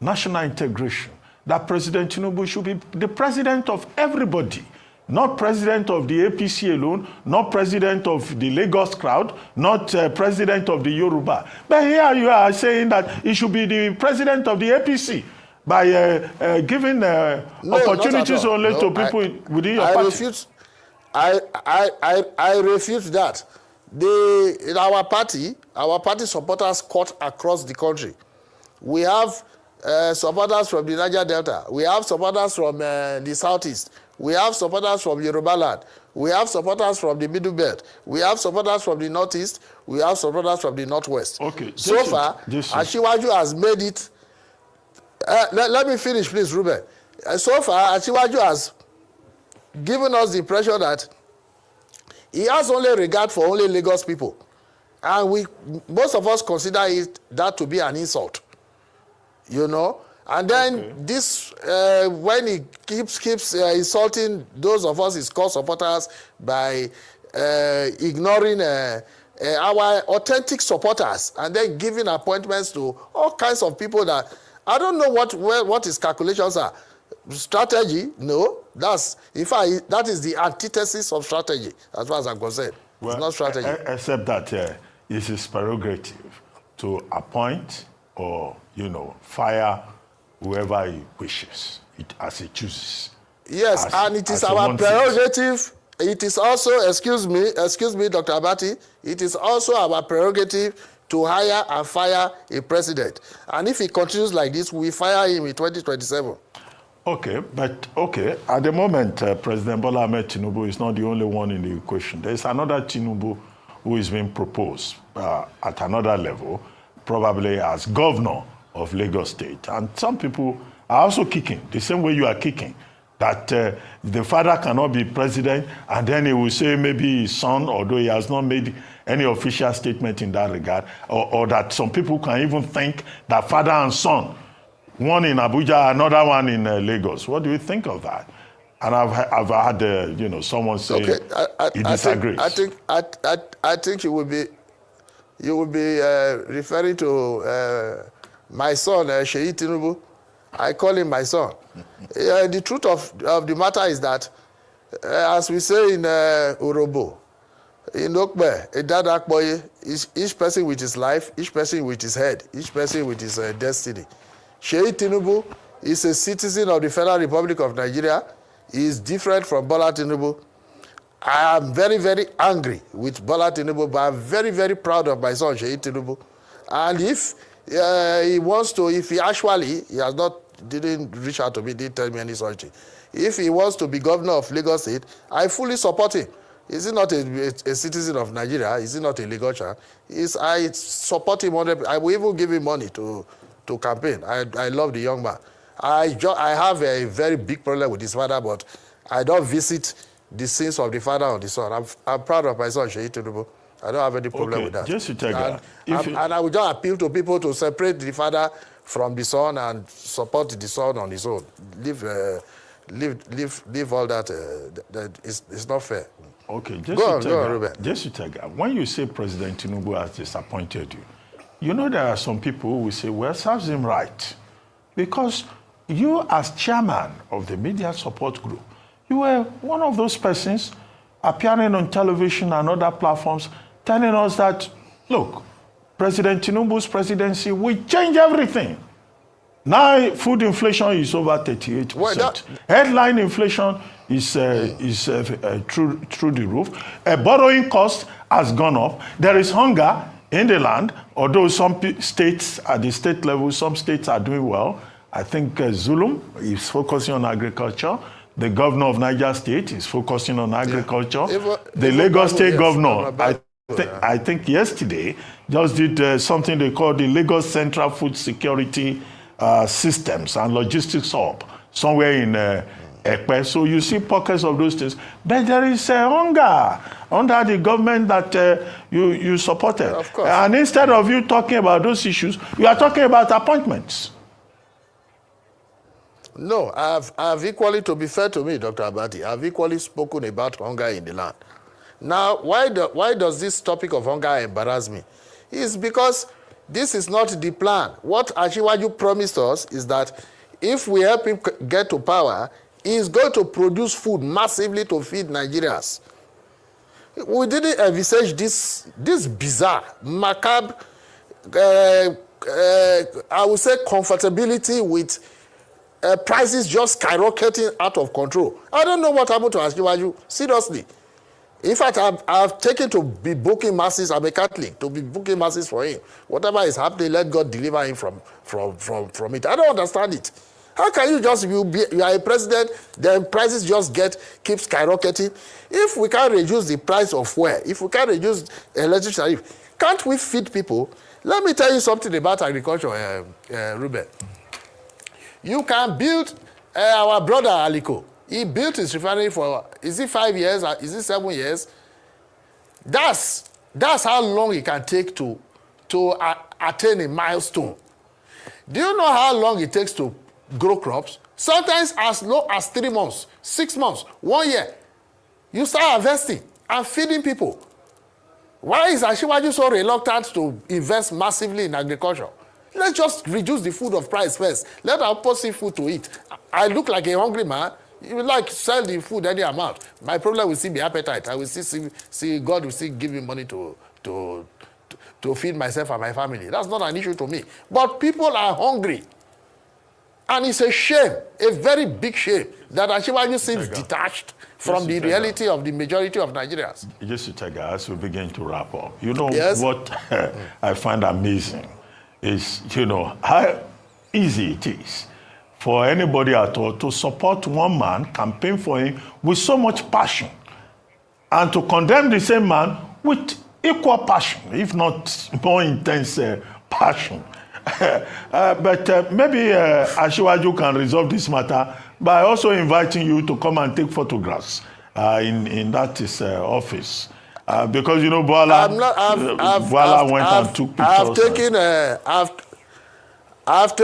national integration, that President Tinubu should be the president of everybody, not president of the APC alone, not president of the Lagos crowd, not president of the Yoruba. But here you are saying that he should be the president of the APC by giving opportunities only to people within your party. I refute that. In our party supporters cut across the country. We have supporters from the Niger Delta. We have supporters from the Southeast. We have supporters from Yoruba land. We have supporters from the Middle Belt. We have supporters from the Northeast. We have supporters from the Northwest. Okay. So far, Asiwaju has made it. Let me finish, please, Ruben. So far, Asiwaju has given us the impression that he has only regard for only Lagos people. And most of us consider that to be an insult. You know? And then this, when he keeps insulting those of us, his core supporters, by ignoring our authentic supporters, and then giving appointments to all kinds of people that, I don't know what his calculations are. Strategy? No. In fact, that is the antithesis of strategy, as far as I'm concerned. Well, it's not strategy. Except that it's his prerogative to appoint or, fire whoever he wishes, as he chooses. Yes, and it is our prerogative. It is also, excuse me, Dr. Abati, it is also our prerogative to hire and fire a president. And if he continues like this, we fire him in 2027. Okay, at the moment, President Bola Ahmed Tinubu is not the only one in the equation. There is another Tinubu who is being proposed at another level, probably as governor of Lagos State. And some people are also kicking, the same way you are kicking, that the father cannot be president, and then he will say maybe his son, although he has not made any official statement in that regard, or that some people can even think that father and son, one in Abuja, another one in Lagos. What do you think of that? And I've had someone say he disagrees. I think you would be referring to my son, Sheyi Tinubu. I call him my son. The truth of the matter is that, as we say in Urobo, in Okpebholo, in Dadakboye, each person with his life, each person with his head, each person with his destiny. Sheyi Tinubu is a citizen of the Federal Republic of Nigeria. He is different from Bola Tinubu. I am very, very angry with Bola Tinubu, but I'm very, very proud of my son, Sheyi Tinubu. And if he wants to, didn't reach out to me, didn't tell me any such thing. If he wants to be governor of Lagos State, I fully support him. Is he not a citizen of Nigeria? Is he not a Lagosian? I support him. I will even give him money to campaign. I love the young man. I have a very big problem with his father, but I don't visit the sins of the father or the son. I'm proud of my son, Sheyi Tinubu. I don't have any problem with that. Just to take that. And I would just appeal to people to separate the father from the son and support the son on his own. Leave all that. It's not fair. Okay, go on, Ruben. Just to take that. When you say President Tinubu has disappointed you, there are some people who will say, well, serves him right. Because you, as chairman of the media support group, you were one of those persons appearing on television and other platforms telling us that, look, President Tinubu's presidency will change everything. Now, food inflation is over 38%. Headline inflation is through the roof. Borrowing cost has gone up. There is hunger in the land, although some states, at the state level, some states are doing well. I think Zulum is focusing on agriculture. The governor of Niger State is focusing on agriculture. The Lagos State governor, I think yesterday, just did something they call the Lagos Central Food Security Systems and Logistics Hub, somewhere in Ekpe. So you see pockets of those things. But there is hunger under the government that you supported. Of course. And instead of you talking about those issues, you are talking about appointments. No, I've equally, to be fair to me, Dr. Abati, I've equally spoken about hunger in the land. Now, why does this topic of hunger embarrass me? It's because This is not the plan. What Asiwaju promised us is that if we help him get to power, he is going to produce food massively to feed Nigerians. We didn't envisage this bizarre, macabre, I would say comfortability with prices just skyrocketing out of control. I don't know what happened to Asiwaju, seriously. In fact, I've taken to be booking masses. I'm a Catholic, to be booking masses for him. Whatever is happening, let God deliver him from it. I don't understand it. How can you just, you are a president, then prices just keep skyrocketing? If we can reduce the price of fuel, if we can reduce electricity tariff, can't we feed people? Let me tell you something about agriculture, Ruben. You can build our brother Aliko. He built his refinery for, is it 5 years? Is it 7 years? That's how long it can take to attain a milestone. Do you know how long it takes to grow crops? Sometimes as low as 3 months, 6 months, 1 year. You start harvesting and feeding people. Why is Asiwaju so reluctant to invest massively in agriculture? Let's just reduce the food of price first. Let our people see food to eat. I look like a hungry man. You would like to sell the food any amount. My problem will still be appetite. I will still see God will still give me money to feed myself and my family. That's not an issue to me. But people are hungry. And it's a shame, a very big shame, that Asiwaju seems detached from the reality of the majority of Nigerians. Just to as we begin to wrap up, you know, yes? What I find amazing is, you know, how easy it is for anybody at all to support one man, campaign for him with so much passion, and to condemn the same man with equal passion, if not more intense passion. But maybe Asiwaju can resolve this matter by also inviting you to come and take photographs in that office. Because, you know, Bola went and took pictures. I've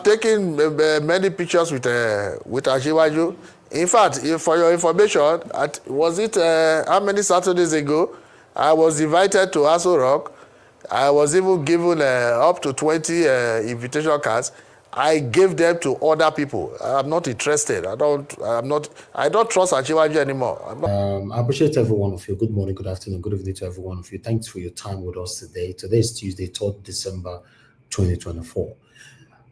taken many pictures with Asiwaju. In fact, for your information, was it how many Saturdays ago? I was invited to Aso Rock. I was even given up to 20 invitation cards. I gave them to other people. I'm not interested. I don't trust Asiwaju anymore. I appreciate every one of you. Good morning, good afternoon, good evening to every one of you. Thanks for your time with us today. Today is Tuesday, 3rd December, 2024.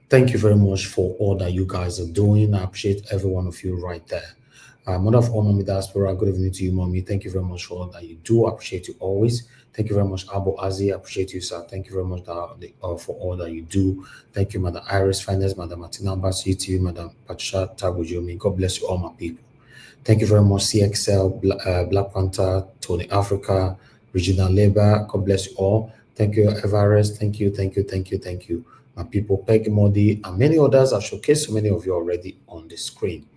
Thank you very much for all that you guys are doing. I appreciate every one of you right there. Mother of all, Mommy Diaspora, good evening to you, Mommy. Thank you very much for all that you do. I appreciate you always. Thank you very much, Abo Azi. I appreciate you, sir. Thank you very much for all that you do. Thank you, Madam Iris Finance, Madam Martina Ambassi, to you, Madam Patricia Tabujomi. God bless you all, my people. Thank you very much, CXL, Black Panther, Tony Africa, Regional Labor. God bless you all. Thank you, Everest. Thank you, thank you, thank you, thank you. My people, Peggy Modi, and many others. I've showcased so many of you already on the screen.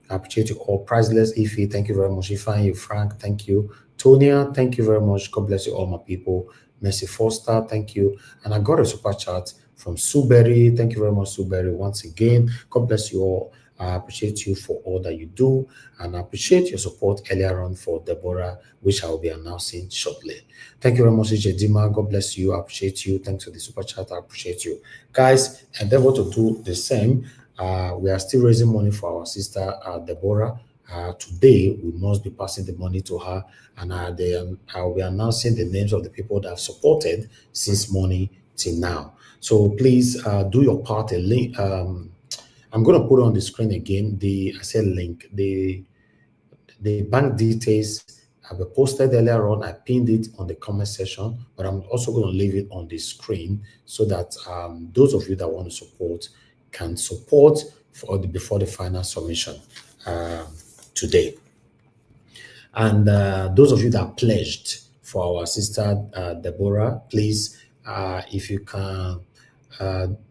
I appreciate you all. Priceless Ify, thank you very much. Ify, you, Frank, thank you. Tonia, thank you very much. God bless you all, my people. Mercy Foster, thank you. And I got a super chat from Suberry. Thank you very much, Suberry, once again. God bless you all. I appreciate you for all that you do, and I appreciate your support earlier on for Deborah, which I will be announcing shortly. Thank you very much, Dima. God bless you. I appreciate you. Thanks for the super chat. I appreciate you. Guys, endeavor to do the same. We are still raising money for our sister, Deborah. Today, we must be passing the money to her, and I will be announcing the names of the people that have supported since morning till now. So please do your part. A link. I'm going to put on the screen again the bank details have been posted earlier on. I pinned it on the comment section, but I'm also going to leave it on the screen so that those of you that want to support can support before the final submission today. And those of you that pledged for our sister Deborah, please, if you can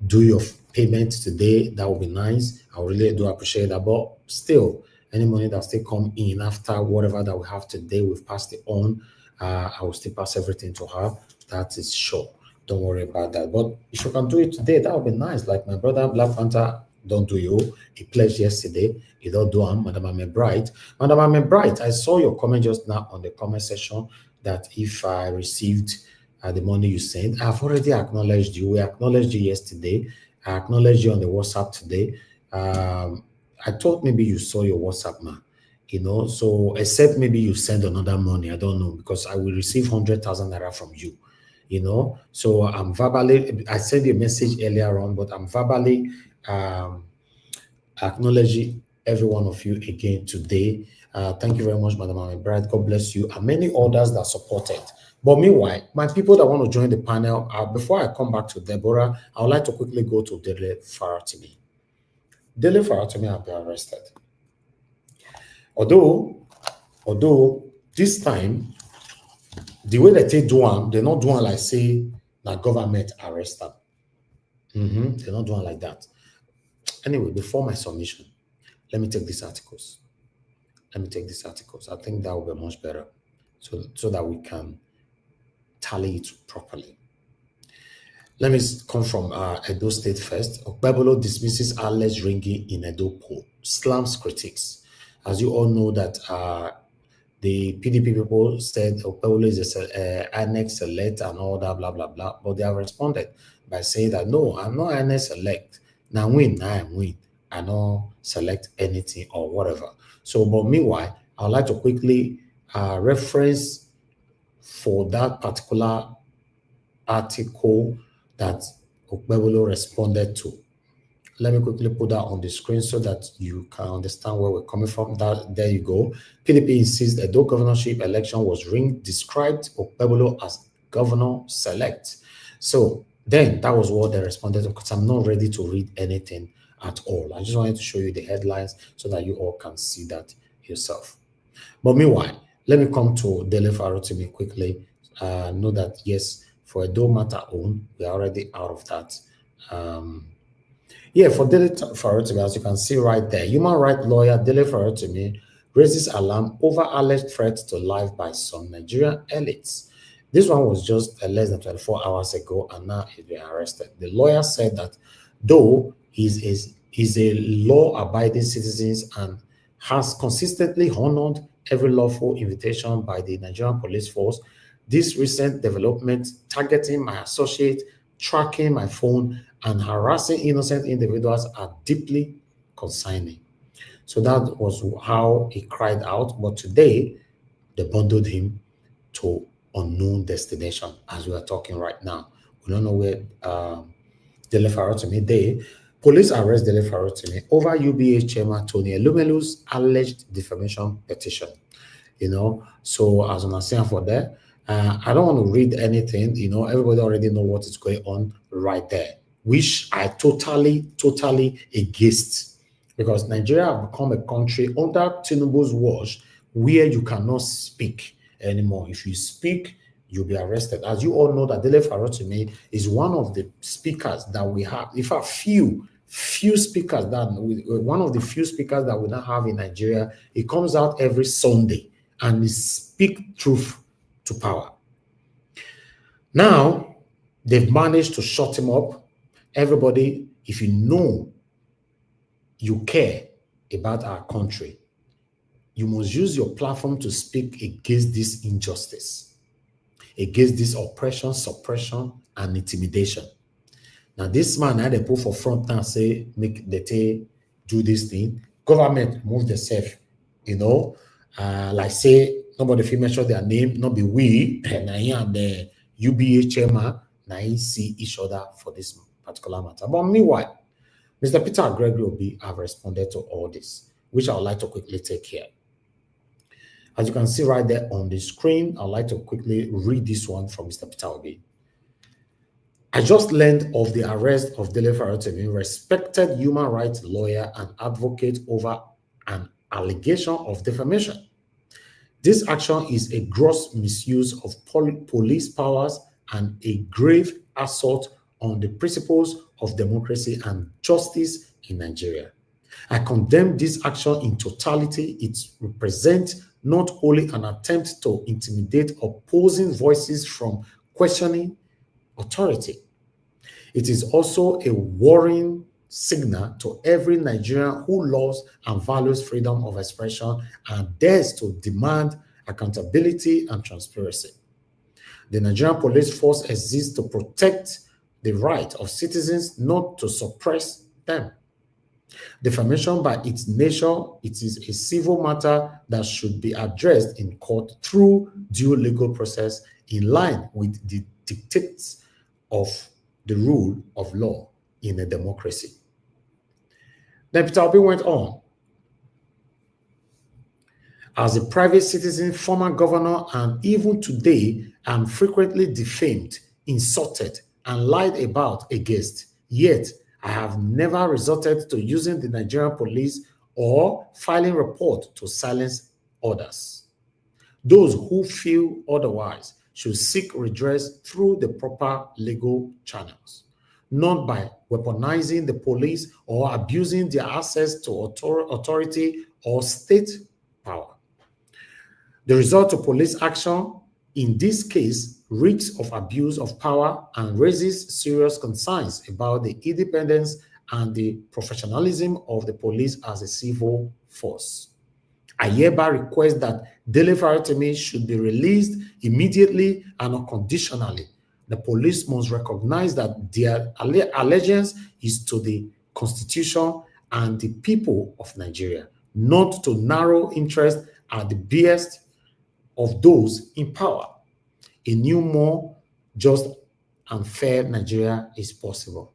do your payment today, that would be nice. I really do appreciate that. But still, any money that still come in after whatever that we have today, we've passed it on. I will still pass everything to her. That is sure. Don't worry about that. But if you can do it today, that would be nice. Like my brother Black Panther, don't do you. He pledged yesterday. You don't do him, Madam Ame Bright. Madam Ame Bright, I saw your comment just now on the comment section that if I received the money you sent. I've already acknowledged you. We acknowledged you yesterday. I acknowledged you on the WhatsApp today. I thought maybe you saw your WhatsApp, man. So except maybe you send another money. I don't know, because I will receive 100,000 naira from you. So I'm verbally, I sent you a message earlier on, but I'm verbally acknowledging every one of you again today. Thank you very much, Madam Brad. God bless you, and many others that supported. But meanwhile, my people that want to join the panel, before I come back to Deborah, I would like to quickly go to Dele Farotimi. Dele Farotimi have been arrested. Although this time, the way that they do them, they're not doing like say that government arrest them. They're not doing like that. Anyway, before my submission, let me take these articles. I think that will be much better, so that we can tally it properly. Let me come from Edo State first. Okpebholo dismisses alleged ringing in Edo poll, slams critics. As you all know that the PDP people said Okpebholo is a INEC select and all that, blah, blah, blah. But they have responded by saying that, no, I'm not INEC select. Now I'm win. I don't select anything or whatever. So, but meanwhile, I would like to quickly reference for that particular article that Okpebholo responded to. Let me quickly put that on the screen so that you can understand where we're coming from. There you go. PDP insists that the governorship election was ringed, described Okpebholo as governor select. So then that was what they responded to, because I'm not ready to read anything at all. I just wanted to show you the headlines so that you all can see that yourself. But meanwhile, let me come to Dele Farotimi quickly. Know that, yes, for a Edo matter own, we are already out of that. For Dele Farotimi, as you can see right there, human rights lawyer Dele Farotimi raises alarm over alleged threats to life by some Nigerian elites. This one was just less than 24 hours ago, and now he's been arrested. The lawyer said that though he's a law-abiding citizen and has consistently honored every lawful invitation by the Nigerian police force, this recent development targeting my associate, tracking my phone, and harassing innocent individuals are deeply concerning. So that was how he cried out. But today, they bundled him to unknown destination as we are talking right now. We don't know where Dele Farotimi day. Police arrest Dele Farotimi over UBA chairman Tony Elumelu's alleged defamation petition. So as I'm saying for that, I don't want to read anything. Everybody already know what is going on right there, which I totally against, because Nigeria have become a country under Tinubu's watch where you cannot speak anymore. If you speak, you'll be arrested. As you all know, that Dele Farotimi is one of the speakers that we have. In fact, few speakers one of the few speakers that we now have in Nigeria. He comes out every Sunday and he speak truth to power. Now they've managed to shut him up. Everybody, if you know you care about our country, you must use your platform to speak against this injustice, against this oppression, suppression, and intimidation. Now, this man had a put for front now say, make the do this thing. Government move themselves, like say, nobody feel mention their name, not be we, and I am the UBA chairman, now he see each other for this particular matter. But meanwhile, Mr. Peter Gregory Obi have responded to all this, which I would like to quickly take here. As you can see right there on the screen, I'd like to quickly read this one from Mr. Peter Obi. I just learned of the arrest of Dele Farotimi, respected human rights lawyer and advocate over an allegation of defamation. This action is a gross misuse of police powers and a grave assault on the principles of democracy and justice in Nigeria. I condemn this action in totality. It represents not only an attempt to intimidate opposing voices from questioning authority, it is also a worrying signal to every Nigerian who loves and values freedom of expression and dares to demand accountability and transparency. The Nigerian police force exists to protect the right of citizens, not to suppress them. Defamation by its nature, it is a civil matter that should be addressed in court through due legal process in line with the dictates of the rule of law in a democracy. Then Peter Obi went on. As a private citizen, former governor, and even today, I'm frequently defamed, insulted, and lied about against. Yet, I have never resorted to using the Nigerian police or filing report to silence others. Those who feel otherwise should seek redress through the proper legal channels, not by weaponizing the police or abusing their access to authority or state power. The result of police action in this case reeks of abuse of power and raises serious concerns about the independence and the professionalism of the police as a civil force. I hereby request that Dele Farotimi should be released immediately and unconditionally. The police must recognize that their allegiance is to the Constitution and the people of Nigeria, not to narrow interest at the behest of those in power. A new, more just and fair Nigeria is possible.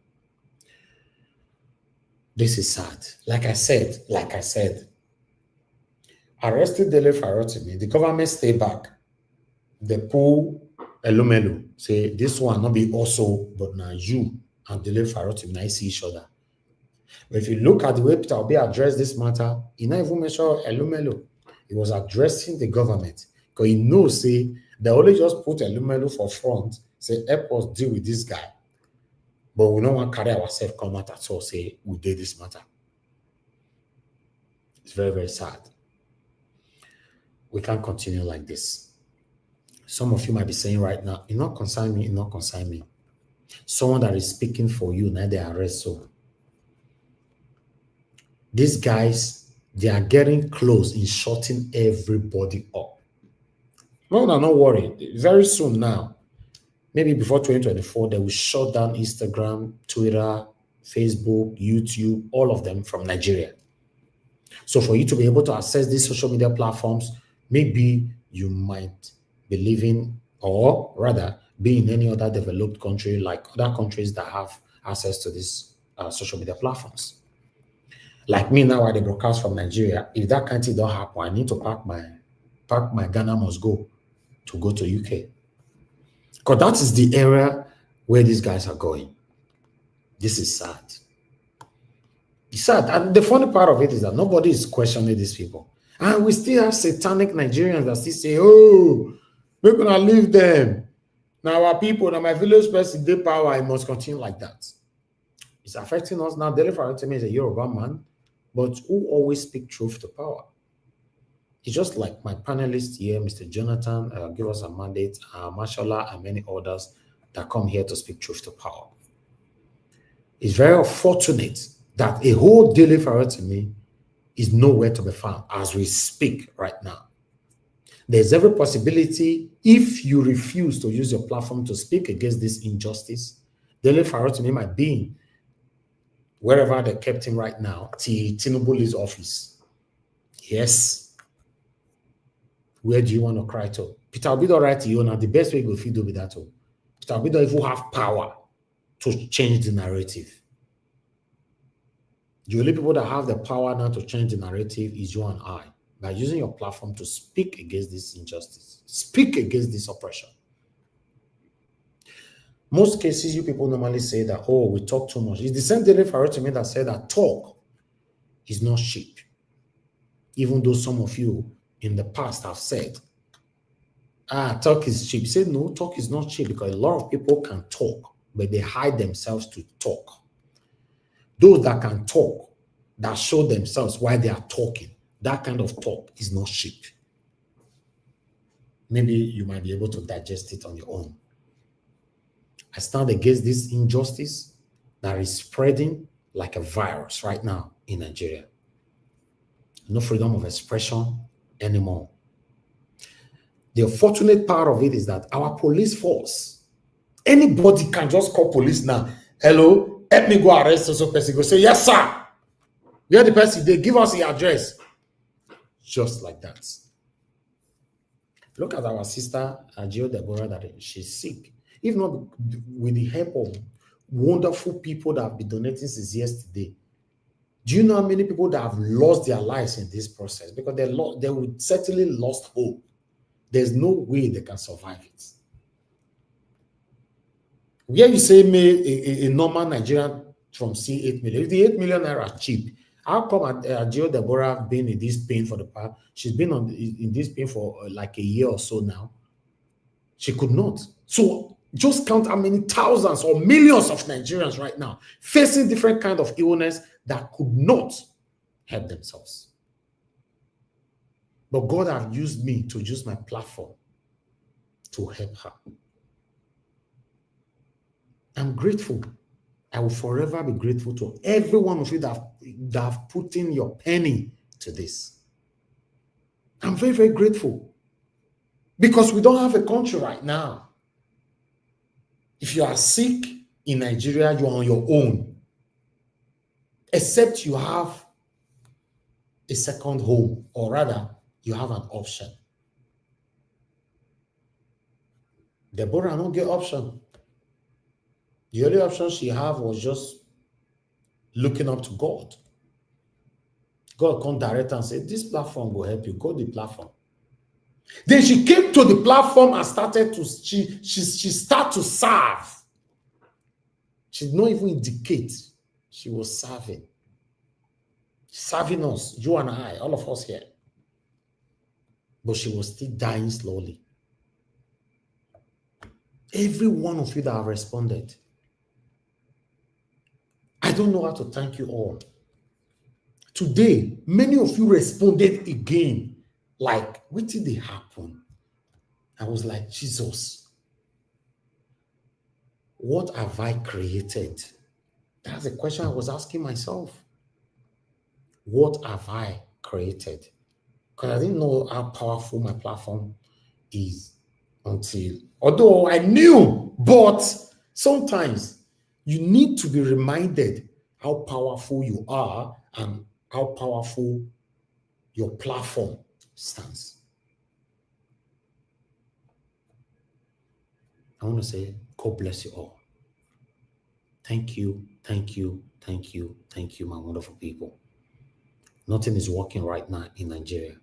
This is sad. Like I said, arrested Dele Farotimi, the government stay back. They pull Elumelu, say this one not be also, but now you and Dele Farotimi now see each other. But if you look at the way Peter Obi addressed this matter, he not even mentioned Elumelu. He was addressing the government because he knows, say, they only just put Elumelu for front, say, help us deal with this guy. But we don't want to carry ourselves come out at all, say, we did this matter. It's very, very sad. We can't continue like this. Some of you might be saying right now, it not concern me, it not concern me. Someone that is speaking for you, now they arrest so. These guys, they are getting close in shutting everybody up. No, not worry. Very soon now, maybe before 2024, they will shut down Instagram, Twitter, Facebook, YouTube, all of them from Nigeria. So for you to be able to access these social media platforms, maybe you might be living, or rather be in any other developed country like other countries that have access to these social media platforms. Like me now, I broadcast from Nigeria. If that kind of thing don't happen, I need to pack my Ghana must go to UK. Because that is the area where these guys are going. This is sad. It's sad. And the funny part of it is that nobody is questioning these people. And we still have satanic Nigerians that still say, oh, we're going to leave them. Now our people, now my village person, they power, I must continue like that. It's affecting us now. Dele Farotimi is a Yoruba man, but who always speak truth to power. It's just like my panelist here, Mr. Jonathan, give us a mandate, Mashallah, and many others that come here to speak truth to power. It's very unfortunate that a whole Dele Farotimi is nowhere to be found as we speak right now. There's every possibility, if you refuse to use your platform to speak against this injustice, Dele Farotimi might be wherever they kept him right now, till Tinubu leaves office. Yes. Where do you want to cry to? Peter Obi don't write to you now. The best way you do with that. Peter Obi don't even have power to change the narrative. The only people that have the power now to change the narrative is you and I, by using your platform to speak against this injustice, speak against this oppression. Most cases, you people normally say that, oh, we talk too much. It's the same Dele Farotimi that said that talk is not cheap. Even though some of you in the past have said, talk is cheap. He said, no, talk is not cheap because a lot of people can talk, but they hide themselves to talk. Those that can talk, that show themselves why they are talking, that kind of talk is not cheap. Maybe you might be able to digest it on your own. I stand against this injustice that is spreading like a virus right now in Nigeria. No freedom of expression anymore. The unfortunate part of it is that our police force, anybody can just call police now. Hello, help me go arrest so person. Go say, yes, sir. Where the person, they give us the address. Just like that. Look at our sister, Deborah, that she's sick. If not with the help of wonderful people that have been donating since yesterday, do you know how many people that have lost their lives in this process? Because they would certainly lost hope. There's no way they can survive it. Where you say a normal Nigerian from see 8 million, if the 8 million naira cheap, how come Deborah been in this pain for the past? She's been in this pain for like a year or so now. She could not. So just count how many thousands or millions of Nigerians right now facing different kind of illness that could not help themselves. But God has used me to use my platform to help her. I'm grateful. I will forever be grateful to every one of you that have put in your penny to this. I'm very, very grateful. Because we don't have a country right now. If you are sick in Nigeria, you are on your own. Except you have a second home, or rather, you have an option. Deborah don't get option. The only option she had was just looking up to God. God come direct and say, this platform will help you. Go to the platform. Then she came to the platform and started to, she started to serve. She did not even indicate she was serving. Serving us, you and I, all of us here. But she was still dying slowly. Every one of you that have responded, I don't know how to thank you all. Today, many of you responded again. Like, what did they happen? I was like, Jesus, what have I created? That's the question I was asking myself. What have I created? Because I didn't know how powerful my platform is although I knew, but sometimes you need to be reminded how powerful you are and how powerful your platform stands. I want to say, God bless you all. Thank you, thank you, thank you, thank you, my wonderful people. Nothing is working right now in Nigeria.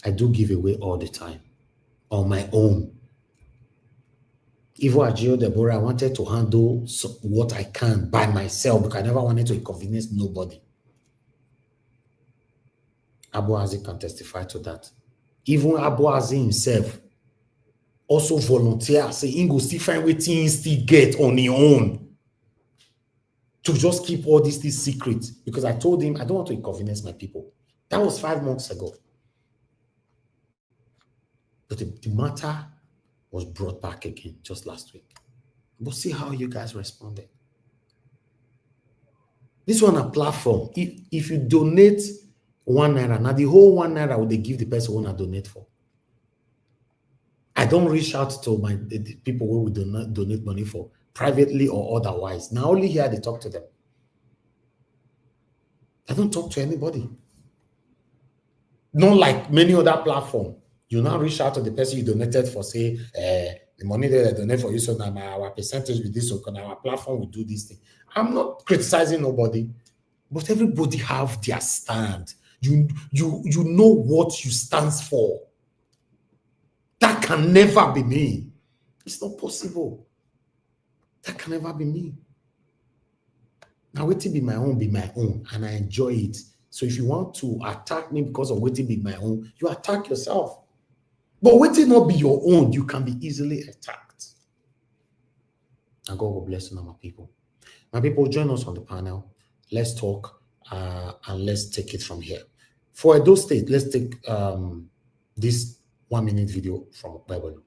I do give away all the time on my own. Even at Deborah, I wanted to handle what I can by myself because I never wanted to inconvenience nobody. Abu Azi can testify to that. Even Abu Azi himself also volunteer, say he go still find what he still get on his own to just keep all these things secret because I told him I don't want to inconvenience my people. That was 5 months ago. But the matter was brought back again just last week. But see how you guys responded. This one a platform. If you donate 1 naira, now the whole 1 naira would they give the person who want to donate for. I don't reach out to the people who would donate money for privately or otherwise. Now only here they talk to them. I don't talk to anybody. Not like many other platforms. You now reach out to the person you donated for, say, the money that I donate for you, so now our percentage with this, so our platform will do this thing. I'm not criticizing nobody, but everybody have their stand. You know what you stand for. That can never be me. It's not possible. That can never be me. Now, wait till be my own, and I enjoy it. So if you want to attack me because of waiting be my own, you attack yourself. But waiting not be your own, you can be easily attacked. And God will bless you, my people. My people, join us on the panel. Let's talk and let's take it from here. For Edo State, let's take this 1-minute video from Okpebholo.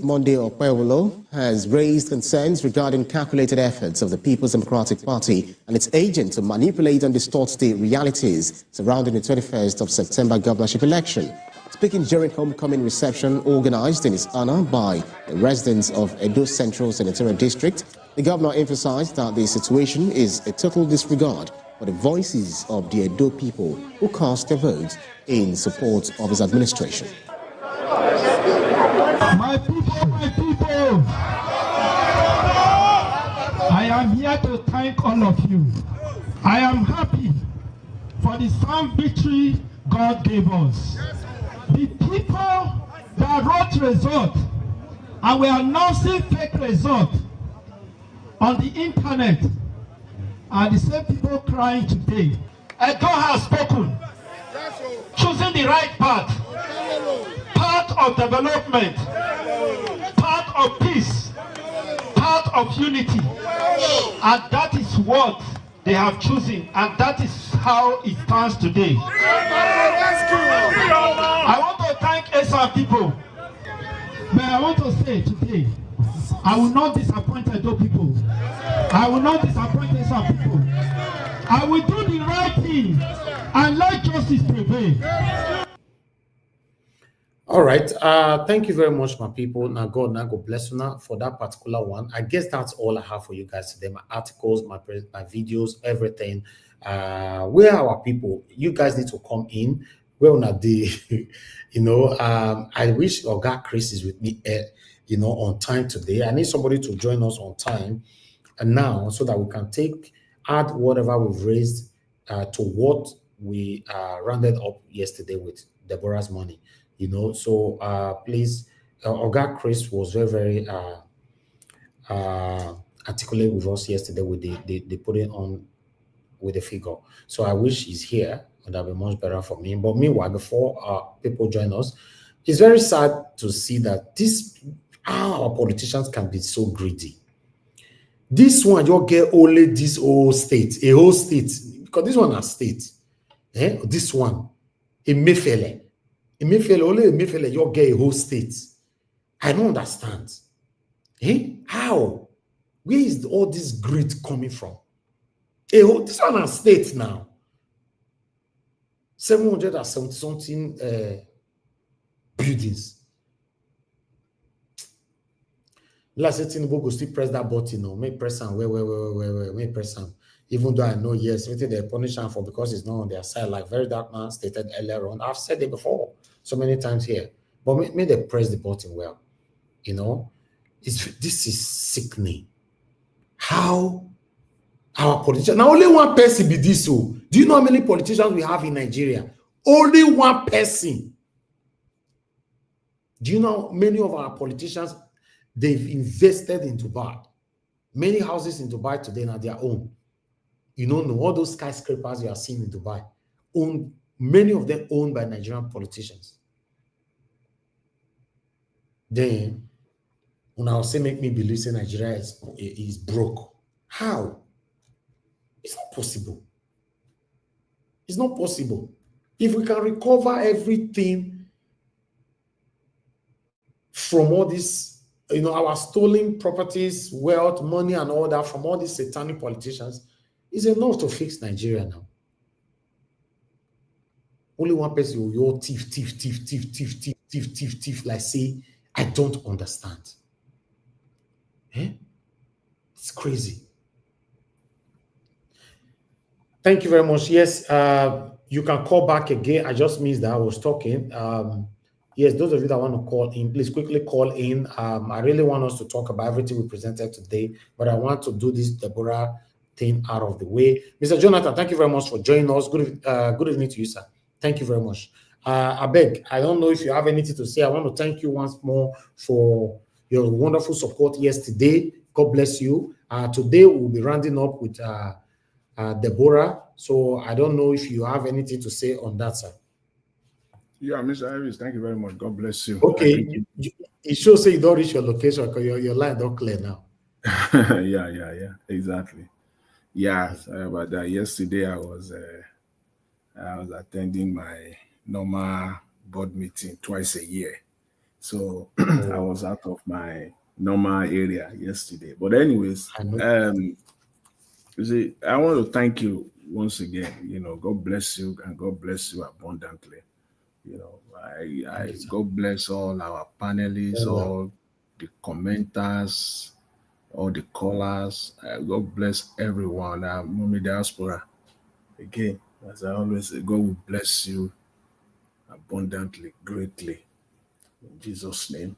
Monday, Okpebholo has raised concerns regarding calculated efforts of the People's Democratic Party and its agents to manipulate and distort the realities surrounding the 21st of September governorship election. Speaking during homecoming reception organized in his honor by the residents of Edo Central Senatorial District, the governor emphasized that the situation is a total disregard for the voices of the Edo people who cast their votes in support of his administration. My people, I am here to thank all of you. I am happy for the sound victory God gave us. The people that wrote result and were announcing fake result on the internet are the same people crying today. God has spoken, choosing the right path, path of development, path of peace, path of unity, and that is what they have chosen, and that is how it stands today. I want to thank Esa people, but I want to say today, I will not disappoint Edo people. I will not disappoint Esa people. I will do the right thing and let justice prevail. All right. Thank you very much, my people. Now God bless you now for that particular one. I guess that's all I have for you guys today. My articles, my videos, everything. Where are our people? You guys need to come in. Well, not the, I wish Oga Chris is with me, on time today. I need somebody to join us on time and now so that we can add whatever we've raised to what we rounded up yesterday with Deborah's money. So please, Oga Chris was very, very articulate with us yesterday with the putting on with the figure. So I wish he's here, and that'll be much better for me. But meanwhile, before people join us, it's very sad to see that our politicians can be so greedy. This one, you'll get only this whole state, because this one has state. This one, Emefiele, only Emefiele, you'll get a whole state. I don't understand. How? Where is all this greed coming from? This one has state now. 770 something buildings. Last Tinubu go still press that button, make press and wait, make press and even though I know yes, they punish them for because it's not on their side, like very dark man stated earlier on. I've said it before so many times here, but may they press the button well. This is sickening. How our politicians now only one person be this. So do you know how many politicians we have in Nigeria? Only one person. Do you know many of our politicians? They've invested in Dubai. Many houses in Dubai today are their own. All those skyscrapers you are seeing in Dubai, many of them owned by Nigerian politicians. Then, when I was saying make me believe that Nigeria is broke. How? It's not possible. It's not possible. If we can recover everything from all this, our stolen properties, wealth, money, and all that from all these satanic politicians, is enough to fix Nigeria now. Only one person will thief, like say, I don't understand. It's crazy. Thank you very much. Yes, you can call back again. I just missed that I was talking. Yes, those of you that want to call in, please quickly call in. I really want us to talk about everything we presented today, but I want to do this Deborah thing out of the way. Mr. Jonathan, thank you very much for joining us. Good evening to you, sir. Thank you very much. I beg, I don't know if you have anything to say. I want to thank you once more for your wonderful support yesterday. God bless you. Today we'll be rounding up with Deborah. So I don't know if you have anything to say on that, sir. Yeah, Mr. Harris, thank you very much. God bless you. Okay, it shows you don't reach your location because your line don't clear now. yeah, exactly. Yeah, but yesterday I was attending my normal board meeting twice a year, so I was out of my normal area yesterday. But anyways, you see, I want to thank you once again. God bless you and God bless you abundantly. You know, I God bless all our panelists, all the commenters, all the callers. God bless everyone. Mommy Diaspora. Again, as I always say, God will bless you abundantly, greatly. In Jesus' name.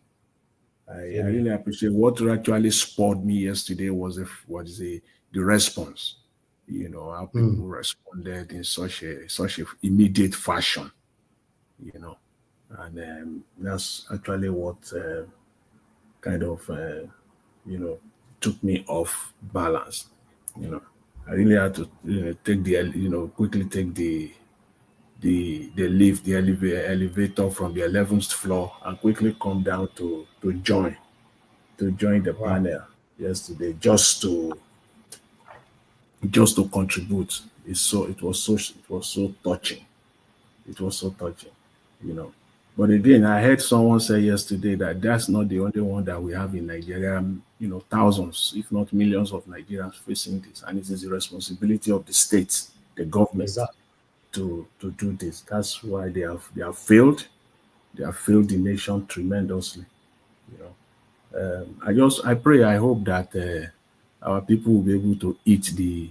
I really appreciate what actually spurred me yesterday was the response. You know, how people responded in such a immediate fashion. You know, and that's actually what kind of took me off balance. You know, I really had to take quickly take the lift, the elevator from the 11th floor and quickly come down to join the panel yesterday just to contribute. It was so touching. It was so touching, you know. But again, I heard someone say yesterday that that's not the only one that we have in Nigeria. You know, thousands, if not millions of Nigerians facing this. And it is the responsibility of the state, the government, to do this. That's why they have failed. They have failed the nation tremendously. You know, I pray, I hope that our people will be able to hit the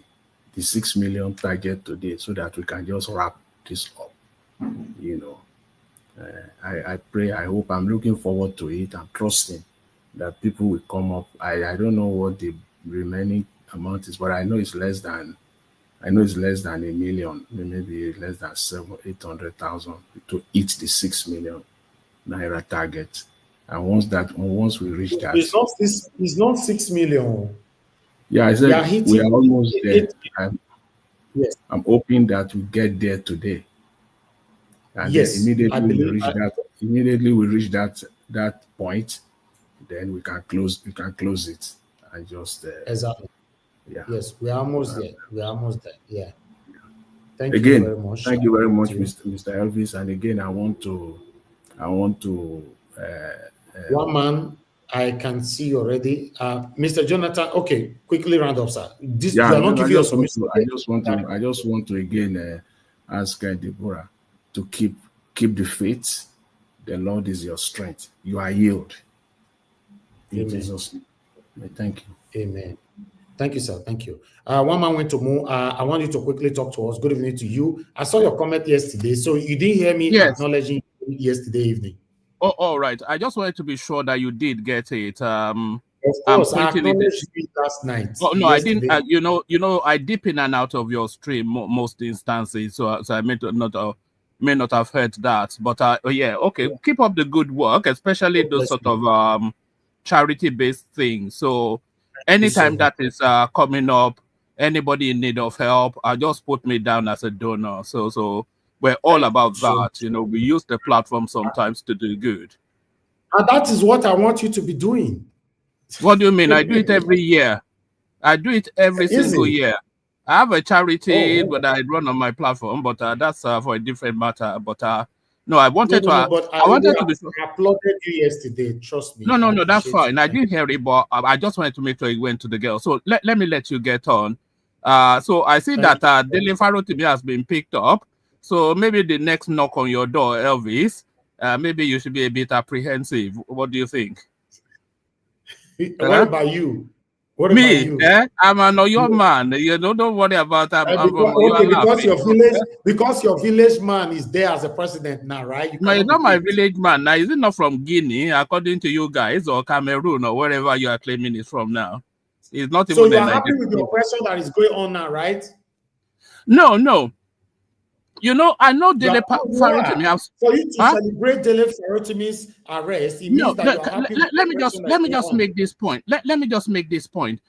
6 million target today, so that we can just wrap this up. You know, I pray, I hope, I'm looking forward to it. I'm trusting that people will come up. I don't know what the remaining amount is, but I know it's less than a million, maybe less than 800,000 to hit the 6 million naira target. And once we reach that, it's not 6 million. Yeah, I said we are almost there. I'm hoping that we get there today. And immediately we reach that point, then we can close it and just exactly. Yeah. Yes, we are almost there. We are almost there. Yeah. Thank you very much. Thank you very much, Mr. Elvis. And again, I want to one man I can see already. Mr. Jonathan, okay, quickly round up, sir. I just want to again ask Deborah to keep the faith. The Lord is your strength. You are healed. In Jesus' name. Thank you. Amen. Thank you, sir. Thank you. One man went to move. I want you to quickly talk to us. Good evening to you. I saw your comment yesterday, so you didn't hear me acknowledging yesterday evening. Oh, all right. I just wanted to be sure that you did get it. Of course, I acknowledged it last night. Oh, no, yesterday. I didn't. You know, I dip in and out of your stream most instances, so I may not have heard that. But yeah, okay. Keep up the good work, especially those sort of charity-based things. So anytime that is coming up, anybody in need of help, just put me down as a donor. So we're all about that. You know, we use the platform sometimes to do good. And that is what I want you to be doing. What do you mean? I do it every year. I do it every single year. I have a charity that I run on my platform, but that's for a different matter. But no, I wanted to. I wanted to be. I applauded you yesterday. Trust me. No, that's fine. I didn't hear it, but I just wanted to make sure it went to the girl. So let me let you get on. So I see that Dele Farotimi has been picked up. So maybe the next knock on your door, Elvis, maybe you should be a bit apprehensive. What do you think? What about you? What me? About you? I'm an Oyo man. You don't worry about that. Because your village man is there as a president now, right? No, he's not my village man. Now, is it not from Guinea, according to you guys, or Cameroon, or wherever you are claiming it's from now? It's not even. So you're happy with the oppression that is going on now, right? No. You know, I know Dele Farotimi has. For you to celebrate Dele Farotimi's arrest, it means that you're happy. Let me just make this point. Let me just make this point.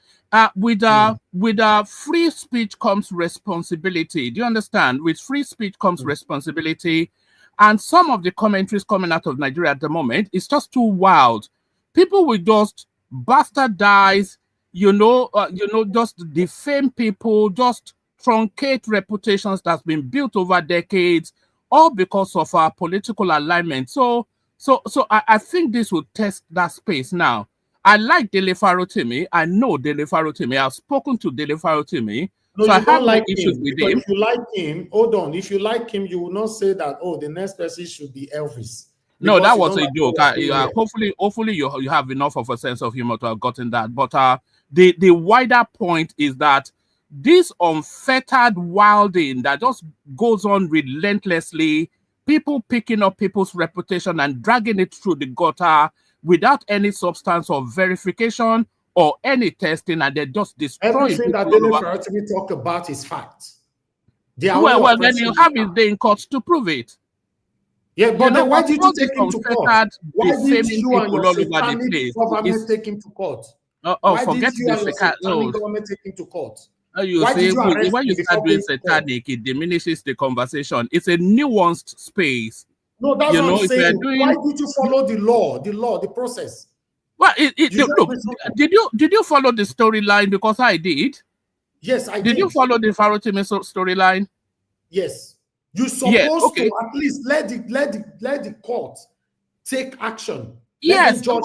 With free speech comes responsibility. Do you understand? With free speech comes responsibility, and some of the commentaries coming out of Nigeria at the moment is just too wild. People will just bastardize, just defame people, just truncate reputations that's been built over decades, all because of our political alignment. So I think this will test that space now. I like Dele Farotimi. I know Dele Farotimi. I've spoken to Dele Farotimi. No, So I you have don't no like issues him. with Because him. if you like him, hold on. If you like him, you will not say that, oh, the next person should be Elvis. No, Because that you was don't a like joke. what you're saying here. Hopefully you have enough of a sense of humor to have gotten that. But the wider point is that this unfettered wilding that just goes on relentlessly, people picking up people's reputation and dragging it through the gutter without any substance of verification or any testing, and they're just destroying Everything that people Dele all over. Farotimi talk about is fact. They are Well, then you have his day in court to prove it. Yeah, but then why did you all take this him to court? unfettered Why did defaming you and people your all over the satanic place government take him to court? Why did forget you the and your satanic government take him to court? You Why say did you arrest when you him before start doing going to court? satanic, it diminishes the conversation. It's a nuanced space. No, that's what I'm if you're saying. doing, why did you follow the law, the process? Well, look, did you follow the storyline? Because I did. Yes, I did. Did you follow the Farotim storyline? Yes. You're supposed to at least let the court take action. Yes, but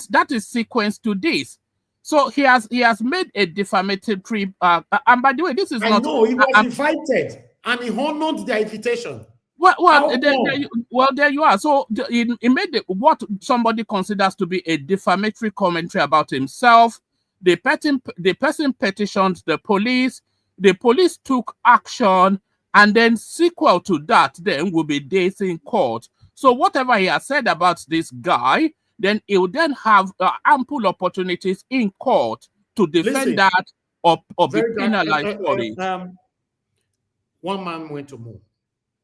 that is sequence to this. So he has made a defamatory and by the way, this is I know he was invited and he honored their invitation. Well, there you are. So he made what somebody considers to be a defamatory commentary about himself. The person petitioned the police. The police took action, and then sequel to that then will be days in court. So whatever he has said about this guy, then he will then have ample opportunities in court to defend that or be penalized for it. One man went to move.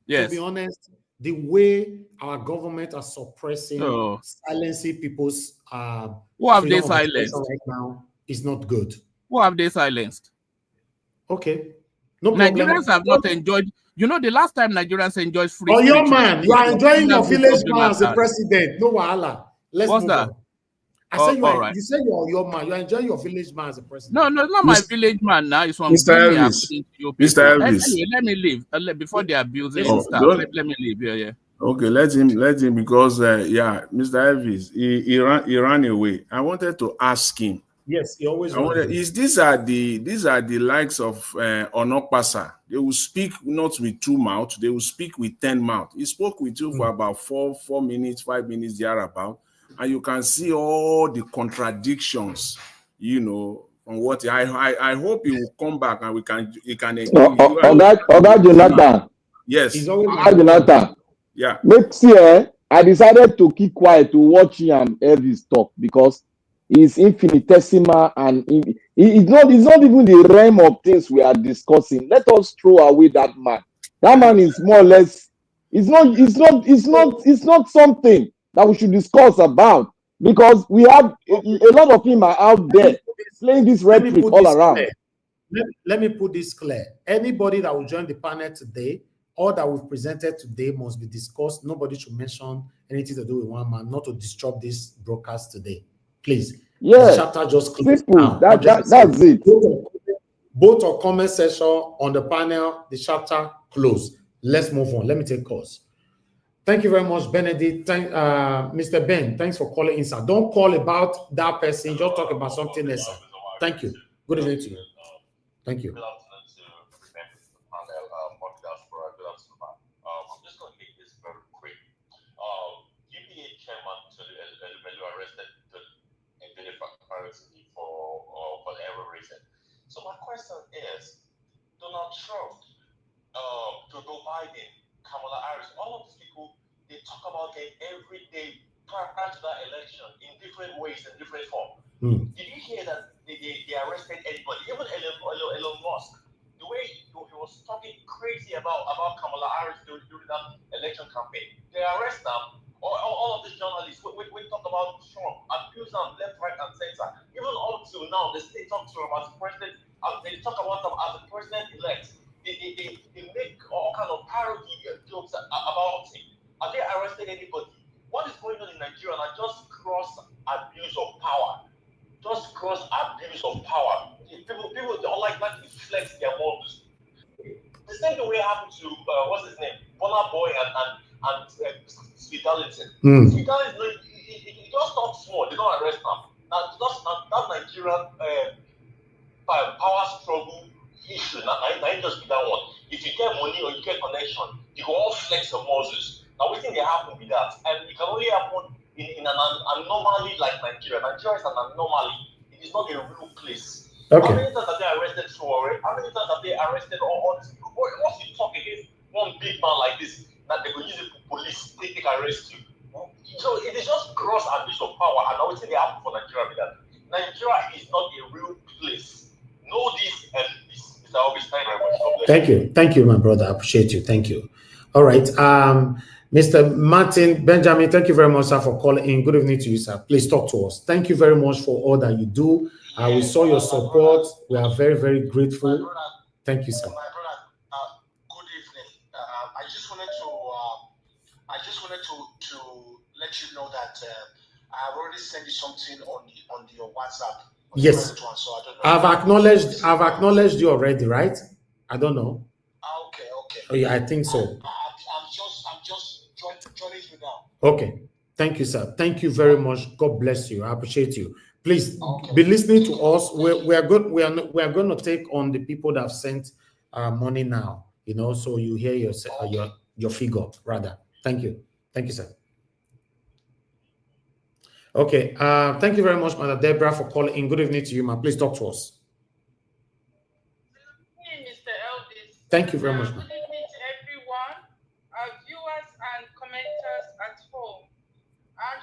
Yes. To be honest, the way our government are suppressing, silencing people's what have they silenced right now is not good. What have they silenced? Okay. No Nigerians have not enjoyed. You know, the last time Nigerians enjoyed free speech. Oh, your man, you are enjoying your village man as a president. No wahala. Let's move on. I say you say your man. You are enjoying your village man as a president. No, it's not my village man now. It's from Mr. Elvis. Mr. Elvis. Anyway, let me leave before they abuse it. Let me leave. Yeah. Okay, let him because Mr. Elvis, he ran away. I wanted to ask him. Yes, he always. These are the likes of Onokpasa. They will speak not with 2 mouths. They will speak with 10 mouths. He spoke with you for about 4 minutes, 5 minutes thereabout, and you can see all the contradictions. On what I hope he will come back and he can. Oga Jonathan. Yes. Oga Jonathan. Yeah. Next year, I decided to keep quiet to watch him Elvis talk because he's infinitesimal and it's not even the realm of things we are discussing. Let us throw away that man. That man is more or less. It's not something that we should discuss about because we have a lot of him are out there playing this rhetoric all around. Let me put this clear. Anybody that will join the panel today, all that we've presented today must be discussed. Nobody should mention anything to do with one man, not to disrupt this broadcast today. Please. Yeah. The chapter just closed. That's it. Both our comment section on the panel, the chapter closed. Let's move on. Let me take calls. Thank you very much, Benedict. Mr. Ben, thanks for calling in, sir. Don't call about that person. Just talk about something else, sir. Thank you. Good evening to you. Thank you. For every reason. So my question is, Donald Trump, Joe Biden, Kamala Harris, all of these people, they talk about them every day prior to that election in different ways and different forms. Did you hear that they arrested anybody? Even Elon Musk, the way he was talking crazy about Kamala Harris during that election campaign, they arrest them. All of these journalists, we talk about Trump, abuse them left, right, and center. Even up to now, they still talk to him as president. They talk about him as the president-elect. They make all kind of parody jokes about him. Have they arrested anybody? What is going on in Nigeria? And just gross abuse of power. Just gross abuse of power. People don't like to flex their morals. The same way happened to what's his name, Burna Boy and Sweet Darlington. Sweet Darlington, he just talks small. They don't arrest him. That Nigerian power struggle issue. Now just be that one. If you get money or you get connection, you go all flex your muscles. Now, we think they happen with that, and it can only happen in an anomaly like Nigeria. Nigeria is an anomaly. It is not a real place. Okay. How many times have they arrested Suore? How many times have they arrested all these people? Once you talk against one big man like this, that they will use the police, they can arrest you. So it is just gross abuse of power, and I would say they happen for Nigeria with that. Nigeria is not a real place. Know this, and this is always thank you very much. Thank you. Thank you, my brother. I appreciate you. Thank you. All right. Mr. Martin Benjamin, thank you very much, sir, for calling in. Good evening to you, sir. Please talk to us. Thank you very much for all that you do. We saw your support. We are very, very grateful. Thank you, sir. My brother, good evening. I just wanted to let you know that I've already sent you something on your WhatsApp. Yes. So I don't know. I've acknowledged you already, right? I don't know. Okay. Oh, yeah, I think so. I'm just joining you now. Okay. Thank you, sir. Thank you very much. God bless you. I appreciate you. Please be listening to us. We are going to take on the people that have sent money now. You know, so you hear your figure rather. Thank you. Thank you, sir. Okay. Thank you very much, Mother Deborah, for calling in. Good evening to you, ma'am. Please talk to us. Hey, Mr. Elvis. Thank you very much, ma'am. Good evening to everyone, our viewers and commenters at home.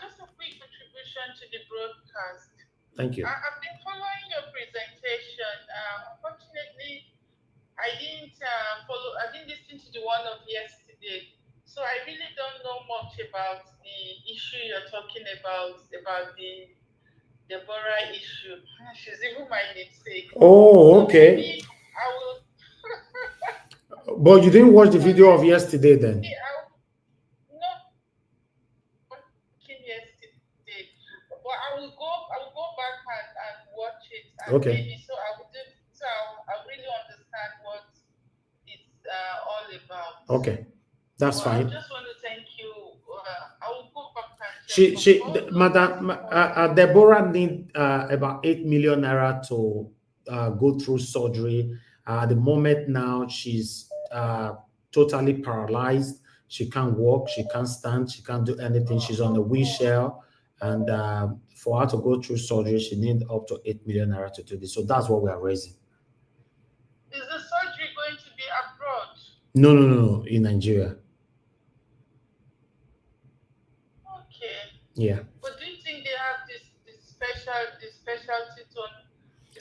Just a quick contribution to the broadcast. Thank you. I've been following your presentation. Unfortunately, I didn't listen to the one of yesterday. So I really don't know much about the issue you're talking about the Deborah issue. She's even my namesake. Oh, okay. So maybe I will. But you didn't watch the video of yesterday then? No, yesterday. But I will go back and watch it. And okay. Maybe so I really understand what it's all about. Okay. That's fine. I just want to thank you. I will go back and Madam Deborah need about 8 million naira to go through surgery. At the moment now, she's totally paralyzed. She can't walk, she can't stand, she can't do anything. She's on a wheelchair, and for her to go through surgery, she needs up to 8 million naira to do this. So that's what we are raising. Is the surgery going to be abroad? No, in Nigeria. Yeah. But do you think they have this specialty to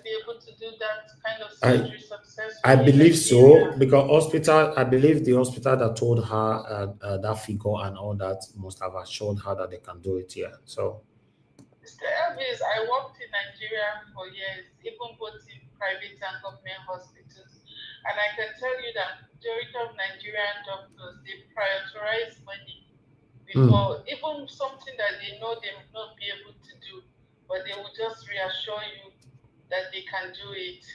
be able to do that kind of surgery successfully? I believe so, because I believe the hospital that told her that figure and all that must have assured her that they can do it here. So, Mr. Elvis, I worked in Nigeria for years, even both in private and government hospitals, and I can tell you that majority of Nigerian doctors, they prioritize money before even something that they know they will not be able to do, but they will just reassure you that they can do it.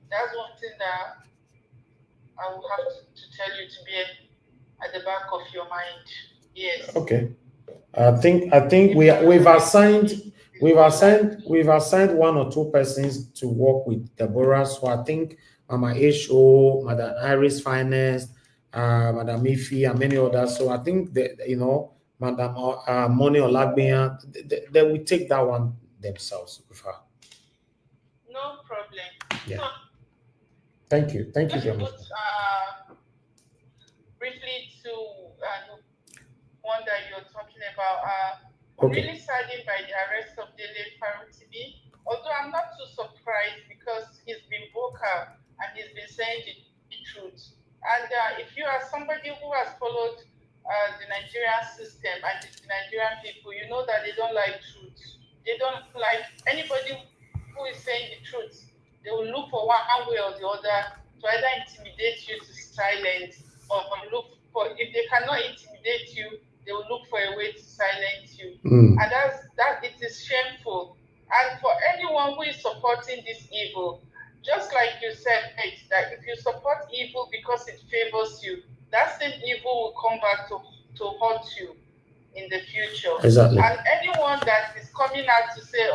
That's one thing that I will have to tell you to be at the back of your mind. Yes. Okay. I think we've assigned one or two persons to work with Deborah. So I think Mama H.O., Madam Iris Finance, Madam Ifi, and many others. So I think that, Madam Moni Olagbiyan, they will take that one themselves with her. No problem. Yeah. So, thank you very much. Briefly to one that you're talking about. Okay. Really saddened by the arrest of Dele Farotimi. Although I'm not too surprised because he's been vocal and he's been saying the truth. And if you are somebody who has followed the Nigerian system and the Nigerian people, you know that they don't like truth. They don't like anybody who is saying the truth. They will look for one way or the other to either intimidate you to silence or look for, if they cannot intimidate you, they will look for a way to silence you. And that it is shameful. And for anyone who is supporting this evil, just like you said, that if you support evil because it favors you, that same evil will come back to haunt you in the future. Exactly. And anyone that is coming out to say,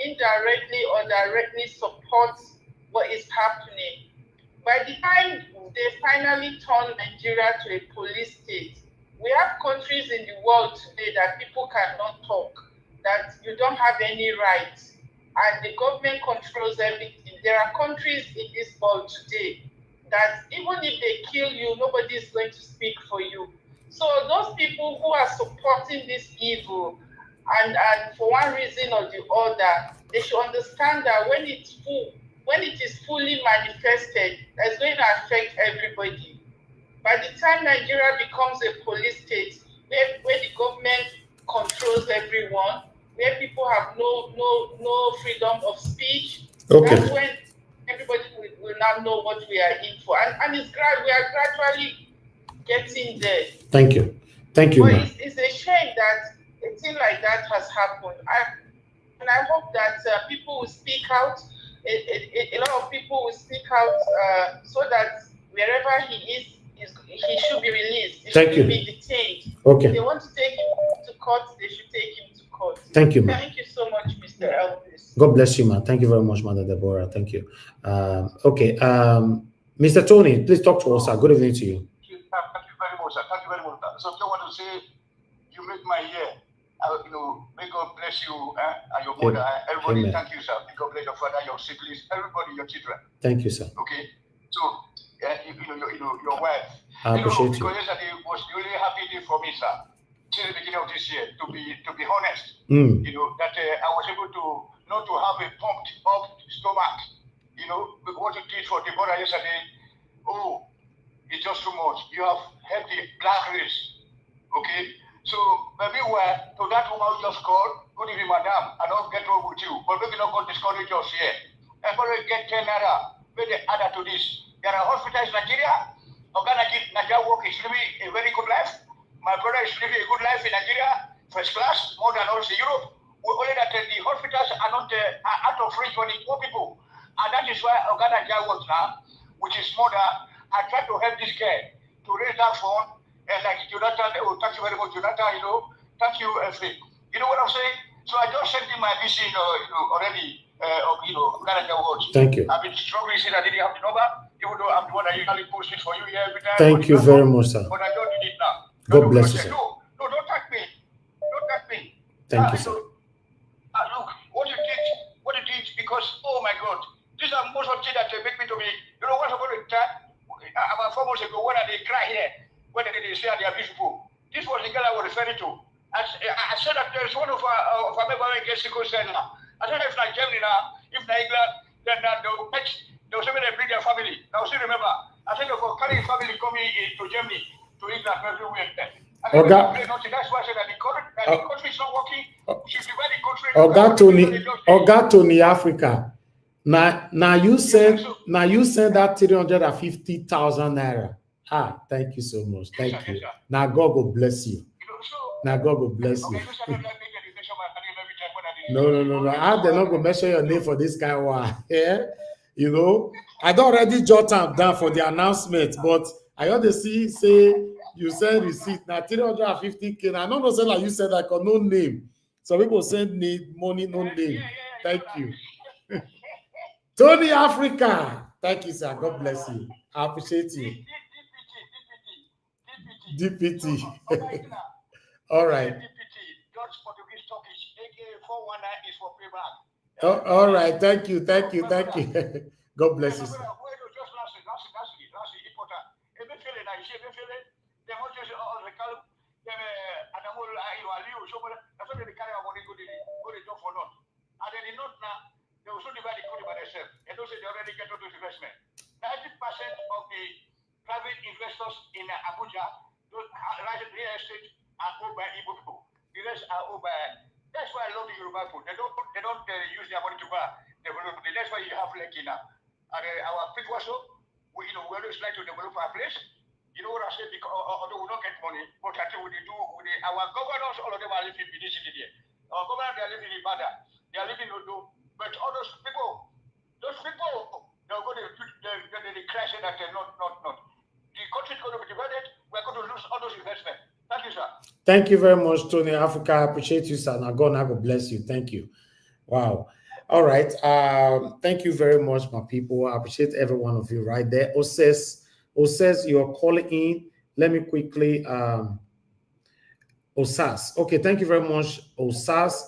indirectly or directly support what is happening. By the time they finally turn Nigeria to a police state, we have countries in the world today that people cannot talk, that you don't have any rights, and the government controls everything. There are countries in this world today that even if they kill you, nobody is going to speak for you. So those people who are supporting this evil, and for one reason or the other, they should understand that when it is fully manifested, it's going to affect everybody. By the time Nigeria becomes a police state, where the government controls everyone, where people have no freedom of speech, that's when everybody will now know what we are in for. And we are gradually getting there. Thank you. Thank you, ma'am. It's a shame that a thing like that has happened. And I hope that people will speak out. A lot of people will speak out so that wherever he is, he should be released. He Thank should you. be detained. Okay. If they want to take him to court, they should take him to court. Thank you, ma'am. Thank you so much, Mr. Elvis. God bless you, man. Thank you very much, Mother Deborah. Thank you. Okay. Mr. Tony, please talk to us, sir. Good evening to you. Thank you very much, sir. Thank you very much. So I want to say, you make my year. May God bless you and your mother. Everybody, amen. Thank you, sir. May God bless your father, your siblings, everybody, your children. Thank you, sir. Okay. So, your wife. I appreciate you. Because yesterday was the only happy day for me, sir. Till the beginning of this year, to be honest. That I was able to not to have a pumped up stomach. With what you did for Deborah yesterday. Oh, it's just too much. You have helped the black race. Okay. So maybe to that woman who just called, good evening, madam, I don't get wrong with you, but maybe not going to discourage us here. Everybody get 10 naira, maybe add to this. There are hospitals in Nigeria. Nigeria work is living a very good life. My brother is living a good life in Nigeria, first class, more than also Europe. Only that the hospitals are not out of reach for the poor people. And that is why Nigeria works now, which is mother. I try to help this guy to raise that fund. And like Jonathan, thank you very much, Jonathan, thank you, Effie. You know what I'm saying? So I just sent him my vision, already, Ghana Awards. Thank you. I've been struggling since I didn't have the number, even though I'm the one that usually posts it for you here every time. Thank you very much, sir. But I don't need it now. God bless you, sir. No, don't thank me. Don't thank me. Thank you, sir. Look, what you did, because, oh my God, these are most of the things that make me to be, what's about the time, about 4 months ago, when they cry here, when they say they are beautiful. This was the girl I was referring to. I said that there's one of our members against the coast now. I said if not Germany now, if not England, then they'll say they bring their family. Now still remember, I said for carrying family coming to Germany, to England, everywhere. That's why I said that the country is not working. She's very country. Oga Tony Africa. Now you said that 350,000 naira. Thank you so much. Thank you. Now God will bless you. Now God will bless you. No. How they not going to measure your name for this kind of one? Yeah, I don't already jot down for the announcement, but I ought to say you send receipt now 350K. I don't know say like you said like no name. Some people send need money, no name. Thank you. Tony Africa. Thank you, sir. God bless you. I appreciate you. DPT. All right. All right. Thank you. God bless you, sir. They also divide the country by themselves. And those they already get into investment. 90% of the private investors in Abuja, those real estate, are owned by Igbo people. The rest are owned by. That's why I love the Yoruba people. They don't use their money to buy develop. That's why you have Lekki now. And our people also, we always like to develop our place. You know what I said? Because although we don't get money, but I think our governors, all of them are living in this city there. Our governors, they are living in Ibadan. They are living in Odo. But all those people, they're going to crash that they're not. The country is going to be divided. We're going to lose all those investments. Thank you, sir. Thank you very much, Tony Africa. I appreciate you, sir. Now God bless you. Thank you. Wow. All right. Thank you very much, my people. I appreciate every one of you right there. Oses, you're calling in. Let me quickly Osas. Okay, thank you very much, Osas.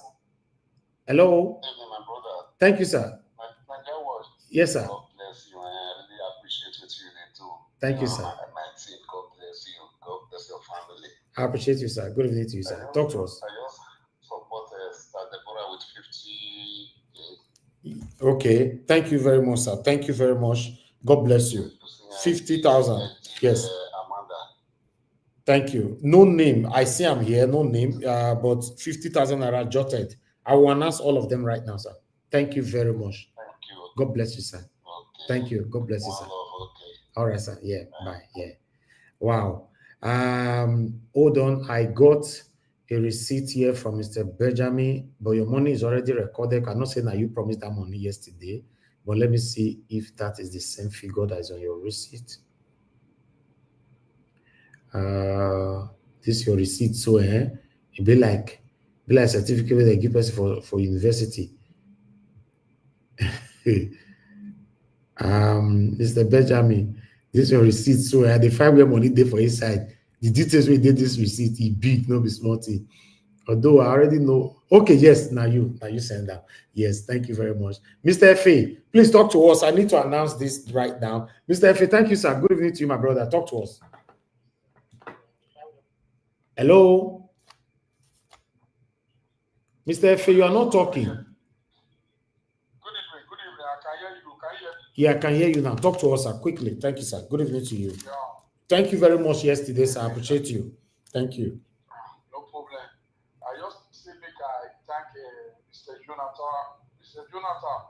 Hello. Thank you, my brother. Thank you, sir. My dear was. Yes, sir. God bless you, and I really appreciate what you do. Thank you, sir. My team, God bless you. God bless your family. I appreciate you, sir. Good evening to you, sir. Talk to us. I just support Deborah with 50. Okay. Thank you very much, sir. Thank you very much. God bless you. 50,000. Yes. Amanda. Thank you. No name. I see I'm here. No name. But 50,000 are jotted. I will announce all of them right now, sir. Thank you very much. Thank you. God bless you, sir. Okay. Thank you. God bless you, sir. Okay. All right, sir. Yeah. Bye. Yeah. Wow. Hold on. I got a receipt here from Mr. Benjamin, but your money is already recorded. I'm not saying that you promised that money yesterday, but let me see if that is the same figure that is on your receipt. This is your receipt. So it be like certificate where they give us for university. Mr. Benjamin, this is your receipt. So they find where money there for inside. The details we did this receipt, it big, no be small thing. Although I already know. Okay, yes, now you send that. Yes, thank you very much. Mr. F.A., please talk to us. I need to announce this right now. Mr. F.A., thank you, sir. Good evening to you, my brother. Talk to us. Hello? Mr. F.A., you are not talking. Good evening. I can hear you. Can you hear me? Yeah, I can hear you now. Talk to us, sir, quickly. Thank you, sir. Good evening to you. Yeah. Thank you very much yesterday, sir. I appreciate you. Thank you. No problem. I just say make I thank Mr. Jonathan. Mr. Jonathan,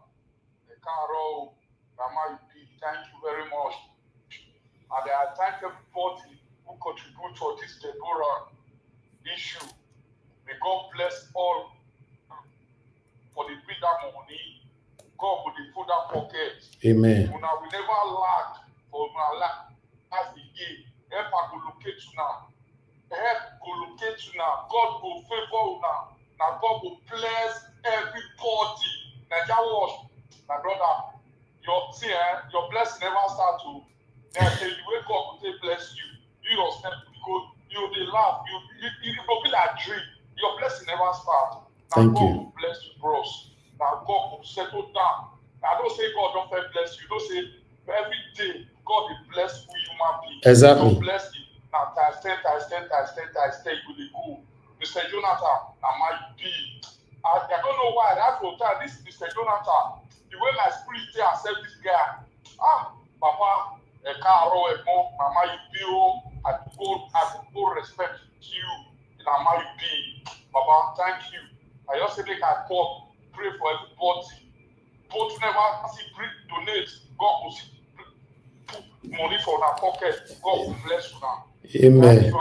Caro, Mama, thank you very much. And I thank everybody who contribute to this Deborah issue. May God bless all for the freedom money. God will put that pocket. Amen. We never lack for our lack. As the year, help go locate you now. Help go locate you now. God will favor you now. Now God will bless everybody. Nigeria wash, my brother. Your blessing never start to. Then the way God will say bless you. You yourself because you they laugh. You will be like dream. Your blessing never start. Now Thank God you. will bless you, bros. Now God will settle down. Now don't say God don't bless you. Don't say every day God will bless who human being. Exactly. God bless you. Now times 10, you will go. Mr. Jonathan, am I be? I don't know why that will tell this Mr. Jonathan. The way my spirit say accept this guy. Papa, Mama, you be. I go respect you. Mama, you be. Papa, thank you. I just say make I talk, pray for everybody. Both never see donate. God will see put money for our pocket. God will bless you now. Amen.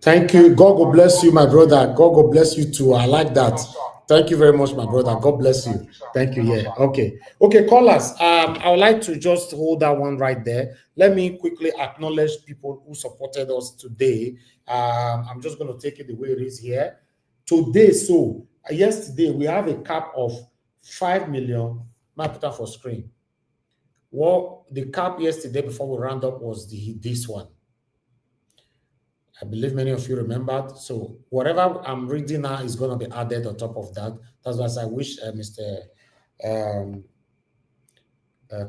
Thank you. God will bless you, my brother. God will bless you too. I like that. Thank you very much, my brother. God bless you. Thank you. Yeah. Okay. Okay, callers. I would like to just hold that one right there. Let me quickly acknowledge people who supported us today. I'm just going to take it the way it is here. Today, so yesterday, we have a cap of 5 million. I put that for screen. Well, the cap yesterday before we round up was this one. I believe many of you remembered. So whatever I'm reading now is going to be added on top of that. That's why I wish Mr.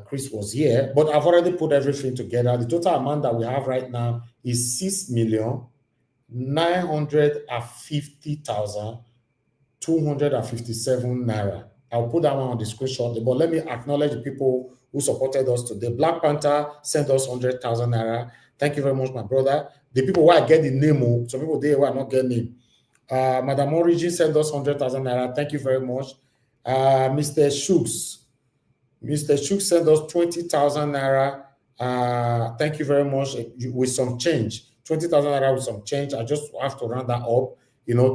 Chris was here. But I've already put everything together. The total amount that we have right now is 6,950,257 naira. I'll put that one on the screen shortly. But let me acknowledge the people who supported us today. Black Panther sent us 100,000 naira. Thank you very much, my brother. The people who I get the name, some people there who are not getting name. Madam Origin sent us 100,000 naira. Thank you very much. Mr. Shooks sent us 20,000 naira. Thank you very much with some change. 20,000 naira with some change. I just have to round that up.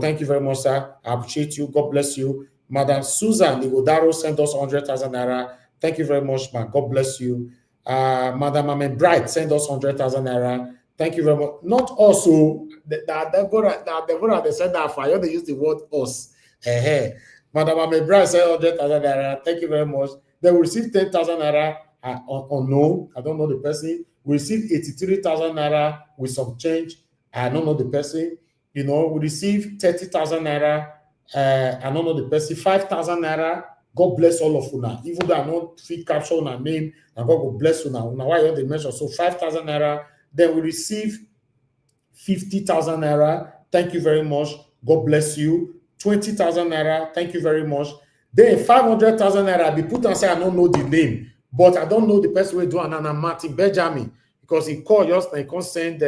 Thank you very much, sir. I appreciate you. God bless you. Madam Susan Igodaro sent us 100,000 naira. Thank you very much, man. God bless you. Madam Amen Bright sent us 100,000 naira. Thank you very much. Not also, Deborah, they said that for you, they use the word us. Madam Amebra said 100,000 naira. Thank you very much. They will receive 10,000 naira unknown. I don't know the person. We receive 83,000 naira with some change. I don't know the person. You know, we receive 30,000 naira. I don't know the person. 5,000 naira. God bless all of you now. Even though I don't feel capture on our name, and God will bless you now. Now why you the mention? So 5,000 naira. Then we receive 50,000 naira. Thank you very much. God bless you. 20,000 naira. Thank you very much. Then 500,000 naira. Be put and say I don't know the name, but I don't know the person we do and Martin Benjamin because he called just and he can't send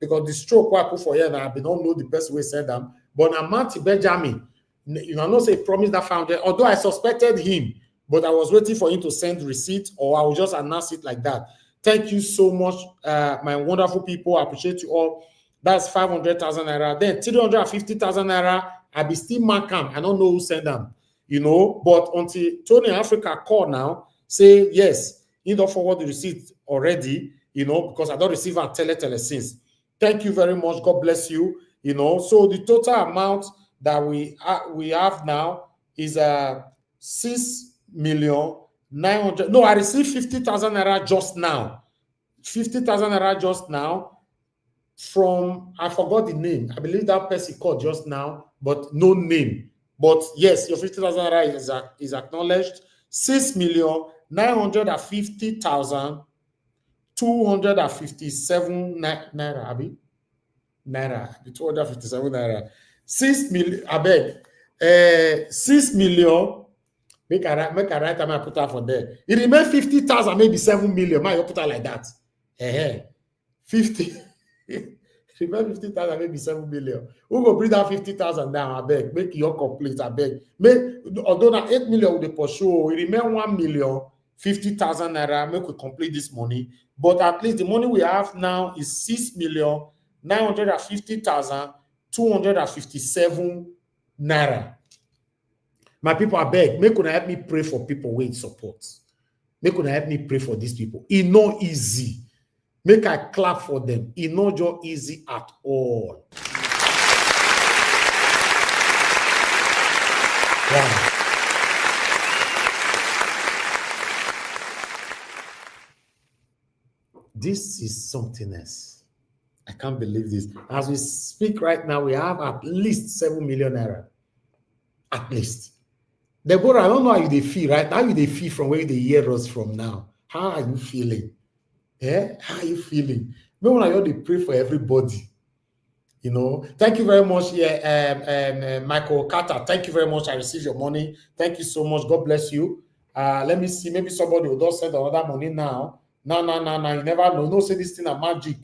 because the stroke I put for here now. I don't know the person we send them, but now Martin Benjamin. You know, not say promise that founder, although I suspected him, but I was waiting for him to send receipt or I will just announce it like that. Thank you so much, my wonderful people. I appreciate you all. That's 500,000 naira. Then 350,000 naira, I be still markam. I don't know who sent them, you know, but until Tony Africa call now, say yes, he don't forward the receipt already, you know, because I don't receive a tele since. Thank you very much. God bless you, you know. So the total amount that we have now is 6,900,000. No, I received 50,000 naira just now. 50,000 naira just now from, I forgot the name. I believe that person called just now, but no name. But yes, your 50,000 naira is acknowledged. 6,950,257 naira. Abi? Naira. 257 naira. 6 million, I beg. 6 million. Make a right time I put out for there. It remains 50,000, maybe 7 million. Might you put out like that? 50. Remain 50,000, maybe 7 million. Who go bring that 50,000 down? I beg. Make your complete. I beg. Although now 8 million with the pursue, it remain 1,050,000 naira. Make we complete this money. But at least the money we have now is 6,950,257 naira. My people, I beg, make una help me pray for people with support. Make una help me pray for these people. It's not easy. Make I clap for them. It's not just easy at all. Wow. This is something else. I can't believe this. As we speak right now, we have at least 7 million naira. At least. Deborah, I don't know how you feel right now. How you feel from where they hear us from now? How are you feeling? Yeah, how are you feeling? No one I pray for everybody. You know, thank you very much. Yeah, Michael Carter. Thank you very much. I received your money. Thank you so much. God bless you. Let me see. Maybe somebody will just send another money now. No. You never know. No, say this thing a magic.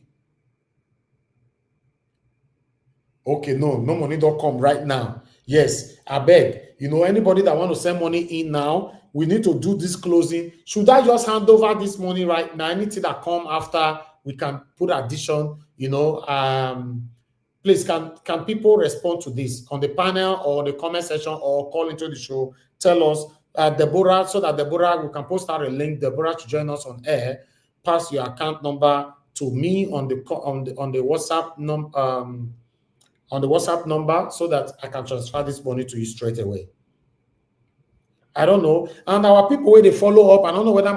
Okay, no money don't come right now. Yes, I beg. You know, anybody that want to send money in now, we need to do this closing. Should I just hand over this money right now? Anything that come after, we can put addition. You know, please, can people respond to this on the panel or the comment section or call into the show? Tell us, Deborah, so that Deborah, we can post out a link. Deborah to join us on air. Pass your account number to me on the WhatsApp number. On the WhatsApp number so that I can transfer this money to you straight away. I don't know. And our people where they follow up, I don't know whether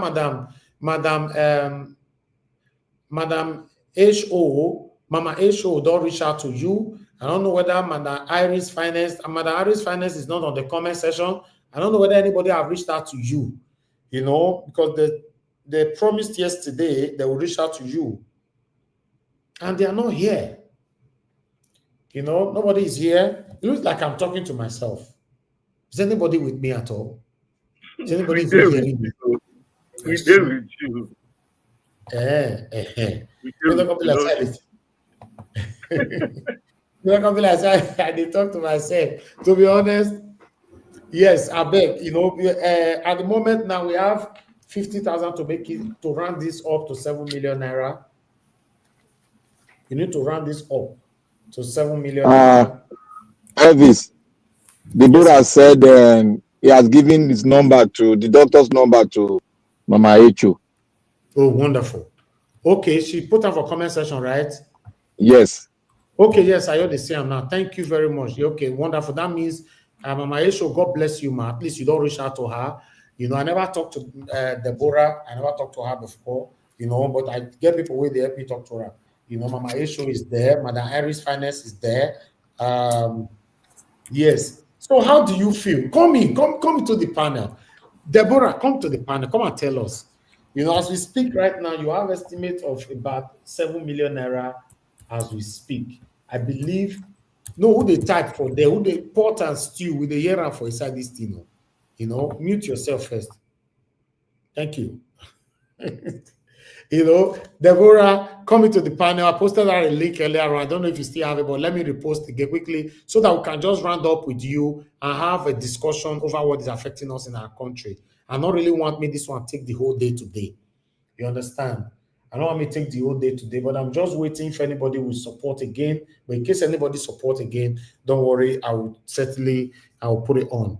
Madam H.O., Mama H.O. don't reach out to you. I don't know whether Madam Iris Finance, Madam Iris Finance is not on the comment section. I don't know whether anybody have reached out to you, you know, because they promised yesterday they will reach out to you. And they are not here. You know, nobody is here. It looks like I'm talking to myself. Is anybody with me at all? Is anybody hearing me? We deal with you. You're not going to be like that. You're not going to be like that. I did talk to myself. To be honest, yes, I beg. You know, at the moment now we have 50,000 to make it, to round this up to 7 million naira. You need to round this up to 7 million. Elvis, Deborah said he has given his number to the doctor's number to Mama Echo. Oh, wonderful. Okay, she put up a comment section, right? Yes. Okay, yes, I heard the same now. Thank you very much. Okay, wonderful. That means Mama Esho, God bless you, ma. At least you don't reach out to her. You know, I never talked to Deborah. I never talked to her before, you know, but I get people where they help me talk to her. You know, Mama Esho is there. Madam Harris Finance is there. Yes. So how do you feel? Come to the panel. Deborah, come to the panel. Come and tell us. You know, as we speak right now, you have estimate of about 7 million naira as we speak. I believe, no, who they type for there, who they pot and stew with the year for inside this thing. You know, mute yourself first. Thank you. You know, Deborah, coming to the panel. I posted out a link earlier on. I don't know if you still have it, but let me repost again quickly so that we can just round up with you and have a discussion over what is affecting us in our country. I don't really want me this one take the whole day today. You understand? I don't want me to take the whole day today, but I'm just waiting if anybody will support again. But in case anybody support again, don't worry. I will put it on.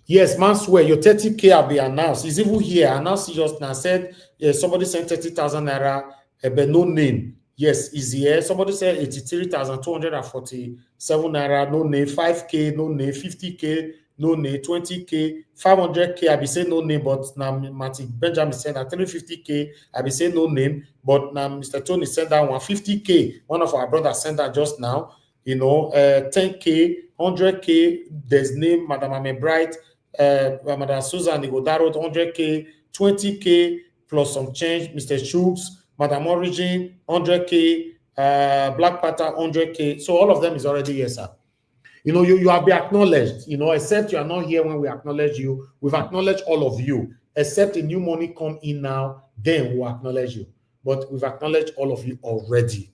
Yes, man, swear your 30K have been announced. It's even here. Announced just now. Said somebody sent 30,000 naira, but no name. Yes, is here. Somebody said 83,247 naira, no name. 5K, no name. 50K, no name. 20K, 500K. I be saying no name, but now Martin Benjamin said that 350K. I be saying no name, but now Mr. Tony sent that one. 50K. One of our brothers sent that just now. You know, 10K, 100K. There's name Madam Ame Bright. Madam Susan Igodaro, 100K, 20K plus some change. Mr. Shooks, Madam Origin, 100K, Black Panther, 100K. So all of them is already here, sir. You know, you have been acknowledged. You know, except you are not here when we acknowledge you. We've acknowledged all of you. Except the new money come in now, then we'll acknowledge you. But we've acknowledged all of you already.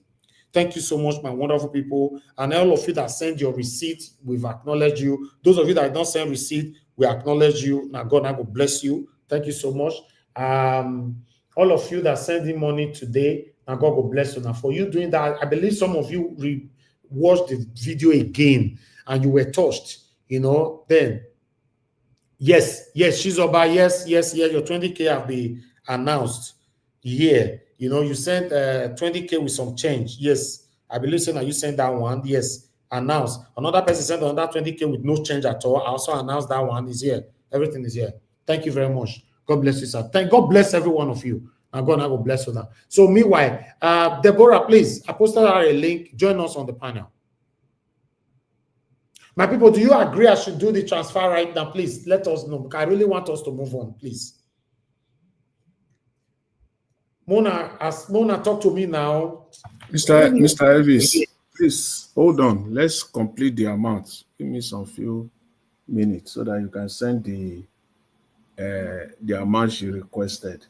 Thank you so much, my wonderful people. And all of you that send your receipt, we've acknowledged you. Those of you that don't send receipt, we acknowledge you. Now God will bless you. Thank you so much. All of you that sending money today, now God will bless you. Now for you doing that, I believe some of you watched the video again and you were touched, you know, then yes, Shizoba, yes, your 20K have been announced here. You know, you sent 20K with some change. Yes, I believe so. Now you sent that one. Yes, announced. Another person sent another 20K with no change at all. I also announced that one is here. Everything is here. Thank you very much. God bless you, sir. God bless every one of you. And God will bless you now. So meanwhile, Deborah, please, I posted out a link. Join us on the panel. My people, do you agree I should do the transfer right now? Please let us know. Because I really want us to move on, please. Mona, talk to me now. Mr. Elvis, please hold on. Let's complete the amount. Give me some few minutes so that you can send the amount you requested.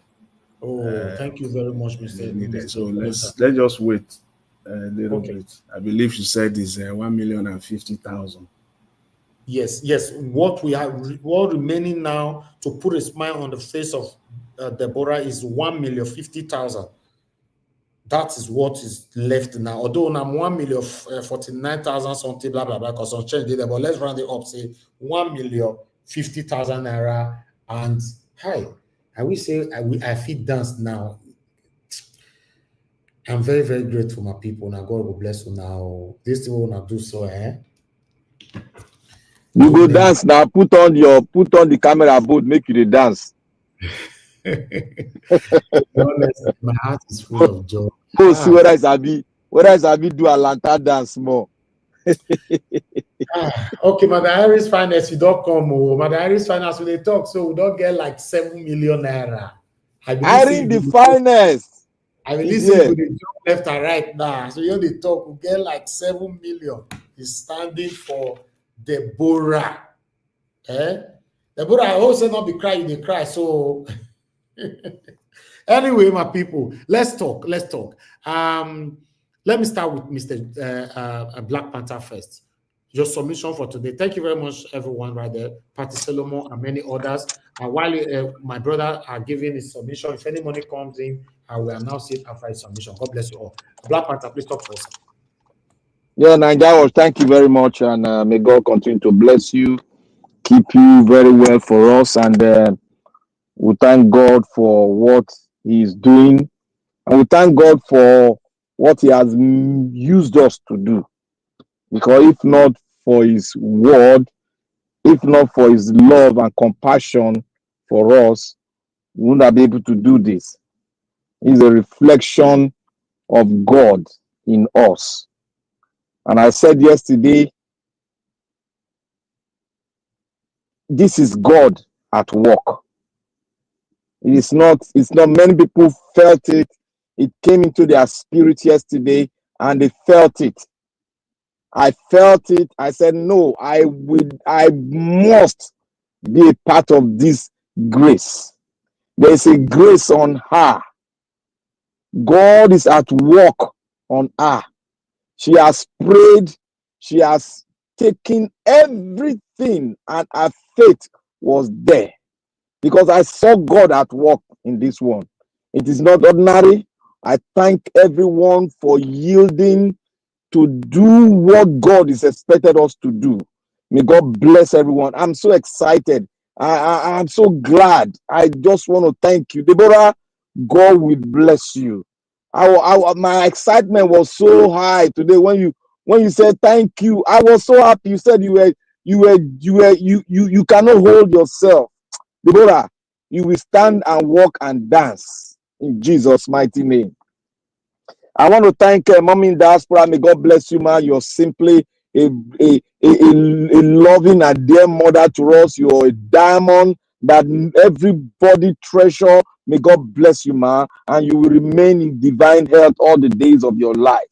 Oh, thank you very much, Mr. So let's just wait a little bit. I believe you said is 1,050,000. Yes. What remaining now to put a smile on the face of Deborah is 1,050,000. That is what is left now. Although I'm 1,049,000 something, blah blah blah, because some change there. But let's round it up. Say 1,050,000 naira. And hi, I will say I feel dance now. I'm very, very grateful, my people. Now God will bless you. Now this thing will not do so, You go dance now. Put on the camera board. Make you the dance. My heart is full of joy. Go see whether it's Abi do a lantern dance more. Okay, Madam Harris Finance, you don't come. Madam Harris Finance, when they talk, so we don't get like 7 million naira. Hiring the finest. I will listen to the job left and right now. So you they talk, we get like 7 million. Is standing for Deborah. Deborah, I also not be crying, they cry. So anyway, my people, let's talk. Let me start with Mr. Black Panther first. Your submission for today. Thank you very much, everyone, right there. Patty Solomon and many others. While my brother are giving his submission, if any money comes in, I will announce it after his submission. God bless you all. Black Panther, please talk to us. Yeah, Nigerians, thank you very much, and may God continue to bless you, keep you very well for us, and we thank God for what He is doing, and we thank God for what He has used us to do. Because if not for his word, if not for his love and compassion for us, we wouldn't have been able to do this. It's a reflection of God in us. And I said yesterday, this is God at work. It's not many people felt it. It came into their spirit yesterday and they felt it. I felt it. I said, no, I must be a part of this grace. There's a grace on her. God is at work on her. She has prayed. She has taken everything, and her faith was there. Because I saw God at work in this one. It is not ordinary. I thank everyone for yielding to do what God is expected us to do. May God bless everyone. I'm so excited. I'm so glad. I just want to thank you. Deborah, God will bless you. My excitement was so high today when you said thank you. I was so happy. You said you cannot hold yourself. Deborah, you will stand and walk and dance in Jesus' mighty name. I want to thank Mommy in Diaspora. May God bless you, man. You're simply a loving and dear mother to us. You're a diamond that everybody treasure. May God bless you, man. And you will remain in divine health all the days of your life.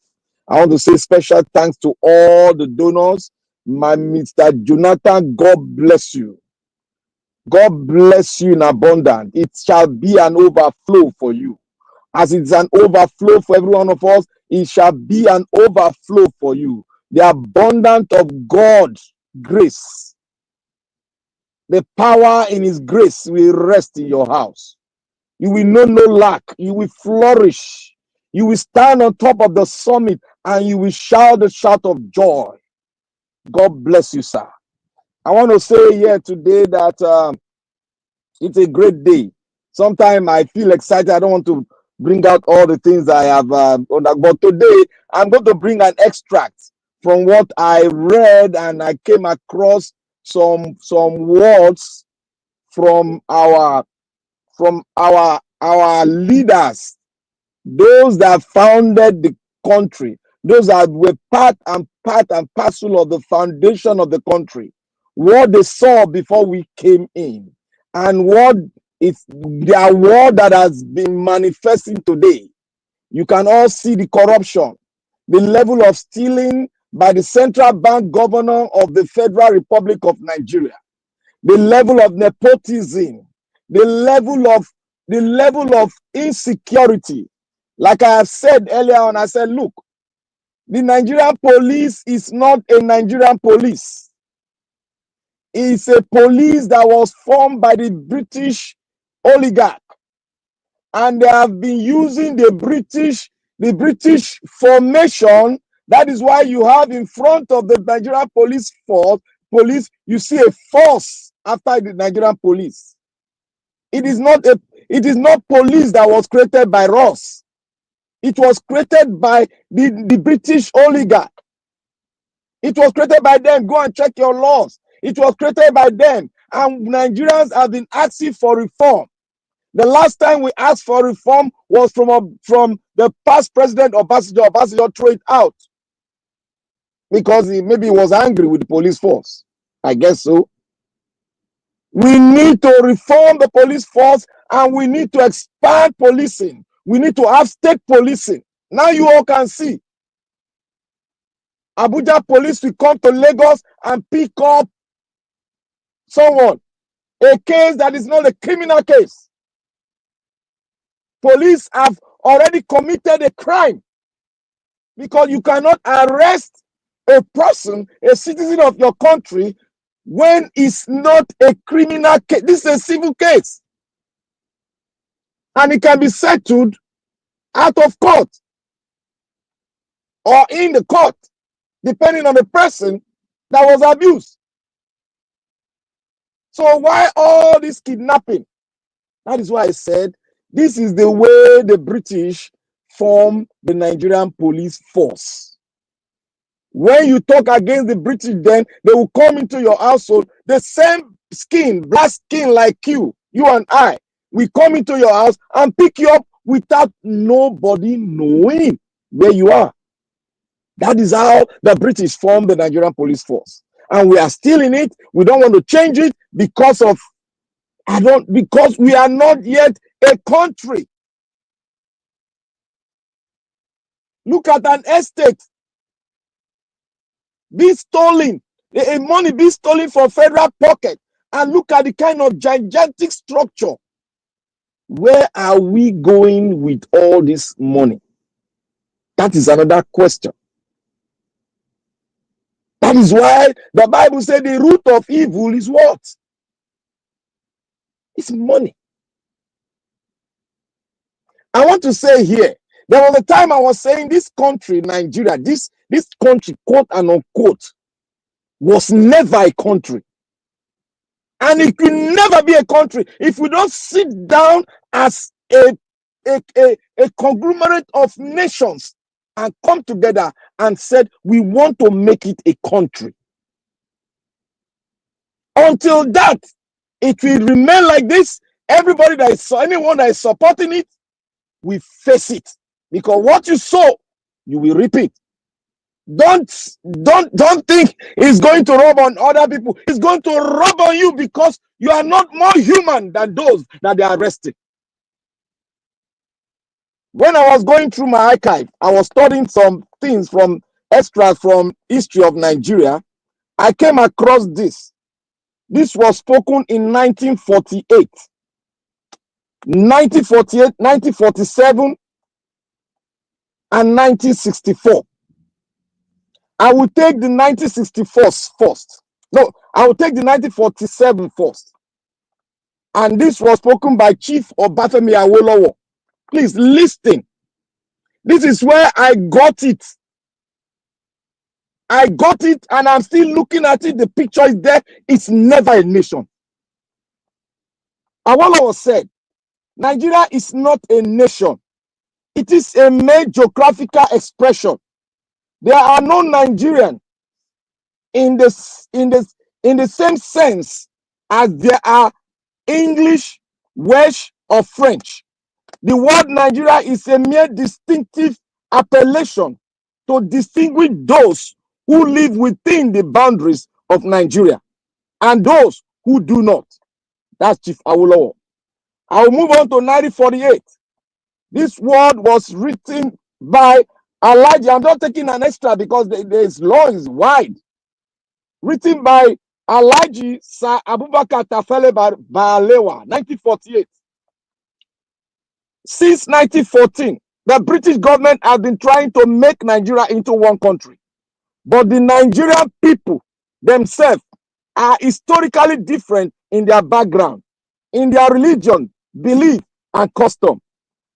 I want to say special thanks to all the donors. My Mr. Jonathan, God bless you. God bless you in abundance. It shall be an overflow for you. As it's an overflow for every one of us, it shall be an overflow for you. The abundance of God's grace, the power in his grace will rest in your house. You will know no lack. You will flourish. You will stand on top of the summit and you will shout the shout of joy. God bless you, sir. I want to say here today that it's a great day. Sometimes I feel excited. I don't want to bring out all the things I have but today I'm going to bring an extract from what I read, and I came across some words from our leaders, those that founded the country, those that were part and parcel of the foundation of the country, what they saw before we came in, and what it's their word that has been manifesting today. You can all see the corruption, the level of stealing by the central bank governor of the Federal Republic of Nigeria, the level of nepotism, the level of insecurity. Like I have said earlier on, I said, look, the Nigerian police is not a Nigerian police. It's a police that was formed by the British oligarch, and they have been using the British formation. That is why you have in front of the Nigerian police, you see a force after the Nigerian police. It is not police that was created by Ross. It was created by the British oligarch. It was created by them. Go and check your laws. It was created by them. And Nigerians have been asking for reform. The last time we asked for reform was from the past president Obasanjo. Obasanjo threw it out because he was angry with the police force. I guess so. We need to reform the police force, and we need to expand policing. We need to have state policing. Now you all can see. Abuja police will come to Lagos and pick up someone. A case that is not a criminal case. Police have already committed a crime, because you cannot arrest a person, a citizen of your country, when it's not a criminal case. This is a civil case, and it can be settled out of court or in the court, depending on the person that was abused. So why all this kidnapping? That is why I said this is the way the British form the Nigerian police force. When you talk against the British, then they will come into your household. The same skin, black skin like you and I, we come into your house and pick you up without nobody knowing where you are. That is how the British formed the Nigerian police force. And we are still in it. We don't want to change it because we are not yet a country. Look at an estate be stolen, money be stolen from federal pocket, and look at the kind of gigantic structure. Where are we going with all this money? That is another question. That is why the Bible said the root of evil is what? It's money. I want to say here, there was a time I was saying this country, Nigeria, this country, quote and unquote, was never a country. And it will never be a country if we don't sit down as a conglomerate of nations and come together and said we want to make it a country. Until that, it will remain like this. Anyone that is supporting it, we face it, because what you sow, you will reap it. Don't think it's going to rub on other people. It's going to rub on you because you are not more human than those that they are arresting. When I was going through my archive, I was studying some things from extras from history of Nigeria. I came across this. This was spoken in 1948, 1948, 1947, and 1964. I will take the 1964 first. No, I will take the 1947 first. And this was spoken by Chief Obafemi Awolowo. Please listen. This is where I got it. I got it, and I'm still looking at it. The picture is there. It's never a nation. Awolowo said, Nigeria is not a nation. It is a mere geographical expression. There are no Nigerians in the same sense as there are English, Welsh, or French. The word Nigeria is a mere distinctive appellation to distinguish those who live within the boundaries of Nigeria and those who do not. That's Chief Awolowo. I'll move on to 1948. This word was written by Elijah. I'm not taking an extra because this law is wide. Written by Elijah Sir Abubakar Tafele Balewa, 1948. Since 1914, the British government has been trying to make Nigeria into one country. But the Nigerian people themselves are historically different in their background, in their religion, belief, and custom,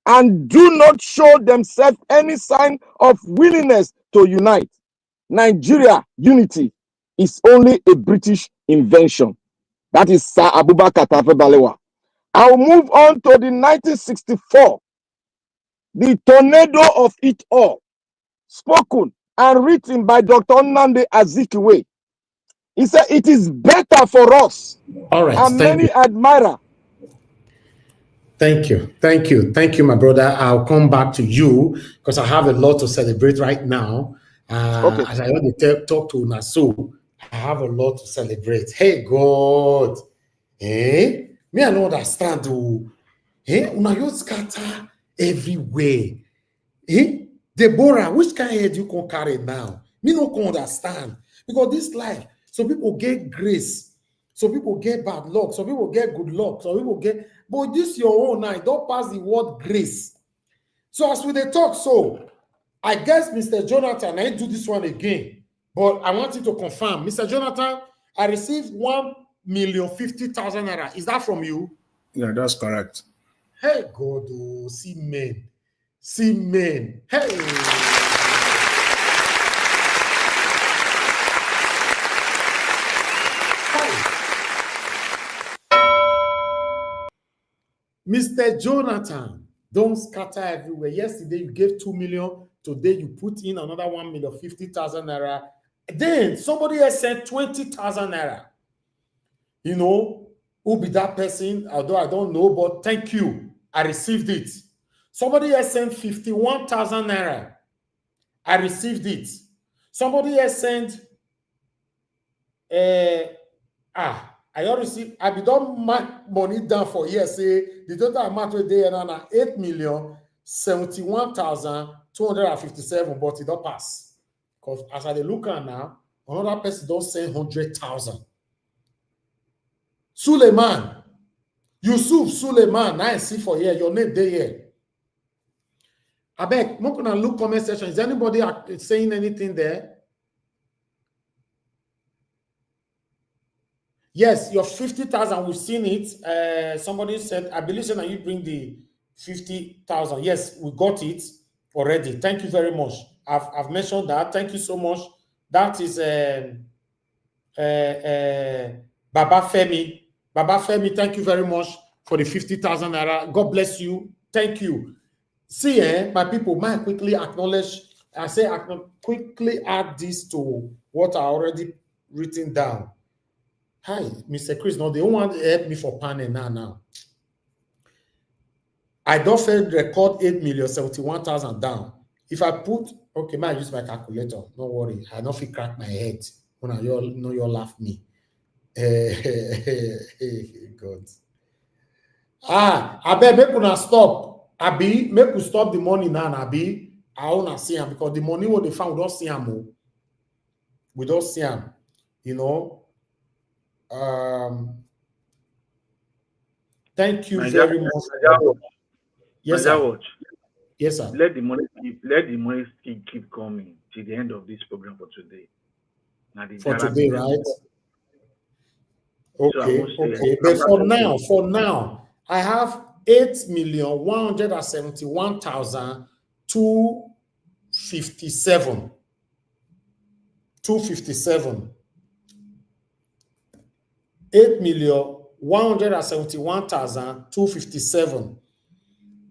and do not show themselves any sign of willingness to unite. Nigeria unity is only a British invention. That is Sir Abubakar Tafawa Balewa. I'll move on to the 1964, the tornado of it all, spoken and written by Dr. Nnamdi Azikiwe. He said, it is better for us. All right, and many admirer. Thank you, my brother. I'll come back to you because I have a lot to celebrate right now. Okay. As I already talk to Nasu, I have a lot to celebrate. Hey, God. Me, I don't understand. Una you scatter everywhere. Deborah, which kind of head you can carry now? Me no can understand. Because this life, some people get grace, some people get bad luck, some people get good luck, some people get, but this your own now, don't pass the word grace. So as we they talk, so I guess Mr. Jonathan, I do this one again, but I want you to confirm. Mr. Jonathan, I received 1,050,000 naira. Is that from you? Yeah, that's correct. Hey, God, oh, see men. Hey. Mr. Jonathan, don't scatter everywhere. Yesterday, you gave 2 million Today you put in another 1,050,000 naira. Then somebody else sent 20,000 naira. You know, who be that person? Although I don't know, but thank you. I received it. Somebody else sent 51,000 naira. I received it. Somebody else sent I already see. I be done mark money down for here. Say the total amount we dey now 8,071,257, but it don't pass because as I look at now, another person don't send 100,000. Suleiman, Yusuf Suleiman, I see for here. Your name there here. I beg, look on look comment section. Is anybody saying anything there? Yes, your 50,000, we've seen it. Somebody said, I believe that you bring the 50,000. Yes, we got it already. Thank you very much. I've mentioned that. Thank you so much. That is Baba Femi. Baba Femi, thank you very much for the 50,000 naira. God bless you. Thank you. See, my people, might quickly acknowledge. I say, quickly add this to what I already written down. Hi, Mr. Chris. No, they don't want to help me for panel now. I don't fail record 8,071,000 down. If I put, okay, I use my calculator. No worry. I don't feel crack my head. When you know you laugh me. God. I bet make una stop. Abi, make we stop the money now, Abi. I wanna see him because the money what they found, we don't see him. We don't see him. You know. Thank you very much. Yes, sir. Yes, sir. Let the money keep coming till the end of this program for today. For today, right? Okay, okay. But for now, I have 8,171,257. 8,171,257.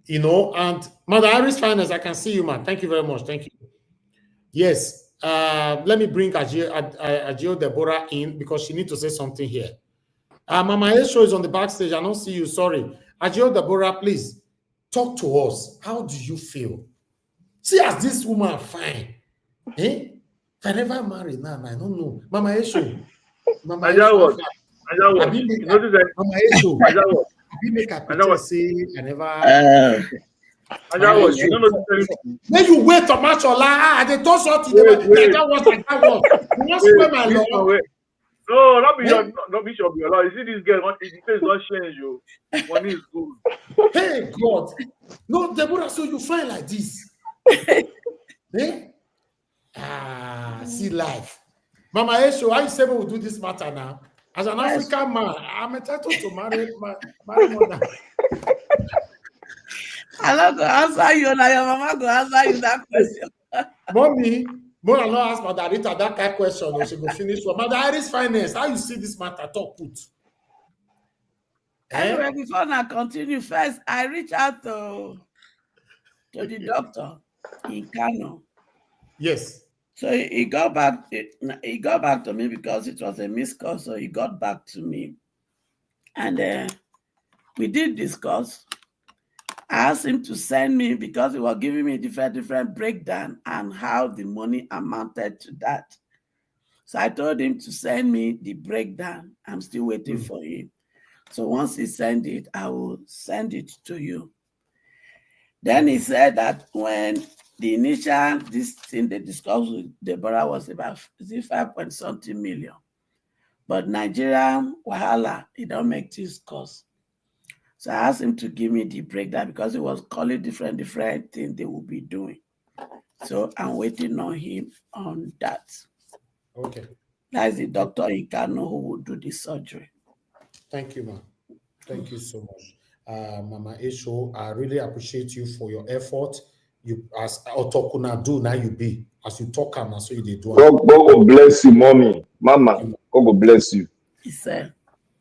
You know, and Mother Iris Finance, I can see you, man. Thank you very much. Thank you. Yes. Let me bring Ajio Deborah in because she needs to say something here. Mama Esho is on the backstage. I don't see you. Sorry. Ajio Deborah, please talk to us. How do you feel? See, as this woman fine. Eh? If I never married, now I don't know. Mama Esho. Mama Esho. I never. When you wait to match your life, they don't sort it. That was. You want to spend my love? No, not be your law. You see this girl, his face not change you. Money is good. Hey God, no, Deborah, so you find like this. Eh? See life. Mama Esho, how you say we will do this matter now? As an African man, I'm entitled to marry my mother. I'm not going to answer you. Now your mama going to answer you that question. Mommy, Mona not ask Mother Rita that kind of question. Or she go finish for Mother Iris Finance. How you see this matter? Talk put. Anyway, before I continue, first I reach out to the doctor in Kano. Yes. So he got back. He got back to me because it was a missed call. So he got back to me, and we did discuss. I asked him to send me because he was giving me different breakdown and how the money amounted to that. So I told him to send me the breakdown. I'm still waiting for him. So once he sent it, I will send it to you. Then he said that when the initial this thing they discussed with Deborah was about 5.something million. But Nigerian wahala, it don't make this cost. So I asked him to give me the breakdown because he was calling different things they will be doing. So I'm waiting on him on that. Okay. That's the doctor in Kano who will do the surgery. Thank you, ma'am. Thank you so much. Mama Esho, I really appreciate you for your effort. You as Otokuna do now you be. As you talk and so you do. God bless you, mommy. Mama, God bless you. He said.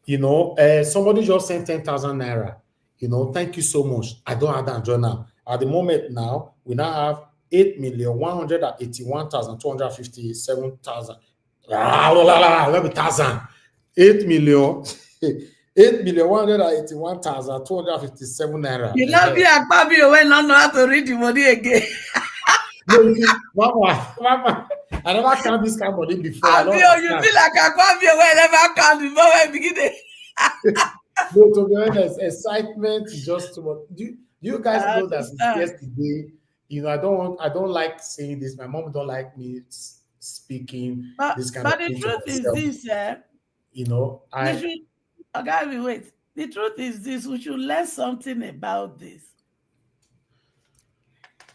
You know, somebody just sent 10,000 naira. You know, thank you so much. I don't have that journal. At the moment now, we now have 8,181,257,000. 8,181,257 naira. You love me, Akpabio, when not know how to read the money again. No, you see, Mama, I never count this kind of money before. Akpabio, you feel like Akpabio when I never count before when begin. No, to be honest, excitement is just too much. Do you guys know that since yesterday, I don't like saying this. My mom don't like me speaking this kind of thing. But the truth is this, wait. The truth is this, we should learn something about this.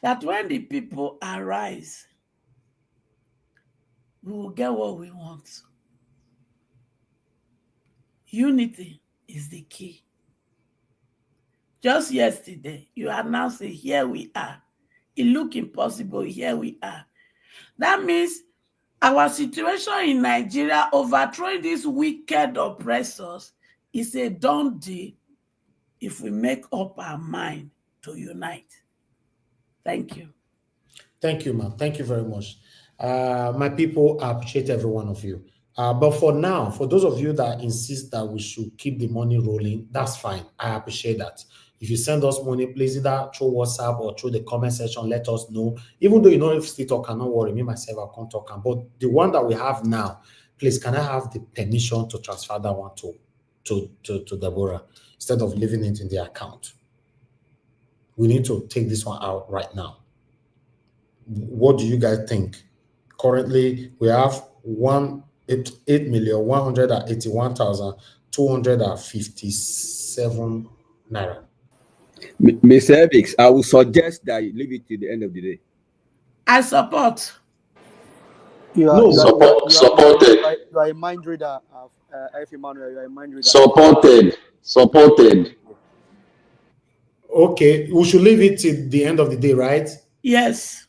That when the people arise, we will get what we want. Unity is the key. Just yesterday, you announced it, here we are. It looked impossible, here we are. That means our situation in Nigeria, overthrowing these wicked oppressors, is a done deal if we make up our mind to unite. Thank you. Thank you, ma'am. Thank you very much. My people, I appreciate every one of you. But for now, for those of you that insist that we should keep the money rolling, that's fine. I appreciate that. If you send us money, please either through WhatsApp or through the comment section, let us know. Even though if still talk, cannot worry, me myself, I can't talk. But the one that we have now, please, can I have the permission to transfer that one to Deborah instead of leaving it in the account? We need to take this one out right now. What do you guys think? Currently, we have 8,181,257 naira. Ms. Evix, I would suggest that you leave it to the end of the day. I support. You are a mind reader, F. Emmanuel. You are a mind reader. Supported. Okay, we should leave it till the end of the day, right? Yes.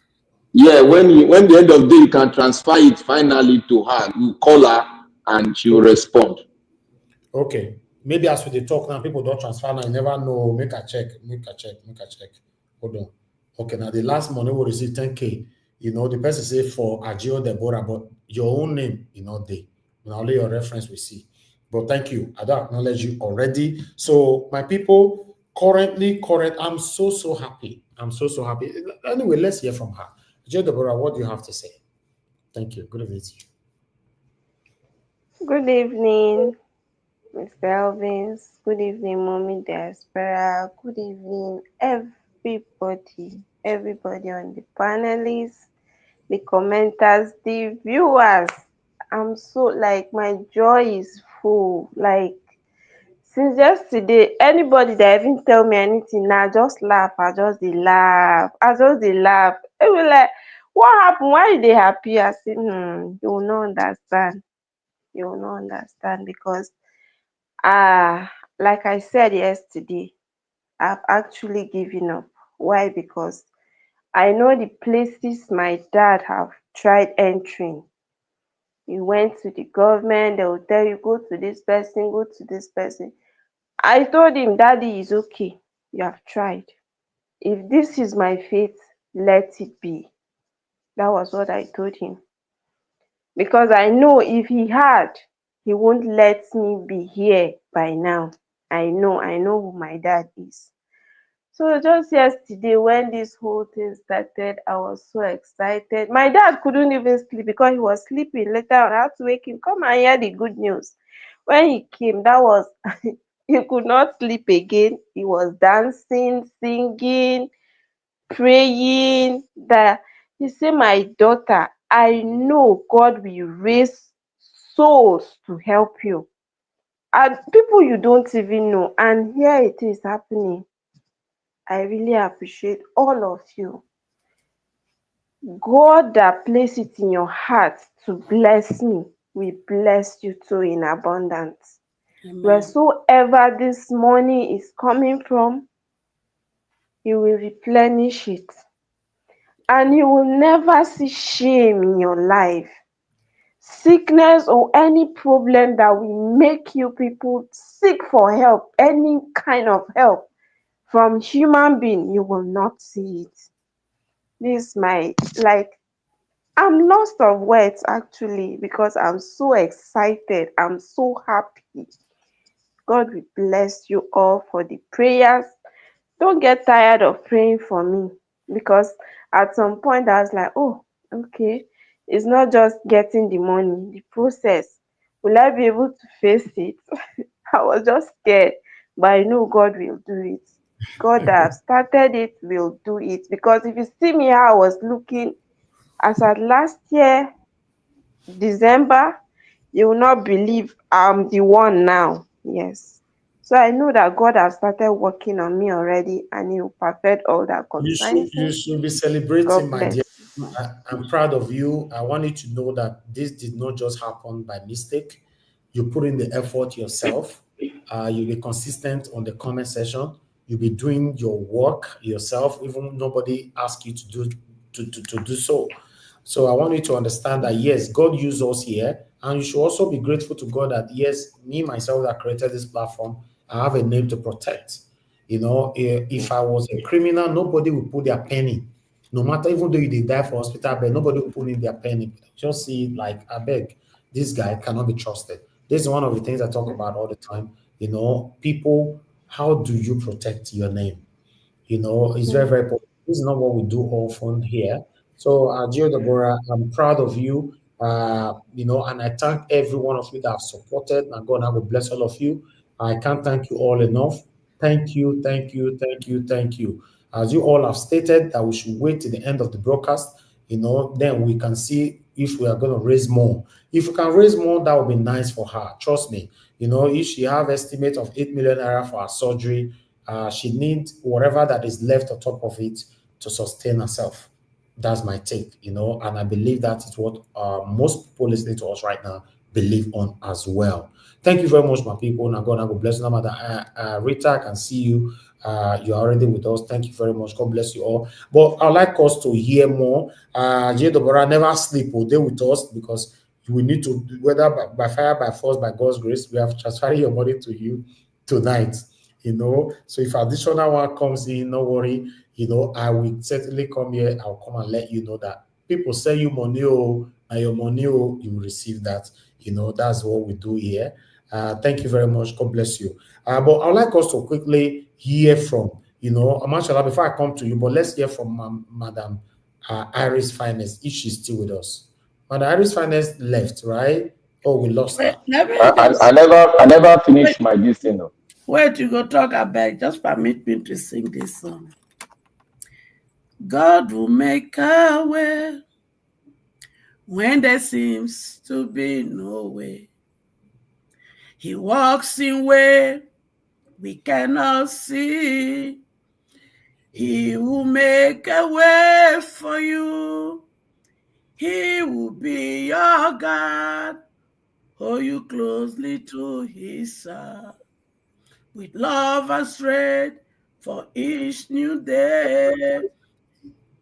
Yeah, when the end of the day, you can transfer it finally to her. You call her and she will respond. Okay. Maybe as we talk now, people don't transfer now. You never know. Make a check. Hold on. Okay, now the last money we receive 10K. The person say for Agio Deborah, but your own name, there. Only your reference we see. But thank you. I don't acknowledge you already. So my people, I'm so happy. I'm so happy. Anyway, let's hear from her. Agio Deborah, what do you have to say? Thank you. Good evening to you. Good evening, Mr. Elvins. Good evening, Mommy Diaspora. Good evening, everybody on the panelists, the commenters, the viewers. I'm so my joy is full. Since yesterday, anybody that even tell me anything now, just laugh. I just laugh. It was like, what happened? Why are they happy? I said, you will not understand. You will not understand because like I said yesterday, I've actually given up. Why? Because I know the places my dad have tried entering. He went to the government, they will tell you, go to this person, go to this person. I told him, Daddy, is okay. You have tried. If this is my fate, let it be. That was what I told him. Because I know if he had, he won't let me be here by now. I know who my dad is. So just yesterday when this whole thing started, I was so excited. My dad couldn't even sleep because he was sleeping. Later on, I had to wake him, come and hear the good news. When he came, that was, he could not sleep again. He was dancing, singing, praying. He said, my daughter, I know God will raise souls to help you. And people you don't even know. And here it is happening. I really appreciate all of you. God that placed it in your heart to bless me will bless you too in abundance. Amen. Wheresoever this money is coming from, He will replenish it. And you will never see shame in your life. Sickness or any problem that will make you people seek for help, any kind of help from human being, you will not see it. This my like I'm lost of words actually because I'm so excited. I'm so happy. God will bless you all for the prayers. Don't get tired of praying for me because at some point I was like, oh, okay, it's not just getting the money, the process. Will I be able to face it? I was just scared, but I know God will do it. God that have started it will do it because if you see me how I was looking as at last year, December, you will not believe I'm the one now. Yes. So I know that God has started working on me already and He will perfect all that concerns You me. should be celebrating, God my dear. bless. I'm proud of you. I want you to know that this did not just happen by mistake. You put in the effort yourself. You'll be consistent on the comment section. You'll be doing your work yourself, even nobody asked you to do so. So I want you to understand that yes, God used us here, and you should also be grateful to God that yes, me myself that created this platform, I have a name to protect. You know, if I was a criminal, nobody would put their penny. No matter, even though you did die for hospital bed, nobody will put in their penny. Just see, like, I beg, this guy cannot be trusted. This is one of the things I talk about all the time. You know, people, how do you protect your name? You know, it's very, very important. This is not what we do often here. So, Deborah, I'm proud of you. You know, and I thank every one of you that have supported. And God, I will bless all of you. I can't thank you all enough. Thank you, thank you, thank you, thank you. As you all have stated, that we should wait till the end of the broadcast. You know, then we can see if we are going to raise more. If we can raise more, that would be nice for her. Trust me. You know, if she have estimate of 8 million naira for her surgery, she needs whatever that is left on top of it to sustain herself. That's my take, you know, and I believe that is what most people listening to us right now believe on as well. Thank you very much, my people. Now, God, I will bless you. Now, Rita, I can see you. You're already with us. Thank you very much. God bless you all. But I'd like us to hear more. Deborah, never sleep. Will stay with us because we need to, whether by fire, by force, by God's grace, we have transferred your money to you tonight. You know, so if additional one comes in, no worry. You know, I will certainly come here. I'll come and let you know that people send you money, and your money, you will receive that. You know, that's what we do here. Thank you very much. God bless you. But I'd like us to quickly hear from, you know, Mashallah, before I come to you, but let's hear from Madam Iris Finest, if she's still with us. Madam Iris Finest left, right? Oh, we lost her. I never finished my destiny. Wait, you go talk about. Just permit me to sing this song. God will make a way when there seems to be no way. He walks in way we cannot see. He will make a way for you. He will be your God. Hold you closely to his side. With love and strength for each new day.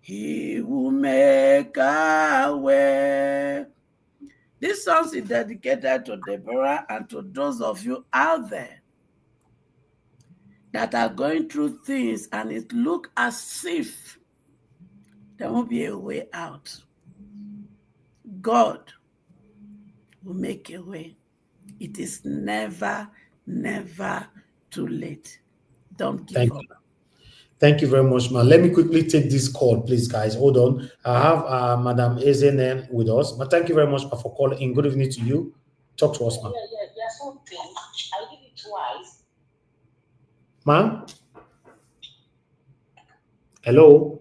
He will make a way. This song is dedicated to Deborah and to those of you out there that are going through things and it looks as if there won't be a way out. God will make a way. It is never, never too late. Don't give up. Thank you very much, man. Let me quickly take this call, please, guys. Hold on. I have Madam Ezenem with us. But thank you very much for calling in. Good evening to you. Talk to us, ma'am. There's something. I did it twice. Ma'am? Hello?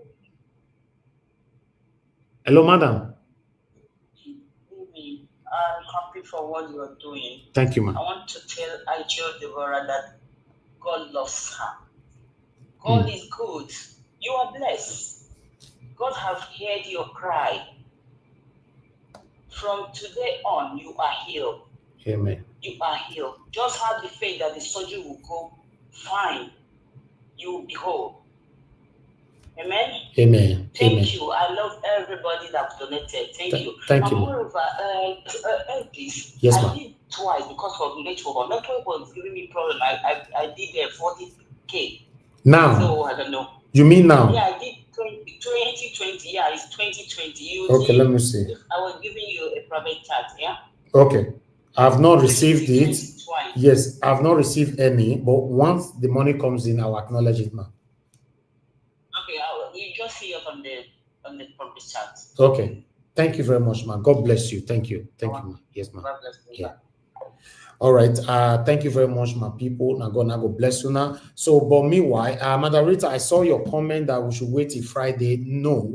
Hello, madam. I'm happy for what you are doing. Thank you, ma'am. I want to tell Deborah that God loves her. God is good. You are blessed. God has heard your cry. From today on, you are healed. Amen. You are healed. Just have the faith that the surgery will go fine. You will be whole. Amen? Amen. Thank you. I love everybody that donated. Thank you. Thank you. Moreover, Elvis, yes, I did twice because of network. Network was giving me problem. I did 40K. Now? So I don't know. You mean now? Yeah, I did 2020. 20. Okay, let me see. I was giving you a private chat, yeah? Okay. I've not received it. Yes, I've not received any, but once the money comes in, I'll acknowledge it, ma'am. Okay, you just see it on the public chat. Okay. Thank you very much, ma'am. God bless you. Thank you. Thank you, ma'am. Yes, ma'am. God bless you. Yeah. All right. Thank you very much, my people. Now God bless you now. So, but meanwhile, Madam Rita, I saw your comment that we should wait till Friday. No,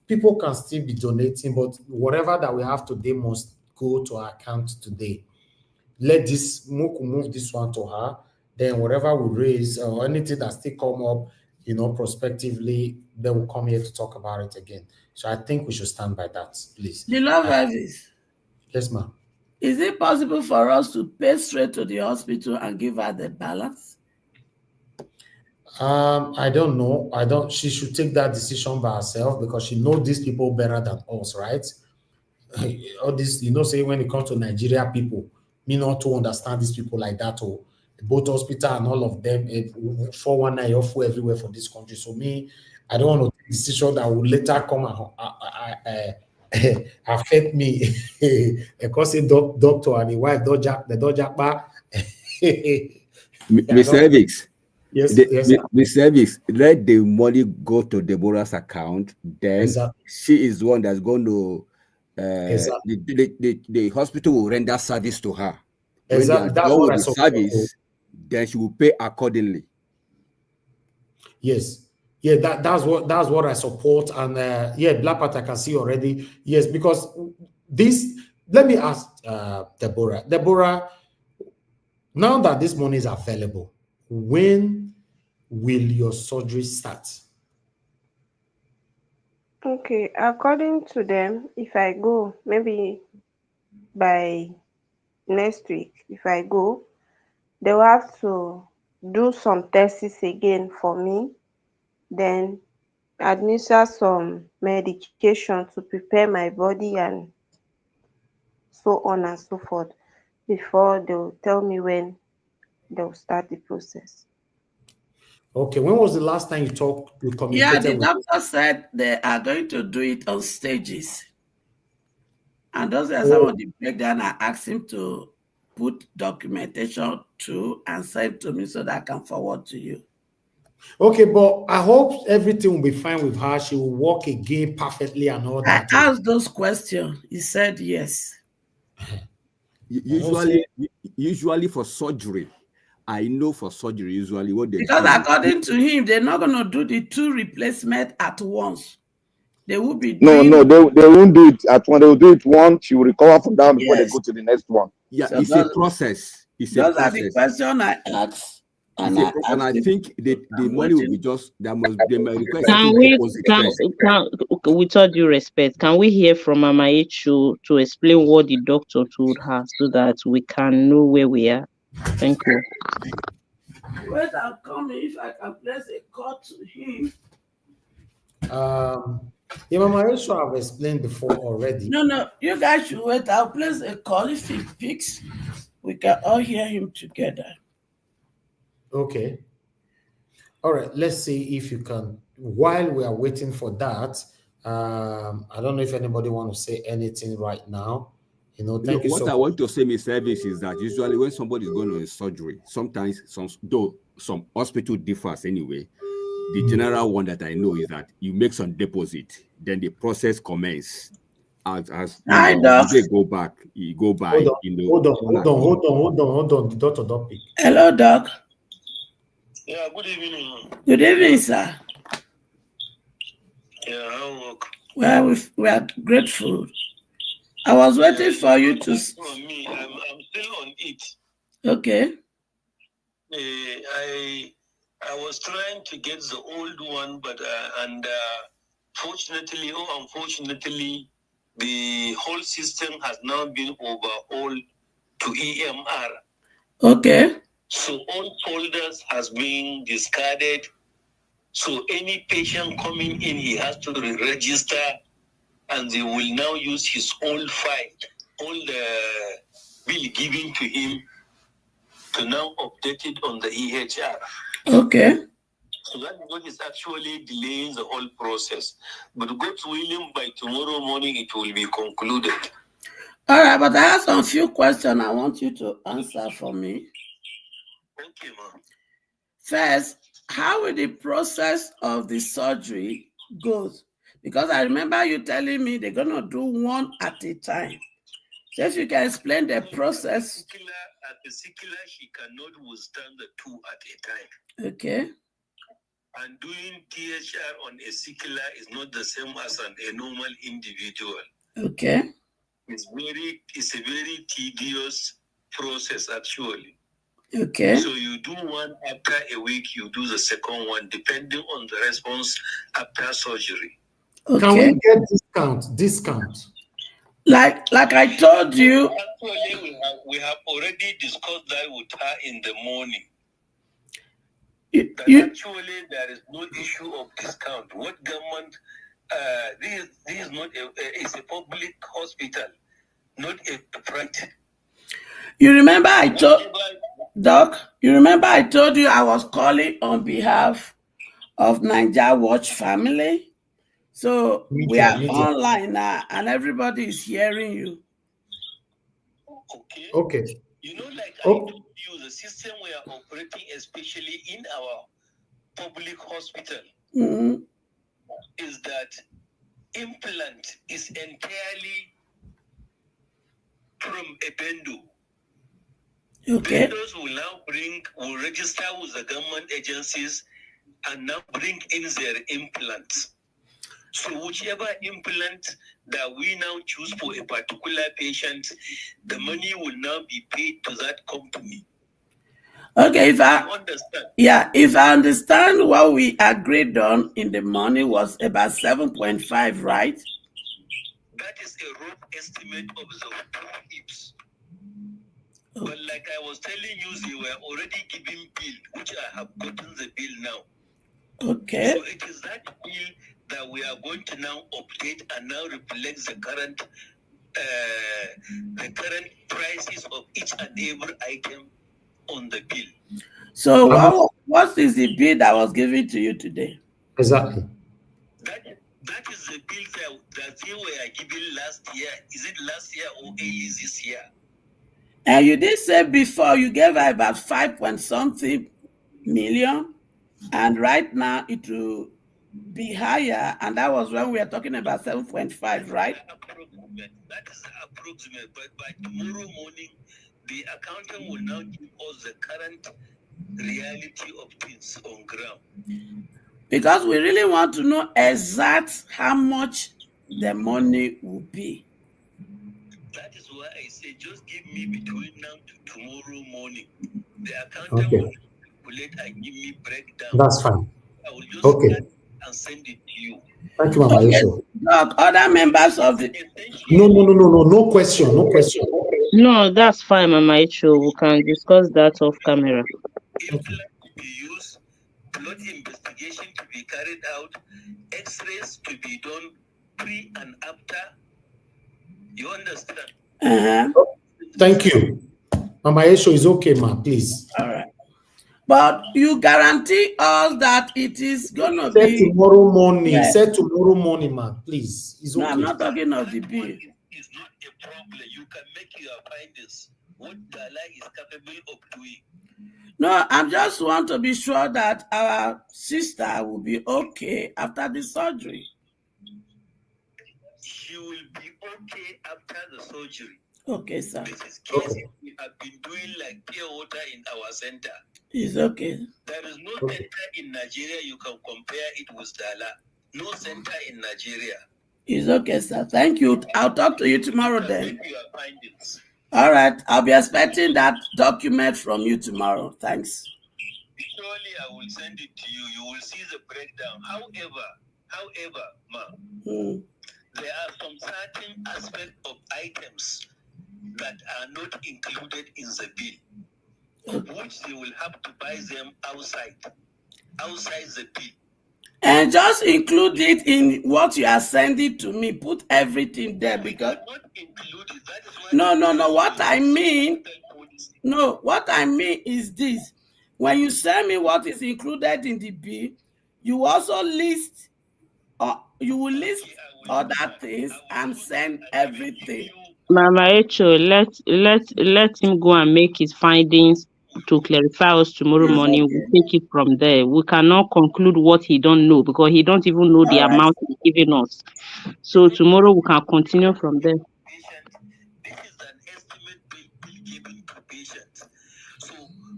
people can still be donating, but whatever that we have today must go to our account today. Let this move this one to her. Then whatever we raise or anything that still come up, prospectively, they will come here to talk about it again. So I think we should stand by that, please. The love service. Yes, ma'am. Is it possible for us to pay straight to the hospital and give her the balance? I don't know. She should take that decision by herself because she knows these people better than us, right? All this, say when it comes to Nigeria people, me not to understand these people like that, or both hospital and all of them, 419 offer everywhere for this country. So I don't want to take a decision that will later come and affect me. Because a doctor and the wife the jack Mr. Evix. Yes, the service, let the money go to Deborah's account. Then she is the one that's going to the hospital will render service to her. Exactly. That's what I support. Service, then she will pay accordingly. Yes. Yeah, that's what I support. And Black Panther I can see already. Yes, because let me ask Deborah. Deborah, now that this money is available, when will your surgery start? Okay, according to them, if I go, maybe by next week, if I go, they will have to do some tests again for me, then administer some medication to prepare my body and so on and so forth before they will tell me when they will start the process. Okay, when was the last time you communicated? Yeah, the doctor said they are going to do it on stages. And those are some of the breakdown. I asked him to put documentation to and send to me so that I can forward to you. Okay, but I hope everything will be fine with her. She will walk again perfectly and all that. I asked those questions. He said yes. Usually for surgery, I know for surgery, usually what they because do, according to him, they're not going to do the 2 replacements at once. They will be doing... No, they won't do it at one. They will do it once. She will recover from that before they go to the next one. Yeah, so it's a process. Those are the questions I asked. And I think the money will be just they might request. With all due respect, can we hear from Mama Ichu to explain what the doctor told her so that we can know where we are? Thank you. Wait, I'll come if I can place a call to him. Mama Ichu, I've explained before already. No, you guys should wait. I'll place a call. If he picks, we can all hear him together. Okay. All right. Let's see if you can. While we are waiting for that, I don't know if anybody want to say anything right now. Thank you. What I want to say, Miss Service, is that usually when somebody is going on a surgery, sometimes some hospital differs anyway. The general one that I know is that you make some deposit, then the process commences. As they go back, you go by. Hold on. The doctor don't pick. Hello, Doc. Yeah, good evening. Good evening, sir. Yeah, how work? Well, we are grateful. I was waiting for you to. From me, I'm still on it. Okay. I was trying to get the old one, but fortunately or unfortunately, the whole system has now been overhauled to EMR. Okay. So all folders has been discarded. So any patient coming in, he has to register, and they will now use his old file, all the bill given to him, to now update it on the EHR. Okay. So that what is actually delaying the whole process. But God's willing, by tomorrow morning it will be concluded. All right, but I have some few questions I want you to answer for me. Okay, ma'am. First, how will the process of the surgery go? Because I remember you telling me they're going to do one at a time. So if you can explain the process. At the secular, she cannot withstand the two at a time. Okay. And doing THR on a secular is not the same as a normal individual. Okay. It's a very tedious process, actually. Okay. So you do one after a week, you do the second one, depending on the response after surgery. Okay. Can we get discount? Like I told you. Actually, we have already discussed that with her in the morning. Actually, there is no issue of discount. What government? This is not it's a public hospital, not a private. You remember I told Doc? You remember I told you I was calling on behalf of Niger Watch family. So we are online now, and everybody is hearing you. Okay. Okay. You know, like I told you, the system we are operating, especially in our public hospital, is that implant is entirely from a vendor. Okay. Vendors will register with the government agencies and now bring in their implants. So whichever implant that we now choose for a particular patient, the money will now be paid to that company. Okay, if I understand. Yeah, if I understand what we agreed on in the morning was about 7.5, right? That is a rough estimate of the two hips. But like I was telling you, they were already giving bill, which I have gotten the bill now. Okay. So it is that bill that we are going to now update and now reflect the current prices of each and every item on the bill. So what is the bill that was given to you today? Exactly. That is the bill that they were given last year. Is it last year or early this year? And you did say before you gave her about 5-point-something million, and right now it will be higher, and that was when we were talking about 7.5, right? That is approximate, but by tomorrow morning, the accountant will now give us the current reality of things on ground. Because we really want to know exact how much the money will be. That is why I say just give me between now to tomorrow morning. The accountant will calculate and give me breakdown. That's fine. I will just scan and send it to you. Thank you, Mama. Okay. Look, other members of the No question. No, that's fine, Mama Icho. We can discuss that off camera. Implant to be used, blood investigation to be carried out, X-rays to be done pre and after. You understand? Thank you. Mama Esho is okay, ma, please. All right. But you guarantee us that it is going to be... tomorrow morning. Yeah. Say tomorrow morning, ma, please. It's okay. No, I'm not talking of the bill. It's not a problem. You can make your findings. What Dala is capable of doing. No, I just want to be sure that our sister will be okay after the surgery. She will be okay after the surgery. Okay, sir. This is case we have been doing like pure water in our center. It's okay. There is no center in Nigeria you can compare it with Dala. No center in Nigeria. It's okay, sir. Thank you. I'll talk to you tomorrow then. All right. I'll be expecting that document from you tomorrow. Thanks. Surely I will send it to you. You will see the breakdown. However, ma'am, there are some certain aspects of items that are not included in the bill, which they will have to buy them outside the bill. And just include it in what you are sending to me. Put everything there because... Not included. No. What I mean is this. when you send me what is included in the bill, you also list, you will list other things and send everything. Mama Echo, let him go and make his findings to clarify us tomorrow morning. Okay. We'll take it from there. We cannot conclude what he don't know because he don't even know the amount he's giving us. So tomorrow we can continue from there. So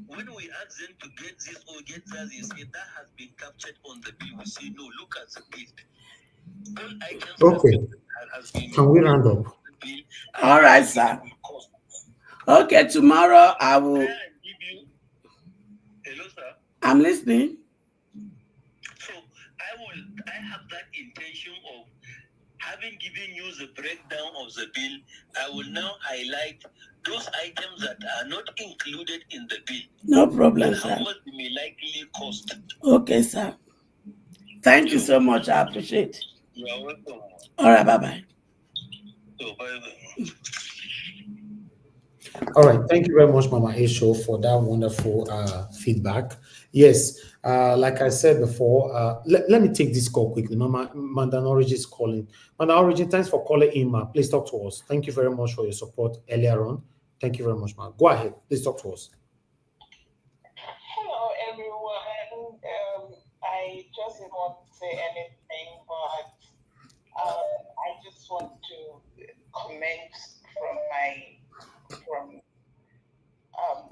when we ask them to get this or get that, they say that has been captured on the bill. We say no, look at the bill. All items Okay. Can we round up? All right, sir. Okay, tomorrow I will. Hello, sir. I'm listening. So I have that intention of having given you the breakdown of the bill. I will now highlight those items that are not included in the bill. No problem, and sir. how much they may likely cost. Okay, sir. Thank you so much. I appreciate it. You are welcome. All right, bye-bye. So, bye-bye. All right, thank you very much, Mama Esho, for that wonderful feedback. Yes, like I said before, let me take this call quickly. Mama Mandan Origin is calling. Mandan Origin, thanks for calling in, ma. Please talk to us. Thank you very much for your support earlier on. Thank you very much, ma. Go ahead. Please talk to us. Hello, everyone. I just didn't want to say anything, but I just want to comment from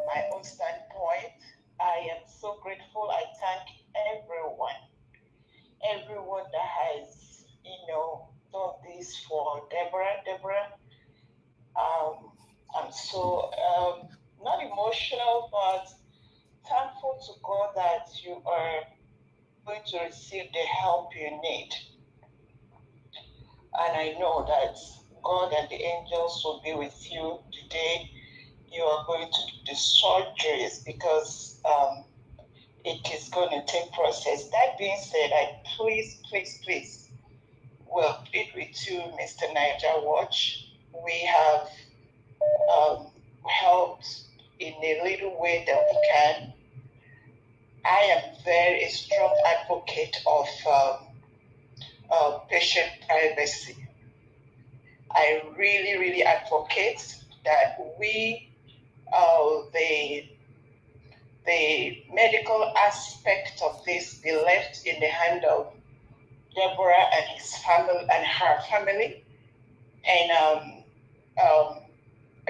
my own standpoint. I am so grateful. I thank everyone that has, done this for Deborah. I'm so not emotional, but thankful to God that you are going to receive the help you need. And I know that God and the angels will be with you today. You are going to do the surgeries because it is going to take process. That being said, I please will plead with you, Mr. Niger Watch. We have helped in a little way that we can. I am very strong advocate of patient privacy. I really advocate that we, the medical aspect of this be left in the hand of Deborah and his family and her family. And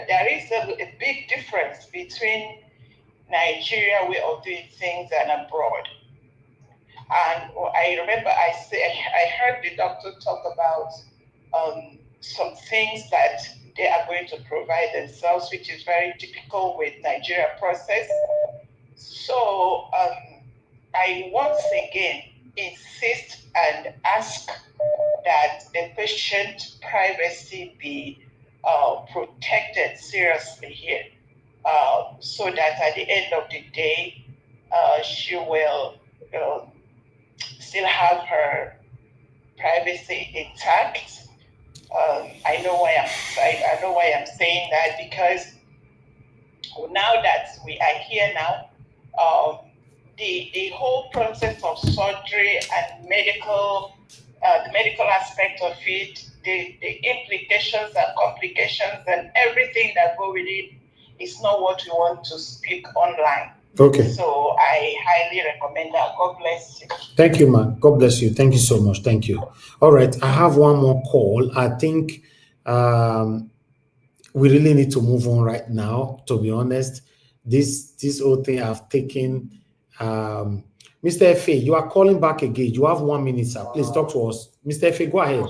there is a big difference between Nigeria way of doing things and abroad. And I remember I heard the doctor talk about some things that they are going to provide themselves, which is very typical with Nigeria process. So I once again insist and ask that the patient privacy be protected seriously here, so that at the end of the day, she will still have her privacy intact. I know why I'm saying that, because now that we are here now, the whole process of surgery and the medical aspect of it, the implications and complications and everything that go with it is not what we want to speak online. Okay. So I highly recommend that. God bless you. Thank you, man. God bless you. Thank you so much. Thank you. All right. I have one more call. I think we really need to move on right now, to be honest. This whole thing I've taken. Mr. F.A., you are calling back again. You have 1 minute, sir. Please talk to us. Mr. F.A., go ahead.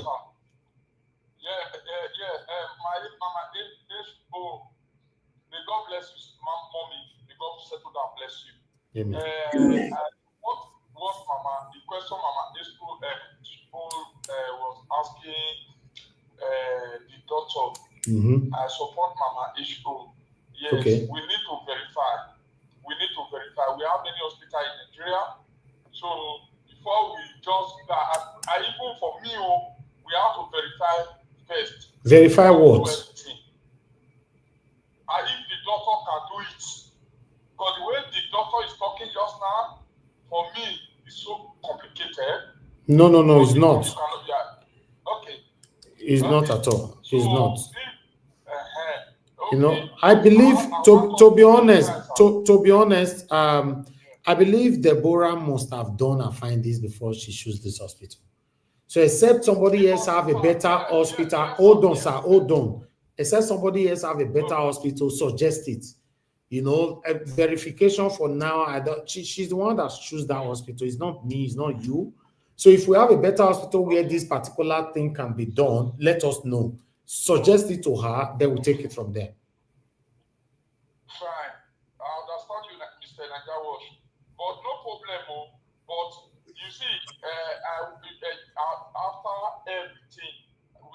May God bless you, mommy. May God settle down, bless you. Amen. What Mama, the question Mama was asking the doctor, I support Mama Ishko. Yes, okay. We need to verify. We have many hospitals in Nigeria. So before we just start, even for me, we have to verify first. Verify what? And if the doctor can do it, because the way the doctor is talking talking just now, for me, it's so complicated. No, it's not. You cannot, yeah. Okay. It's not at all. It's not. Okay. You know, I believe to be honest, I believe Deborah must have done her findings before she chose this hospital. So except somebody else have a better hospital, hold on, sir, hold on. Except somebody else have a better hospital, suggest it. You know, a verification for now. I don't. She's the one that choose that hospital. It's not me. It's not you. So if we have a better hospital where this particular thing can be done, let us know. Suggest it to her. Then we'll take it from there. Fine. I understand you, Mr. Nagawash, but no problem. But you see, after everything,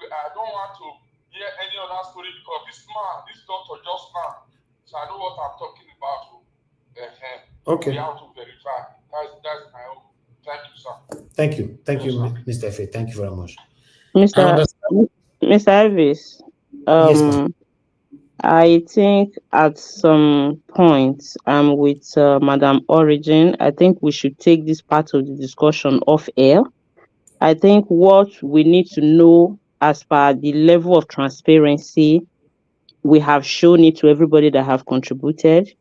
I don't want to hear any other story because this doctor just now, so I know what I'm talking about. Okay. We have to verify. That's my own. Thank you, sir. Thank you, Mr. F. Thank you very much. Mr. Elvis, yes, I think at some point, with Madam Origin, I think we should take this part of the discussion off air. I think what we need to know as per the level of transparency, we have shown it to everybody that have contributed.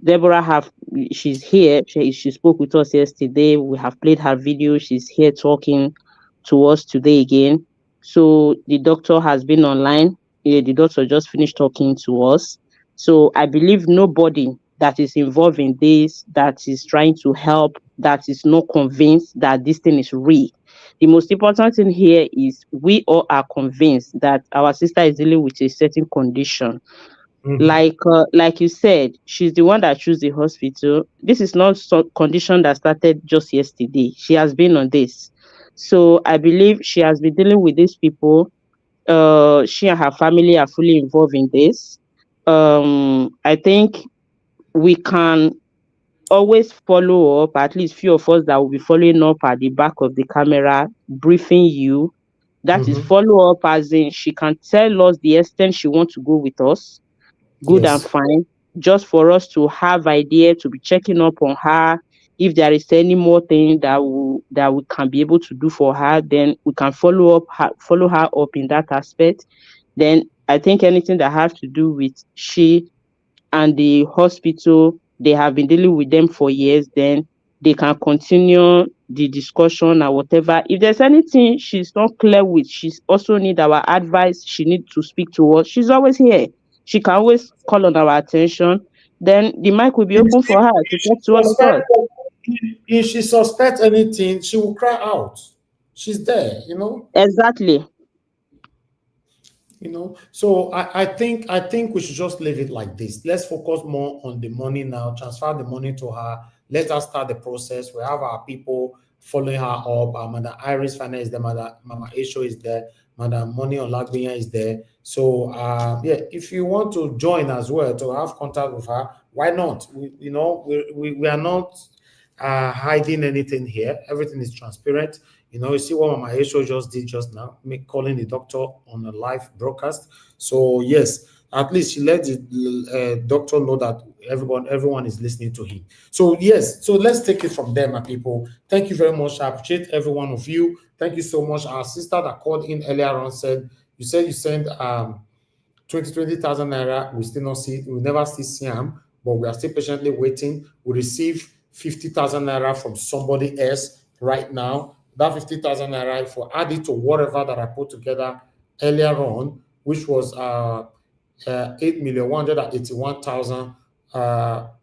Deborah she's here. She spoke with us yesterday. We have played her video. She's here talking to us today again. So the doctor has been online. The doctor just finished talking to us. So I believe nobody that is involved in this, that is trying to help, that is not convinced that this thing is real. The most important thing here is we all are convinced that our sister is dealing with a certain condition. Like you said, she's the one that chose the hospital. This is not some condition that started just yesterday. She has been on this. So I believe she has been dealing with these people. She and her family are fully involved in this. I think we can always follow up, at least few of us that will be following up at the back of the camera, briefing you. That is follow up, as in she can tell us the extent she wants to go with us. Good and fine, just for us to have idea, to be checking up on her. If there is any more thing that we can be able to do for her, then we can follow her up in that aspect. Then I think anything that has to do with she and the hospital, they have been dealing with them for years, then they can continue the discussion or whatever. If there's anything she's not clear with, she's also need our advice, she needs to speak to us. She's always here. She can always call on our attention. Then the mic will be open for her to talk to all of us. If she suspects anything, she will cry out. She's there, you know. Exactly. You know, so I think we should just leave it like this. Let's focus more on the money now. Transfer the money to her. Let us start the process. We have our people following her up. Madam Iris Fana is there. Mama Esho is there. Madam Moni Olagbiyan is there. So yeah, if you want to join as well to have contact with her, why not? We are not hiding anything here. Everything is transparent. You know, you see what Mama Esho just did just now, calling the doctor on a live broadcast. So yes, at least she let the doctor know that everyone is listening to him. So yes, so let's take it from there, my people. Thank you very much. I appreciate every one of you. Thank you so much. Our sister that called in earlier on said you sent 20,000 naira. We still not see. We never see him, but we are still patiently waiting. We receive 50,000 naira from somebody else right now. That 50,000 naira, if we add it to whatever that I put together earlier on, which was 8,181,000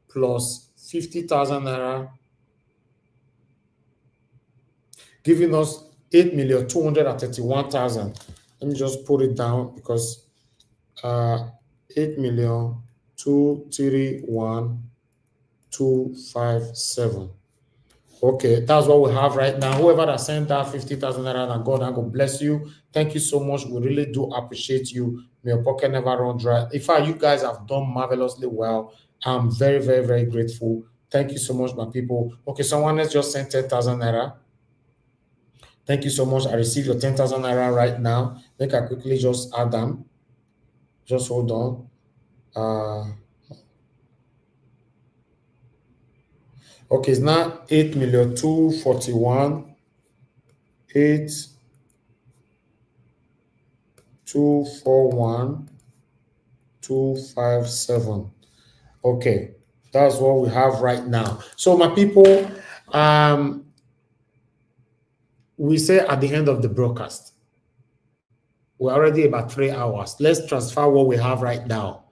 plus 50,000 naira, giving us 8,231,000. Let me just put it down because 8,231,257. Okay, that's what we have right now. Whoever that sent that 50,000 naira, and God bless you. Thank you so much. We really do appreciate you. May your pocket never run dry. In fact, you guys have done marvelously well. I'm very, very, very grateful. Thank you so much, my people. Okay, someone else just sent 10,000 naira. Thank you so much. I received your 10,000 naira right now. Make I quickly just add them. Just hold on. Okay, it's now 8,241,257. Okay, that's what we have right now. So my people, we say at the end of the broadcast, we're already about 3 hours. Let's transfer what we have right now.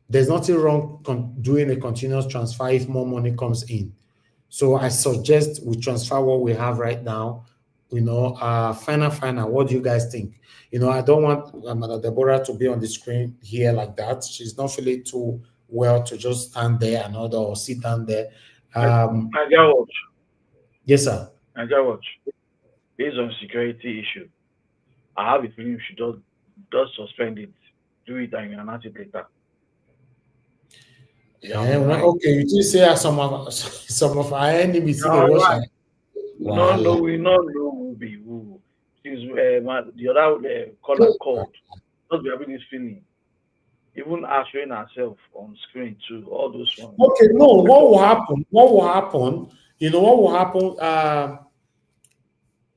There's nothing wrong doing a continuous transfer if more money comes in. So I suggest we transfer what we have right now. You know, final. What do you guys think? You know, I don't want Madam Deborah to be on the screen here like that. She's not feeling too well to just stand there and or sit down there. Nigeria Watch. Yes, sir. Nigeria Watch. Based on security issue, I have a feeling you should just suspend it. Do it and announce it later. Yeah, okay, you just say some of our enemies in the Russia. Wow. No, we not know who be who. Since the other caller called, not be having this feeling. Even showing ourselves on screen too, all those ones. Okay, no, what will happen? You know, what will happen?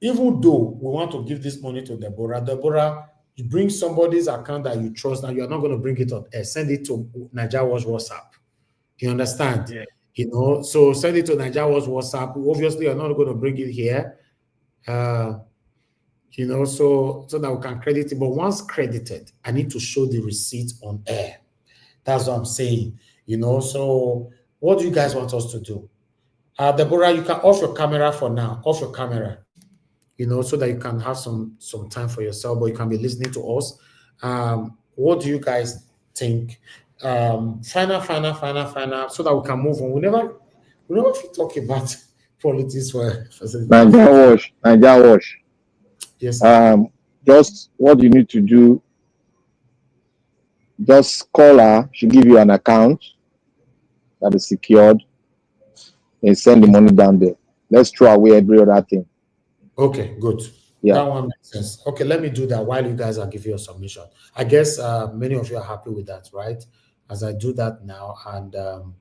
Even though we want to give this money to Deborah, you bring somebody's account that you trust, and you are not going to bring it on air. Send it to Nigeria Watch WhatsApp. You understand? Yeah. You know, so send it to Nigeria Watch WhatsApp. Obviously, you're not going to bring it here. You know, so that we can credit it. But once credited, I need to show the receipt on air. That's what I'm saying. You know, so what do you guys want us to do? Deborah, you can off your camera for now. Off your camera. You know, so that you can have some time for yourself, but you can be listening to us. What do you guys think? Final, so that we can move on. We never talk about politics for Nigeria Watch. Yes. Just what you need to do, just call her. She'll give you an account that is secured and send the money down there. Let's throw away every other thing. Okay, good. Yeah. That one makes sense. Okay, let me do that while you guys are giving your submission. I guess many of you are happy with that, right? As I do that now, and then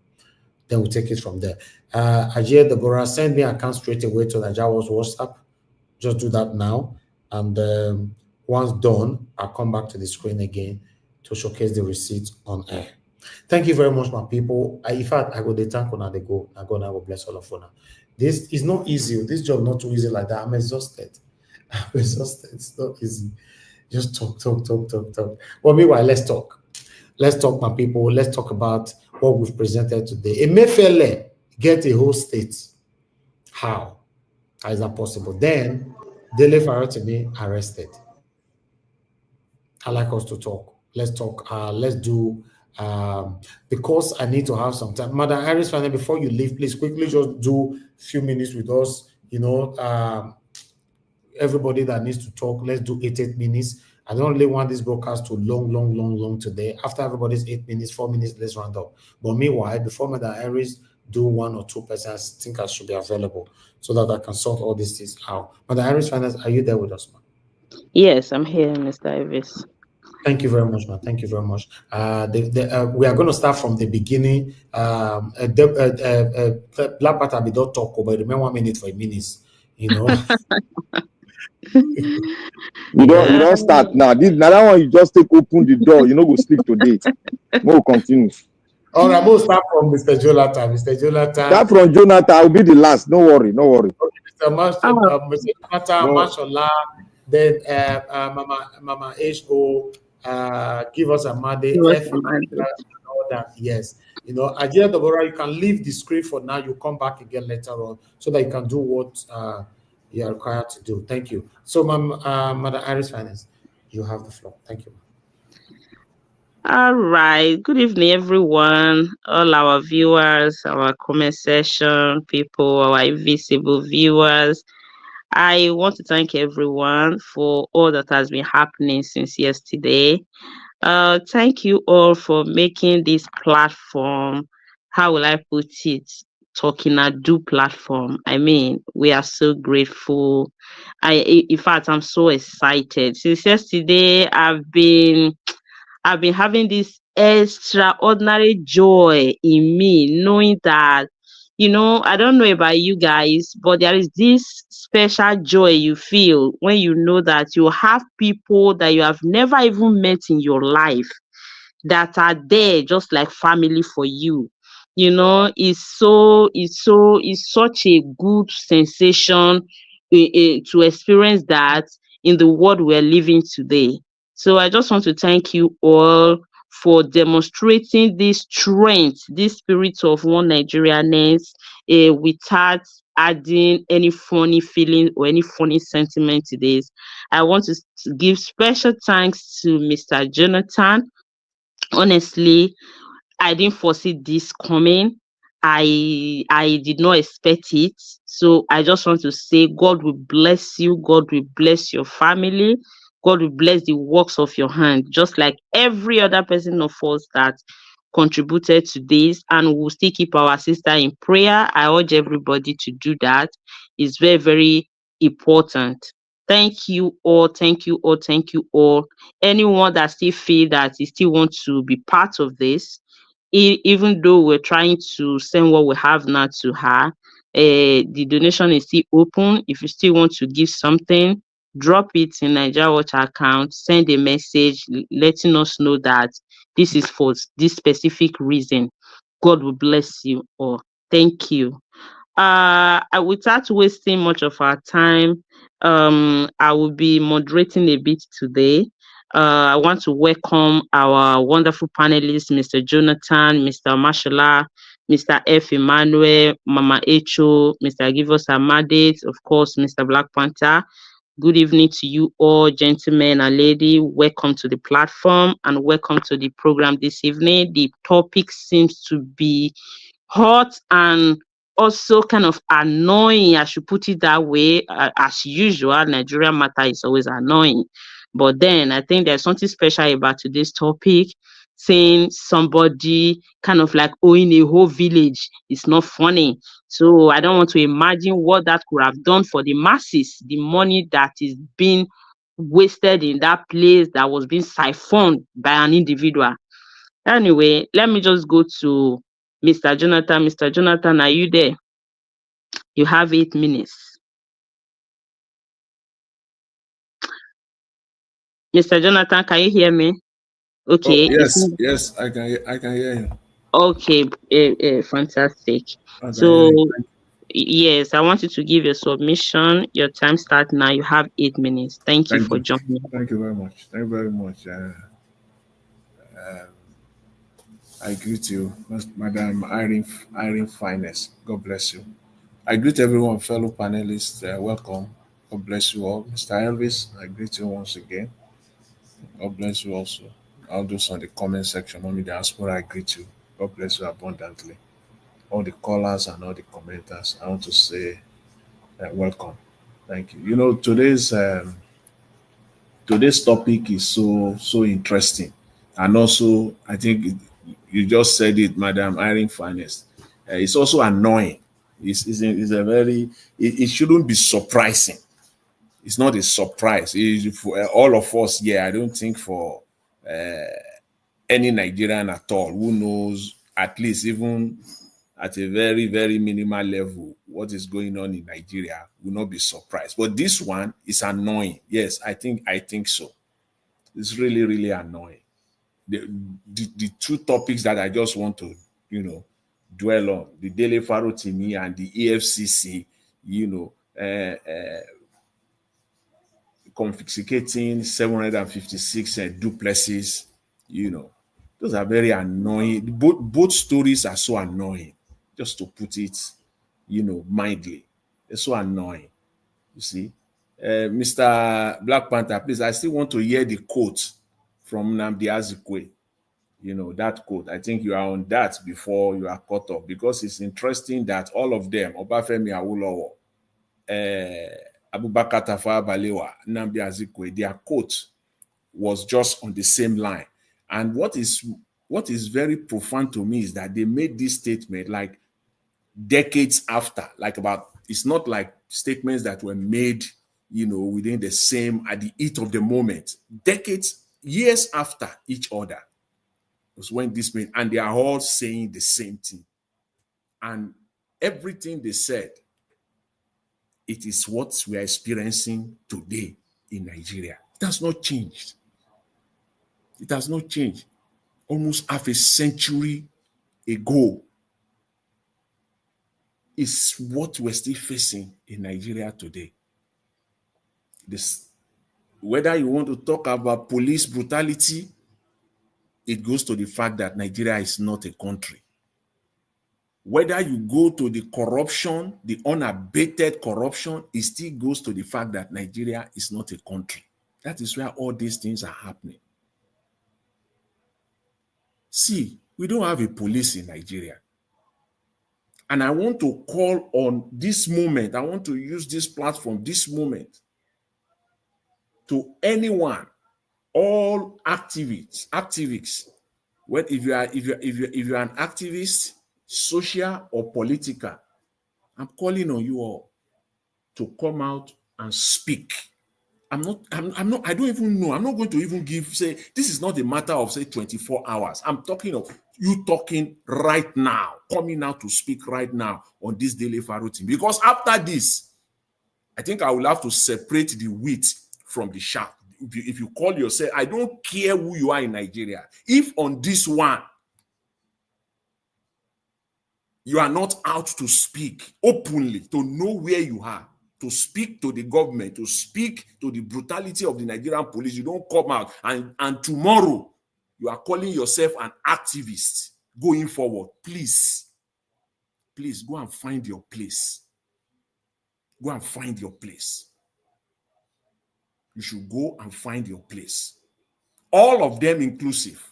we'll take it from there. Ajay Deborah, send me account straight away to Nigeria's WhatsApp. Just do that now. And once done, I'll come back to the screen again to showcase the receipt on air. Thank you very much, my people. In fact, I go the tank on they go. I will bless all of you now. This is not easy. This job not too easy like that. I'm exhausted. It's not easy. Just talk. Well, meanwhile, let's talk. Let's talk, my people. Let's talk about what we've presented today. Emefiele get a whole state. How is that possible? Then Dele Farotimi arrested. I like us to talk. Let's talk. Let's do. Because I need to have some time. Madam Harris, before you leave, please quickly just do a few minutes with us. You know, everybody that needs to talk, let's do 8 minutes. I don't really want this broadcast to long today. After everybody's 8 minutes, 4 minutes, let's round up. But meanwhile, before Madam Harris do 1 or 2 persons, I think I should be available so that I can sort all these things out. Madam Harris, are you there with us, ma'am? Yes, I'm here, Mr. Ivis. Thank you very much, man. Thank you very much. We are going to start from the beginning. Black Panther, we don't talk about. Remember 1 minute for a minute, you know. You don't start now. That one you just open the door. You know, go sleep today. We'll continue. All right, we'll start from Mr. Jonathan. Start from Jonathan. I'll be the last. No worry. Okay, Mr. Jonathan, Mashallah. Then Mama H.O. Give us a Monday. All that. Yes. You know, Ajay Deborah, you can leave the screen for now. You come back again later on so that you can do what you are required to do. Thank you. So, Madam Iris Finance, you have the floor. Thank you. All right. Good evening, everyone. All our viewers, our comment section people, our invisible viewers. I want to thank everyone for all that has been happening since yesterday. Thank you all for making this platform, how will I put it, Talking Do platform. I mean, we are so grateful. In fact, I'm so excited. Since yesterday, I've been having this extraordinary joy in me, knowing that, You know, I don't know about you guys, but there is this special joy you feel when you know that you have people that you have never even met in your life that are there just like family for you. You know, it's such a good sensation to experience that in the world we're living today. So I just want to thank you all for demonstrating this strength, this spirit of one Nigerianness, without adding any funny feeling or any funny sentiment to this. I want to give special thanks to Mr. Jonathan. Honestly, I didn't foresee this coming. I did not expect it. So I just want to say God will bless you. God will bless your family. God will bless the works of your hand, just like every other person of us that contributed to this. And we'll still keep our sister in prayer. I urge everybody to do that. It's very, very important. Thank you all. Thank you all. Thank you all. Anyone that still feel that he still want to be part of this, even though we're trying to send what we have now to her, the donation is still open. If you still want to give something, drop it in Nigeria Watch account, send a message letting us know that this is for this specific reason. God will bless you all. Thank you. Without wasting much of our time, I will be moderating a bit today. I want to welcome our wonderful panelists, Mr. Jonathan, Mr. Mashallah, Mr. F. Emmanuel, Mama Echo, Mr. Givos Amade, of course, Mr. Black Panther. Good evening to you all, gentlemen and lady. Welcome to the platform and welcome to the program this evening. The topic seems to be hot and also kind of annoying. I should put it that way. As usual, Nigerian matter is always annoying. But then I think there's something special about today's topic. Saying somebody kind of like owning a whole village is not funny. So I don't want to imagine what that could have done for the masses, the money that is being wasted in that place that was being siphoned by an individual. Anyway, let me just go to Mr. Jonathan. Mr. Jonathan, are you there? You have 8 minutes. Mr. Jonathan, can you hear me? Okay. Oh, yes, I can hear you. Okay, fantastic. So, yes, I want you to give your submission. Your time starts now. You have 8 minutes. Thank you for joining. Thank you very much. Thank you very much. I greet you, Madam Irene Finest. God bless you. I greet everyone, fellow panelists. Welcome. God bless you all. Mr. Elvis, I greet you once again. God bless you also. All those on the comment section, on the diaspora, I greet you. God bless you abundantly. All the callers and all the commenters, I want to say welcome. Thank you. You know, today's topic is so interesting, and also I think you just said it, Madam Irene Finest. It's also annoying. It's a very. It shouldn't be surprising. It's not a surprise. It's for all of us here. I don't think for any Nigerian at all who knows, at least even at a very, very minimal level, what is going on in Nigeria will not be surprised. But this one is annoying. Yes, I think so. It's really, really annoying. The two topics that I just want to, dwell on, the Dele Farotimi and the EFCC, confiscating 756 duplexes, those are very annoying. Both stories are so annoying, just to put it, mildly. They're so annoying, you see. Mr. Black Panther, please, I still want to hear the quote from Nnamdi Azikiwe. That quote. I think you are on that before you are caught up, because it's interesting that all of them, Obafemi Awolowo, Abubakar Tafawa Balewa, Nnamdi Azikiwe, their quote was just on the same line. And what is very profound to me is that they made this statement like decades after, it's not like statements that were made, within the same, at the heat of the moment. Decades, years after each other was when this made, and they are all saying the same thing. And everything they said, it is what we are experiencing today in Nigeria. It has not changed. It has not changed. Almost half a century ago is what we're still facing in Nigeria today. This, whether you want to talk about police brutality, it goes to the fact that Nigeria is not a country. Whether you go to the corruption, the unabated corruption, it still goes to the fact that Nigeria is not a country. That is where all these things are happening. See, we don't have a police in Nigeria. And I want to call on this moment, I want to use this platform, this moment, to anyone, all activists. Well, if you're an activist, social or political, I'm calling on you all to come out and speak. I don't even know. I'm not going to even say, this is not a matter of, say, 24 hours. I'm talking of you talking right now, coming out to speak right now on this Dele Farotimi. Because after this, I think I will have to separate the wheat from the chaff. If you call yourself, I don't care who you are in Nigeria. If on this one, you are not out to speak openly, to know where you are, to speak to the government, to speak to the brutality of the Nigerian police, you don't come out and tomorrow you are calling yourself an activist going forward. Please go and find your place. Go and find your place. You should go and find your place. All of them inclusive.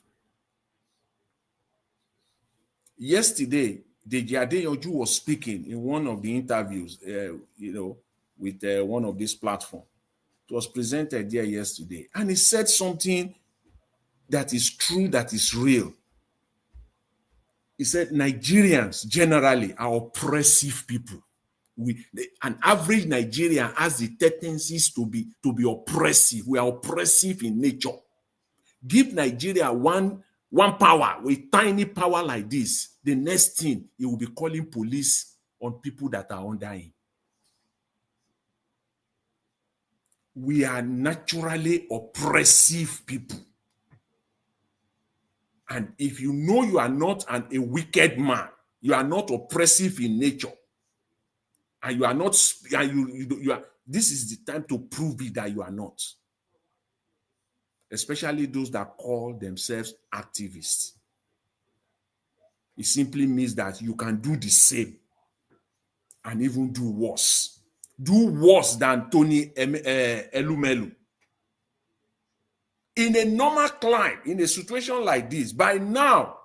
Yesterday, Deji Adeyanju was speaking in one of the interviews, with one of these platforms. It was presented there yesterday. And he said something that is true, that is real. He said Nigerians generally are oppressive people. An average Nigerian has the tendencies to be oppressive. We are oppressive in nature. Give Nigeria one power, with tiny power like this, the next thing, he will be calling police on people that are under him. We are naturally oppressive people. And if you know you are not a wicked man, you are not oppressive in nature, and you are not, you are, this is the time to prove it that you are not. Especially those that call themselves activists. It simply means that you can do the same and even do worse. Do worse than Tony Elumelu. In a normal climb, in a situation like this, by now,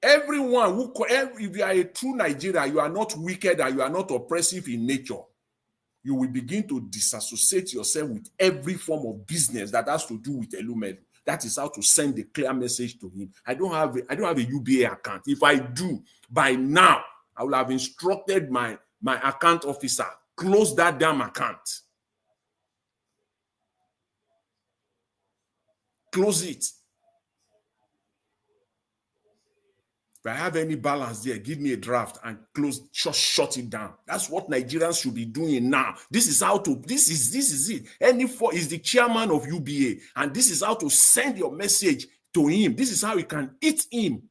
everyone if you are a true Nigerian, you are not wicked and you are not oppressive in nature, you will begin to disassociate yourself with every form of business that has to do with Elumelu. That is how to send a clear message to him. I don't have a UBA account. If I do, by now, I will have instructed my account officer, close that damn account. Close it. If I have any balance there, give me a draft and shut it down. That's what Nigerians should be doing now. This is it. NE4 is the chairman of UBA, and this is how to send your message to him. This is how you can eat him.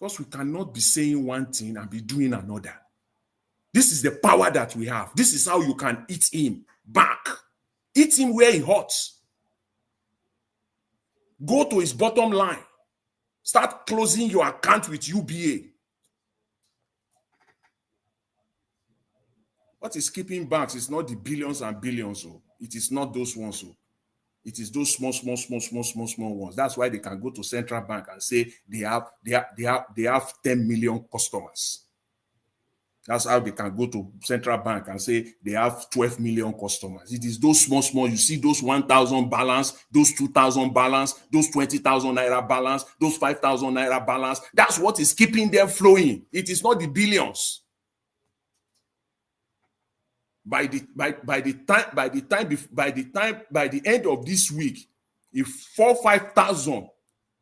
Because we cannot be saying one thing and be doing another. This is the power that we have. This is how you can eat him back. Eat him where he hurts. Go to his bottom line. Start closing your account with UBA. What is keeping banks is not the billions and billions. It is not those ones. It is those small ones. That's why they can go to central bank and say they have 10 million customers. That's how they can go to central bank and say they have 12 million customers. It is those small. You see those 1,000 balance, those 2,000 balance, those 20,000 naira balance, those 5,000 naira balance. That's what is keeping them flowing. It is not the billions. By the end of this week, if 4,000-5,000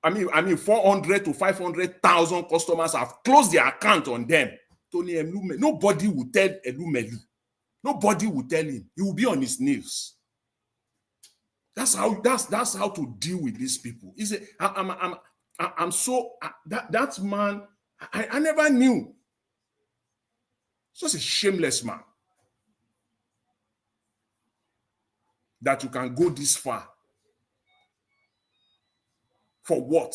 I mean, 400 to 500,000 customers have closed their account on them. Tony Elumelu, nobody will tell Elumelu. Nobody will tell him. He will be on his knees. That's how to deal with these people. I'm so that man. I never knew. Such a shameless man that you can go this far. For what?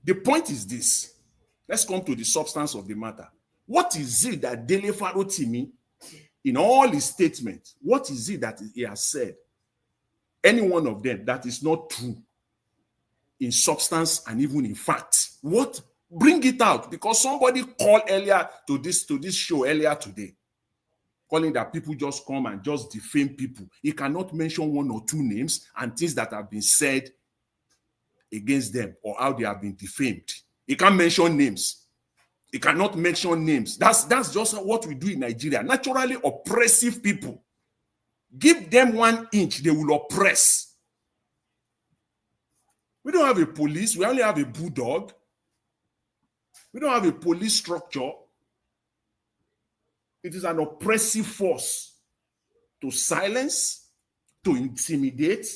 The point is this. Let's come to the substance of the matter. What is it that Dele Farotimi, in all his statements, what is it that he has said? Any one of them that is not true in substance and even in fact. What? Bring it out, because somebody called earlier to this show earlier today, calling that people just come and just defame people. He cannot mention one or two names and things that have been said against them or how they have been defamed. He can't mention names. He cannot mention names. That's just what we do in Nigeria. Naturally oppressive people. Give them 1 inch, they will oppress. We don't have a police. We only have a bulldog. We don't have a police structure. It is an oppressive force to silence, to intimidate,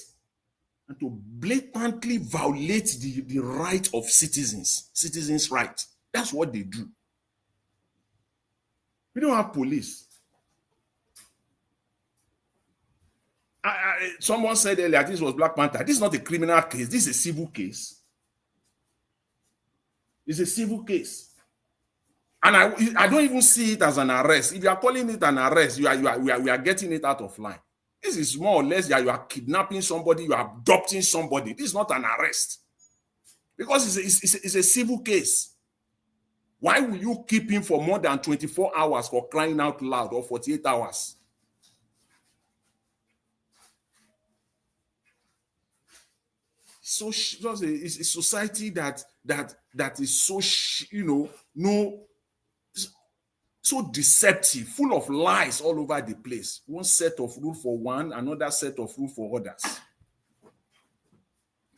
and to blatantly violate the right of citizens' right. That's what they do. We don't have police. Someone said earlier this was Black Panther. This is not a criminal case. This is a civil case. It's a civil case. And I don't even see it as an arrest. If you are calling it an arrest, we are getting it out of line. This is more or less you are kidnapping somebody, you are adopting somebody. This is not an arrest. Because it's a civil case. Why will you keep him for more than 24 hours for crying out loud, or 48 hours? So it's a society that is so so deceptive, full of lies all over the place. One set of rule for one, another set of rule for others.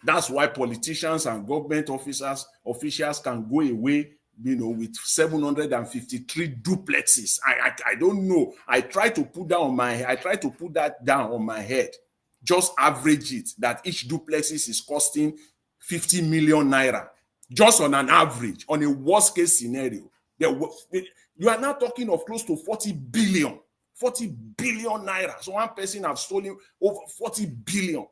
That's why politicians and government officials can go away, with 753 duplexes. I don't know. I try to put that down on my head. Just average it, that each duplexes is costing 50 million naira. Just on an average, on a worst case scenario. You are now talking of close to 40 billion naira. So one person has stolen over 40 billion.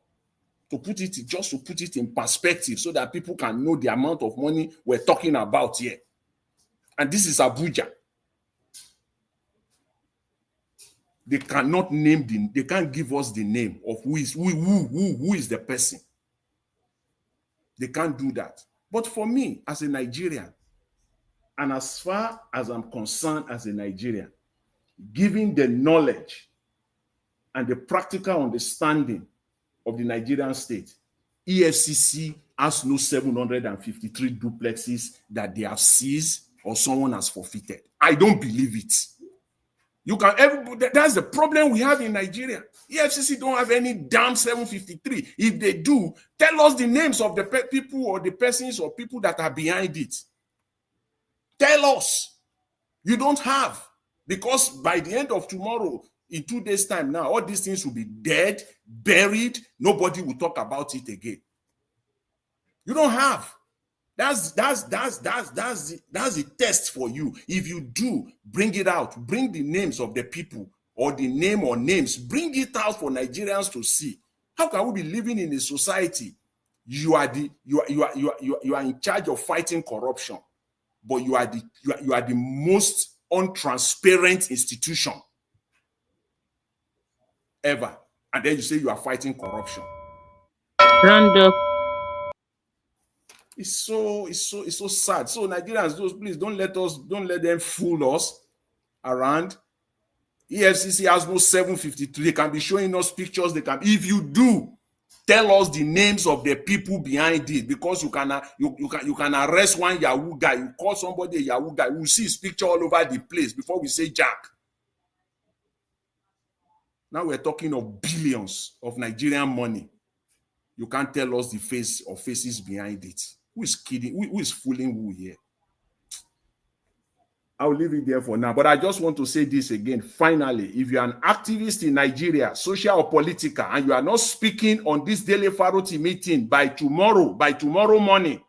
To put it in perspective, so that people can know the amount of money we're talking about here. And this is Abuja. They cannot they can't give us the name of who is the person. They can't do that. But for me, as a Nigerian, and as far as I'm concerned as a Nigerian, given the knowledge and the practical understanding of the Nigerian state, EFCC has no 753 duplexes that they have seized or someone has forfeited. I don't believe it. That's the problem we have in Nigeria. EFCC don't have any damn 753. If they do, tell us the names of the people or the persons or people that are behind it. Tell us. You don't have. Because by the end of tomorrow, in 2 days' time now, all these things will be dead, buried. Nobody will talk about it again. You don't have. That's the test for you. If you do, bring it out. Bring the names of the people or the name or names. Bring it out for Nigerians to see. How can we be living in a society? You are in charge of fighting corruption, but you are the most untransparent institution ever, and then you say you are fighting corruption. Round It's so sad. So Nigerians, please don't let them fool us around. EFCC has no 753. They can be showing us pictures. If you do, tell us the names of the people behind it, because you can arrest one Yahoo guy. You call somebody a Yahoo guy. We'll see his picture all over the place before we say Jack. Now we're talking of billions of Nigerian money. You can't tell us the face or faces behind it. Who is kidding? Who is fooling who here? I'll leave it there for now. But I just want to say this again. Finally, if you're an activist in Nigeria, social or political, and you are not speaking on this Dele Farotimi meeting by tomorrow morning,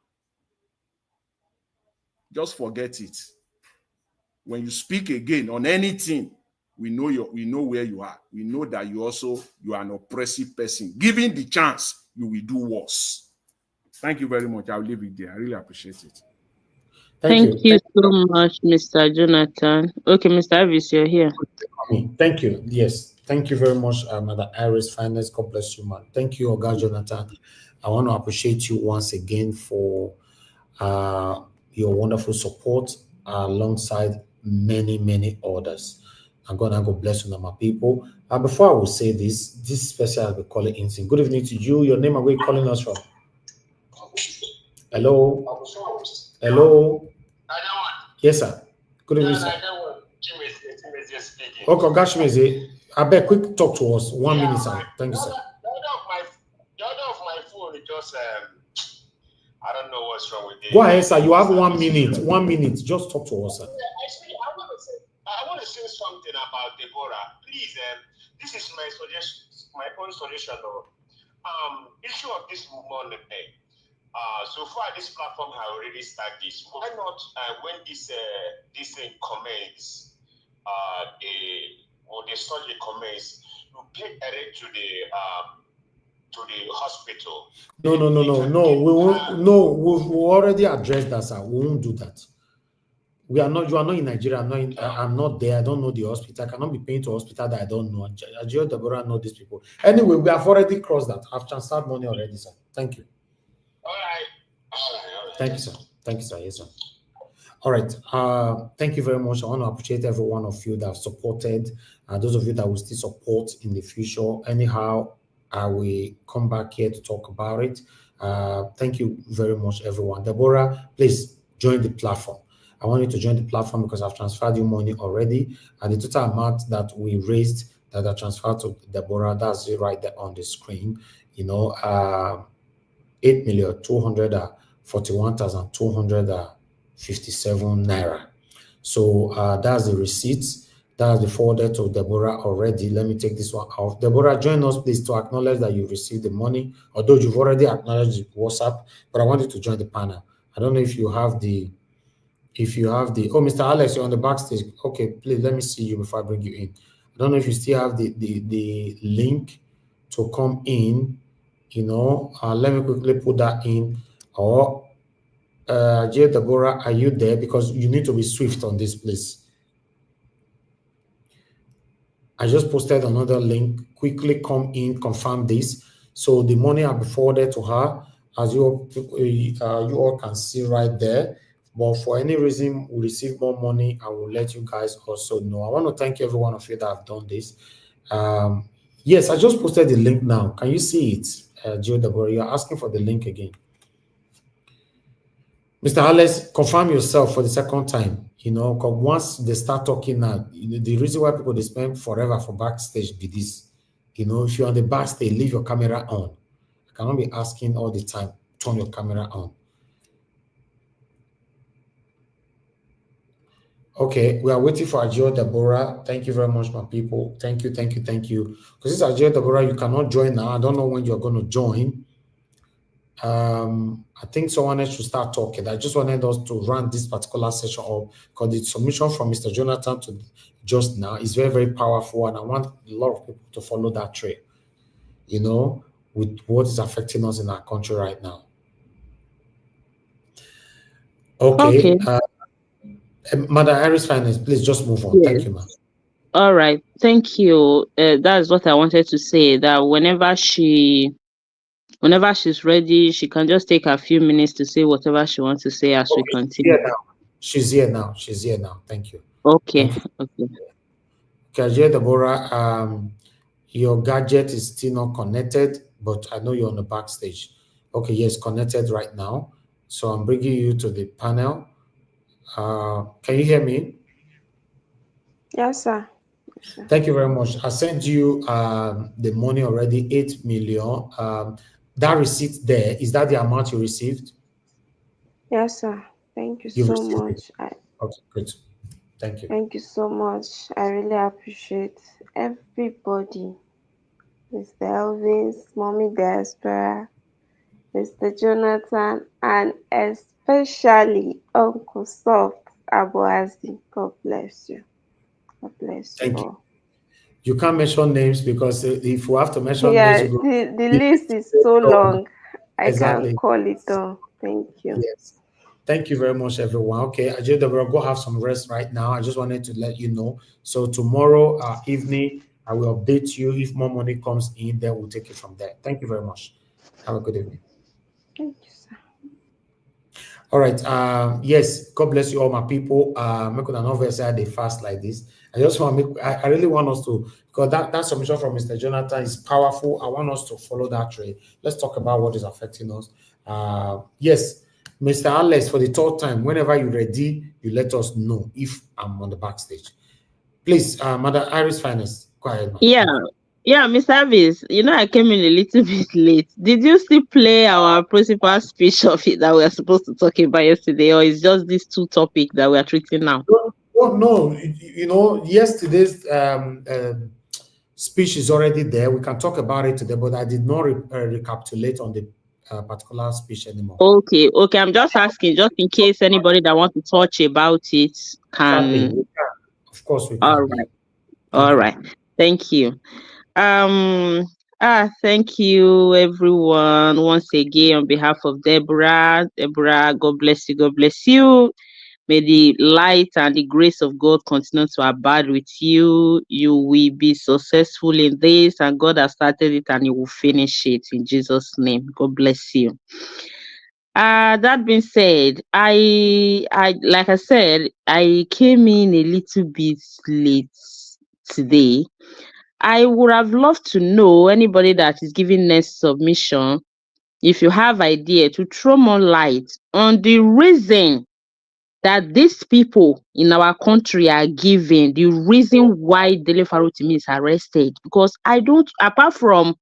just forget it. When you speak again on anything, we know where you are. We know that you are an oppressive person. Given the chance, you will do worse. Thank you very much. I'll leave it there. I really appreciate it. Thank you so much, Mr. Jonathan. Okay, Mr. Avis, you're here. Thank you. Yes, thank you very much, Mother Iris. Finance, God bless you, man. Thank you, Oga Jonathan. I want to appreciate you once again for your wonderful support alongside many others. And God bless you, my people. Before I will say this special I'll be calling in. Good evening to you. Your name and where you calling us from? Hello. Hello. Yes, sir. Good evening, sir. Okay, Gashmeze, I bet quick talk to us. 1 minute, sir. Thank you, sir. The other of my phone is just I don't know what's wrong with it. Go ahead, sir. You have 1 minute. 1 minute. Just talk to us, sir. Actually, I want to say something about Deborah. Please, this is my suggestion, my own suggestion. Issue of this money. So far, this platform has already started. Why not, when this thing comments, they start the comments, you pay direct to the hospital. No. We won't. No, we've already addressed that, sir. We won't do that. We are not. You are not in Nigeria. I'm not there. I don't know the hospital. I cannot be paying to a hospital that I don't know. Ajio Deborah know these people. Anyway, we have already crossed that. I've transferred money already, sir. Thank you. All right. Thank you, sir. Thank you, sir. Yes, sir. All right. Thank you very much. I want to appreciate every one of you that have supported, and those of you that will still support in the future. Anyhow, I will come back here to talk about it. Thank you very much, everyone. Deborah, please join the platform. I want you to join the platform because I've transferred you money already, and the total amount that we raised that I transferred to Deborah, that's it right there on the screen. 8,241,257 naira. So that's the receipts. That's the forwarded to Deborah already. Let me take this one off. Deborah, join us, please, to acknowledge that you've received the money, although you've already acknowledged the WhatsApp, but I want you to join the panel. I don't know if you have the, oh, Mr. Alex, you're on the backstage. Okay, please, let me see you before I bring you in. I don't know if you still have the link to come in. Let me quickly put that in. Or Deborah, are you there? Because you need to be swift on this, please. I just posted another link. Quickly come in, confirm this. So the money will be forwarded to her, as you all can see right there. But for any reason we receive more money, I will let you guys also know. I want to thank every one of you that have done this. Yes, I just posted the link now. Can you see it? Deborah, you're asking for the link again. Mr. Alex, confirm yourself for the second time. Because once they start talking now, the reason why people they spend forever for backstage be this. If you're on the backstage, leave your camera on. I cannot be asking all the time, turn your camera on. Okay, we are waiting for Ajio Deborah. Thank you very much, my people. Thank you. Because this Ajio Deborah, you cannot join now. I don't know when you're going to join. I think someone else should start talking. I just wanted us to run this particular session up because the submission from Mr. Jonathan to just now is very powerful, and I want a lot of people to follow that trail, with what is affecting us in our country right now. Okay. Mother Iris Finance, please just move on. Yes. Thank you, ma'am. All right. Thank you. That's what I wanted to say, that whenever she's ready, she can just take a few minutes to say whatever she wants to say as we continue. She's here now. Thank you. Okay. Okay, Deborah, your gadget is still not connected, but I know you're on the backstage. Okay, yes, connected right now. So I'm bringing you to the panel. Can you hear me? Yes, sir. Thank you very much. I sent you the money already, 8 million. That receipt there, is that the amount you received? Yes, sir. Thank you You've so received it. much. Okay, good. Thank you. Thank you so much. I really appreciate everybody. Mr. Elvis, Mommy Diaspora, Mr. Jonathan, and especially Uncle Soft Aboazi. God bless you. God bless you Thank you. all. You can't mention names because if we have to mention names, Yeah, the list is so long. I Exactly. can't call it all. Thank you. Yes. Thank you very much, everyone. Okay, Ajay, Deborah, go have some rest right now. I just wanted to let you know. So tomorrow evening, I will update you. If more money comes in, then we'll take it from there. Thank you very much. Have a good evening. Thank you, sir. All right. Yes, God bless you all, my people. Make an anniversary they fast like this. I just want to make. I really want us to, because that submission from Mr. Jonathan is powerful. I want us to follow that trade. Let's talk about what is affecting us. Yes, Mr. Alex, for the third time, whenever you're ready, you let us know if I'm on the backstage. Please, Madam Iris Finance, go ahead, ma'am. Yeah, Miss Avis, I came in a little bit late. Did you still play our principal speech of it that we were supposed to talk about yesterday, or is just these two topics that we are treating now? No. Yesterday's speech is already there. We can talk about it today, but I did not recapitulate on the particular speech anymore. Okay. I'm just asking, just in case anybody that wants to touch about it can. Exactly. We can. Of course, we can. All right. Thank you. Thank you, everyone, once again on behalf of Deborah. Deborah, God bless you. God bless you. May the light and the grace of God continue to abide with you. You will be successful in this, and God has started it and you will finish it in Jesus' name. God bless you. That being said, I like I said, I came in a little bit late today. I would have loved to know anybody that is giving next submission, if you have idea, to throw more light on the reason that these people in our country are giving, the reason why Dele Farotimi is arrested. Because I don't, apart from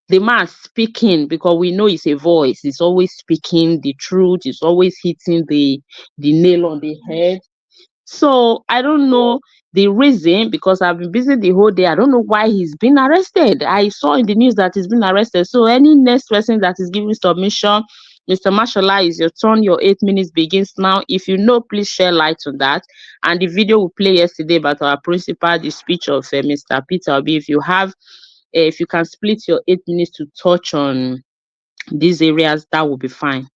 the man speaking, because we know it's a voice, it's always speaking the truth, it's always hitting the nail on the head. So I don't know the reason, because I've been busy the whole day. I don't know why he's been arrested. I saw in the news that he's been arrested. So any next person that is giving submission, Mr. Mashallah, is your turn. Your 8 minutes begins now. If you know, please share light on that. And the video we played yesterday about our principal, the speech of Mr. Peter Obi. If you have, if you can split your 8 minutes to touch on these areas, that will be fine.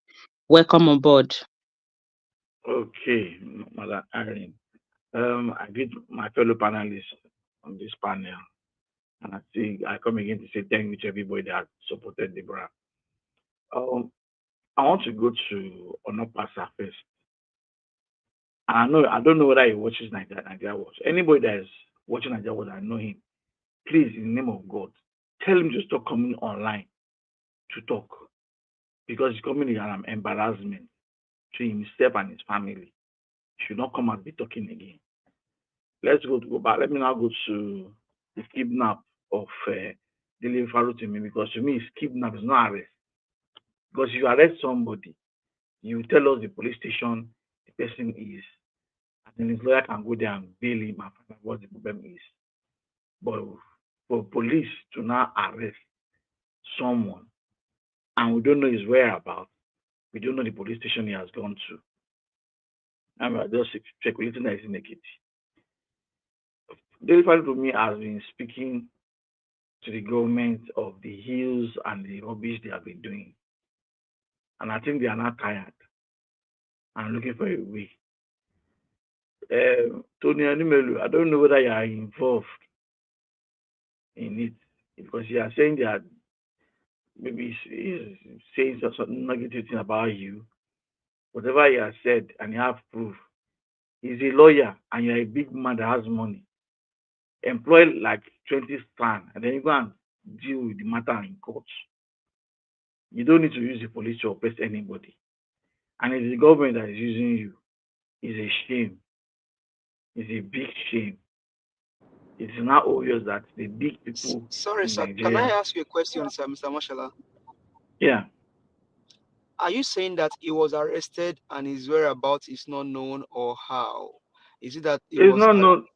Welcome on board. Okay, Madam Irene. I greet my fellow panelists on this panel, and I come again to say thank you to everybody that supported Deborah. I want to go to Onopasa first. I don't know whether he watches Nigeria Watch. Anybody that is watching Nigeria Watch, I know him. Please, in the name of God, tell him to stop coming online to talk, because he's coming as an embarrassment to himself and his family. He should not come and be talking again. Let's go back. Let me now go to the kidnap of Dele Farotimi, because to me, kidnap is not arrest. Because if you arrest somebody, you tell us the police station the person is, and then his lawyer can go there and bail him and find out what the problem is. But for police to now arrest someone and we don't know his whereabouts, we don't know the police station he has gone to, and we are just speculating that he's in Ekiti. Dele Farotimi has been speaking to the government of the hills and the rubbish they have been doing. And I think they are not tired and looking for a way. Tony Elumelu, I don't know whether you are involved in it, because you are saying that maybe he's saying some negative thing about you. Whatever he has said and you have proof, he's a lawyer and you're a big man that has money. Employ like 20 stand and then you go and deal with the matter in court. You don't need to use the police to oppress anybody. And it's the government that is using you. It's a shame. It's a big shame. It's now obvious that the big people. Sorry, in sir. Nigeria, Can I ask you a question, sir, Mr. Mashallah? Yeah. are you saying that he was arrested and his whereabouts is not known, or how? Is it that It's not known.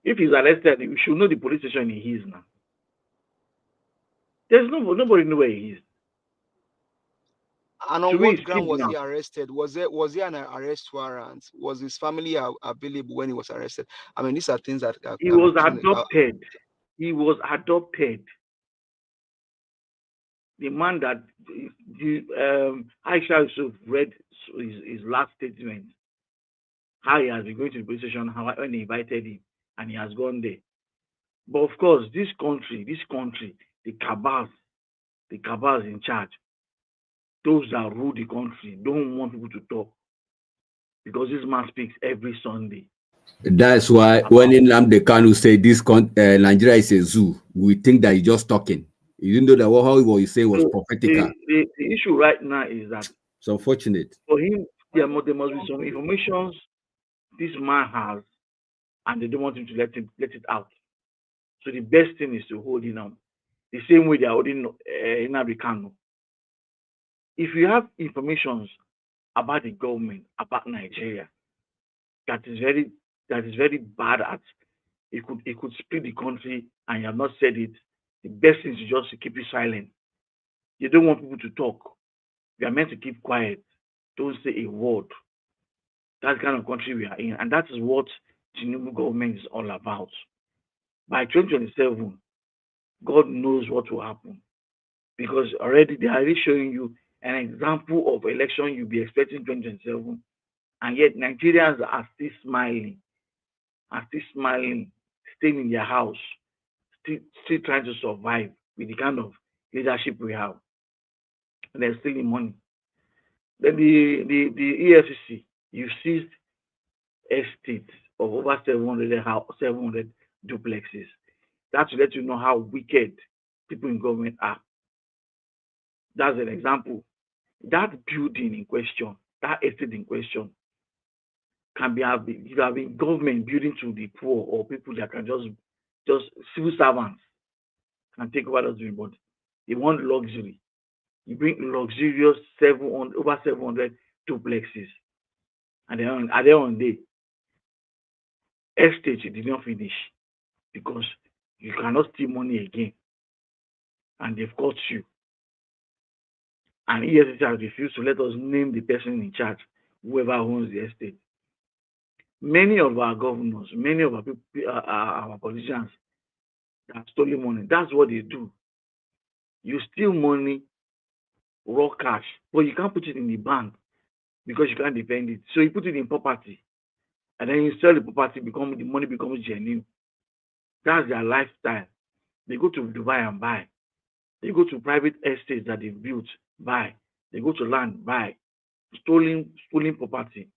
If he's arrested, we should know the police station he is now. There's nobody know where he is. And on what ground was he arrested? Was there an arrest warrant? Was his family available when he was arrested? I mean, these are things that he was adopted. He was adopted. The man that Aisha Yusuf read his last statement, how he has been going to the police station, when they invited him, and he has gone there. But of course, this country, the cabals in charge, those that rule the country, don't want people to talk, because this man speaks every Sunday. That's why when Nnamdi Kanu say this Nigeria is a zoo, we think that he's just talking. You didn't know that what he said was prophetical. The issue right now is that it's unfortunate. For him, there must be some information this man has, and they don't want him to let it out. So the best thing is to hold him on, the same way they are holding Nnamdi Kanu. If you have information about the government, about Nigeria, that is very bad at, it could split the country, and you have not said it, the best thing is just to keep it silent. You don't want people to talk. You are meant to keep quiet. Don't say a word. That's the kind of country we are in, and that is what Tinubu government is all about. By 2027, God knows what will happen, because already they are already showing you an example of election you'll be expecting 2027, and yet Nigerians are still smiling, staying in their house, still trying to survive with the kind of leadership we have. And they're stealing money. Then the EFCC, you seized estates of over 700 duplexes. That to let you know how wicked people in government are. That's an example. That building in question, that estate in question, can have been government building to the poor, or people that can just civil servants can take over those buildings. But they want luxury. You bring luxurious over 700 duplexes, and then at the end of the day, estate did not finish, because you cannot steal money again, and they've caught you. And EFCC has refused to let us name the person in charge, whoever owns the estate. Many of our governors, many of our politicians have stolen money. That's what they do. You steal money, raw cash, but you can't put it in the bank because you can't defend it. So you put it in property, and then you sell the property, the money becomes genuine. That's their lifestyle. They go to Dubai and buy. They go to private estates that they've built, buy. They go to land, buy. Stolen property.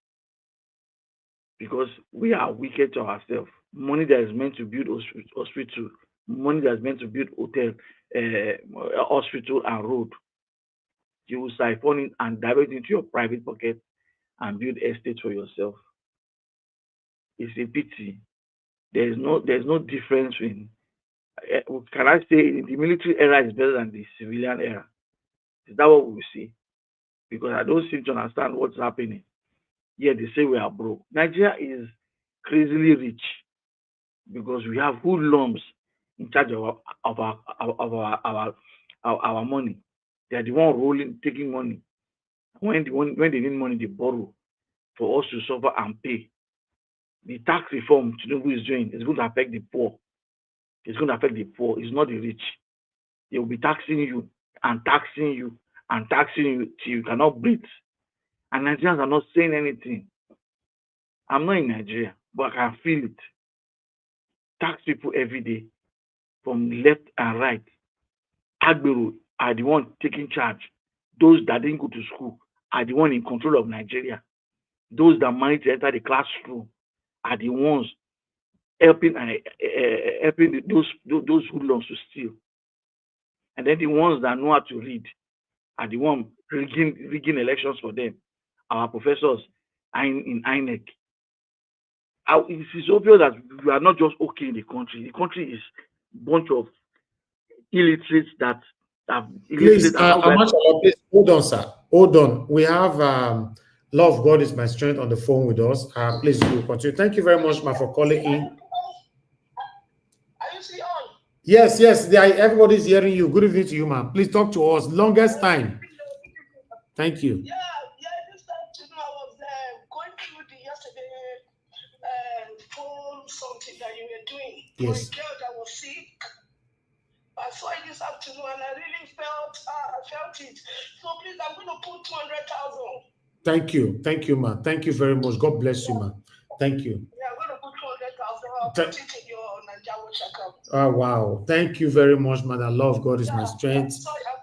Because we are wicked to ourselves. Money that is meant to build hospital, money that is meant to build hotel, hospital and road, you will siphon it and direct it into your private pocket and build estate for yourself. It's a pity. There's no difference in. Can I say the military era is better than the civilian era? Is that what we see? Because I don't seem to understand what's happening. Yeah, they say we are broke. Nigeria is crazily rich because we have hoodlums in charge of our money. They are the one taking money. When they need money, they borrow for us to suffer and pay. The tax reform Tinubu is doing is going to affect the poor. It's going to affect the poor. It's not the rich. They will be taxing you and taxing you and taxing you till you cannot breathe. And Nigerians are not saying anything. I'm not in Nigeria, but I can feel it. Tax people every day, from left and right. Okpebholo are the one taking charge. Those that didn't go to school are the one in control of Nigeria. Those that managed to enter the classroom are the ones helping those hoodlums to steal. And then the ones that know how to read are the ones rigging elections for them. Our professors in INEC. It is obvious that we are not just okay in the country. The country is a bunch of illiterates that have... Please, please, hold on, sir. hold on. We have Love God is my strength on the phone with us. Please do continue. Thank you very much, ma, for calling in. Are you still on? Yes, everybody's hearing you. Good evening to you, ma'am. Please talk to us. Longest time. Thank you. Yeah, this time I was going through the yesterday phone something that you were doing. Yes. For a girl that was sick. I saw it this afternoon and I really felt it. So please, I'm going to put 200,000. Thank you, ma. Thank you very much. God bless you, ma. Thank you. Yeah, I'm going to put 200,000. I'll put it in your Nigerian account. Oh, wow. Thank you very much, man. I love God is my strength. Sorry, I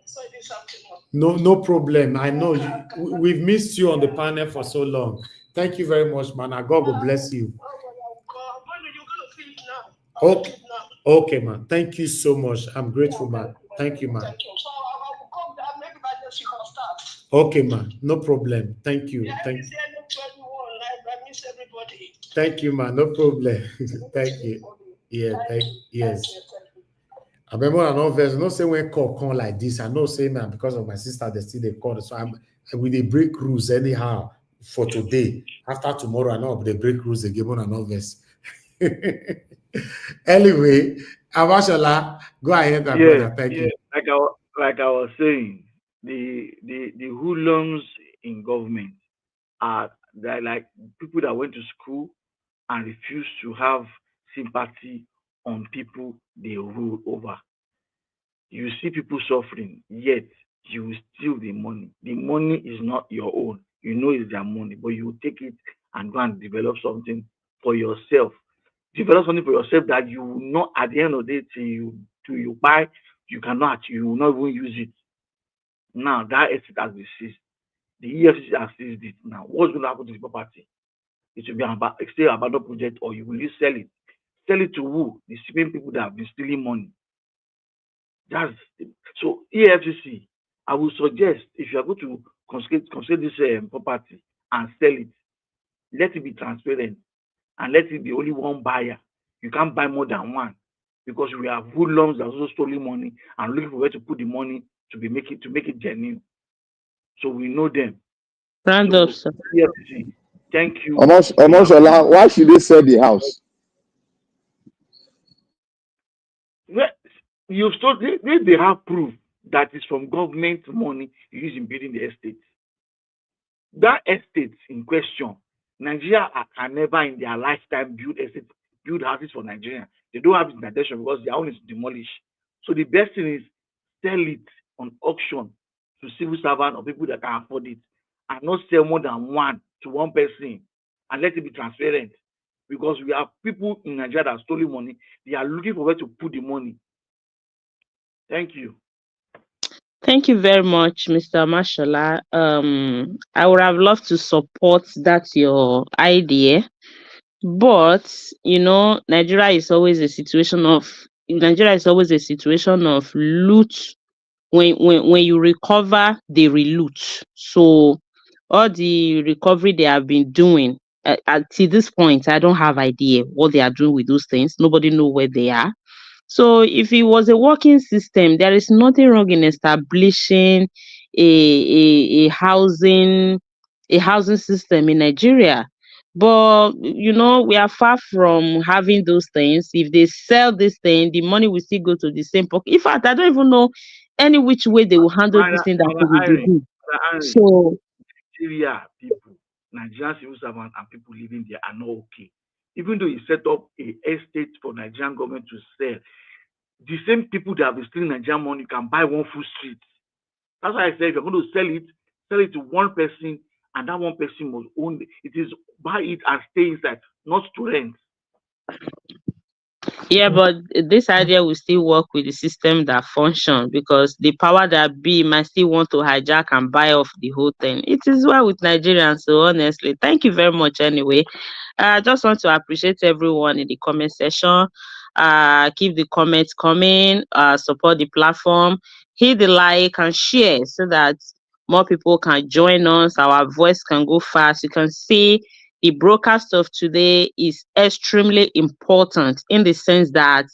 saw it this afternoon. No problem. I know we've missed you on the panel for so long. Thank you very much, man. God will bless you. Okay, man. Thank you so much. I'm grateful, man. Thank you, man. Thank you. So I will come there. Maybe by next week I'll start. Okay, man. No problem. Thank you. I miss everybody. Thank you, man. No problem. Thank you. Yeah, yes. I remember an obvious, not say when call come like this. I know say man because of my sister they still they call. So with the break rules anyhow for today. After tomorrow, I know they break rules again on an obvious. Anyway, Abashala, go ahead, my brother. Thank you. Like I was saying, the hoodlums in government are they're like people that went to school and refuse to have sympathy on people they rule over. You see people suffering, yet you will steal the money. The money is not your own. You know it's their money, but you will take it and go and develop something for yourself. Develop something for yourself that you will not, at the end of the day, till you buy, you will not even use it. Now that asset has been seized. The EFCC has seized it. Now, what's going to happen to the property? It will be still abandoned project, or you will sell it. Sell it to who? The same people that have been stealing money. So EFCC, I would suggest if you are going to consider this property and sell it, let it be transparent and let it be only one buyer. You can't buy more than one because we have hoodlums that also stolen money and looking for where to put the money to make it genuine. So we know them. Round up, sir. EFCC, thank you. Omoshola, why should they sell the house? Well, they have proof that it's from government money used in building the estate. That estate in question, Nigeria can never in their lifetime build houses for Nigeria. They don't have it in attention because their own is demolished. So the best thing is sell it on auction to civil servants or people that can afford it, and not sell more than one to one person, and let it be transparent. Because we have people in Nigeria that are stealing money. They are looking for where to put the money. Thank you. Thank you very much, Mr. Mashola. I would have loved to support that your idea, but Nigeria is always a situation of loot. When you recover, they reloot. So all the recovery they have been doing to this point, I don't have idea what they are doing with those things. Nobody know where they are. So if it was a working system, there is nothing wrong in establishing a housing system in Nigeria. But we are far from having those things. If they sell this thing, the money will still go to the same pocket. In fact, I don't even know any which way they will handle this thing that they will do. So Nigerian civil servants and people living there are not okay. Even though you set up a estate for Nigerian government to sell, the same people that have been stealing Nigerian money can buy one full street. That's why I said if you're going to sell it to one person, and that one person must own it. It is buy it and stay inside, not to rent. Yeah, but this idea will still work with the system that function, because the power that be might still want to hijack and buy off the whole thing. It is well with Nigerians. So honestly, thank you very much anyway. I just want to appreciate everyone in the comment section. Keep the comments coming, support the platform, hit the like and share so that more people can join us. Our voice can go fast. You can see the broadcast of today is extremely important in the sense that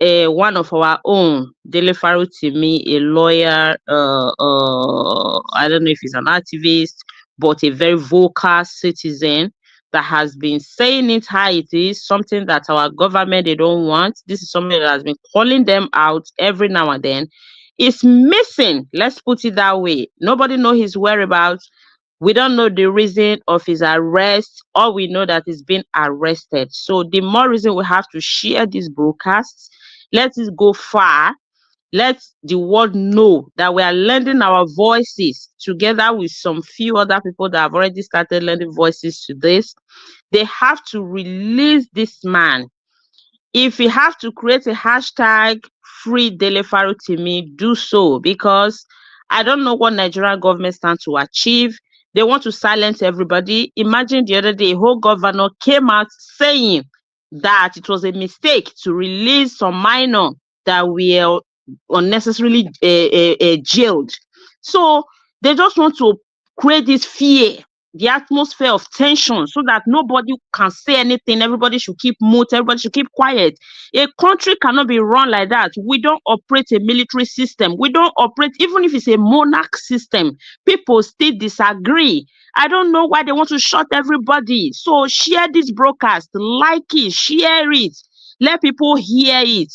one of our own, Dele Farotimi, a lawyer, I don't know if he's an activist, but a very vocal citizen that has been saying it how it is, something that our government, they don't want. This is something that has been calling them out every now and then. It's missing. Let's put it that way. Nobody know his whereabouts. We don't know the reason of his arrest. All we know that he's been arrested. So the more reason we have to share these broadcasts. Let it go far. Let the world know that we are lending our voices together with some few other people that have already started lending voices to this. They have to release this man. If we have to create a hashtag free Dele Farotimi, do so, because I don't know what Nigerian government stands to achieve. They want to silence everybody. Imagine the other day, a whole governor came out saying that it was a mistake to release some minor that were unnecessarily jailed. So they just want to create this fear, the atmosphere of tension, so that nobody can say anything. Everybody should keep mute. Everybody should keep quiet. A country cannot be run like that. We don't operate a military system. We don't operate, even if it's a monarch system, people still disagree. I don't know why they want to shut everybody. So share this broadcast, like it, share it, let people hear it.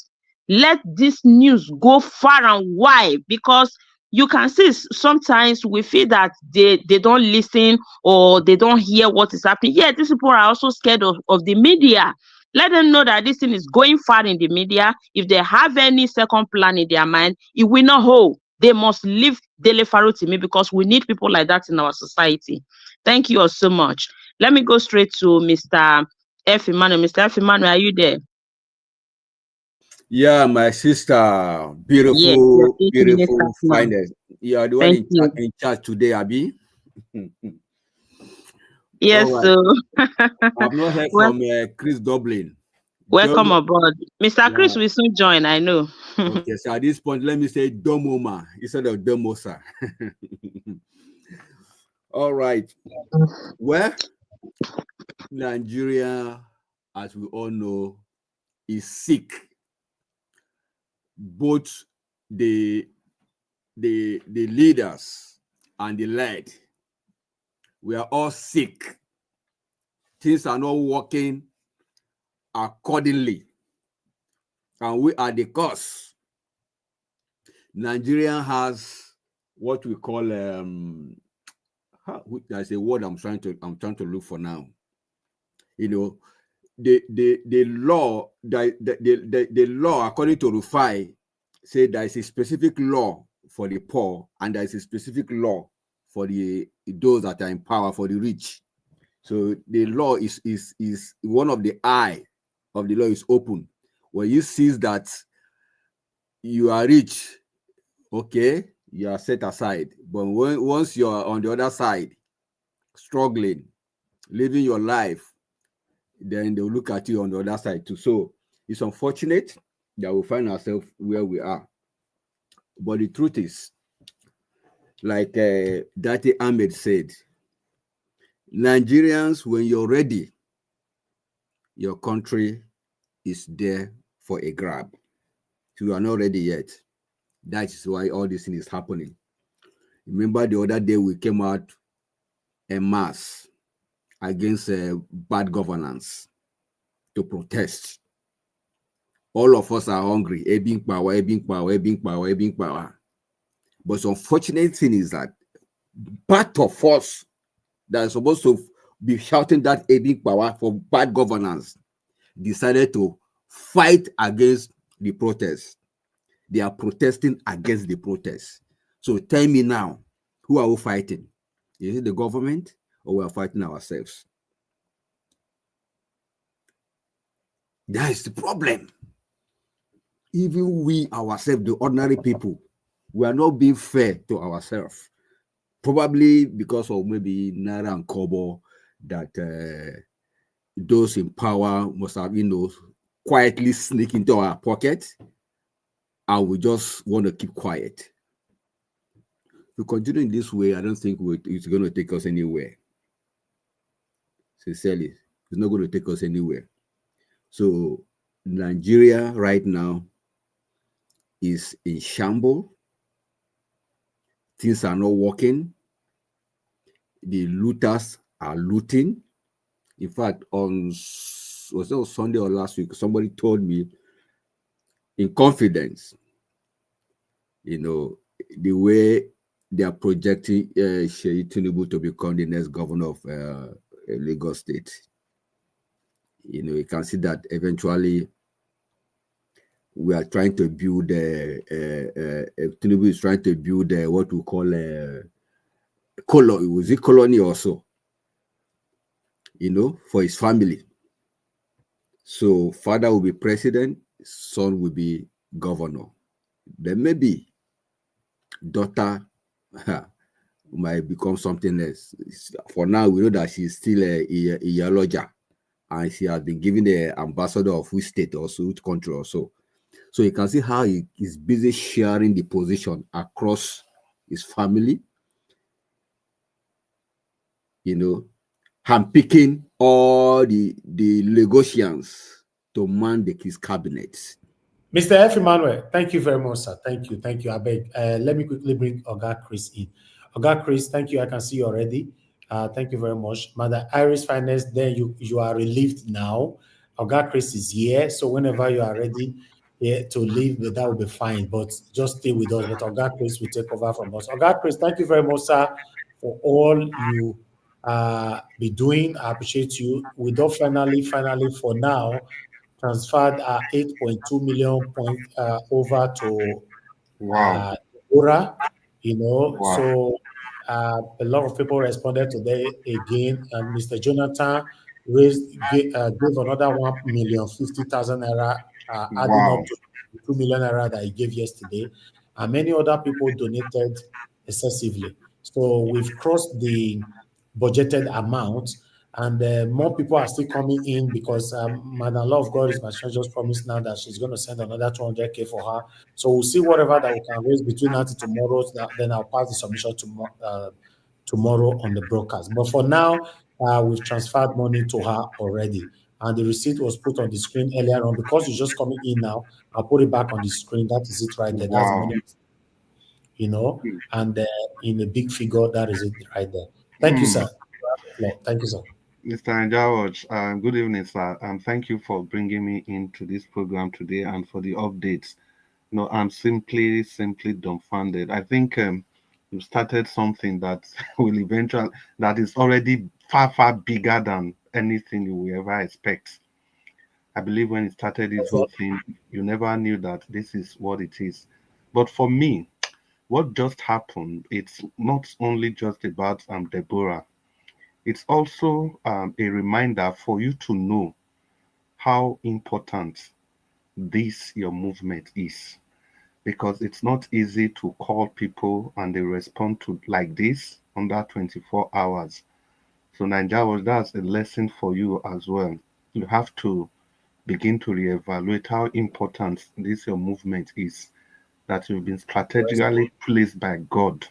Let this news go far and wide, because you can see sometimes we feel that they don't listen or they don't hear what is happening. Yeah, these people are also scared of the media. Let them know that this thing is going far in the media. If they have any second plan in their mind, it will not hold. They must leave Dele Farotimi, because we need people like that in our society. Thank you all so much. Let me go straight to Mr. F. Emmanuel. Mr. F. Emmanuel, are you there? Yeah, my sister, beautiful, beautiful, finest. You are the one in charge today, Abi. Yes, right. so I've not heard from Chris Dublin. Welcome aboard. Mr. Chris will soon join, I know. Okay, so at this point, let me say Domoma instead of Domosa. All right. Well, Nigeria, as we all know, is sick. Both the leaders and the led, we are all sick. Things are not working accordingly, and we are the cause. Nigeria has what we call there's a word I'm trying to look for now. You know, the law, the law according to Rufai say there is a specific law for the poor and there is a specific law for those that are in power, for the rich. So the law is one of the eye of the law is open. When you see that you are rich, okay, you are set aside. But once you are on the other side, struggling, living your life, then they'll look at you on the other side too. So it's unfortunate that we find ourselves where we are. But the truth is, like Dati Ahmed said, Nigerians, when you're ready, your country is there for a grab. So you are not ready yet. That is why all this thing is happening. Remember the other day we came out en masse against bad governance to protest. All of us are hungry. Ebbing power, ebbing power, ebbing power, ebbing power. But the unfortunate thing is that part of us that is supposed to be shouting that ebbing power for bad governance decided to fight against the protest. They are protesting against the protest. So tell me now, who are we fighting? Is it the government or we are fighting ourselves? That is the problem. Even we ourselves, the ordinary people, we are not being fair to ourselves. Probably because of maybe Naira and Kobo, that those in power must have, quietly sneak into our pocket, and we just want to keep quiet. If we continue in this way, I don't think it's going to take us anywhere. Sincerely, it's not going to take us anywhere. So Nigeria right now is in shambles. Things are not working. The looters are looting. In fact, was it Sunday or last week, somebody told me in confidence, the way they are projecting Tinubu to become the next governor of Lagos State. You can see that eventually we are trying to build Tinubu is trying to build what we call a colony also, for his family. So father will be president, son will be governor. Then maybe daughter might become something else. For now, we know that she's still a Iyaloja, and she has been given the ambassador of which state also, which country also. So you can see how he is busy sharing the position across his family, handpicking all the Lagosians to man his cabinet. Mr. F. Emmanuel, thank you very much, sir. Thank you. I beg. Let me quickly bring Oga Chris in. Oga Chris, thank you. I can see you already. Thank you very much. Mother Iris Finance, then you are relieved now. Oga Chris is here, so whenever you are ready to leave, that will be fine. But just stay with us. But Oga Chris will take over from us. Oga Chris, thank you very much, sir, for all you be doing. I appreciate you. We don't finally for now transferred 8.2 million points over to Deborah, Wow. So a lot of people responded today again, and Mr. Jonathan gave another 1,050,000 naira, adding up to 2 million naira that he gave yesterday, and many other people donated excessively. So we've crossed the budgeted amount, and more people are still coming in because Madam Love God is my friend just promised now that she's going to send another 200K for her. So we'll see whatever that we can raise between now to tomorrow. Then I'll pass the submission tomorrow on the broadcast. But for now, we've transferred money to her already, and the receipt was put on the screen earlier on. Because it's just coming in now, I'll put it back on the screen. That is it right there. That's the money, and in a big figure, that is it right there. Thank you, sir. Thank you, sir. Mr. Njawaj, good evening, sir. Thank you for bringing me into this program today and for the updates. I'm simply dumbfounded. I think you started something that that is already far bigger than anything you will ever expect. I believe when you started this whole thing, you never knew that this is what it is. But for me, what just happened, it's not only just about Deborah. It's also a reminder for you to know how important your movement is, because it's not easy to call people and they respond to like this under 24 hours. So Nigeria, that's a lesson for you as well. You have to begin to reevaluate how important your movement is, that you've been strategically placed by God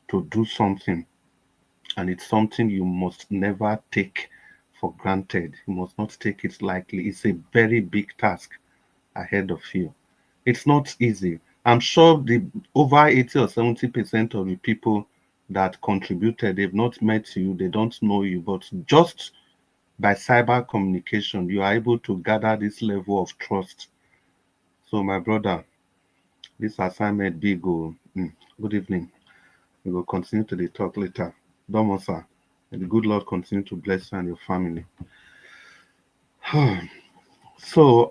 to do something. And it's something you must never take for granted. You must not take it lightly. It's a very big task ahead of you. It's not easy. I'm sure the over 80 or 70% of the people that contributed, they've not met you, they don't know you, but just by cyber communication, you are able to gather this level of trust. So my brother, this assignment big. Good evening. We will continue to the talk later. Domo, sir. And the good Lord continue to bless you and your family. So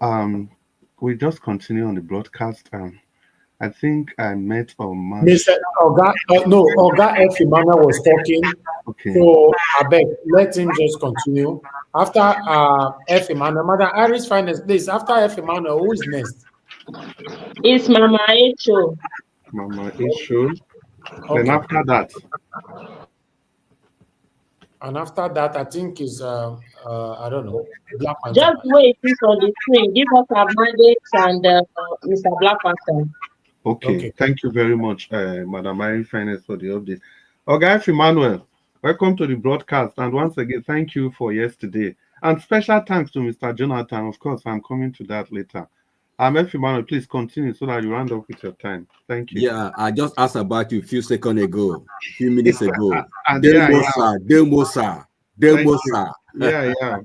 we just continue on the broadcast. I think I met Mr. Oga F. Emmanuel was talking. Okay. So I beg, let him just continue. After F. Emmanuel, Mother Iris Finance, please. After F. Emmanuel, who is next? It's Mama Echo. Mama Echo. Okay. Then after that. And after that, I think is I don't know, Black Panther. Just wait, it's on the screen. Give us our mandates and Mr. Black Panther. Okay. Thank you very much, Madam Iris Finance, for the update. Okay, F. Emmanuel, welcome to the broadcast. And once again, thank you for yesterday. And special thanks to Mr. Jonathan. Of course, I'm coming to that later. Emmanuel, please continue so that you round up with your time. Thank you. Yeah, I just asked about you a few seconds ago, a few minutes ago. And Demosa. Yeah.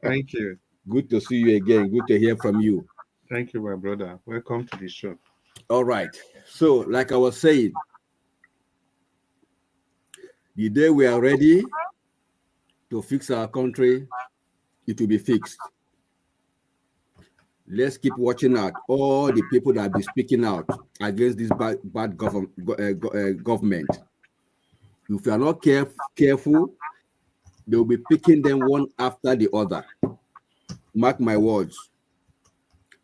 Thank you. Good to see you again. Good to hear from you. Thank you, my brother. Welcome to the show. All right. So, like I was saying, the day we are ready to fix our country, it will be fixed. Let's keep watching out all the people that be speaking out against this bad government. If you are not careful, they will be picking them one after the other. Mark my words.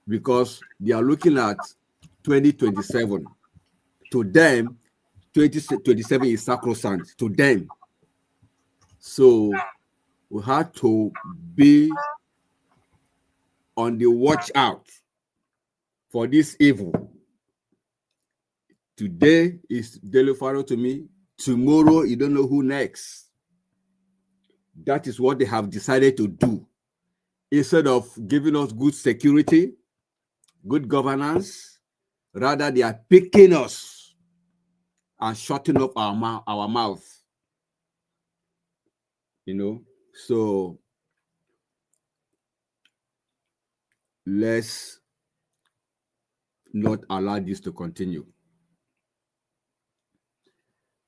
Because they are looking at 2027. To them, 2027 is sacrosanct. To them. So we have to be on the watch out for this evil. Today is Dele Farotimi. Tomorrow, you don't know who next. That is what they have decided to do. Instead of giving us good security, good governance, rather they are picking us and shutting up our mouth. You know, so let's not allow this to continue.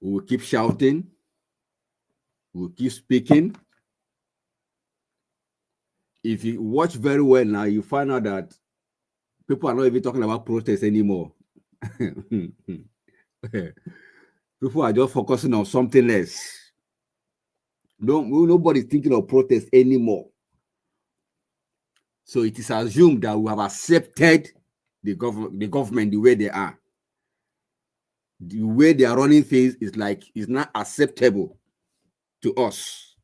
We will keep shouting. We will keep speaking. If you watch very well now, you find out that people are not even talking about protests anymore. People are just focusing on something else. Nobody's thinking of protest anymore. So it is assumed that we have accepted the government the way they are. The way they are running things is not acceptable to us.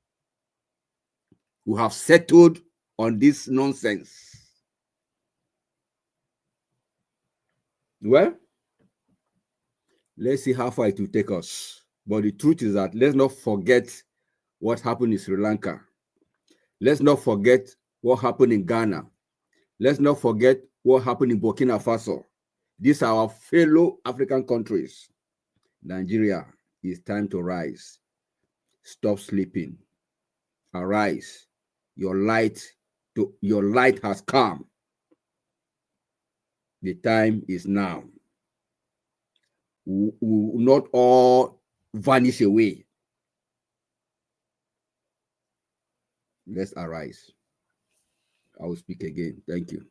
We have settled on this nonsense. Well, let's see how far it will take us. But the truth is that let's not forget what happened in Sri Lanka. Let's not forget what happened in Ghana. Let's not forget what happened in Burkina Faso. These are our fellow African countries. Nigeria, it's time to rise. Stop sleeping. Arise. Your light has come. The time is now. We will not all vanish away. Let's arise. I will speak again. Thank you.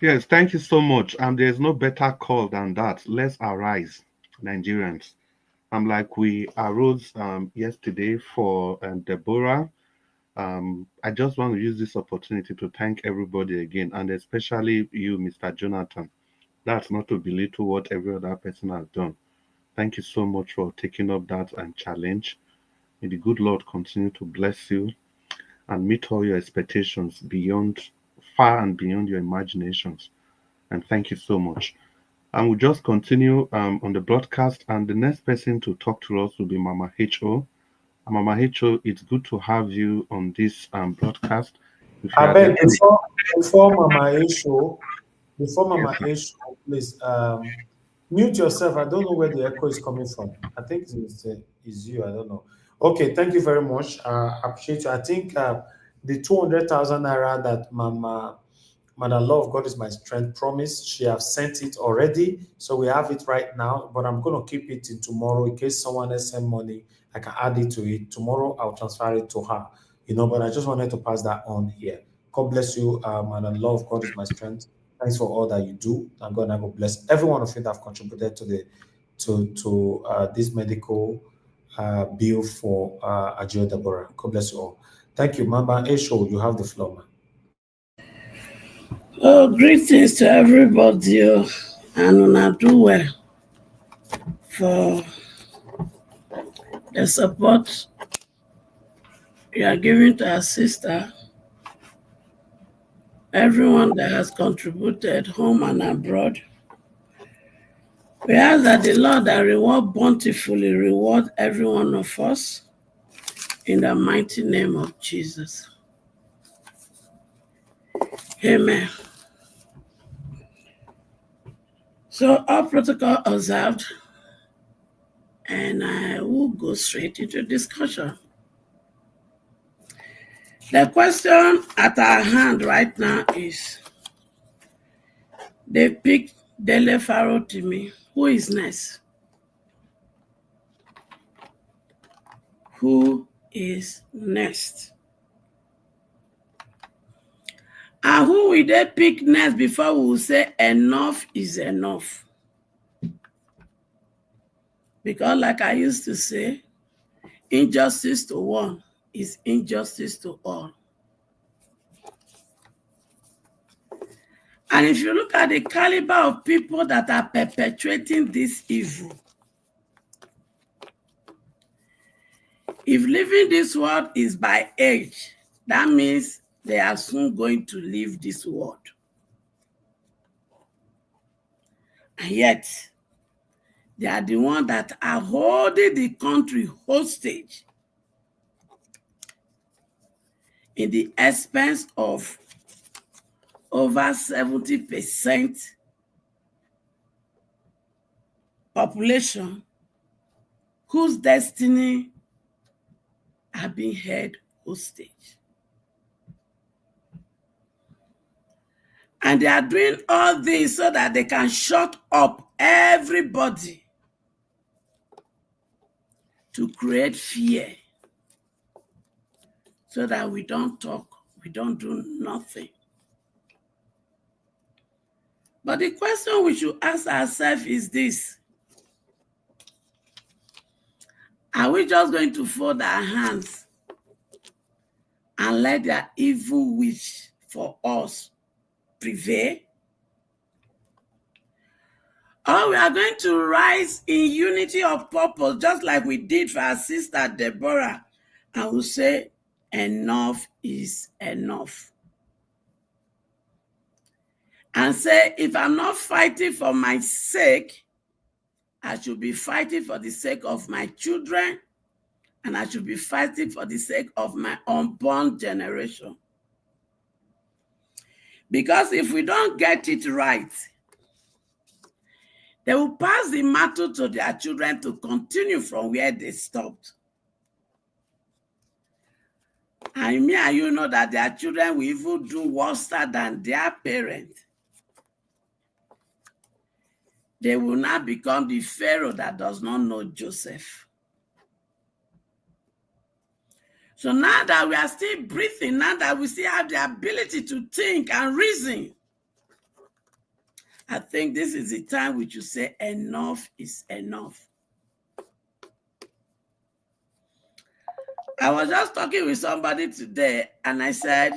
Yes, thank you so much. There's no better call than that. Let's arise, Nigerians. Like we arose yesterday for Deborah. I just want to use this opportunity to thank everybody again, and especially you, Mr. Jonathan. That's not to belittle what every other person has done. Thank you so much for taking up that challenge. May the good Lord continue to bless you and meet all your expectations far and beyond your imaginations. And thank you so much. And we'll just continue on the broadcast. And the next person to talk to us will be Mama H.O. Mama H.O., it's good to have you on this broadcast. I beg before Mama H.O., please mute yourself. I don't know where the echo is coming from. I think it's you. I don't know. Okay, thank you very much. I appreciate you. I think the 200,000 naira that Madam Law of God is my strength promised, she has sent it already. So we have it right now, but I'm going to keep it in tomorrow in case someone else send money. I can add it to it. Tomorrow I'll transfer it to her. But I just wanted to pass that on here. God bless you, Madam Law of God is my strength. Thanks for all that you do. And God bless every one of you that have contributed to this medical bill for Ajio Deborah. God bless you all. Thank you, Mama Esho. You have the floor, man. Oh, greetings to everybody, and una do well for the support you are giving to our sister. Everyone that has contributed, home and abroad. We ask that the Lord that reward bountifully reward every one of us in the mighty name of Jesus. Amen. So all protocol observed, and I will go straight into discussion. The question at our hand right now is, they picked Dele Farotimi. Who is next? Who is next? And who will they pick next before we will say enough is enough? Because like I used to say, injustice to one is injustice to all. And if you look at the caliber of people that are perpetrating this evil, if living this world is by age, that means they are soon going to leave this world. And yet, they are the ones that are holding the country hostage in the expense of over 70% population whose destiny are being held hostage. And they are doing all this so that they can shut up everybody to create fear, so that we don't talk, we don't do nothing. But the question we should ask ourselves is this: are we just going to fold our hands and let their evil wish for us prevail? Or we are going to rise in unity of purpose, just like we did for our sister Deborah, and we'll say, enough is enough. And say, if I'm not fighting for my sake, I should be fighting for the sake of my children, and I should be fighting for the sake of my unborn generation. Because if we don't get it right, they will pass the mantle to their children to continue from where they stopped. And me and you know that their children will even do worse than their parents. They will not become the Pharaoh that does not know Joseph. So now that we are still breathing, now that we still have the ability to think and reason, I think this is the time we should say enough is enough. I was just talking with somebody today, and I said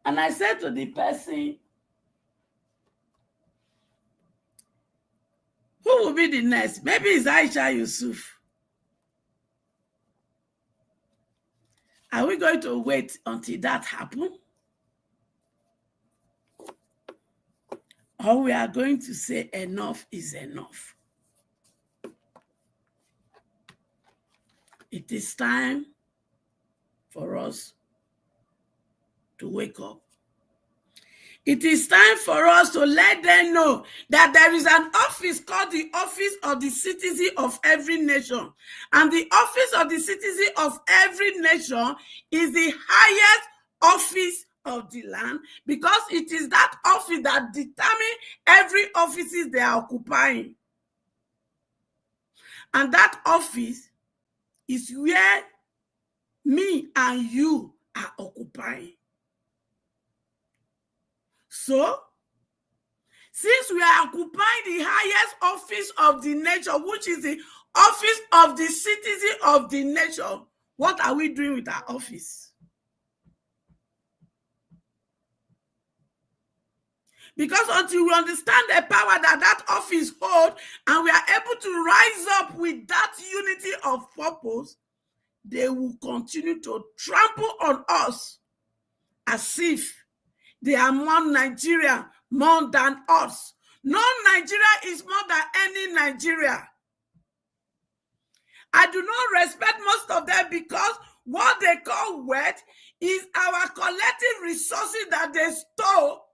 to the person, who will be the next? Maybe it's Aisha Yusuf. Are we going to wait until that happens? Or we are going to say enough is enough? It is time for us to wake up. It is time for us to let them know that there is an office called the office of the citizen of every nation. And the office of the citizen of every nation is the highest office of the land, because it is that office that determines every offices they are occupying. And that office is where me and you are occupying. So, since we are occupying the highest office of the nation, which is the office of the citizen of the nation, what are we doing with our office? Because until we understand the power that that office holds, and we are able to rise up with that unity of purpose, they will continue to trample on us as if they are more Nigeria, more than us. No Nigeria is more than any Nigeria. I do not respect most of them because what they call wealth is our collective resources that they stole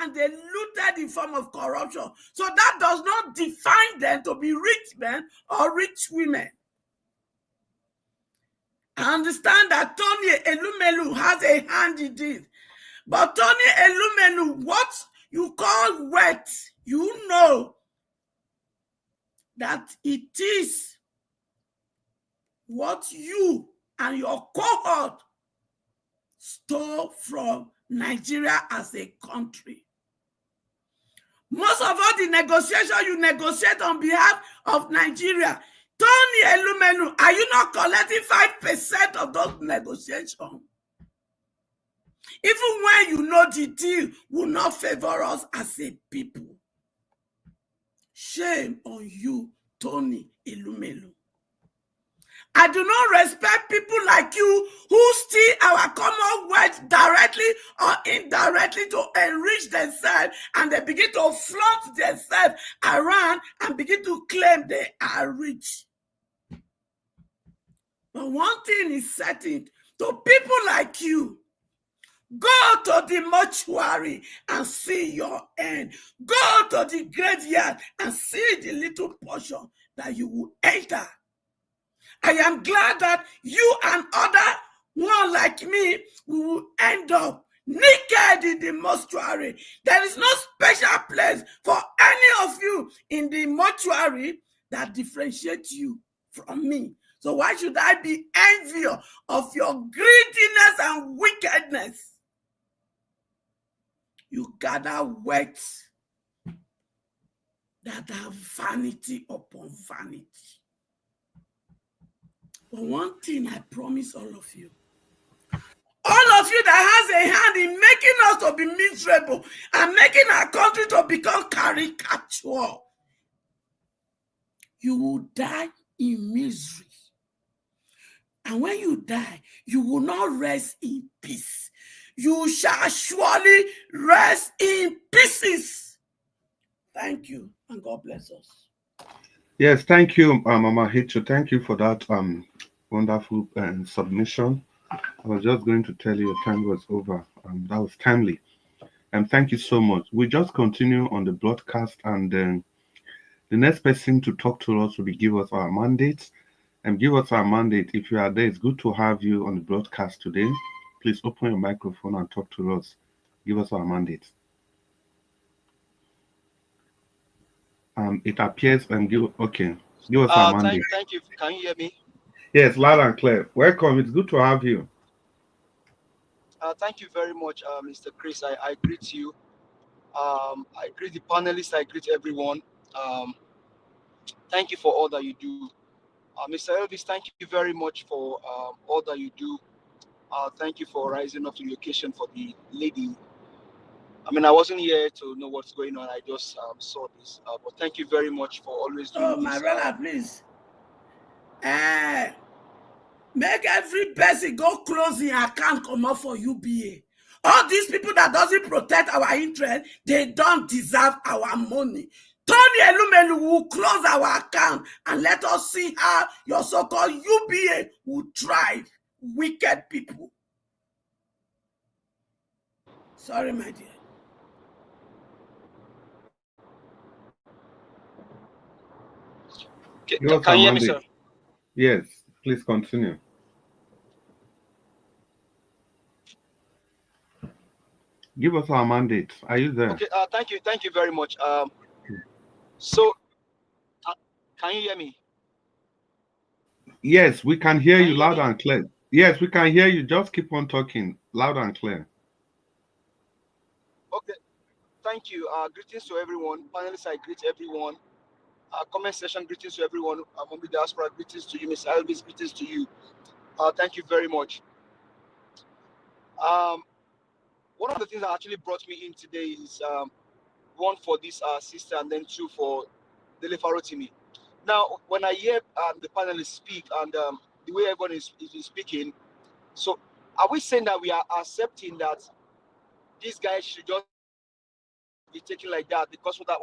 and they looted in form of corruption. So that does not define them to be rich men or rich women. I understand that Tony Elumelu has a hand in this. But Tony Elumelu, what you call wet, you know that it is what you and your cohort stole from Nigeria as a country. Most of all the negotiation you negotiate on behalf of Nigeria. Tony Elumelu, are you not collecting 5% of those negotiations? Even when you know the deal will not favor us as a people. Shame on you, Tony Elumelu. I do not respect people like you who steal our commonwealth directly or indirectly to enrich themselves, and they begin to flaunt themselves around and begin to claim they are rich. But one thing is certain, to people like you, go to the mortuary and see your end. Go to the graveyard and see the little portion that you will enter. I am glad that you and other one like me will end up naked in the mortuary. There is no special place for any of you in the mortuary that differentiates you from me. So why should I be envious of your greediness and wickedness? You gather words that are vanity upon vanity. But one thing I promise all of you that has a hand in making us to be miserable and making our country to become caricature, you will die in misery. And when you die, you will not rest in peace. You shall surely rest in pieces. Thank you, and God bless us. Yes, thank you, Mama Hicho. Thank you for that wonderful submission. I was just going to tell you your time was over. That was timely. And thank you so much. We just continue on the broadcast, and then the next person to talk to us will be give us our mandate. And give us our mandate. If you are there, it's good to have you on the broadcast today. Please open your microphone and talk to us. Give us our mandate. It appears and give us our mandate. Thank you. Can you hear me? Yes, loud and clear. Welcome. It's good to have you. Thank you very much, Mr. Chris. I greet you. I greet the panelists. I greet everyone. Thank you for all that you do. Mr. Elvis, thank you very much for all that you do. Thank you for rising up to the occasion for the lady. I mean, I wasn't here to know what's going on. I just saw this. But thank you very much for always doing this. Oh, my brother, please. Make every person go close the account come up for UBA. All these people that doesn't protect our interest, they don't deserve our money. Tony Elumelu will close our account and let us see how your so-called UBA will thrive. Wicked people. Sorry, my dear. Can you hear me, sir? Yes, please continue. Give us our mandate. Are you there? Okay. Thank you very much. So, can you hear me? Yes, we can hear you loud and clear. Yes, we can hear you. Just keep on talking loud and clear. Okay. Thank you. Greetings to everyone. Panelists, I greet everyone. Comment section, greetings to everyone. On the diaspora, greetings to you, Mr. Elvis, greetings to you. Thank you very much. One of the things that actually brought me in today is one for this sister, and then two for Dele Farotimi. Now, when I hear the panelists speak and the way everyone is speaking, so are we saying that we are accepting that these guys should just be taken like that? Because what I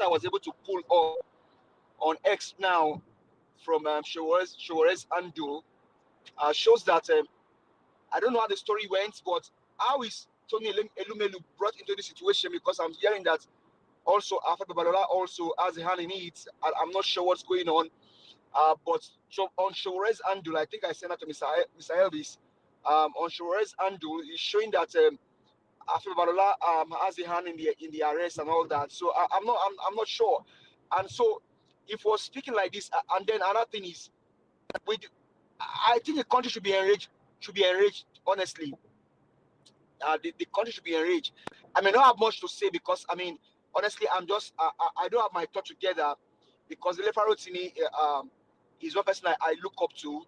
was able to pull off on X now from Showare's Ando shows that I don't know how the story went, but how is Attorney Elumelu brought into the situation, because I'm hearing that also Okpebholo also has a hand in it. I'm not sure what's going on. But so on Shore's handle, I think I sent that to Mr. Elvis. On Shore's handle is showing that Okpebholo has a hand in the arrest and all that. So I'm not sure. And so if we're speaking like this, and then another thing is, I think the country should be enraged. Honestly, the country should be enraged. I may not have much to say, because honestly, I don't have my thought together, because Dele Farotimi is one person I look up to.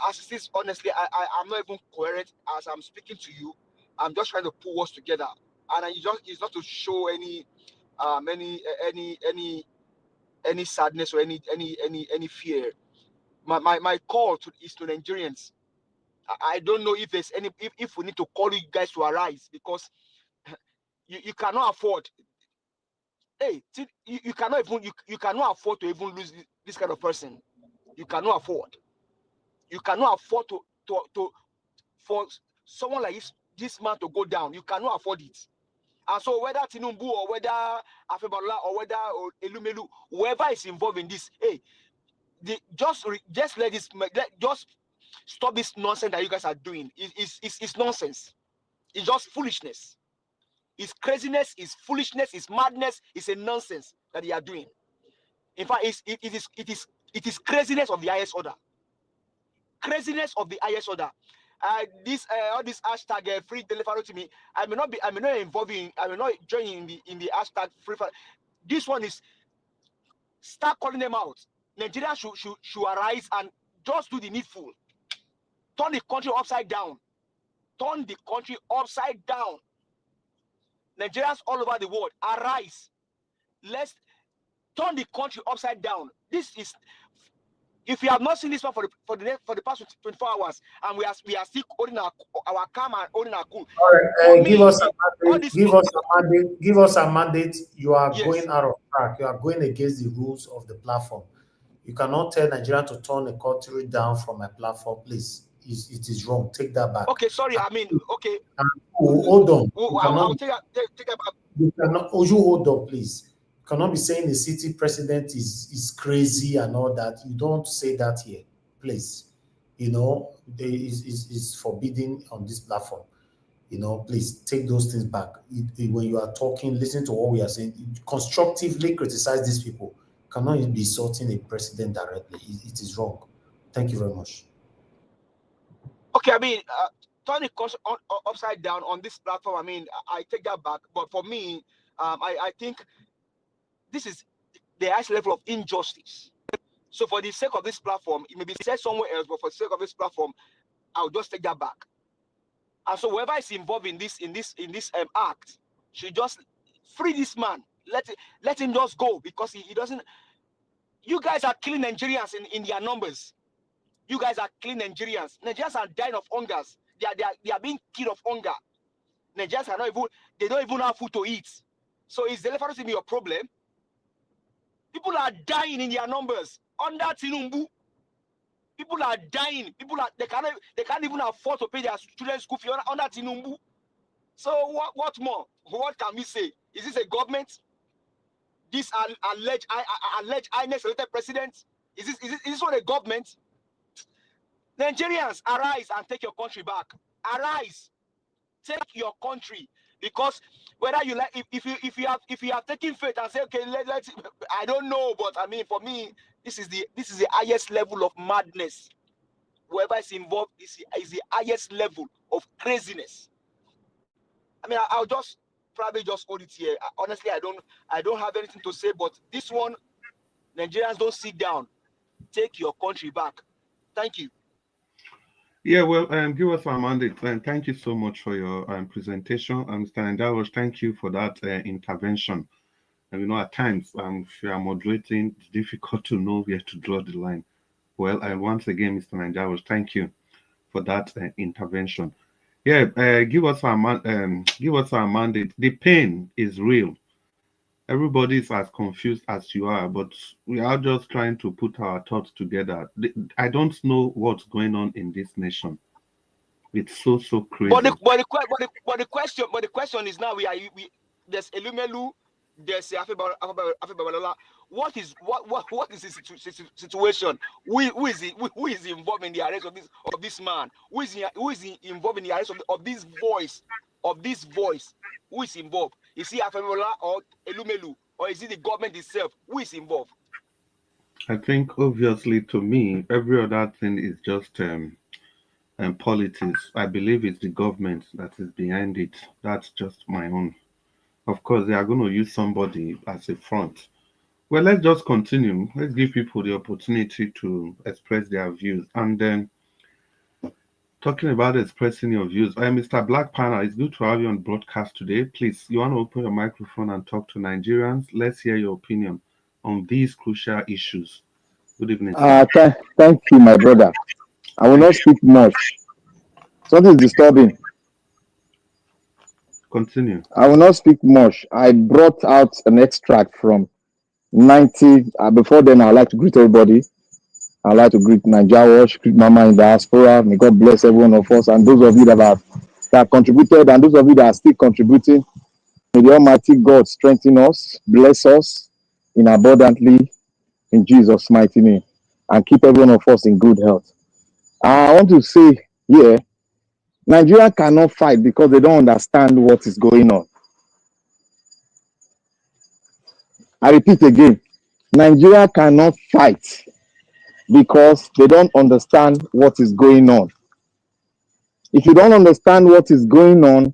As it is, honestly, I'm not even coherent as I'm speaking to you. I'm just trying to put words together, and it's not to show any sadness or any fear. My call is to Nigerians. I don't know if there's if we need to call you guys to arise, because you cannot afford. Hey, you cannot afford to even lose this kind of person. You cannot afford. You cannot afford for someone like this man to go down. You cannot afford it. And so whether Tinubu or whether Okpebholo or whether Elumelu, whoever is involved in this, hey, just let this, just stop this nonsense that you guys are doing. It's nonsense. It's just foolishness. It's craziness. It's foolishness. It's madness. It's a nonsense that they are doing. In fact, it is craziness of the highest order. Craziness of the highest order. All this hashtag free Dele Farotimi, I may not join in the hashtag free. This one is, start calling them out. Nigeria should arise and just do the needful. Turn the country upside down. Turn the country upside down. Nigerians all over the world, arise. Let's turn the country upside down. This is, if you have not seen this one for the past 24 hours, and we are still holding our calm and holding our cool. All right, give us a mandate. You are going out of track. You are going against the rules of the platform. You cannot tell Nigeria to turn the country down from a platform, please. It is wrong. Take that back. Okay, sorry. Okay. Hold on. I'll take that back. You cannot. Oh, you hold on, please. You cannot be saying the city president is crazy and all that. You don't say that here, please. You know, is forbidden on this platform. You know, please take those things back. When you are talking, listen to what we are saying. Constructively criticize these people. You cannot be insulting a president directly. It is wrong. Thank you very much. Okay, turn it upside down on this platform. I take that back. But for me, I think this is the highest level of injustice. So for the sake of this platform, it may be said somewhere else, but for the sake of this platform, I'll just take that back. And so whoever is involved in this act should just free this man. Let him just go, because he doesn't. You guys are killing Nigerians in their numbers. You guys are killing Nigerians. Nigerians are dying of hunger. They are being killed of hunger. Nigerians they don't even have food to eat. So is Dele Farotimi your problem? People are dying in their numbers under Tinubu. People are dying. They can't even afford to pay their children's school fee under Tinubu. So what more? What can we say? Is this a government? This alleged INEC selected president? Is this not a government? Nigerians, arise and take your country back. Arise, take your country, because whether you like, if you have taken faith and say, okay, let's, I don't know, but for me, this is the highest level of madness. Whoever is involved is the highest level of craziness. I'll just probably just hold it here. Honestly, I don't have anything to say, but this one, Nigerians, don't sit down. Take your country back. Thank you. Yeah, well, give us our mandate. And thank you so much for your presentation. Mr. Ndawosh, thank you for that intervention. And at times, if you are moderating, it's difficult to know where to draw the line. Well, once again, Mr. Ndawosh, thank you for that intervention. Yeah, give us our mandate. The pain is real. Everybody is as confused as you are, but we are just trying to put our thoughts together. I don't know what's going on in this nation. It's so crazy. But the question is now there's Elumelu, there's Okpebholo. What is the situation? Who is involved in the arrest of this man? Who is involved in the arrest of this voice? Who is involved? Is he Okpebholo or Elumelu, or is it the government itself? Who is involved? I think obviously to me, every other thing is just politics. I believe it's the government that is behind it. That's just my own. Of course, they are going to use somebody as a front. Well, let's just continue. Let's give people the opportunity to express their views. And then, talking about expressing your views, Mr. Black Panel, it's good to have you on broadcast today. Please, you want to open your microphone and talk to Nigerians? Let's hear your opinion on these crucial issues. Good evening. Thank you, my brother. I will not speak much. Something is disturbing. Continue. I will not speak much. I brought out an extract from 90. Before then, I'd like to greet everybody. I'd like to greet Nigerians, greet Mama in diaspora. May God bless every one of us. And those of you that have contributed, and those of you that are still contributing, may the Almighty God strengthen us, bless us in abundantly in Jesus' mighty name, and keep every one of us in good health. I want to say here, Nigeria cannot fight because they don't understand what is going on. I repeat again, Nigeria cannot fight because they don't understand what is going on. If you don't understand what is going on,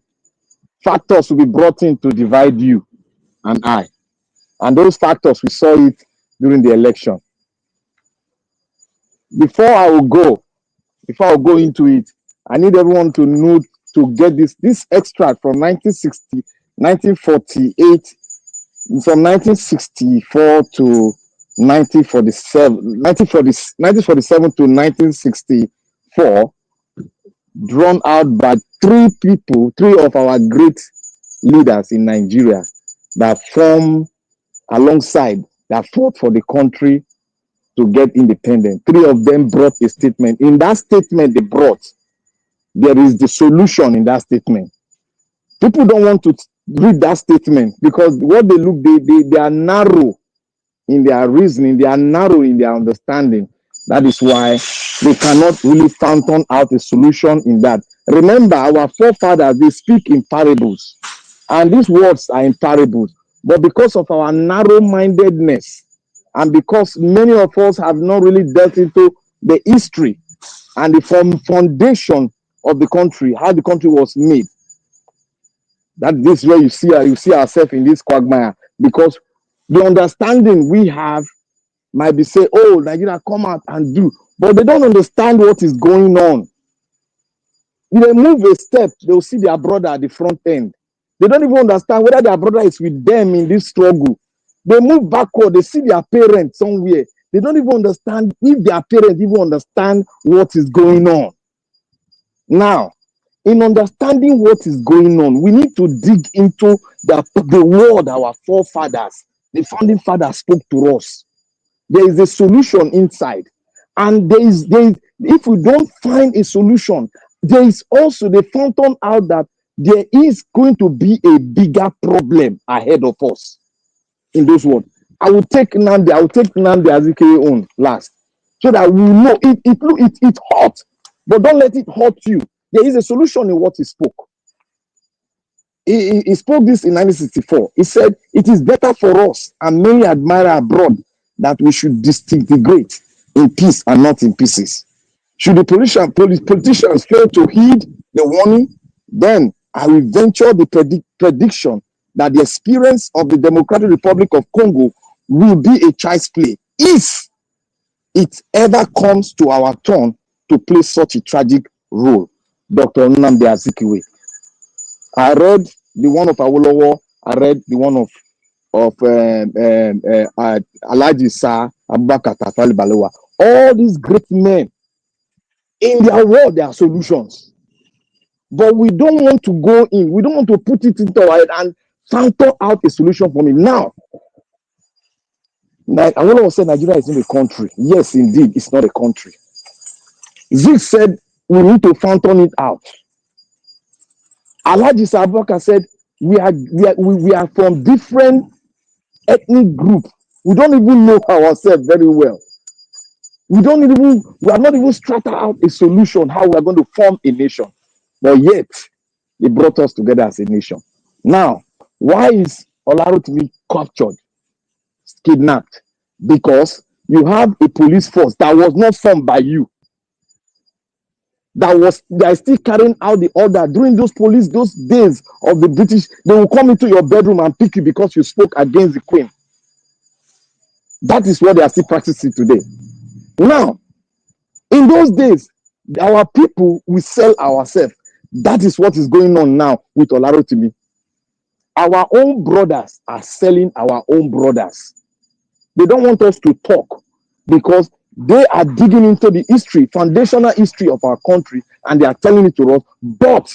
factors will be brought in to divide you and I. And those factors, we saw it during the election. Before I will go into it, I need everyone to know, to get this extract from 1948, from 1964 to 1947 to 1964, drawn out by three of our great leaders in Nigeria that formed alongside, that fought for the country to get independent. Three of them brought a statement. In that statement they brought, there is the solution in that statement. People don't want to read that statement because what they look, they are narrow in their reasoning, they are narrow in their understanding. That is why they cannot really fathom out a solution in that. Remember, our forefathers, they speak in parables, and these words are in parables. But because of our narrow-mindedness, and because many of us have not really dealt into the history and the foundation of the country, how the country was made, that this is where you see ourselves in this quagmire, because the understanding we have might be say, oh, Nigeria, come out and do, but they don't understand what is going on. If they move a step, they'll see their brother at the front end. They don't even understand whether their brother is with them in this struggle. They move backward, they see their parents somewhere. They don't even understand if their parents even understand what is going on. Now, in understanding what is going on, we need to dig into the word our forefathers, the founding fathers spoke to us. There is a solution inside. And if we don't find a solution, there is also, they found out that there is going to be a bigger problem ahead of us. In those words, I will take Nandi Azikiwe on last, so that we know it's hot, but don't let it hurt you. There is a solution in what he spoke. He spoke this in 1964. He said, it is better for us and many admire abroad that we should disintegrate in peace and not in pieces. Should the politicians fail to heed the warning, then I will venture the prediction that the experience of the Democratic Republic of Congo will be a child's play if it ever comes to our turn to play such a tragic role. Dr. Nnamdi Azikiwe. I read the one of Awolowo. I read the one of Alhaji Sir Abubakar Tafawa Balewa. All these great men, in their world, there are solutions. But we don't want to go in. We don't want to put it into our head and factor out a solution for me. Now, like Awolowo said, Nigeria is not a country. Yes, indeed, it's not a country. Zeke said we need to fountain it out. Alhaji Sabaka said, we are from different ethnic groups. We don't even know ourselves very well. We are not even strata out a solution how we are going to form a nation. But yet, they brought us together as a nation. Now, why is Olarotimi captured, kidnapped? Because you have a police force that was not formed by you. They are still carrying out the order during those days of the British. They will come into your bedroom and pick you because you spoke against the Queen. That is what they are still practicing today. Now, in those days, our people will sell ourselves. That is what is going on now with Olarotimi. Our own brothers are selling our own brothers. They don't want us to talk because they are digging into the history, foundational history of our country, and they are telling it to us, but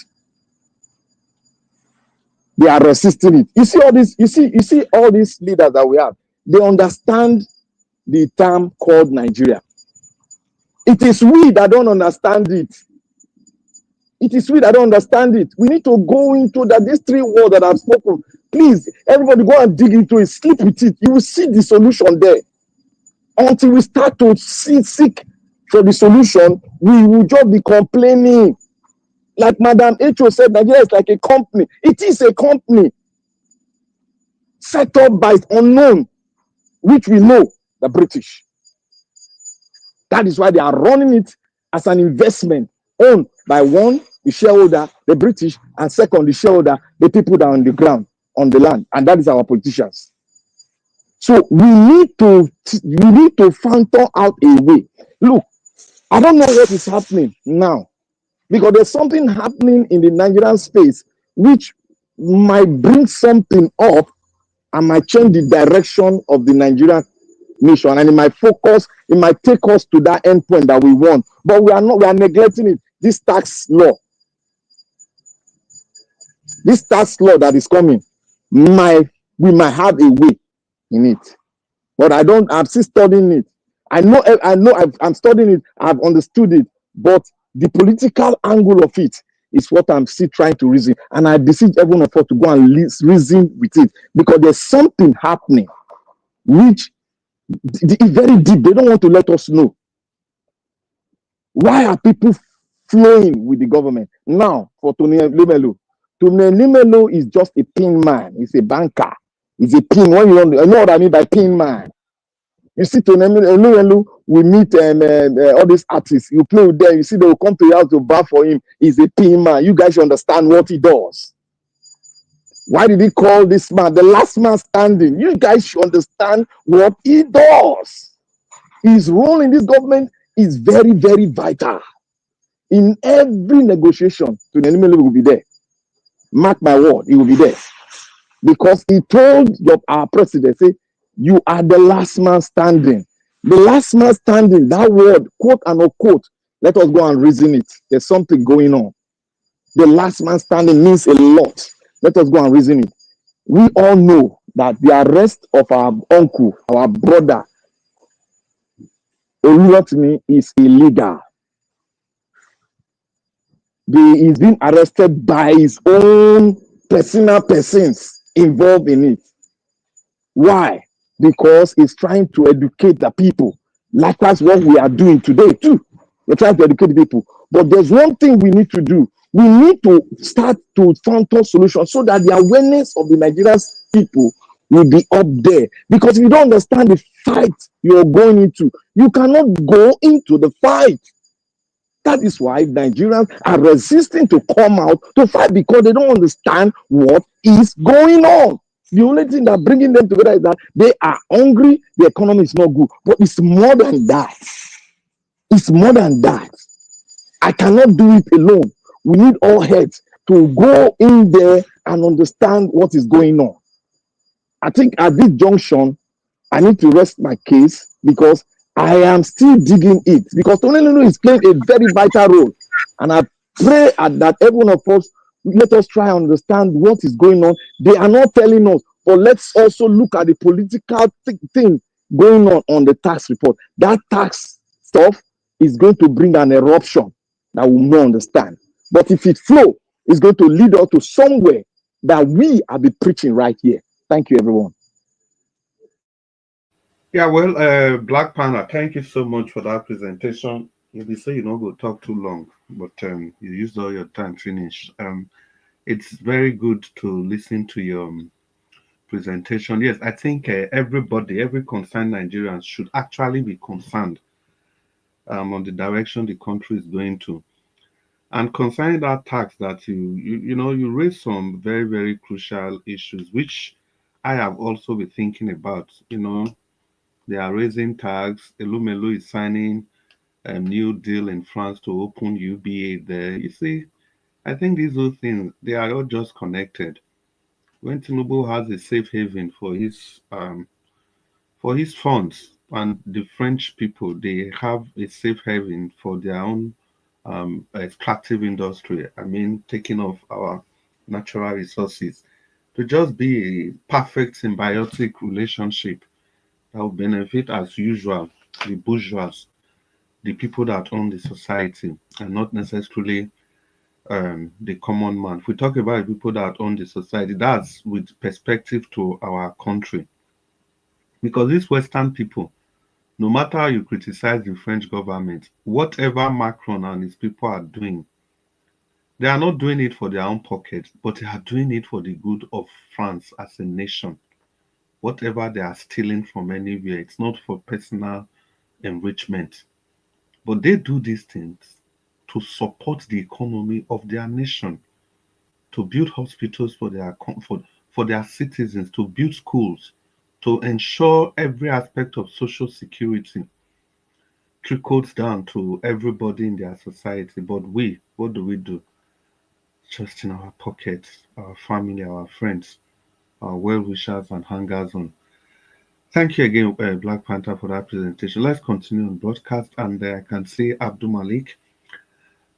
they are resisting it. You see all this, you see all these leaders that we have, they understand the term called Nigeria. It is we that don't understand it. It is we that don't understand it. We need to go into that these three words that I've spoken. Please, everybody go and dig into it, sleep with it. You will see the solution there. Until we start to seek for the solution, we will just be complaining. Like Madam H.O. said, Nigeria is like a company. It is a company set up by unknown, which we know, the British. That is why they are running it as an investment owned by one, the shareholder, the British, and second, the shareholder, the people that are on the ground, on the land, and that is our politicians. So we need to fountain out a way. Look, I don't know what is happening now because there's something happening in the Nigerian space which might bring something up and might change the direction of the Nigerian nation, and it might take us to that end point that we want. But we are neglecting it. This tax law that is coming, we might have a way in it. But I'm still studying it. I'm studying it, I've understood it, but the political angle of it is what I'm still trying to reason. And I beseech everyone of us to go and reason with it, because there's something happening which is very deep. They don't want to let us know. Why are people flowing with the government? Now, for Elumelu. Elumelu is just a pin man. He's a banker. He's a pin. When you know what I mean by pin man. You see, Elumelu, we meet all these artists. You play with them. You see, they will come to your house to bar for him. He's a pin man. You guys should understand what he does. Why did he call this man the last man standing? You guys should understand what he does. His role in this government is very, very vital. In every negotiation, Elumelu will be there. Mark my word, he will be there. Because he told our president, say, you are the last man standing. The last man standing, that word, quote and unquote, let us go and reason it. There's something going on. The last man standing means a lot. Let us go and reason it. We all know that the arrest of our uncle, our brother, Olurotimi, is illegal. He's been arrested by his own personal persons involved in it. Why? Because he's trying to educate the people. Like that's what we are doing today too. We're trying to educate the people. But there's one thing we need to do. We need to start to find solutions so that the awareness of the Nigerian people will be up there. Because if you don't understand the fight you're going into, you cannot go into the fight. That is why Nigerians are resisting to come out to fight, because they don't understand what is going on. The only thing that bringing them together is that they are hungry, the economy is not good. But it's more than that. It's more than that. I cannot do it alone. We need all heads to go in there and understand what is going on. I think at this junction, I need to rest my case because I am still digging it. Because Elumelu is playing a very vital role. And I pray that every one of us, let us try and understand what is going on. They are not telling us, but let's also look at the political thing going on the tax report. That tax stuff is going to bring an eruption that we will not understand. But if it flow, it's going to lead us to somewhere that we are be preaching right here. Thank you, everyone. Yeah, well, Black Panther, thank you so much for that presentation. You be say you don't go talk too long, but you used all your time finish. It's very good to listen to your presentation. Yes, I think everybody, every concerned Nigerian should actually be concerned on the direction the country is going to. And concerning that tax that you raised some very, very crucial issues, which I have also been thinking about. They are raising tax. Elumelu is signing a new deal in France to open UBA there. You see, I think these two things, they are all just connected. When Tinubu has a safe haven for his funds, and the French people, they have a safe haven for their own extractive industry. I mean, taking off our natural resources to just be a perfect symbiotic relationship that will benefit, as usual, the bourgeois, the people that own the society, and not necessarily the common man. If we talk about the people that own the society, that's with perspective to our country. Because these Western people, no matter how you criticize the French government, whatever Macron and his people are doing, they are not doing it for their own pocket, but they are doing it for the good of France as a nation. Whatever they are stealing from anywhere, it's not for personal enrichment. But they do these things to support the economy of their nation, to build hospitals for their citizens, to build schools, to ensure every aspect of social security trickles down to everybody in their society. But we, what do? Just in our pockets, our family, our friends, our well-wishers and hangers on. Thank you again, Black Panther, for that presentation. Let's continue on broadcast, and I can see Abdul Malik.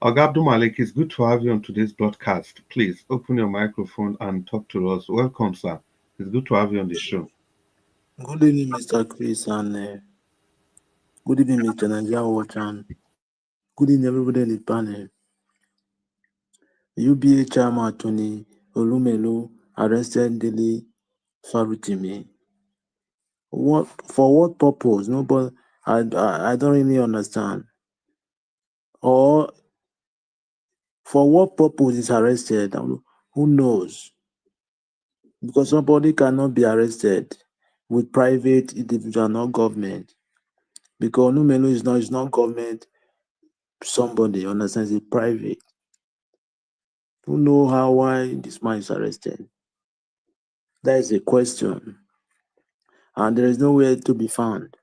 Abdul Malik, it's good to have you on today's broadcast. Please open your microphone and talk to us. Welcome, sir. It's good to have you on the show. Good evening, Mr. Chris, and good evening, Mr. Nigeria Watch, and good evening, everybody in the panel. UBA chairman Tony Elumelu arrested Dele Farotimi. For what purpose? Nobody, I don't really understand. Or for what purpose is arrested? Who knows? Because somebody cannot be arrested with private individual, not government. Because Elumelu is not government. Somebody understands it private. Who know why this man is arrested? That is a question, and there is nowhere to be found.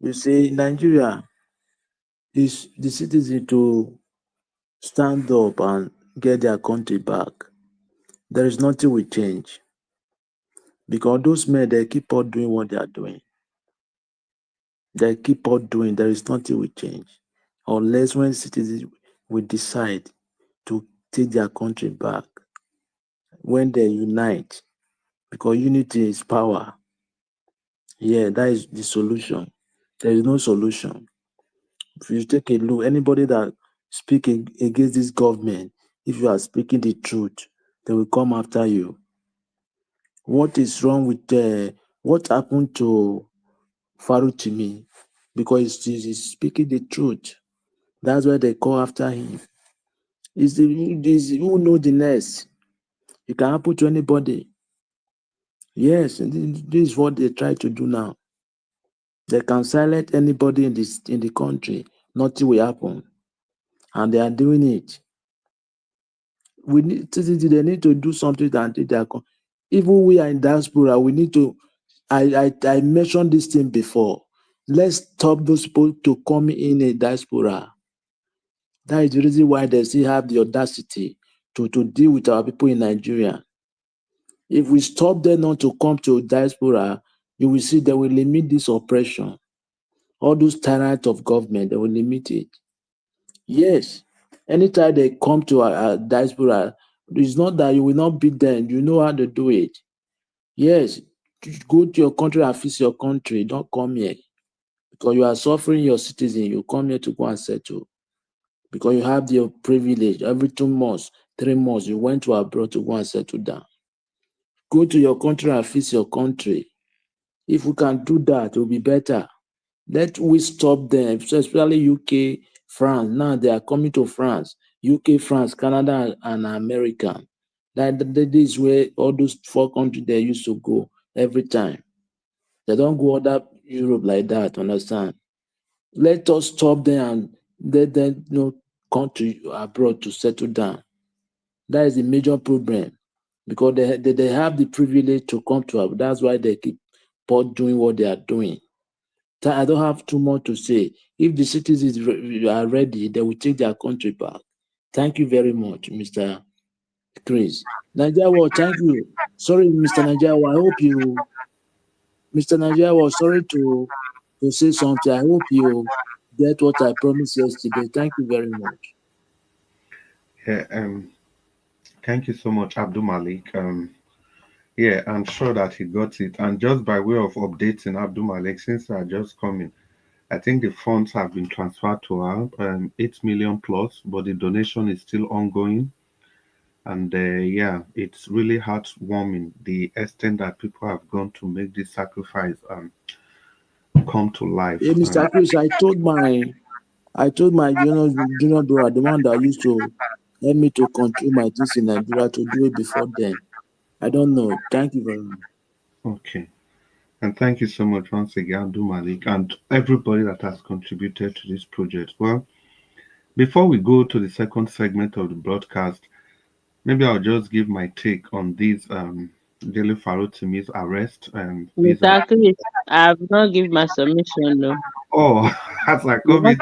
You see, Nigeria is the citizen to stand up and get their country back. There is nothing will change because those men, they keep on doing what they are doing. They keep on doing. There is nothing will change unless when citizens will decide to take their country back, when they unite, because unity is power. Yeah, that is the solution. There is no solution. If you take a look, anybody that speaking against this government, if you are speaking the truth, they will come after you. What is wrong with what happened to Farotimi? Because he's speaking the truth. That's why they call after him. Who know the next? It can happen to anybody. Yes, this is what they try to do now. They can silence anybody in the country. Nothing will happen. And they are doing it. They need to do something that even we are in diaspora, we need to. I mentioned this thing before. Let's stop those people to come in a diaspora. That is the reason why they still have the audacity to deal with our people in Nigeria. If we stop them not to come to diaspora, you will see they will limit this oppression. All those tyrants of government, they will limit it. Yes, anytime they come to a diaspora, it's not that you will not beat them. You know how to do it. Yes, go to your country and fix your country. Don't come here because you are suffering your citizen. You come here to go and settle. because you have your privilege. Every 2 months, 3 months, you went to abroad to go and settle down. Go to your country and fix your country. If we can do that, it will be better. Let we stop them, especially UK, France. Now they are coming to France. UK, France, Canada, and America. This is where all those 4 countries they used to go every time. They don't go other Europe like that, understand? Let us stop them and let them come to abroad to settle down. That is the major problem because they have the privilege to come to abroad. That's why they keep doing what they are doing. I don't have too much to say. If the citizens are ready, they will take their country back. Thank you very much, Mr. Chris. Nigeria, thank you. Sorry, Mr. Nigeria, I hope you, Mr. Nigeria, sorry to say something. I hope you get what I promised yesterday. Thank you very much. Yeah, thank you so much, Abdul Malik. Yeah, I'm sure that he got it. And just by way of updating Abdul Malik, since I just coming, I think the funds have been transferred to her, 8 million plus, but the donation is still ongoing. And yeah, it's really heartwarming the extent that people have gone to make this sacrifice come to life. Hey, Mr. Chris, I told my junior brother, the one that used to help me to control my things in Nigeria, to do it before then. I don't know. Thank you very much. Okay. And thank you so much once again, Abdul Malik, and everybody that has contributed to this project. Well, before we go to the second segment of the broadcast, maybe I'll just give my take on this Dele Farotimi's arrest. Mr. Chris, I have not given my submission though. Oh, as I You come in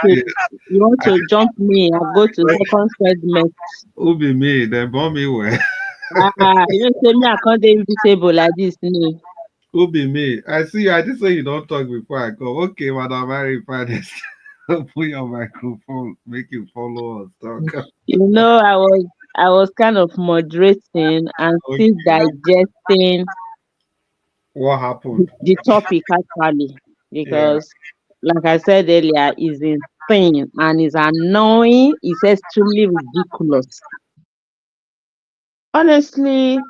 you want to jump me and go to second segment. Who be me? They bomb me where? You say me I can't be invisible like this, no. Who be me? I see you. I just say you don't talk before I come. Okay, Madam Mary Finest. Put your microphone, make you follow us. Talk. You know, I was kind of moderating and still digesting What happened? the topic actually, because like I said earlier, is insane and is annoying. It's extremely ridiculous. Honestly,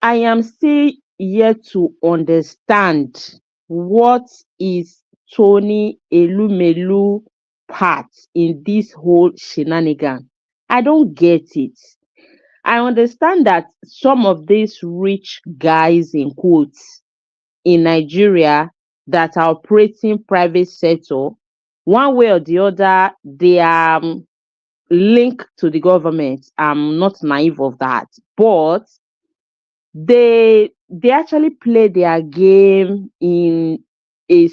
I am still yet to understand what is Tony Elumelu part in this whole shenanigan. I don't get it. I understand that some of these rich guys in quotes in Nigeria that are operating private sector, one way or the other, they are linked to the government. I'm not naive of that, but they actually play their game in a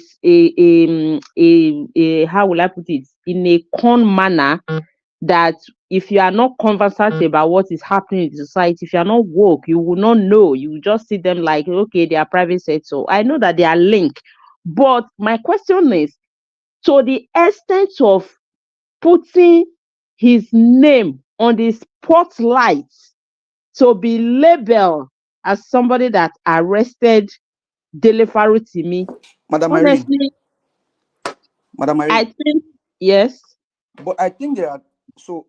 how will I put it, in a con manner that if you are not conversant about what is happening in the society, if you are not woke, you will not know. You will just see them like, okay, they are private sector. I know that they are linked, but my question is, to the extent of putting his name on the spotlight to be labeled as somebody that arrested Dele Farotimi. Madam Irene. Honestly, Madam Irene. I think yes. But I think there are, so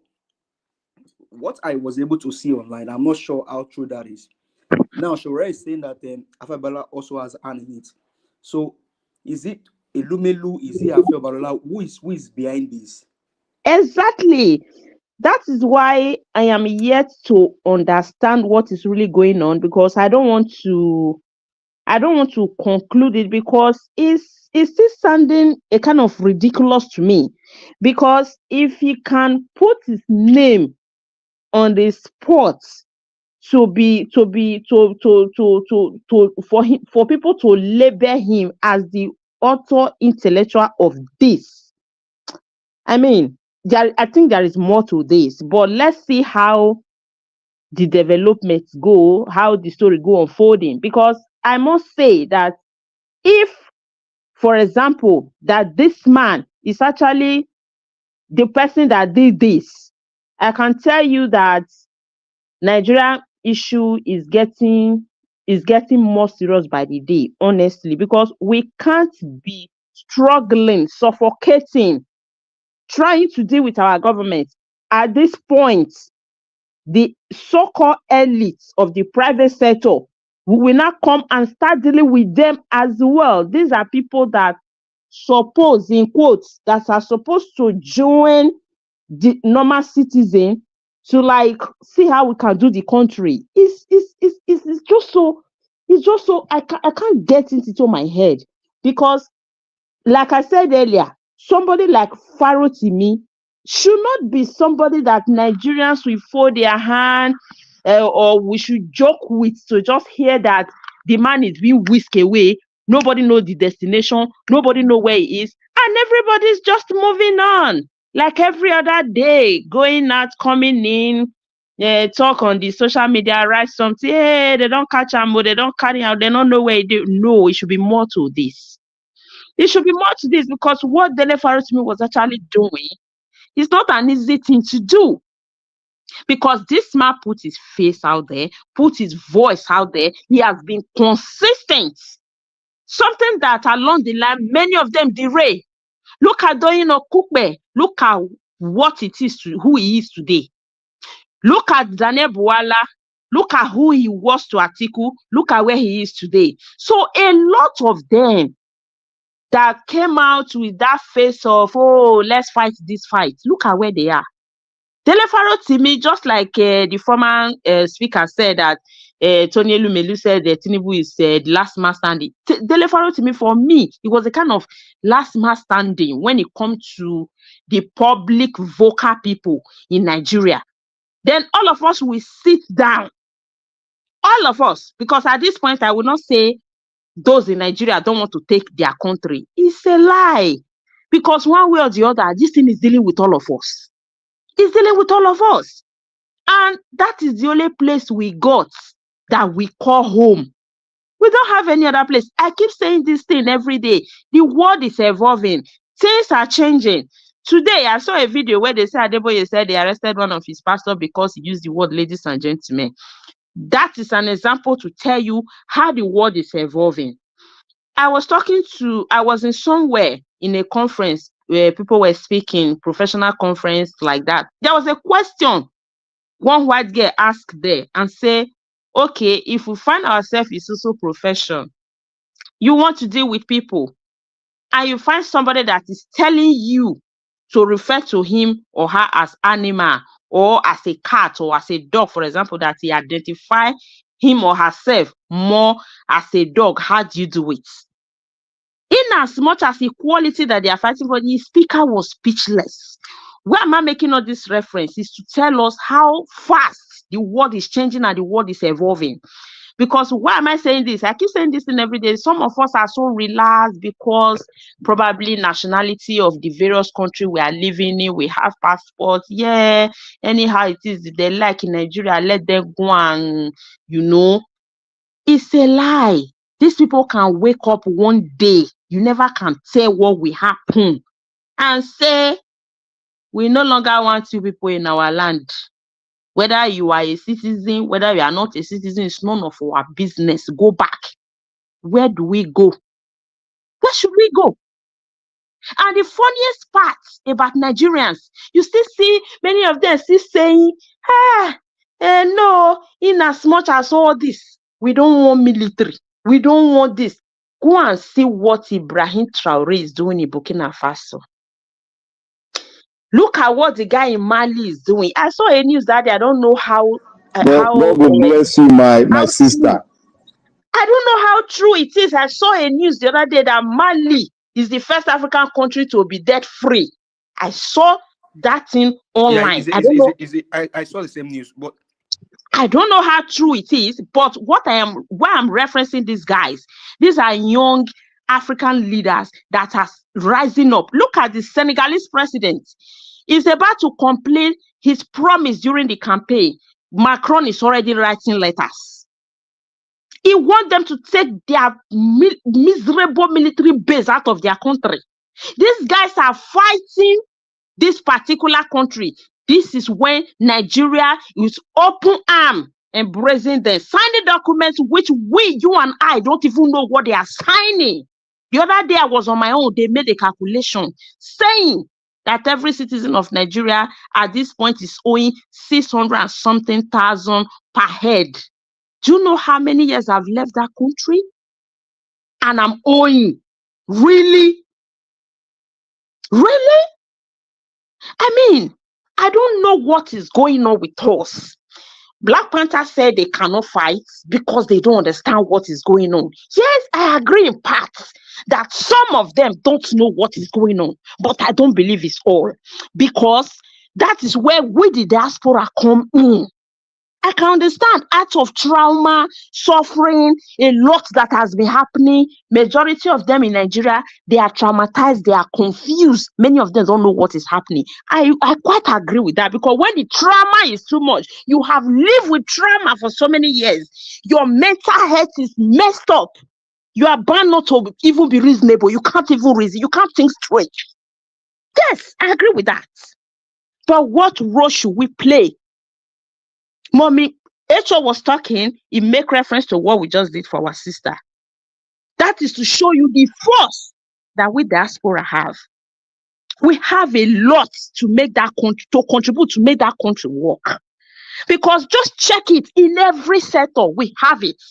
what I was able to see online, I'm not sure how true that is. Now, Shore is saying that Okpebholo also has an in it. So, is it Elumelu? Is it Okpebholo? Who is behind this? Exactly. That is why I am yet to understand what is really going on, because I don't want to conclude it, because it's still sounding a kind of ridiculous to me. Because if he can put his name on the spot for people to label him as the author intellectual of this, I mean, I think there is more to this, but let's see how the developments go, how the story go unfolding. Because I must say that if, for example, that this man is actually the person that did this, I can tell you that Nigerian issue is getting more serious by the day, honestly, because we can't be struggling, suffocating, trying to deal with our government. At this point, the so-called elites of the private sector, we will not come and start dealing with them as well. These are people that suppose, in quotes, that are supposed to join the normal citizen to like see how we can do the country. It's just so I can't get it into my head, because like I said earlier, somebody like Farotimi should not be somebody that Nigerians will fold their hand or we should joke with to just hear that the man is being whisked away. Nobody knows the destination. Nobody knows where he is. And everybody's just moving on. Like every other day, going out, coming in, talk on the social media, write something. Hey, they don't catch him, or they don't carry out, they don't know where he is. No, it should be more to this. It should be more to this, because what Dele Farotimi was actually doing is not an easy thing to do. Because this man put his face out there, put his voice out there. He has been consistent. Something that along the line, many of them derail. Look at Doyin Okpebholo. Look at what it is to who he is today. Look at Daniel Buwala. Look at who he was to Atiku. Look at where he is today. So a lot of them that came out with that face of, oh, let's fight this fight. Look at where they are. Dele Farotimi, just like the former speaker said that Tony Elumelu said that Tinubu is the last man standing. Dele Farotimi, for me, it was a kind of last man standing when it comes to the public vocal people in Nigeria. Then all of us will sit down. All of us, because at this point, I will not say those in Nigeria don't want to take their country. It's a lie. Because one way or the other, this thing is dealing with all of us. It's dealing with all of us. And that is the only place we got that we call home. We don't have any other place. I keep saying this thing every day. The world is evolving. Things are changing. Today, I saw a video where they said Deborah said they arrested one of his pastors because he used the word ladies and gentlemen. That is an example to tell you how the world is evolving. I was in somewhere in a conference where people were speaking, professional conference like that. There was a question one white girl asked there and say, okay, if we find ourselves in social profession, you want to deal with people, and you find somebody that is telling you to refer to him or her as animal or as a cat or as a dog, for example, that he identify him or herself more as a dog, how do you do it? In as much as equality that they are fighting for, the speaker was speechless. Why am I making all this reference? Is to tell us how fast the world is changing and the world is evolving. Because why am I saying this? I keep saying this thing every day. Some of us are so relaxed because probably nationality of the various countries we are living in, we have passports. Yeah, anyhow it is, if they like in Nigeria, let them go and, it's a lie. These people can wake up one day, you never can tell what will happen, and say, we no longer want you people in our land. Whether you are a citizen, whether you are not a citizen, it's none of our business. Go back. Where do we go? Where should we go? And the funniest part about Nigerians, you still see many of them still saying, no, in as much as all this, we don't want military. We don't want this. Go and see what Ibrahim Traore is doing in Burkina Faso. Look at what the guy in Mali is doing. I saw a news that day. I don't know how. God will bless you, my sister. I don't know how true it is. I saw a news the other day that Mali is the first African country to be debt free. I saw that thing online. I saw the same news, but I don't know how true it is. But why I'm referencing these guys, these are young African leaders that are rising up. Look at the Senegalese president. He's about to complete his promise during the campaign. Macron is already writing letters. He wants them to take their miserable military base out of their country. These guys are fighting this particular country. This is when Nigeria is open arm embracing them, signing documents which you and I don't even know what they are signing. The other day I was on my own, they made a calculation saying that every citizen of Nigeria at this point is owing 600 and something thousand per head. Do you know how many years I've left that country? And I'm owing. Really? Really? I mean, I don't know what is going on with us. Black Panther said they cannot fight because they don't understand what is going on. Yes, I agree in parts that some of them don't know what is going on, but I don't believe it's all, because that is where we, the diaspora, come in. I can understand out of trauma, suffering, a lot that has been happening. Majority of them in Nigeria, they are traumatized, they are confused. Many of them don't know what is happening. I quite agree with that, because when the trauma is too much, you have lived with trauma for so many years. Your mental health is messed up. You are bound not to even be reasonable. You can't even reason. You can't think straight. Yes, I agree with that. But what role should we play? Mommy, H.O. was talking, he make reference to what we just did for our sister. That is to show you the force that we diaspora have. We have a lot to make that country, to contribute to make that country work. Because just check it, in every sector, we have it.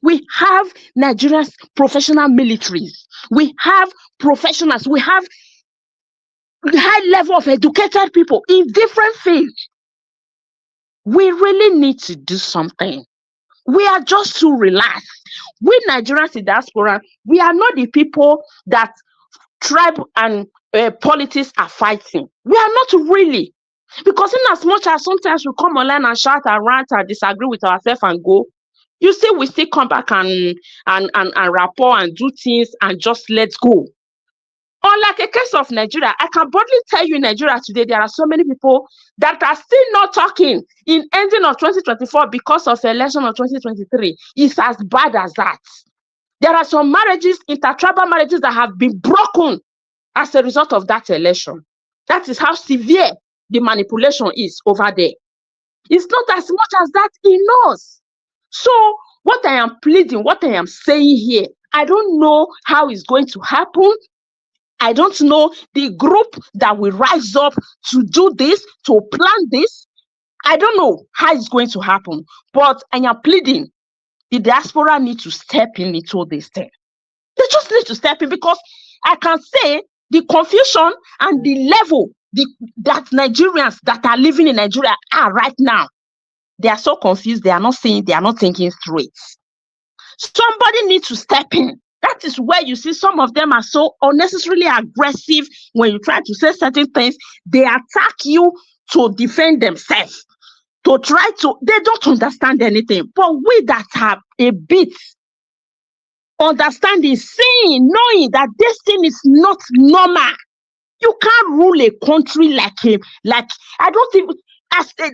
We have Nigeria's professional militaries. We have professionals. We have high level of educated people in different fields. We really need to do something. We are just too relaxed. We Nigerians in diaspora, we are not the people that tribe and politics are fighting. We are not really. Because in as much as sometimes we come online and shout and rant and disagree with ourselves and go, you see, we still come back and rapport and do things and just let's go. Unlike a case of Nigeria, I can boldly tell you in Nigeria today, there are so many people that are still not talking in ending of 2024 because of the election of 2023. It's as bad as that. There are some marriages, intertribal marriages, that have been broken as a result of that election. That is how severe the manipulation is over there. It's not as much as that in us. So what I am pleading, what I am saying here, I don't know how it's going to happen. I don't know the group that will rise up to do this, to plan this. I don't know how it's going to happen, but I am pleading the diaspora need to step in into this thing. They just need to step in, because I can say the confusion and the level that Nigerians that are living in Nigeria are right now. They are so confused. They are not saying, they are not thinking straight. Somebody needs to step in. That is where you see some of them are so unnecessarily aggressive. When you try to say certain things, they attack you to defend themselves. They don't understand anything. But we that have a bit understanding, seeing, knowing that this thing is not normal. You can't rule a country like I don't think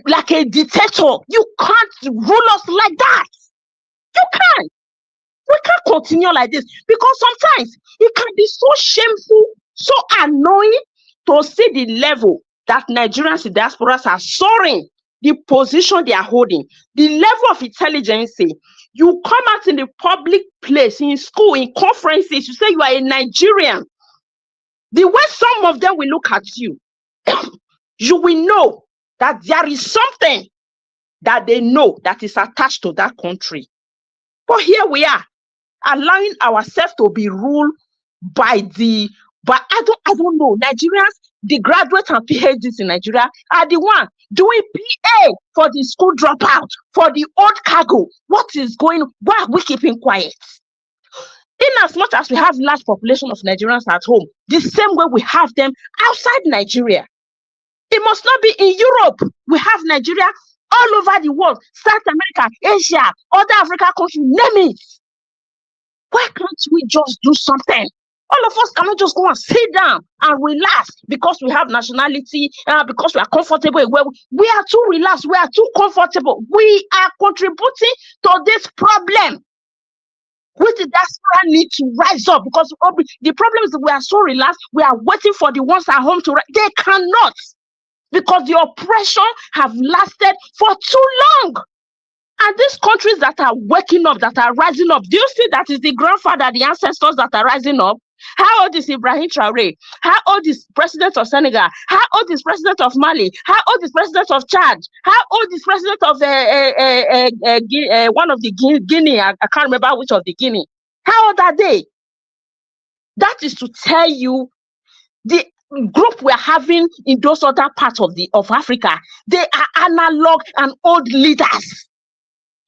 like a dictator. You can't rule us like that. You can't. We can't continue like this, because sometimes it can be so shameful, so annoying to see the level that Nigerians in diasporas are soaring, the position they are holding, the level of intelligence. You come out in the public place, in school, in conferences, you say you are a Nigerian. The way some of them will look at you, you will know that there is something that they know that is attached to that country. But here we are, allowing ourselves to be ruled by I don't know, Nigerians, the graduates and PhDs in Nigeria are the one doing PA for the school dropout, for the old cargo. What is going on? Why are we keeping quiet? In as much as we have large population of Nigerians at home, the same way we have them outside Nigeria. It must not be in Europe. We have Nigeria all over the world, South America, Asia, other African countries, name it. Why can't we just do something? All of us cannot just go and sit down and relax because we have nationality, because we are comfortable. We are too relaxed. We are too comfortable. We are contributing to this problem. Which the diaspora need to rise up, because the problem is that we are so relaxed. We are waiting for the ones at home to rise. They cannot, because the oppression have lasted for too long. And these countries that are waking up, that are rising up, do you see that is the grandfather, the ancestors that are rising up? How old is Ibrahim Traore? How old is President of Senegal? How old is President of Mali? How old is President of Chad? How old is President of one of the Guinea? I can't remember which of the Guinea. How old are they? That is to tell you the group we're having in those other parts of Africa. They are analog and old leaders.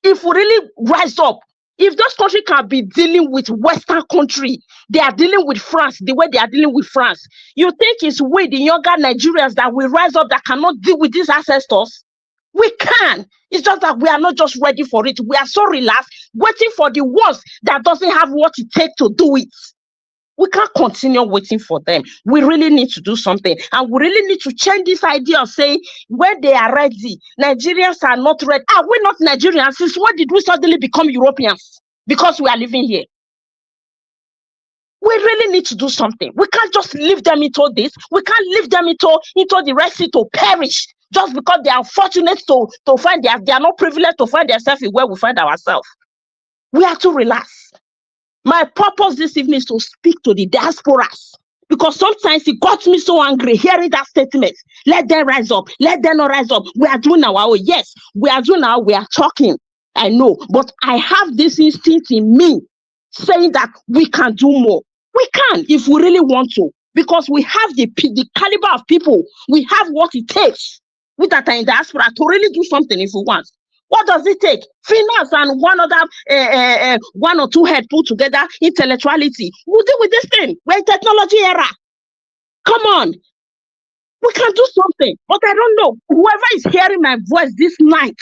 If we really rise up, if those countries can be dealing with Western country, they are dealing with France the way they are dealing with France. You think it's we, the younger Nigerians, that will rise up that cannot deal with these ancestors? We can. It's just that we are not just ready for it. We are so relaxed, waiting for the ones that doesn't have what it takes to do it. We can't continue waiting for them. We really need to do something. And we really need to change this idea of saying when they are ready, Nigerians are not ready. Are we not Nigerians? Since when did we suddenly become Europeans? Because we are living here. We really need to do something. We can't just leave them into this. We can't leave them into the Red Sea to perish just because they are fortunate to find they are not privileged to find themselves in where we find ourselves. We are too relaxed. My purpose this evening is to speak to the diasporas, because sometimes it got me so angry hearing that statement. Let them rise up. Let them not rise up. We are doing our own. Yes, we are doing our. We are talking. I know, but I have this instinct in me saying that we can do more. We can if we really want to, because we have the caliber of people. We have what it takes with that in diaspora to really do something if we want. What does it take? Finance and one or two head put together, intellectuality. We'll deal with this thing. We're in technology era. Come on. We can do something. But I don't know. Whoever is hearing my voice this night,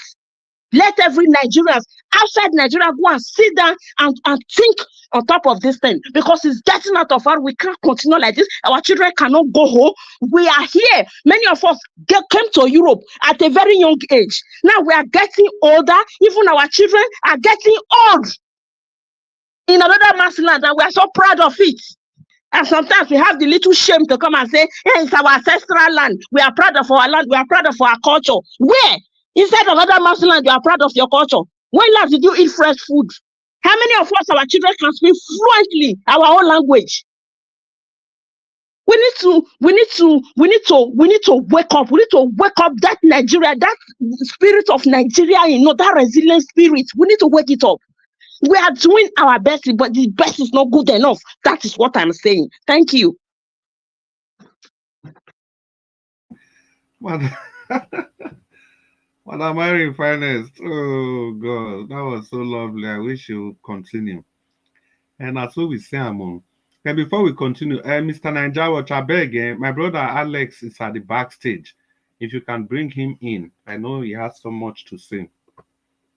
let every Nigerian outside Nigeria go and sit down and think on top of this thing, because it's getting out of hand. We can't continue like this. Our children cannot go home. We are here. Many of us came to Europe at a very young age. Now we are getting older. Even our children are getting old in another man's land, and we are so proud of it. And sometimes we have the little shame to come and say, hey, it's our ancestral land. We are proud of our land. We are proud of our culture. Where? Inside another man's land, you are proud of your culture. When last did you eat fresh food? How many of us, our children, can speak fluently our own language? We need to wake up. We need to wake up that Nigeria, that spirit of Nigeria, that resilient spirit. We need to wake it up. We are doing our best, but the best is not good enough. That is what I'm saying. Thank you. Madam Mary Finest, oh God, that was so lovely. I wish you would continue. And that's what we say, Amon. And before we continue, Mr. Ninja, I beg, my brother Alex is at the backstage. If you can bring him in, I know he has so much to say.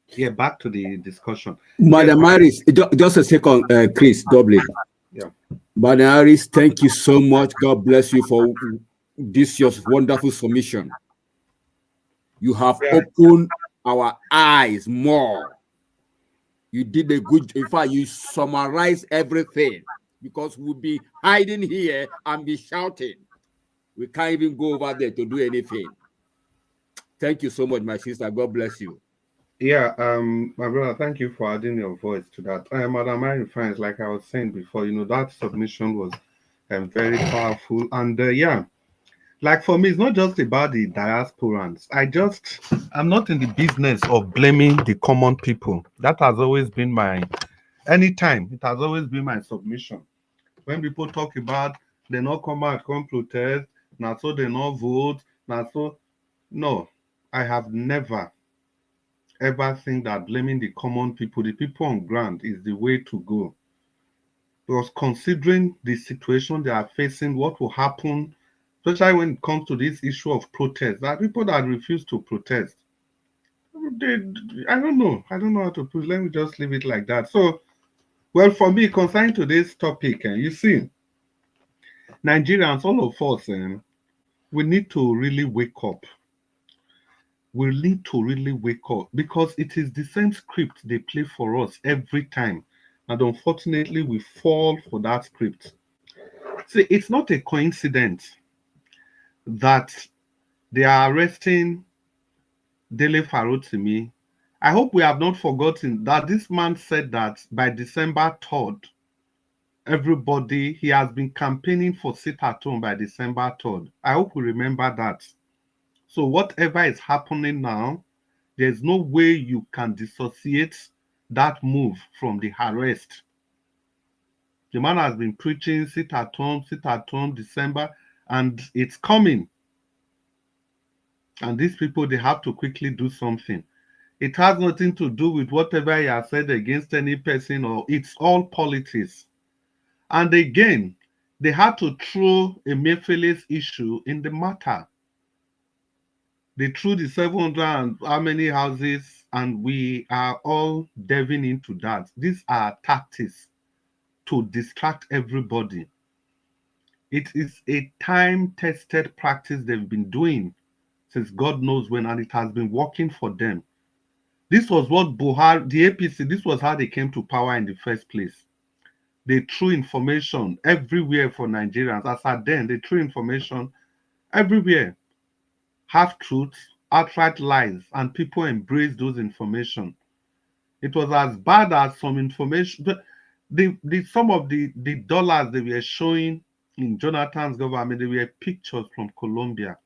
Yeah, back to the discussion. Madam Harris, just a second, Chris, Dublin. Yeah. Madam Harris, thank you so much. God bless you for this your wonderful submission. You have opened our eyes more. You did a good, in fact, you summarized everything, because we'll be hiding here and be shouting. We can't even go over there to do anything. Thank you so much, my sister. God bless you. Yeah, my brother, thank you for adding your voice to that. Madam Mary Friends, like I was saying before, that submission was very powerful. And yeah, like for me, it's not just about the diasporans. I'm not in the business of blaming the common people. That has always been anytime, it has always been my submission. When people talk about they not come out, come protest, not so they not vote, not so. No, I have never ever think that blaming the common people, the people on ground, is the way to go. Because considering the situation they are facing, what will happen, especially when it comes to this issue of protest, there are people that refuse to protest. I don't know how to put it. Let me just leave it like that. So, well, for me, concerning to this topic, you see, Nigerians, all of us, we need to really wake up. We need to really wake up, because it is the same script they play for us every time. And unfortunately, we fall for that script. See, it's not a coincidence that they are arresting Dele Farotimi. I hope we have not forgotten that this man said that by December 3rd, everybody. He has been campaigning for sit at home by December 3rd. I hope we remember that. So whatever is happening now, there's no way you can dissociate that move from the arrest. The man has been preaching sit at home, December, and it's coming. And these people, they have to quickly do something. It has nothing to do with whatever he has said against any person, or it's all politics. And again, they had to throw a Emefiele's issue in the matter. They threw the 700 and how many houses, and we are all delving into that. These are tactics to distract everybody. It is a time-tested practice they've been doing since God knows when, and it has been working for them. This was what Buhari, the APC, this was how they came to power in the first place. They threw information everywhere for Nigerians. As at then, they threw information everywhere. Half-truths, outright lies, and people embraced those information. It was as bad as some information. Some of the dollars they were showing in Jonathan's government, they were pictures from Colombia.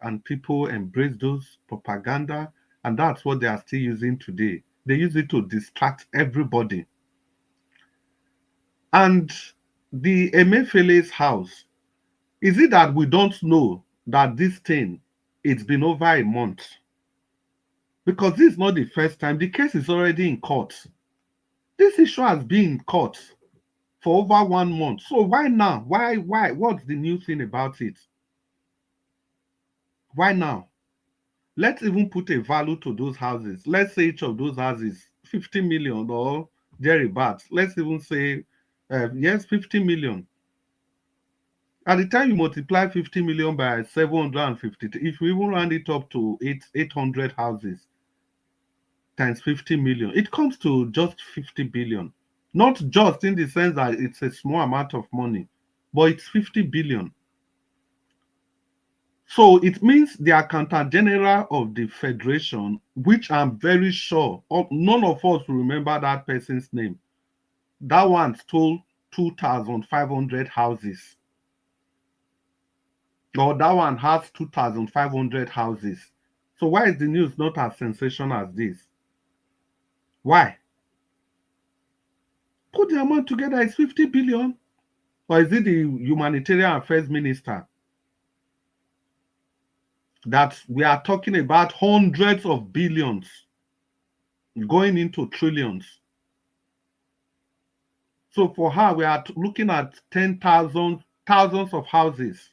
And people embraced those propaganda, and that's what they are still using today. They use it to distract everybody. And the Emefiele's house, is it that we don't know that this thing, it's been over a month? Because this is not the first time. The case is already in court. This issue has been in court for over 1 month. So why now? Why? What's the new thing about it? Why now? Let's even put a value to those houses. Let's say each of those houses 50 million or thereabouts. Let's even say, yes, 50 million. At the time you multiply 50 million by 750, if we even round it up to 800 houses times 50 million, it comes to just 50 billion. Not just in the sense that it's a small amount of money, but it's 50 billion. So it means the Accountant General of the Federation, which I'm very sure none of us will remember that person's name, that one stole 2,500 houses. Or that one has 2,500 houses. So why is the news not as sensational as this? Why? Put the amount together, it's 50 billion. Or is it the Humanitarian Affairs Minister? That we are talking about hundreds of billions going into trillions. So for her, we are looking at 10,000, thousands of houses.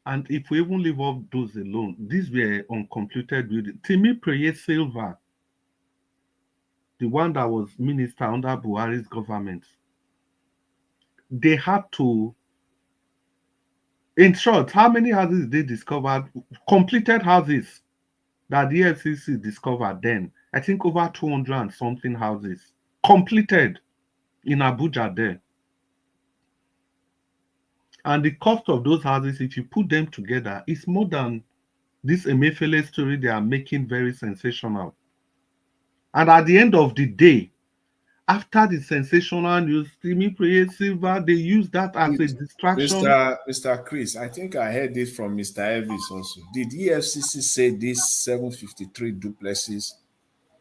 And if we even leave off those alone, these were uncompleted buildings. Timi Preye Silva, the one that was minister under Buhari's government, they had to, in short, how many houses they discovered? Completed houses that the FCC discovered then. I think over 200 and something houses. Completed in Abuja there. And the cost of those houses, if you put them together, is more than this Emefiele story they are making very sensational. And at the end of the day, after the sensational news, Timi Preye Silva, they use that as a distraction. Mr. Chris, I think I heard it from Mr. Elvis also. Did EFCC say these 753 duplexes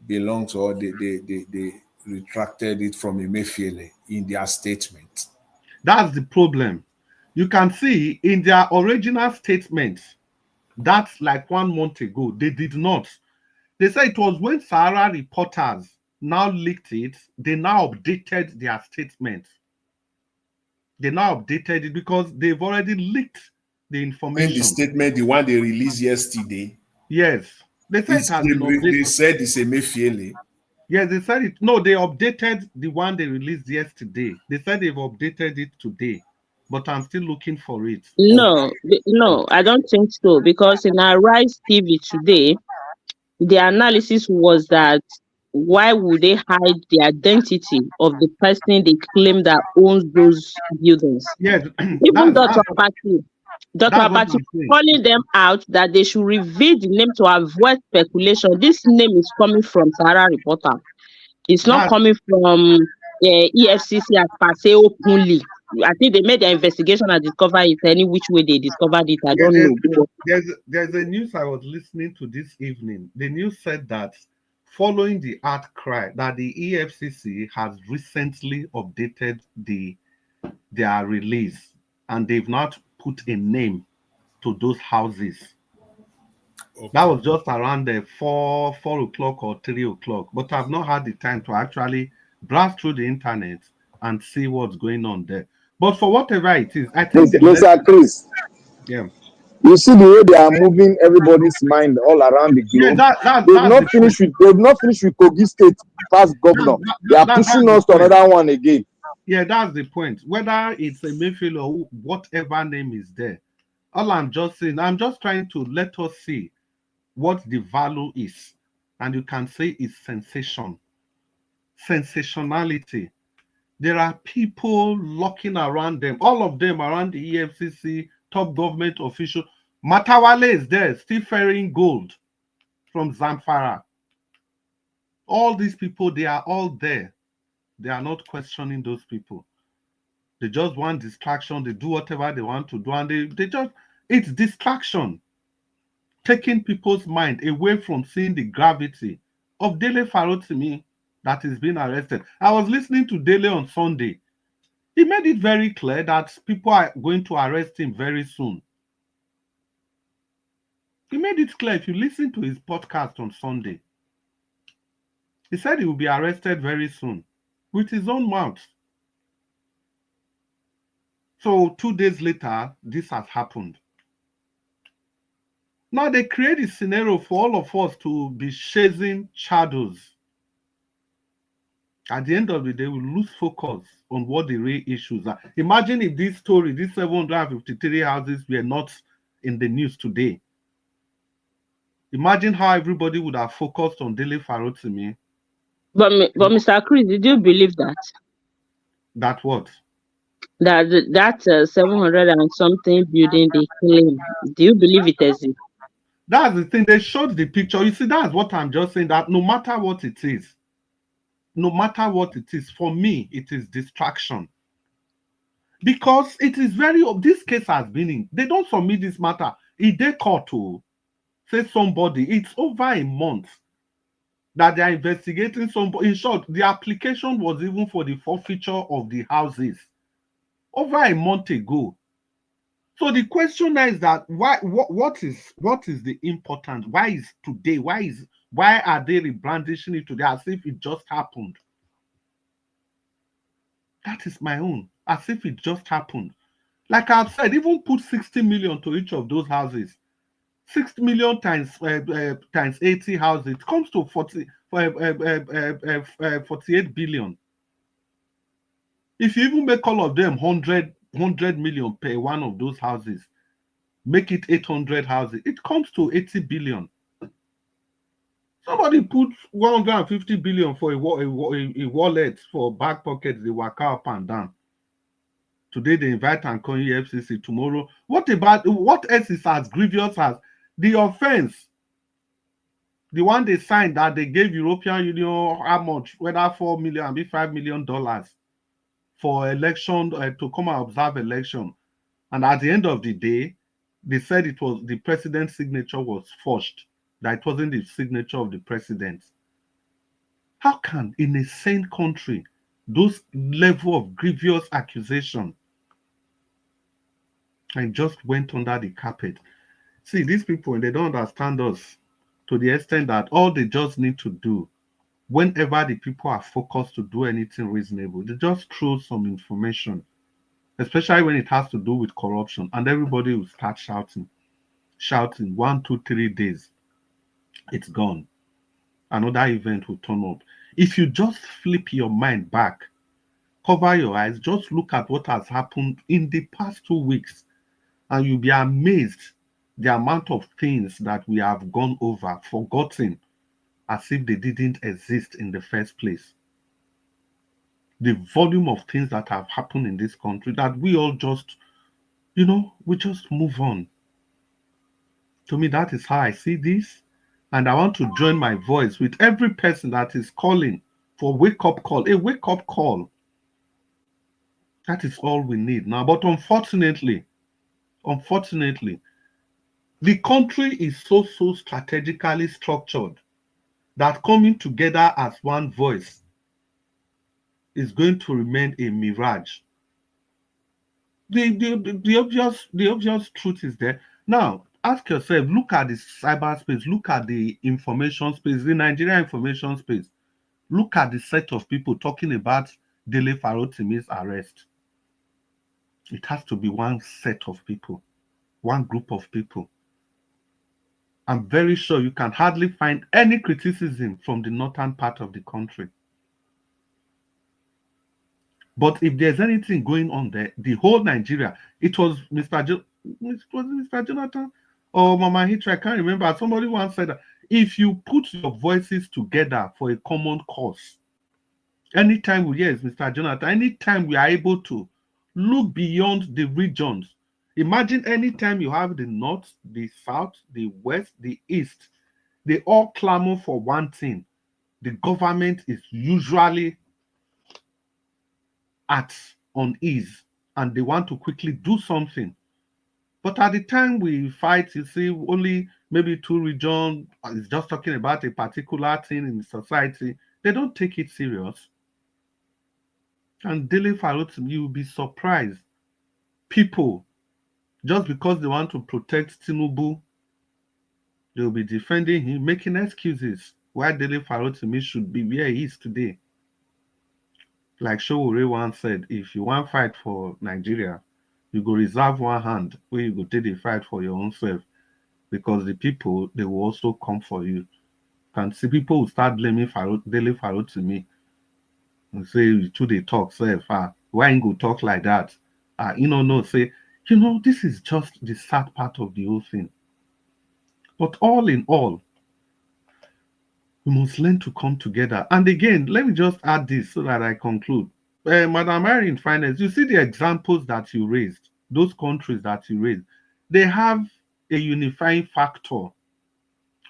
belong to, or they retracted it from Emefiele in their statement? That's the problem. You can see in their original statement, that's like 1 month ago, they did not. They said it was when Sahara reporters now leaked it, they now updated their statement. They now updated it because they've already leaked the information. In the statement, the one they released yesterday. Yes. They said it has been updated. They said it's Emefiele. Yes, they said it. No, they updated the one they released yesterday. They said they've updated it today, but I'm still looking for it. No, I don't think so, because in our Rise TV today, the analysis was that why would they hide the identity of the person they claim that owns those buildings? Yes, even Dr. Apati calling them out that they should reveal the name to avoid speculation. This name is coming from Sahara reporter. It's not coming from EFCC as per se openly. I think they made their investigation and discovered it any which way they discovered it. I don't know. There's a news I was listening to this evening. The news said that following the outcry that the EFCC has recently updated their release, and they've not put a name to those houses. Okay. That was just around the 4 o'clock or 3 o'clock, but I've not had the time to actually browse through the internet and see what's going on there. But for whatever it is, I think Mr. Chris. Yeah. You see the way they are moving everybody's mind all around the globe. Yeah, they've not finished with Kogi State past governor. They are pushing us to another one again. Yeah, that's the point. Whether it's a Mayfield or whatever name is there, all I'm just saying, I'm just trying to let us see what the value is, and you can say it's sensation, sensationality. There are people looking around them, all of them around the EFCC, top government official. Matawale is there, still ferrying gold from Zamfara. All these people, they are all there. They are not questioning those people. They just want distraction. They do whatever they want to do, and they just, it's distraction. Taking people's mind away from seeing the gravity of Dele Farotimi that is being arrested. I was listening to Dele on Sunday. He made it very clear that people are going to arrest him very soon. He made it clear if you listen to his podcast on Sunday. He said he will be arrested very soon with his own mouth. So 2 days later, this has happened. Now they create a scenario for all of us to be chasing shadows. At the end of the day, we lose focus on what the real issues are. Imagine if this story, these 753 houses were not in the news today. Imagine how everybody would have focused on Dele Farotimi. But Mr. Chris, did you believe that? That what? That 700 and something building they claim. Do you believe it exists? That's the thing. They showed the picture. You see, that's what I'm just saying, that no matter what it is, for me, it is distraction. Because it is this case has been in, they don't submit this matter. If they call to say somebody, it's over a month that they are investigating somebody. In short, the application was even for the forfeiture of the houses over a month ago. So the question is that what is the importance? Why is today? Why are they rebrandishing it today as if it just happened? That is my own, as if it just happened. Like I've said, even put 60 million to each of those houses. 6 million times 80 houses, it comes to 48 billion. If you even make all of them 100 million per one of those houses, make it 800 houses, it comes to 80 billion. Somebody put 150 billion for a wallet for back pockets, they work up and down. Today they invite and call EFCC. Tomorrow, what else is as grievous as the offense? The one they signed that they gave European Union how much, whether $4 million and $5 million for election to come and observe election, and at the end of the day, they said it was the president's signature was forged, that it wasn't the signature of the president. How can in a sane country those level of grievous accusation and just went under the carpet? See, these people, they don't understand us to the extent that all they just need to do, whenever the people are focused to do anything reasonable, they just throw some information, especially when it has to do with corruption, and everybody will start shouting. 1, 2, 3 days, it's gone. Another event will turn up. If you just flip your mind back, cover your eyes, just look at what has happened in the past 2 weeks, and you'll be amazed the amount of things that we have gone over, forgotten, as if they didn't exist in the first place. The volume of things that have happened in this country that we all just, we just move on. To me, that is how I see this. And I want to join my voice with every person that is calling for wake-up call, a wake-up call. That is all we need now. But unfortunately, the country is so strategically structured that coming together as one voice is going to remain a mirage. The obvious truth is there. Now, ask yourself, look at the cyberspace, look at the information space, the Nigerian information space. Look at the set of people talking about Dele Farotimi's arrest. It has to be one set of people, one group of people. I'm very sure you can hardly find any criticism from the northern part of the country. But if there's anything going on there, the whole Nigeria, it was Mr. Jonathan or Mama Hitra, I can't remember. Somebody once said that if you put your voices together for a common cause, anytime we hear Mr. Jonathan, anytime we are able to look beyond the regions, imagine anytime you have the north, the south, the west, the east, they all clamor for one thing. The government is usually at unease and they want to quickly do something. But at the time we fight, you see, only maybe two regions is just talking about a particular thing in society. They don't take it serious. And Dele Farotimi, you will be surprised. People, just because they want to protect Tinubu, they will be defending him, making excuses why Dele Farotimi should be where he is today. Like Showore once said, if you want to fight for Nigeria, you go reserve one hand where you go take the fight for your own self, because the people, they will also come for you. And see, people will start blaming Dele Farotimi and say, to they talk, self, why you go talk like that? No, say, this is just the sad part of the whole thing. But all in all, we must learn to come together. And again, let me just add this so that I conclude. Madam Mary in finance, you see the examples that you raised, those countries that you raised, they have a unifying factor.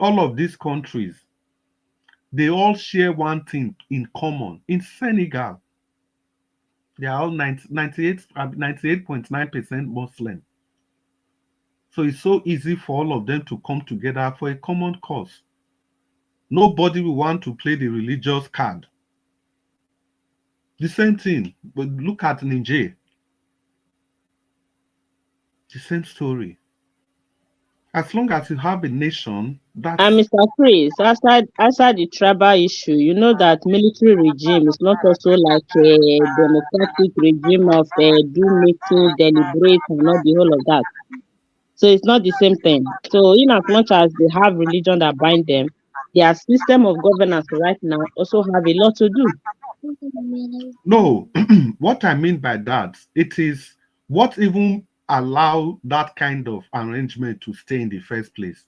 All of these countries, they all share one thing in common. In Senegal, they are all 98.9% Muslim. So it's so easy for all of them to come together for a common cause. Nobody will want to play the religious card. The same thing, but look at Niger. The same story. As long as you have a nation that... And Mr. Chris, aside the tribal issue, you know that military regime is not also like a democratic regime of do meeting, deliberate, and not the whole of that. So it's not the same thing. So in as much as they have religion that bind them, their system of governance right now also have a lot to do. No, what I mean by that, it is what even allow that kind of arrangement to stay in the first place.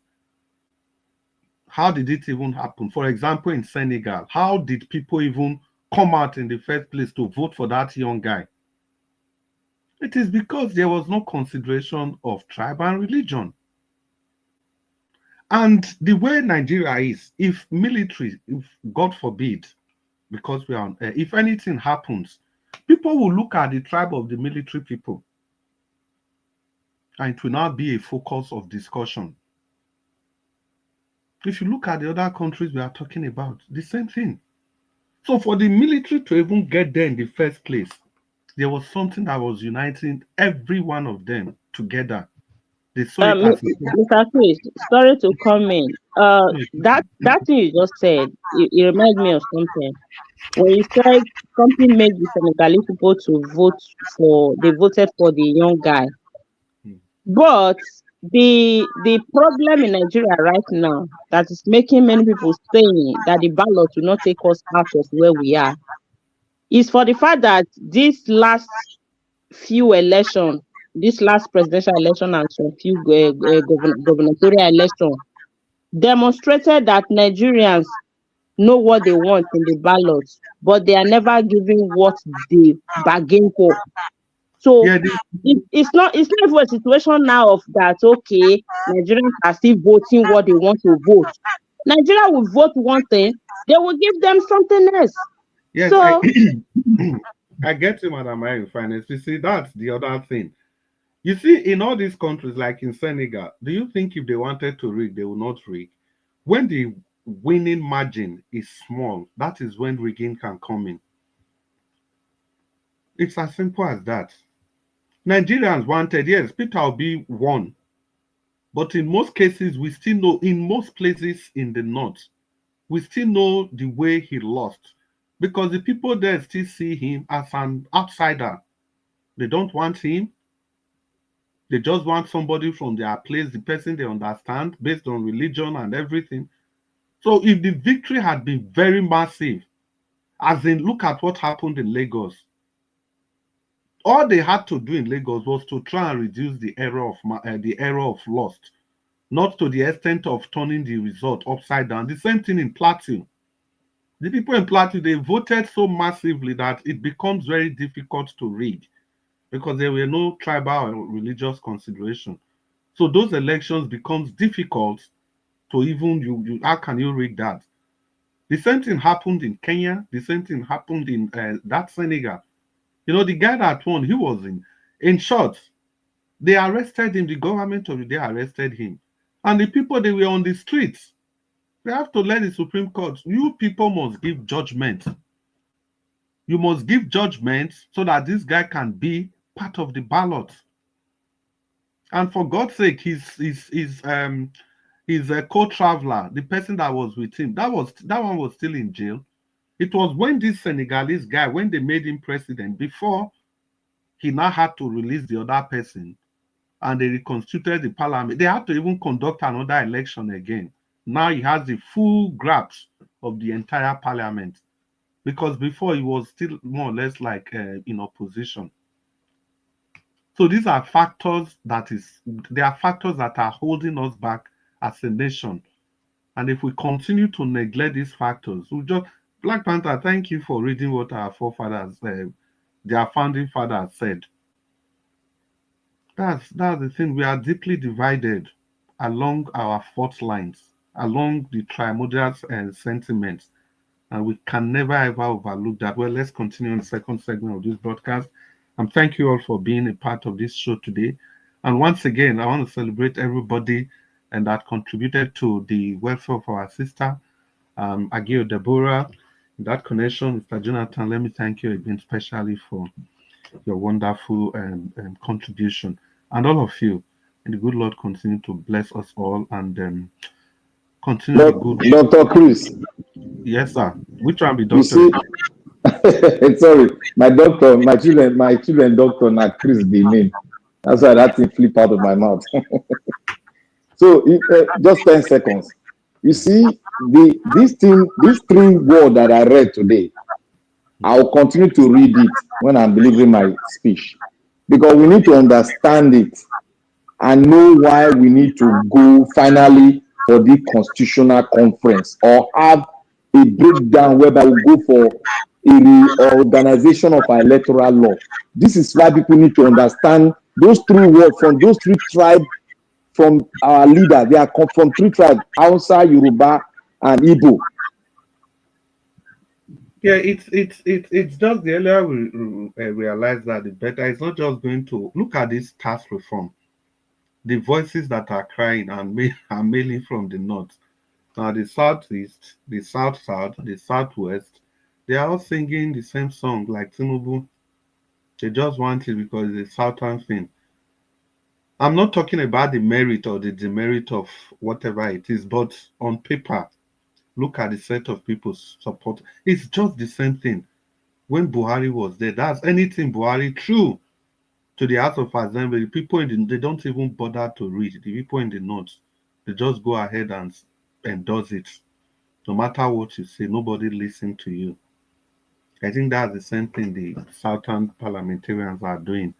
How did it even happen? For example, in Senegal, how did people even come out in the first place to vote for that young guy? It is because there was no consideration of tribe and religion. And the way Nigeria is, if military, if God forbid, because we are on air, if anything happens, people will look at the tribe of the military people. And it will now be a focus of discussion. If you look at the other countries we are talking about, the same thing. So for the military to even get there in the first place, there was something that was uniting every one of them together. Mr. Chris, sorry to come in. That thing you just said, it reminds me of something. When you said something made the Senegalese people to they voted for the young guy. But the problem in Nigeria right now that is making many people saying that the ballot will not take us out of where we are is for the fact that this last few elections, this last presidential election and some few gubernatorial elections demonstrated that Nigerians know what they want in the ballot, but they are never giving what they bargain for. So it's not even a situation now of that, okay, Nigerians are still voting what they want to vote. Nigeria will vote one thing, they will give them something else. Yes, So I get you, Madam Mary Finance. You see, that's the other thing. You see, in all these countries, like in Senegal, do you think if they wanted to rig, they will not rig? When the winning margin is small, that is when rigging can come in. It's as simple as that. Nigerians wanted, yes, Peter Obi won, but in most cases, we still know, in most places in the north, we still know the way he lost because the people there still see him as an outsider. They don't want him. They just want somebody from their place, the person they understand based on religion and everything. So if the victory had been very massive, as in look at what happened in Lagos, all they had to do in Lagos was to try and reduce the error of lost, not to the extent of turning the result upside down. The same thing in Plateau. The people in Plateau, they voted so massively that it becomes very difficult to rig because there were no tribal or religious consideration. So those elections becomes difficult to even how can you rig that? The same thing happened in Kenya. The same thing happened in that Senegal. You know, the guy that won, he was in short, they arrested him. The government of the day arrested him, and the people they were on the streets. They have to let the Supreme Court. You people must give judgment. You must give judgment so that this guy can be part of the ballot. And for God's sake, his a co-traveler, the person that was with him, that one was still in jail. It was when this Senegalese guy, when they made him president, before he now had to release the other person, and they reconstituted the parliament. They had to even conduct another election again. Now he has the full grasp of the entire parliament, because before he was still more or less like in opposition. So these are factors they are factors that are holding us back as a nation. And if we continue to neglect these factors, Black Panther, thank you for reading what our forefathers, their founding fathers said. That's the thing. We are deeply divided along our fault lines, along the primordial sentiments, and we can never ever overlook that. Well, let's continue on the second segment of this broadcast. And thank you all for being a part of this show today. And once again, I want to celebrate everybody and that contributed to the welfare of our sister, Agio Deborah. In that connection, Mr. Jonathan, let me thank you again, especially for your wonderful contribution. And all of you, and the good Lord continue to bless us all and continue the good. Dr. Chris. Yes, sir. Which one be doctor? You see, sorry, my children doctor, not Chris be name. That's why that thing flip out of my mouth. So just 10 seconds. You see, this three words that I read today, I'll continue to read it when I'm delivering my speech, because we need to understand it and know why we need to go finally for the constitutional conference or have a breakdown whereby we go for a reorganization of our electoral law. This is why people need to understand those three words from those three tribes, from our leader. They are from three tribes: Hausa, Yoruba, and Igbo. Yeah, it's just the earlier we realize that, the better. It's not just going to look at this tax reform. The voices that are crying are mainly from the north. Now the southeast, the south, the southwest, they are all singing the same song like Tinubu. They just want it because it's a southern thing. I'm not talking about the merit or the demerit of whatever it is, but on paper, look at the set of people's support. It's just the same thing. When Buhari was there, that's anything Buhari true to the House of Assembly. People they don't even bother to read. The people in the north, they just go ahead and endorse it. No matter what you say, nobody listens to you. I think that's the same thing the southern parliamentarians are doing,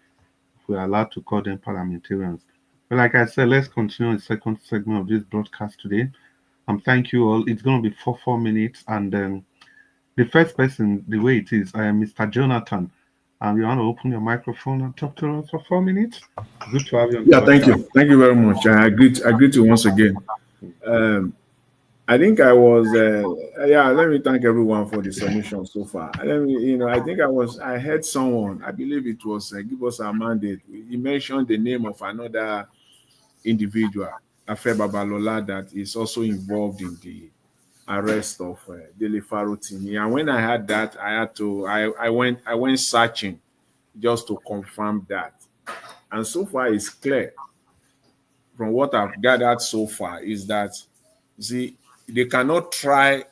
if we're allowed to call them parliamentarians. But like I said, let's continue the second segment of this broadcast today. Thank you all. It's going to be 4 minutes. And the first person, the way it is, Mr. Jonathan. And you want to open your microphone and talk to us for 4 minutes? Good to have you on the Yeah, thank podcast. you. Thank you very much. I greet you once again. I think I was, let me thank everyone for the submission so far. Let me, I heard someone, I believe it was Give Us Our Mandate. He mentioned the name of another individual, Afe Babalola, that is also involved in the arrest of Dele Farotimi. And when I had that, I went searching just to confirm that. And so far it's clear from what I've gathered so far is that, see, they cannot try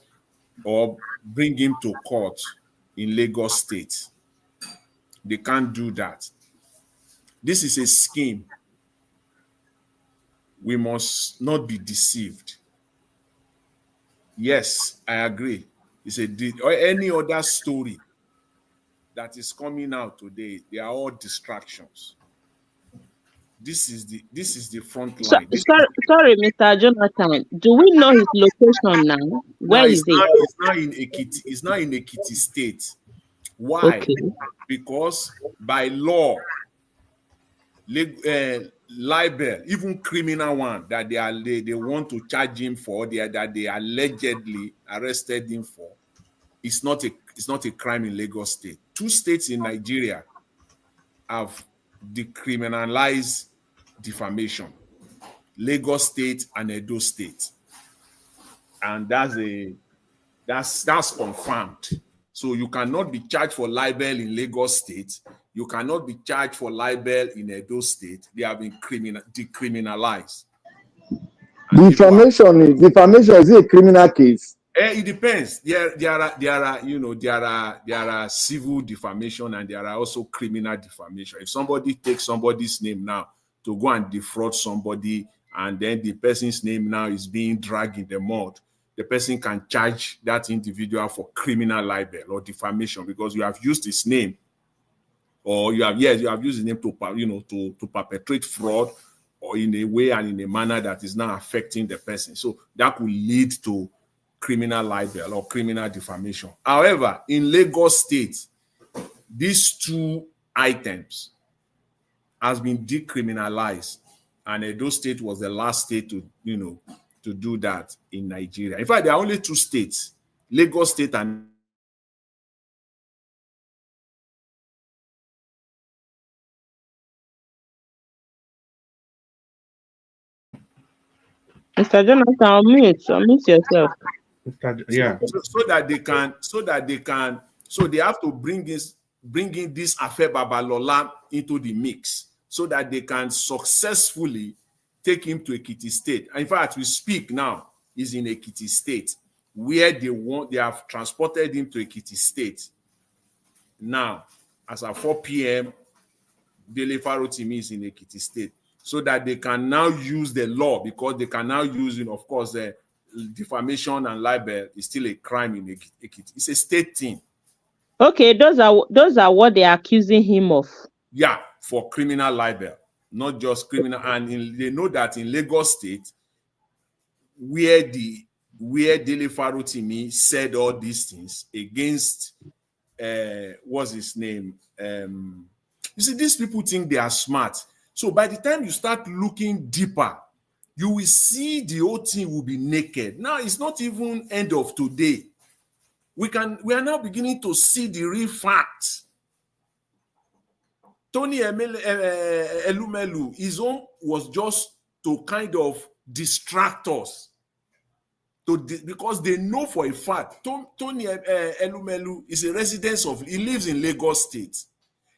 or bring him to court in Lagos State. They can't do that. This is a scheme. We must not be deceived. Yes, I agree. It's or any other story that is coming out today, they are all distractions. This is the front line. Sorry, Mr. Jonathan. Do we know his location now? Where is he? It's not in Ekiti. It's not in Ekiti State. Why? Okay. Because by law, libel, even criminal one that they want to charge him for, that they allegedly arrested him for, it's not a crime in Lagos State. 2 states in Nigeria have decriminalized defamation: Lagos State and Edo State, and that's confirmed. So you cannot be charged for libel in Lagos State. You cannot be charged for libel in Edo State. They have been decriminalized. Defamation is it a criminal case? It depends. There are civil defamation and there are also criminal defamation. If somebody takes somebody's name now to go and defraud somebody, and then the person's name now is being dragged in the mud, the person can charge that individual for criminal libel or defamation because you have used his name, or you have used his name to perpetrate fraud, or in a way and in a manner that is now affecting the person. So that could lead to criminal libel or criminal defamation. However, in Lagos State, these 2 items has been decriminalized, and Edo State was the last state to do that in Nigeria. In fact, there are only 2 states, Lagos State and Mr. Jonathan, unmute yourself. Yeah. So they have to bring in this Afe Babalola into the mix so that they can successfully take him to Ekiti State. In fact, we speak now, he's in Ekiti State, where they have transported him to Ekiti State. Now, as at 4 p.m., Dele Farotimi is in Ekiti State, so that they can now use the law, because they can now use, of course, defamation and libel is still a crime in Ekiti. It's a state thing. Okay, those are what they're accusing him of. Yeah, for criminal libel, not just criminal. And they know that in Lagos State, where Dele Farotimi said all these things against, what's his name? You see, these people think they are smart. So by the time you start looking deeper, you will see the whole thing will be naked. Now, it's not even end of today. We are now beginning to see the real facts. Tony Elumelu, his own was just to kind of distract us. Because they know for a fact, Tony Elumelu is a resident he lives in Lagos State.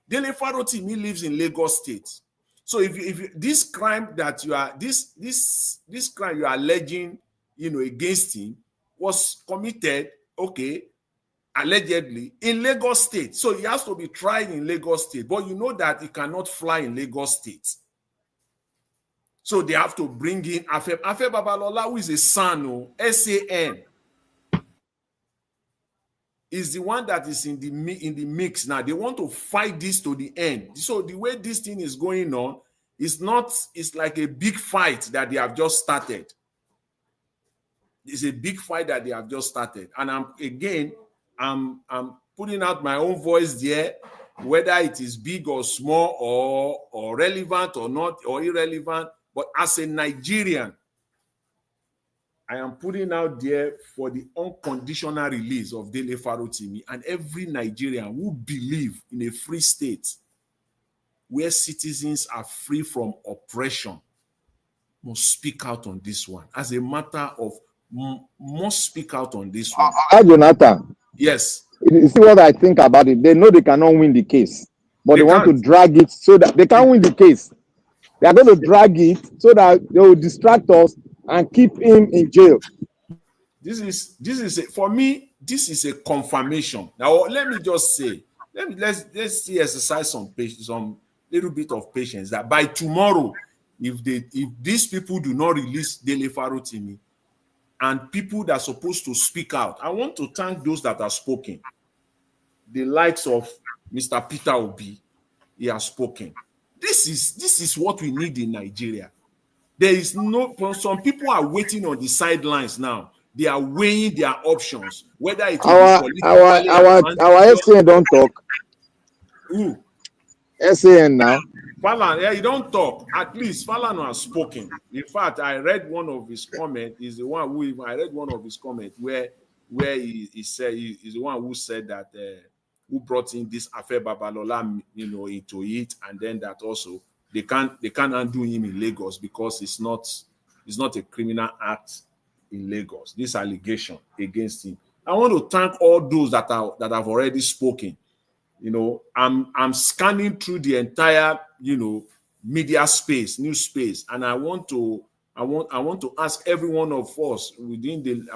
Dele Farotimi lives in Lagos State. So if this crime that you are this crime you are alleging, against him was committed, allegedly in Lagos State. So he has to be tried in Lagos State, but you know that he cannot fly in Lagos State. So they have to bring in Afe Babalola, who is a son, SAN. Is the one that is in the mix now. They want to fight this to the end. So the way this thing is going on, it's like a big fight that they have just started. It's a big fight that they have just started. And I'm putting out my own voice there, whether it is big or small or relevant or not or irrelevant. But as a Nigerian, I am putting out there for the unconditional release of Dele Farotimi and every Nigerian who believe in a free state where citizens are free from oppression must speak out on this one. As a matter of must speak out on this one. Jonathan. Yes. You see what I think about it? They know they cannot win the case, but they want to drag it so that they can't win the case. They are going to drag it so that they will distract us and keep him in jail. This is for me. This is a confirmation. Now let me just say, let's see, exercise some patience, some little bit of patience. That by tomorrow, if these people do not release Dele Farotimi and people that are supposed to speak out, I want to thank those that are spoken. The likes of Mr. Peter Obi, he has spoken. This is what we need in Nigeria. There is no, some people are waiting on the sidelines now. They are weighing their options, whether it will be politically our SAN don't talk. Who? SAN now. Falan, yeah, he don't talk. At least Falan has spoken. In fact, I read one of his comments. He's the one who I read one of his comments where he said he's the one who said that who brought in this Afe Babalola, into it, and then that also they can't undo him in Lagos because it's not a criminal act in Lagos. This allegation against him. I want to thank all those that have already spoken. I'm scanning through the entire media space, news space, and I want to ask every one of us within the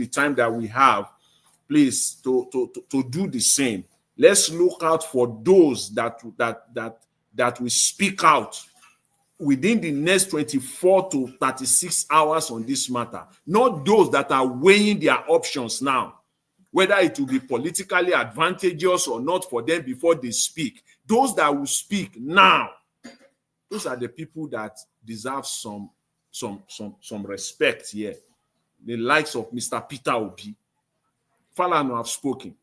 time that we have, please to do the same. Let's look out for those that will speak out within the next 24 to 36 hours on this matter, not those that are weighing their options now, whether it will be politically advantageous or not for them before they speak. Those that will speak now, those are the people that deserve some respect here. The likes of Mr. Peter Obi. Falano have spoken.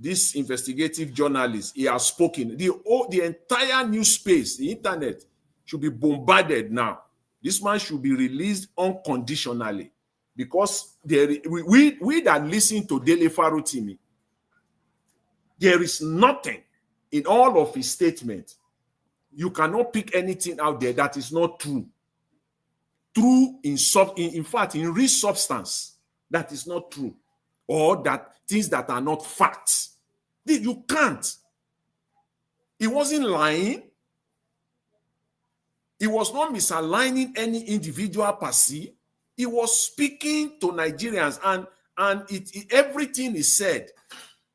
This investigative journalist, he has spoken. The entire news space, the internet, should be bombarded now. This man should be released unconditionally because we that listen to Dele Farotimi, there is nothing in all of his statements. You cannot pick anything out there that is not true. True in fact, in real substance, that is not true. Or that things that are not facts. You can't. He wasn't lying. He was not misaligning any individual per se. He was speaking to Nigerians, and everything he said,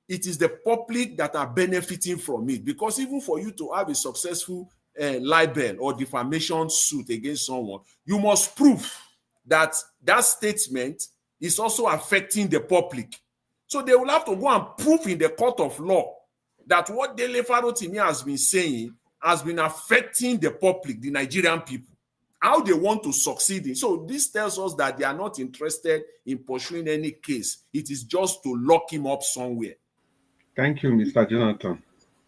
it is the public that are benefiting from it. Because even for you to have a successful libel or defamation suit against someone, you must prove that statement is also affecting the public. So they will have to go and prove in the court of law that what Dele Farotimi has been saying has been affecting the public, the Nigerian people. How they want to succeed in. So this tells us that they are not interested in pursuing any case. It is just to lock him up somewhere. Thank you, Mr. Jonathan.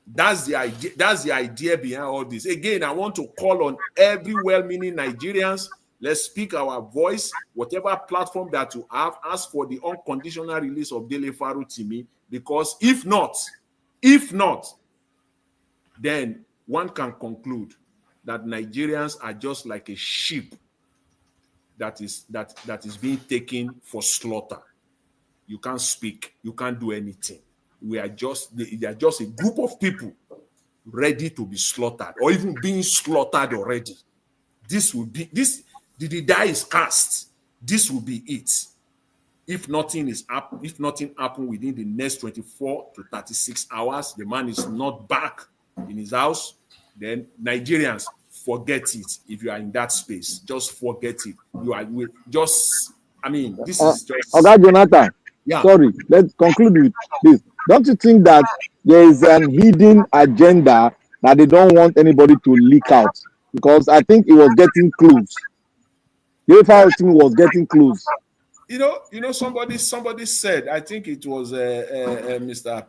That's the idea. That's the idea behind all this. Again, I want to call on every well-meaning Nigerians. Let's speak our voice. Whatever platform that you have, ask for the unconditional release of Dele Farotimi. Because if not, then one can conclude that Nigerians are just like a sheep that is being taken for slaughter. You can't speak. You can't do anything. They are just a group of people ready to be slaughtered or even being slaughtered already. The die is cast. This will be it. If nothing happens within the next 24 to 36 hours, the man is not back in his house, then Nigerians, forget it. If you are in that space, just forget it. This is just... Okay, Jonathan. Yeah. Sorry, let's conclude with this. Don't you think that there is an hidden agenda that they don't want anybody to leak out? Because I think it was getting close. The team was getting close. Somebody said, I think it was Mr.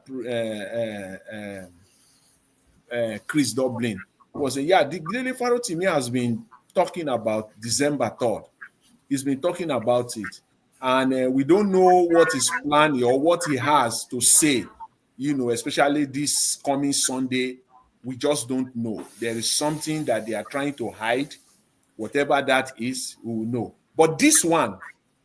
Chris Dublin, was saying, the Dele Farotimi has been talking about December 3rd. He's been talking about it. And we don't know what he's planning or what he has to say, especially this coming Sunday. We just don't know. There is something that they are trying to hide. Whatever that is, we will know. But this one,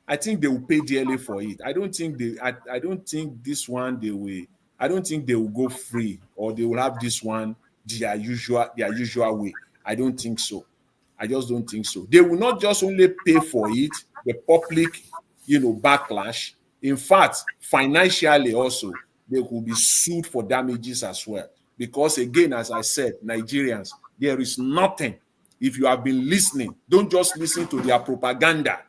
I think they will pay dearly for it. I don't think this one they will. I don't think they will go free or they will have this one their usual way. I don't think so. I just don't think so. They will not just only pay for it, the public, backlash. In fact, financially also, they will be sued for damages as well. Because again, as I said, Nigerians, there is nothing. If you have been listening, don't just listen to their propaganda.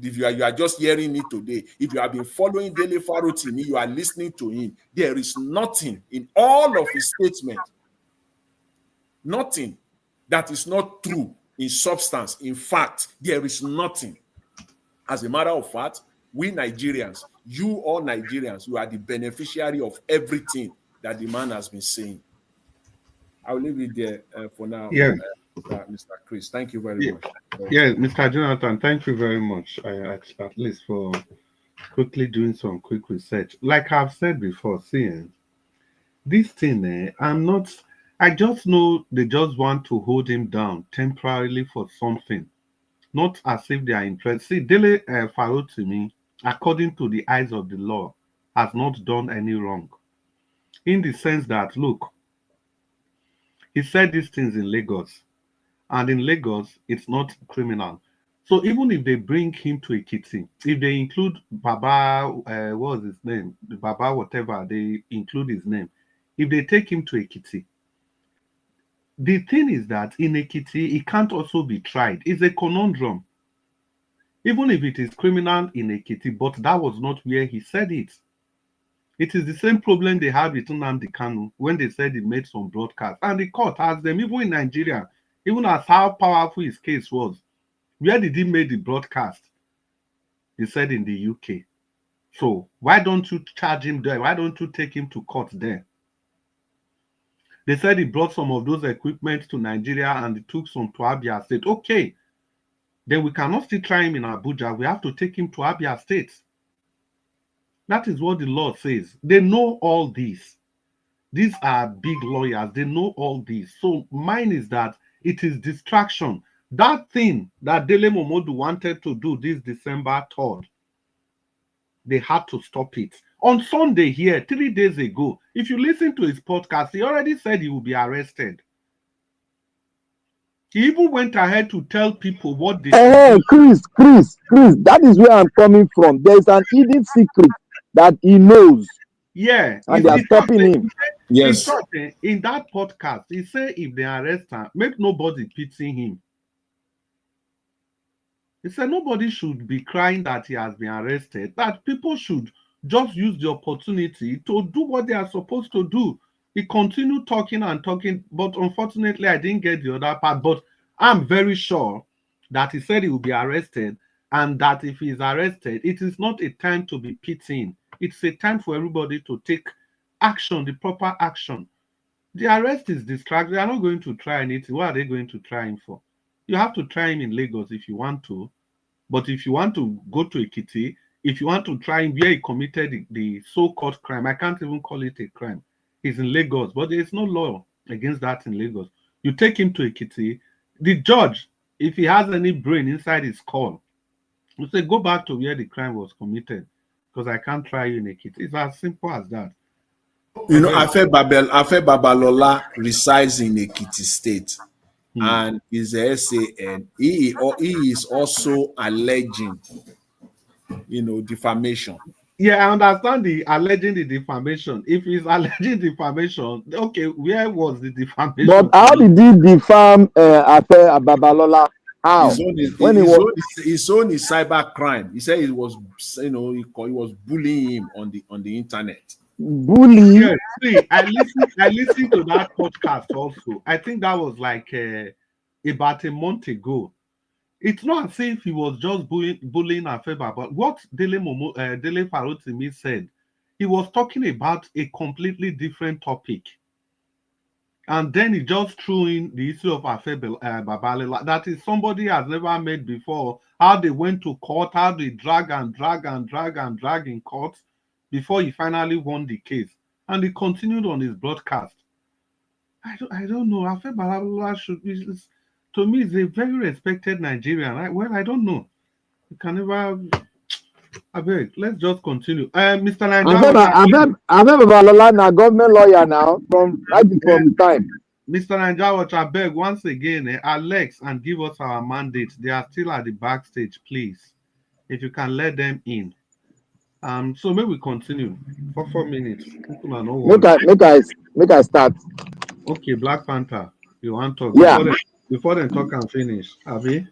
If you are just hearing it today, if you have been following Dele Farotimi, you are listening to him. There is nothing in all of his statements, nothing that is not true in substance. In fact, there is nothing. As a matter of fact, we Nigerians, you all Nigerians, you are the beneficiary of everything that the man has been saying. I'll leave it there for now. Yeah. Mr. Chris, thank you very much. Yeah, Mr. Jonathan, thank you very much, at least for quickly doing some quick research. Like I've said before, seeing this thing, I just know they just want to hold him down temporarily for something, not as if they are interested. See, Dele Farotimi, according to the eyes of the law, has not done any wrong. In the sense that, look, he said these things in Lagos. And in Lagos, it's not criminal. So even if they bring him to Ekiti, if they include Baba, what was his name? The Baba, whatever, they include his name. If they take him to Ekiti, the thing is that in Ekiti, it can't also be tried. It's a conundrum. Even if it is criminal in Ekiti, but that was not where he said it. It is the same problem they had with Nnamdi Kanu when they said he made some broadcast. And the court asked them, even in Nigeria, even as how powerful his case was, where did he make the broadcast? He said in the UK. So why don't you charge him there? Why don't you take him to court there? They said he brought some of those equipment to Nigeria and he took some to Abia State. Okay, then we cannot still try him in Abuja. We have to take him to Abia State. That is what the law says. They know all this. These are big lawyers. They know all this. So mine is that it is distraction. That thing that Dele Momodu wanted to do this December 3rd, they had to stop it. On Sunday here, 3 days ago, if you listen to his podcast, he already said he will be arrested. He even went ahead to tell people what they Chris, that is where I'm coming from. There's an hidden secret that he knows. Yeah. And they are stopping him. Yes. In that podcast, he said if they arrest him, make nobody pity him. He said nobody should be crying that he has been arrested, that people should just use the opportunity to do what they are supposed to do. He continued talking and talking, but unfortunately, I didn't get the other part. But I'm very sure that he said he will be arrested, and that if he's arrested, it is not a time to be pitying. It's a time for everybody to take action, the proper action. The arrest is distraction. They are not going to try anything. What are they going to try him for? You have to try him in Lagos if you want to. But if you want to go to Ekiti, if you want to try him where he committed the so-called crime, I can't even call it a crime. He's in Lagos, but there is no law against that in Lagos. You take him to Ekiti, the judge, if he has any brain inside his skull, will say, go back to where the crime was committed, because I can't try you in Ekiti. It's as simple as that. You know, Afe Babalola resides in Ekiti State, and is a SAN. He is also alleging, defamation. Yeah, I understand the alleging the defamation. If he's alleging defamation, okay, where was the defamation? But how did he defame Afe Babalola? How? His own is cyber crime. He said it was, he was bullying him on the internet. Bully? Yeah, see, I listened to that podcast also. I think that was like about a month ago. It's not as if he was just bullying Afeba, but what Dele Farotimi said, he was talking about a completely different topic. And then he just threw in the issue of Babalela. That is somebody has never made before. How they went to court, how they drag in court before he finally won the case. And he continued on his broadcast. I don't know. Afe Babalela should be, to me, is a very respected Nigerian. I don't know. You can never. I beg, let's just continue. Mr. Nanja. Afe Babalela na government lawyer now from time. Mr. Nanja, I beg once again, Alex, and give us our mandate. They are still at the backstage, please. If you can let them in. So maybe we continue for 4 minutes. Make I start. Okay, Black Panther, you want to talk? Yeah. Before they talk and finish, Abi?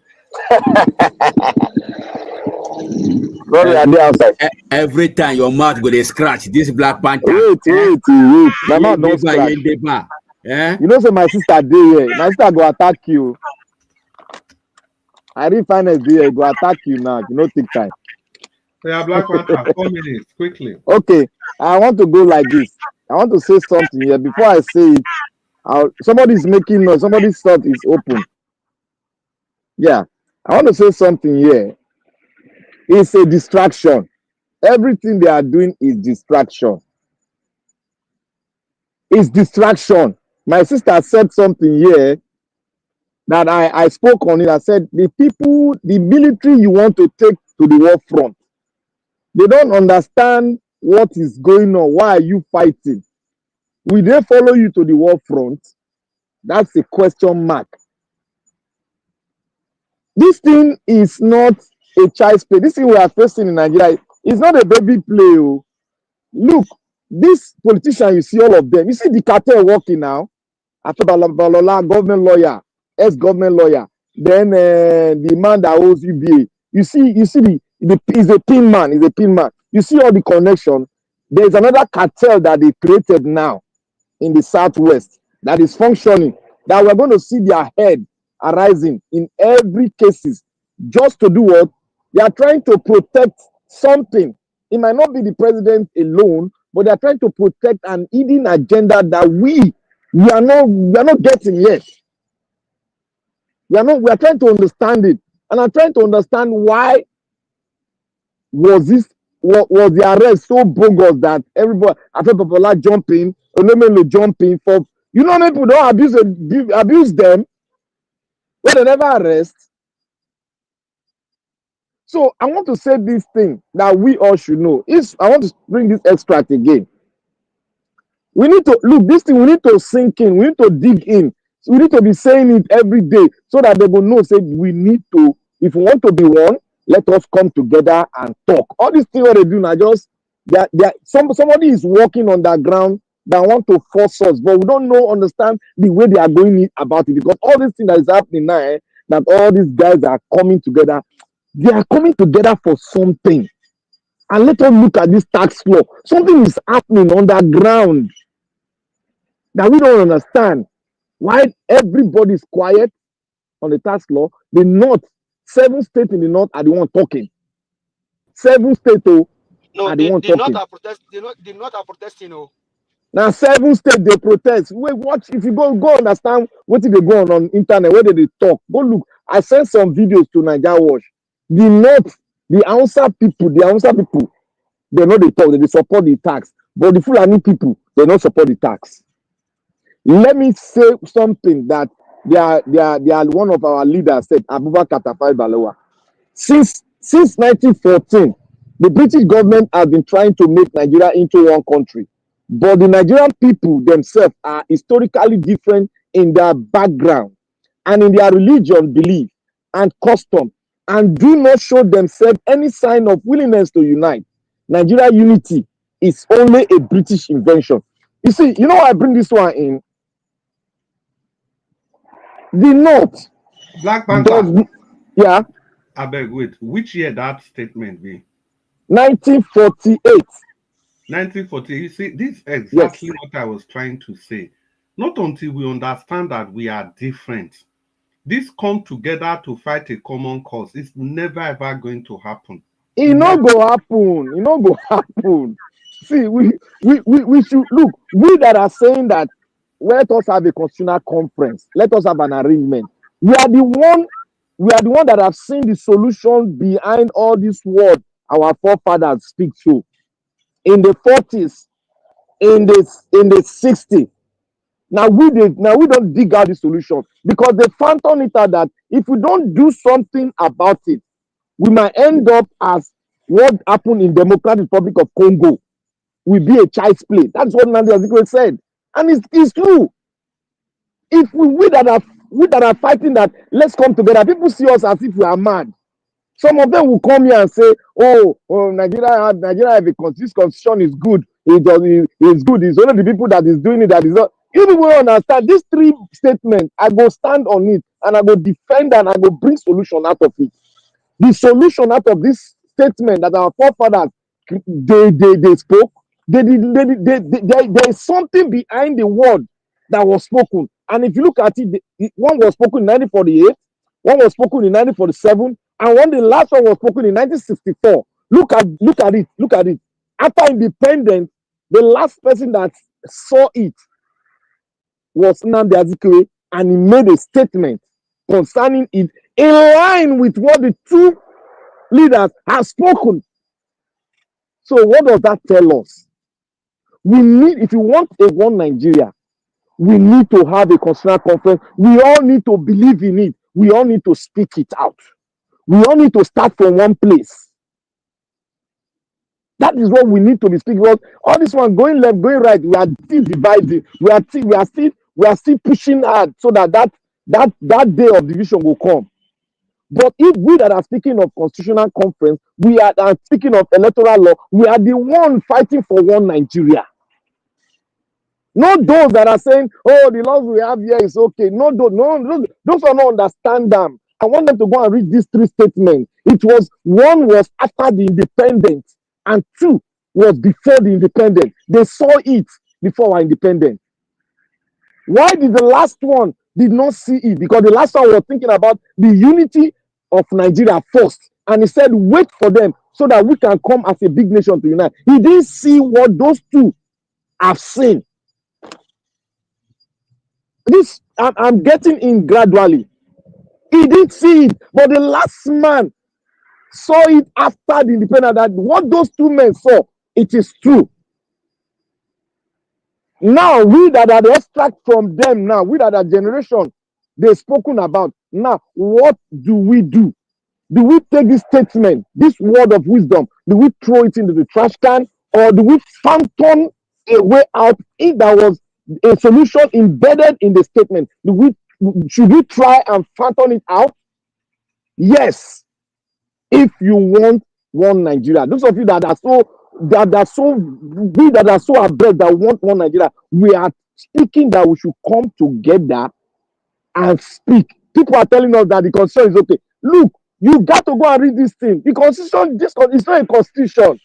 Every time your mouth go to scratch this Black Panther. Wait. My mouth don't scratch. You know, say my sister dey here. My sister go attack you. I didn't find a day. Go attack you now. You know, take time. Yeah, Black Panther, 4 minutes, quickly. Okay, I want to go like this. I want to say something here. Before I say it, somebody's making noise. Somebody's thought is open. Yeah, I want to say something here. It's a distraction. Everything they are doing is distraction. It's distraction. My sister said something here that I spoke on it. I said, the military you want to take to the war front, they don't understand what is going on. Why are you fighting? Will they follow you to the war front? That's a question mark. This thing is not a child's play. This thing we are facing in Nigeria is not a baby play. Oh. Look, this politician, you see all of them. You see the cartel working now. After Balola, government lawyer, ex-government lawyer, then the man that owes UBA. You see he's a pin man. He's a pin man. You see all the connection. There's another cartel that they created now in the southwest that is functioning. That we're going to see their head arising in every cases, just to do what? They are trying to protect something. It might not be the president alone, but they are trying to protect an hidden agenda that we are not getting yet. We are trying to understand it. And I'm trying to understand why was the arrest so bogus that everybody, after Popola jumping, Elumelu jumping for, you know, people don't abuse them, but they never arrest. So I want to say this thing that we all should know. I want to bring this extract again. We need to look this thing. We need to sink in. We need to dig in. So we need to be saying it every day so that they will know. Say we need to. If we want to be one, let us come together and talk. All these things what they do now, just somebody is working on that ground that want to force us, but we don't understand the way they are going about it, because all these things that is happening now, that all these guys are coming together, they are coming together for something. And let us look at this tax law. Something is happening on the ground that we don't understand. Why everybody is quiet on the tax law? The North, 7 states in the North are the one talking. 7 states are the one talking. The North are protesting. Now 7 states they protest. Wait, watch. If you go understand what they go on internet, where they talk. Go look. I sent some videos to Nigeria Watch. The North, the Hausa people, they know they talk, they support the tax. But the Fulani people, they don't support the tax. Let me say something that they are one of our leaders said, Abubakar Tafawa Balewa. Since 1914, the British government has been trying to make Nigeria into one country. But the Nigerian people themselves are historically different in their background and in their religion, belief, and custom, and do not show themselves any sign of willingness to unite. Nigeria unity is only a British invention. You see, you know why I bring this one in? The North. Black Panther. Yeah. I beg, wait. Which year that statement be? 1948. 1940. You see, this is exactly what I was trying to say. Not until we understand that we are different. This come together to fight a common cause. It's never ever going to happen. It not go happen. It not go happen. See, we should look. We that are saying that let us have a constitutional conference. Let us have an arrangement. We are the one that have seen the solution behind all this words our forefathers speak to. In the 40s, in the 60s. Now we don't dig out the solution because they found on it that if we don't do something about it, we might end up as what happened in Democratic Republic of Congo will be a child's play. That's what Nnamdi Azikiwe said, and it's true. If we that are fighting that, let's come together. People see us as if we are mad. Some of them will come here and say, "Oh, Nigeria have this constitution is good. It's good. It's only the people that is doing it that is not." You people will understand these three statements. I go stand on it and I go defend and I go bring solution out of it. The solution out of this statement that our forefathers they spoke. There is something behind the word that was spoken. And if you look at it, one was spoken in 1948, one was spoken in 1947, and the last one was spoken in 1964. Look at it. After independence, the last person that saw it was Nnamdi Azikiwe, and he made a statement concerning it in line with what the two leaders have spoken. So what does that tell us? We need, if you want a one Nigeria, we need to have a constitutional conference. We all need to believe in it. We all need to speak it out. We all need to start from one place. That is what we need to be speaking about. All this one going left, going right, we are still dividing. We are still pushing hard so that day of division will come. But if we that are speaking of constitutional conference, we are speaking of electoral law, we are the one fighting for one Nigeria. Not those that are saying, "Oh, the laws we have here is okay." No, those are not understand them. I want them to go and read these three statements. One was after the independence, and two was before the independence. They saw it before our independence. Why did the last one did not see it? Because the last one was thinking about the unity of Nigeria first, and he said, "Wait for them so that we can come as a big nation to unite." He didn't see what those two have seen. This I'm getting in gradually. He didn't see it, but the last man saw it after the independence. That what those two men saw, it is true. Now we that are the extract from them, now we that are generation they've spoken about. Now what do we do? Do we take this statement, this word of wisdom, do we throw it into the trash can, or do we phantom a way out if there was a solution embedded in the statement? Should we try and phantom it out? Yes. If you want one Nigeria, those of you that are so abreast that want one Nigeria, we are speaking that we should come together and speak. People are telling us that the constitution is okay. Look, you got to go and read this thing. The constitution, it's not a constitution.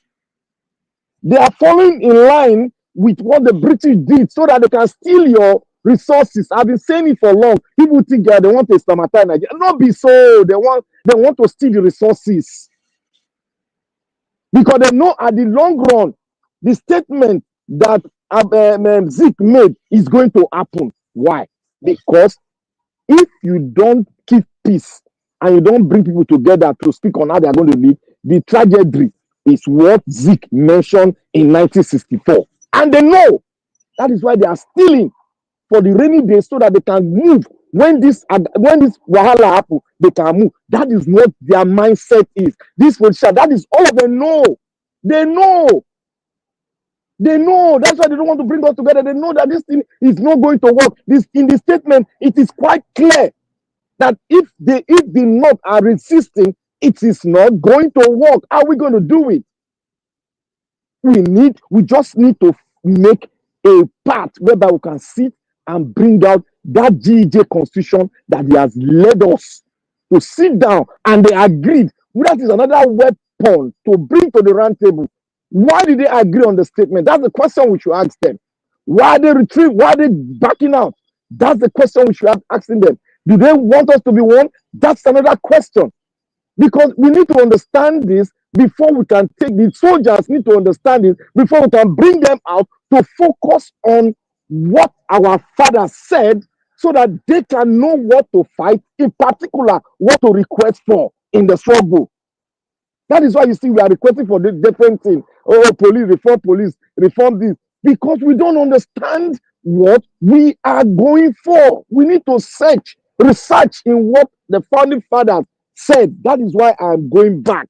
They are following in line with what the British did so that they can steal your resources. I've been saying it for long. People think they want to stamatize Nigeria. Not be so. They want to steal the resources. Because they know at the long run, the statement that Zik made is going to happen. Why? Because if you don't keep peace and you don't bring people together to speak on how they are going to live, the tragedy is what Zik mentioned in 1964. And they know. That is why they are stealing for the rainy days so that they can move. When this wahala happen, they can move. That is what their mindset is. This position, that is all of them know. They know. That's why they don't want to bring us together. They know that this thing is not going to work. In the statement, it is quite clear that if the North are resisting, it is not going to work. How are we going to do it? We just need to make a path whereby we can sit and bring out that GEJ constitution that he has led us to sit down, and they agreed. That is another weapon to bring to the round table. Why did they agree on the statement? That's the question we should ask them. Why are they retreating? Why are they backing out? That's the question we should have asking them. Do they want us to be one? That's another question. Because we need to understand this before we can take the soldiers need to understand it before we can bring them out to focus on what our father said so that they can know what to fight, in particular, what to request for in the struggle. That is why you see we are requesting for the different things. Oh, police, reform this. Because we don't understand what we are going for. We need to research in what the founding fathers said. That is why I'm going back,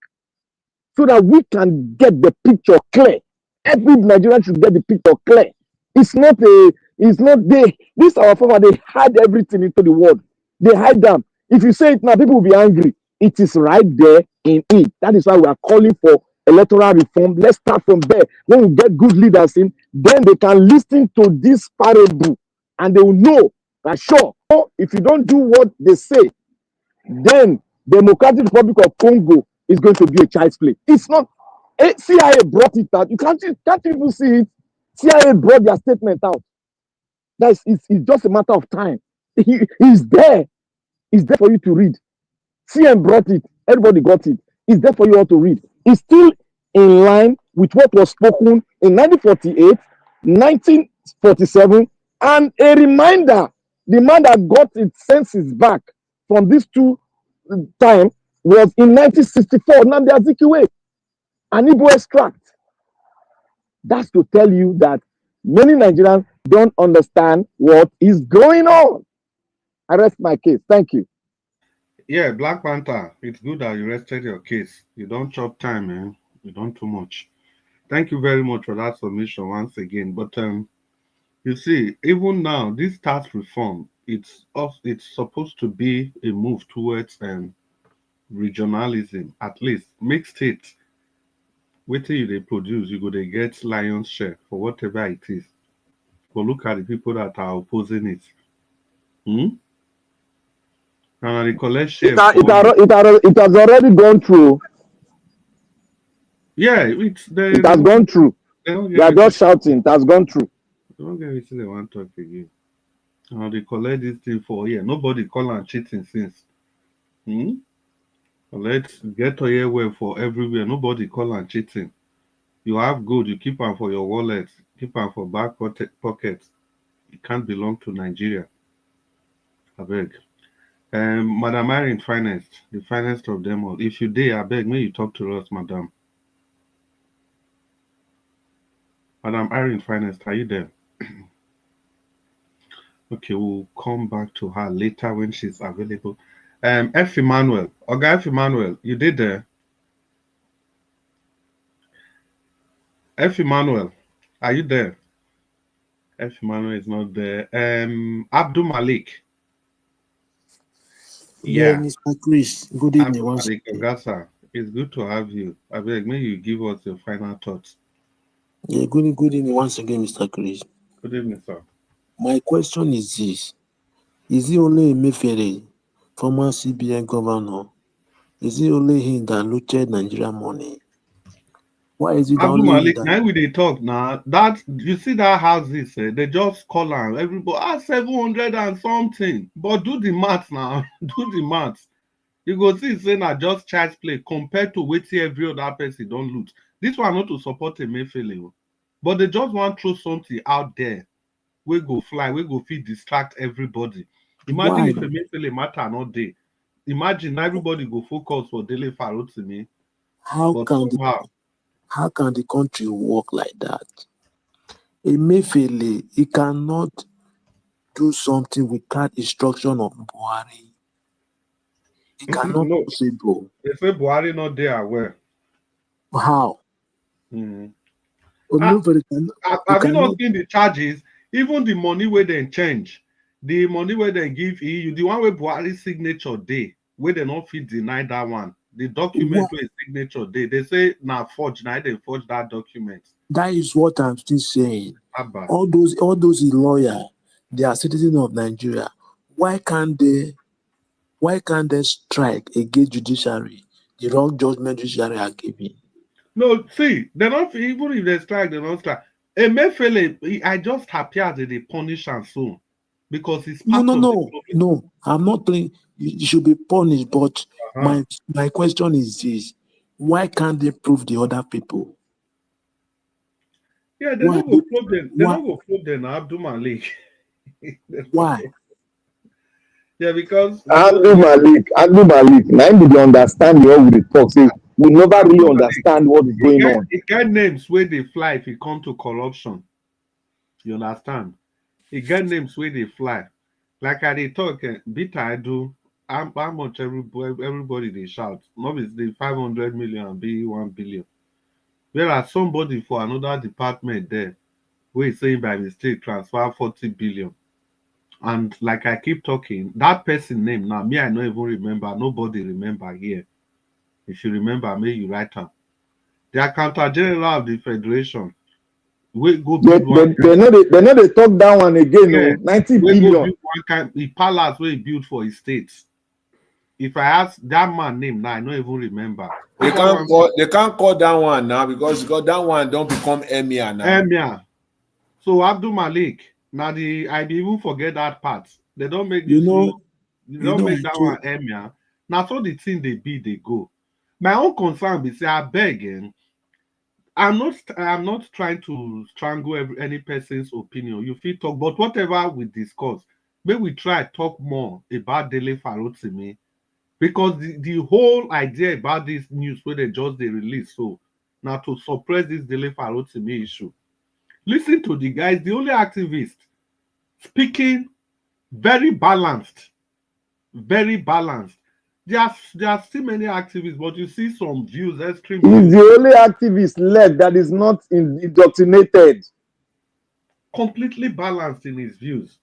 so that we can get the picture clear. Every Nigerian should get the picture clear. It's not this our father, they hide everything into the world. They hide them. If you say it now, people will be angry. It is right there in it. That is why we are calling for electoral reform. Let's start from there. When we get good leaders in, then they can listen to this parable and they will know that sure, if you don't do what they say, then Democratic Republic of Congo is going to be a child's play. It's not. CIA brought it out. You can't even see it. CIA brought their statement out. It's just a matter of time. It's there. It's there for you to read. CM brought it. Everybody got it. It's there for you all to read. It's still in line with what was spoken in 1948, 1947, and a reminder. The man that got its senses back from these two times was in 1964, Nnamdi Azikiwe, an Igbo extract. That's to tell you that many Nigerians don't understand what is going on. I rest my case. Thank you. Yeah, Black Panther, it's good that you rested your case. You don't chop time, man. You don't too much. Thank you very much for that submission once again. But you see, even now, this tax reform, it's supposed to be a move towards regionalism. At least make states waiting they produce, you go they get lion's share for whatever it is. But look at the people that are opposing it. And the collect share. It has already gone through. Yeah, it has gone through. They are just shouting. It has gone through. They don't get it. They want to talk again. And they collect this thing for here. Nobody call and cheating since. Let's get to here well for everywhere. Nobody call and cheating. You have gold, you keep them for your wallet, keep them for back pocket. It can't belong to Nigeria. I beg. Madam Irene Finest, the finest of them all. If you dare, I beg, may you talk to us, madam. Madam Irene Finest, are you there? Okay, we'll come back to her later when she's available. F. Emmanuel. Okay, F. Emmanuel, you did there. F. Emmanuel, are you there? F. Emmanuel is not there. Abdul Malik. Yeah, Mr. Chris. Good evening. Abdul Malik Ogasa, it's good to have you. I beg, may you give us your final thoughts. Yeah, good evening once again, Mr. Chris. Good evening, sir. My question is this. Is it only Emefiele, former CBN governor? Is it only him that looted Nigeria money? Why is it Abdul only Malik, that? now we they talk now. That you see that houses, they just call and everybody 700 and something. But do the math now. Do the math. You go see saying that just child's play compared to waiting every other person don't loot. This one not to support Emefiele, but they just want to throw something out there. We go fly, we go feed distract everybody. Imagine Why? if Emefiele matter not there. Imagine everybody go focus for Dele Farotimi. How can the country work like that? Emefiele, he cannot do something without instruction of Buhari. It cannot be possible. They say Buhari not there where? How? Have you not seen the charges? Even the money where they change, the money where they give EU, the one where Buhari's signature day, where they not fit deny that one. The document where signature day, they say now forge, now they forge that document. That is what I'm still saying. Abba. All those lawyers, they are citizens of Nigeria. Why can't they strike against judiciary? The wrong judgment judiciary are giving. No, see, they're not even if they strike, they're not strike. Emefiele, I just happy as they punish and so because it's part of No. I'm not playing. You should be punished, but my question is this: why can't they prove the other people? Yeah, they don't go float them. They don't go float them. Abdul Malik. Why? Yeah, because Abdul Malik. Now him dey understand the way we dey talk. Say we never really understand what is going on. It get names where they fly if it come to corruption. You understand? It get names where they fly. Like I dey talk, bit I do. How much everybody they shout? Not is the 500 million and be 1 billion. Whereas somebody for another department there, we saying by mistake transfer 40 billion. And like I keep talking, that person name now, me, I don't even remember. Nobody remember here. If you remember, may you write down. The accountant general of the federation. We go build one. They know they talk that one again. Yeah. 90 billion. Go build one kind the palace where he built for his states. If I ask that man name now, I don't even remember. They can't call that one now because that one don't become emir now. Emir. So Abdul Malik. Now I even forget that part. They don't make this. They don't make that one emir. Now so the thing they go. My own concern be say I beg. I'm not trying to strangle any person's opinion. You feel talk, but whatever we discuss, maybe we try talk more about Dele Farotimi, because the whole idea about this news where they release so now to suppress this Dele Farotimi issue. Listen to the guys, the only activist speaking very balanced, very balanced. There are still many activists, but you see some views, extreme views. He's the only activist left that is not indoctrinated. Completely balanced in his views.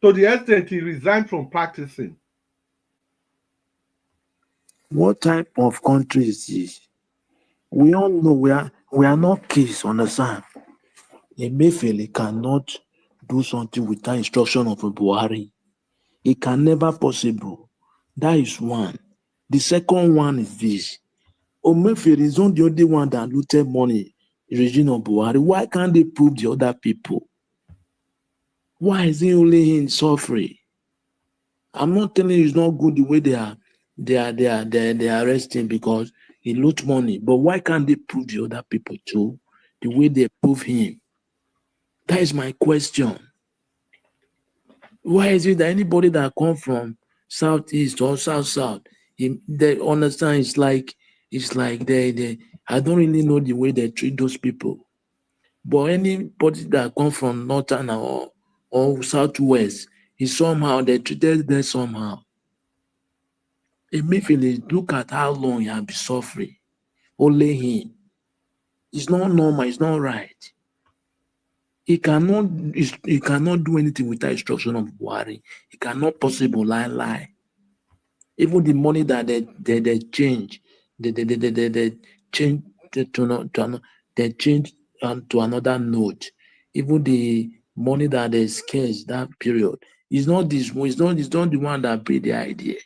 To the extent he resigned from practicing. What type of country is this? We all know we are not kids, understand? Emefiele cannot do something without instruction of a Buhari. It can never possible. That is one. The second one is this. Emefiele is not the only one that looted money in the regime of Buhari. Why can't they prove the other people? Why is it only him suffering? I'm not telling you it's not good the way they are arresting because he loot money. But why can't they prove the other people too? The way they prove him? That is my question. Why is it that anybody that come from southeast or south, they understand it's like they I don't really know the way they treat those people. But anybody that come from northern or southwest, is somehow they treated them somehow. Emefiele, look at how long he has been suffering. Only him. It's not normal, it's not right. He cannot do anything without instruction of Buhari. It cannot possible lie. Even the money that they change, they change to another note. Even the money that they scarce that period. It's not the one that paid the idea.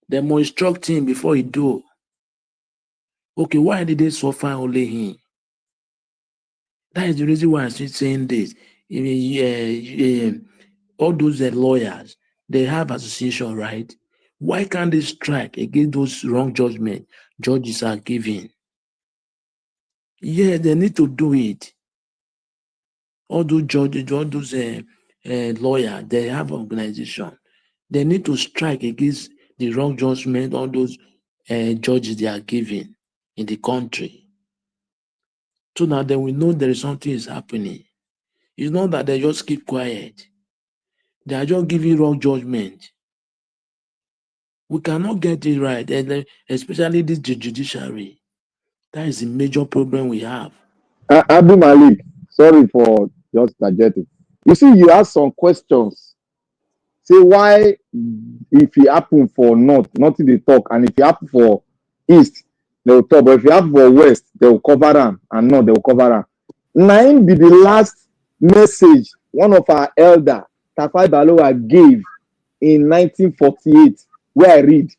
They must instruct him before he do. Okay, why did they suffer only him? That is the reason why I'm still saying this. All those lawyers, they have association, right? Why can't they strike against those wrong judgment judges are giving? Yeah, they need to do it. All those judges, all those lawyers, they have organization. They need to strike against the wrong judgment all those judges they are giving in the country. So now then we know there is something is happening. It's not that they just keep quiet. They are just giving wrong judgment. We cannot get it right, especially this judiciary. That is a major problem we have. Abdul Malik, sorry for just interjecting. You see, you ask some questions. Say why, if it happen for north, nothing they talk, and if it happen for east, they will talk. But if it happen for west, they will cover them, and north they will cover them. Nine be the last message one of our elder, Tafai Balowa, gave in 1948, where I read.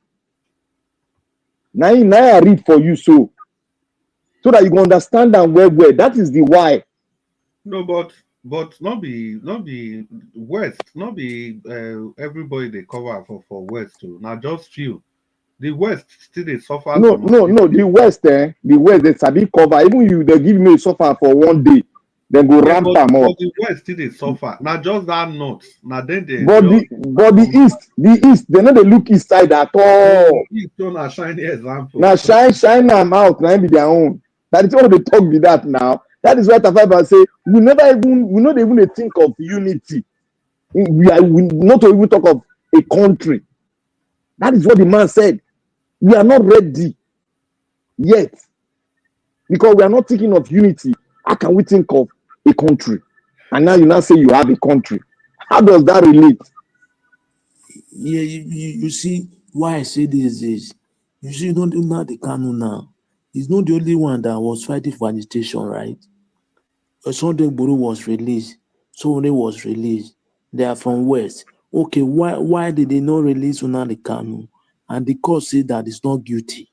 Now I read for you so that you can understand them well. That is the why. No, but not be west, not be everybody they cover for west too. Now just few. The west still they suffer. No. The west, the west they sabi cover. Even you they give me suffer for one day. Then go Yeah, ramp but them up. the West still dey suffer. Now just that north. Now then they But enjoy. the east, they know they look east side at all. East don a shiny example. Now shine them out, now be their own. That is all they talk with that now. That is why Tafawa say we not even think of unity. We not to even talk of a country. That is what the man said. We are not ready yet because we are not thinking of unity. How can we think of a country? And now you now say you have a country. How does that relate? Yeah, you see why I say this is, you see, don't do now the Kanu now. He's not the only one that was fighting for agitation, right? Sunday Buru was released. Sowore was released. They are from West. Okay, why did they not release Nnamdi Kanu? And the court said that he's not guilty.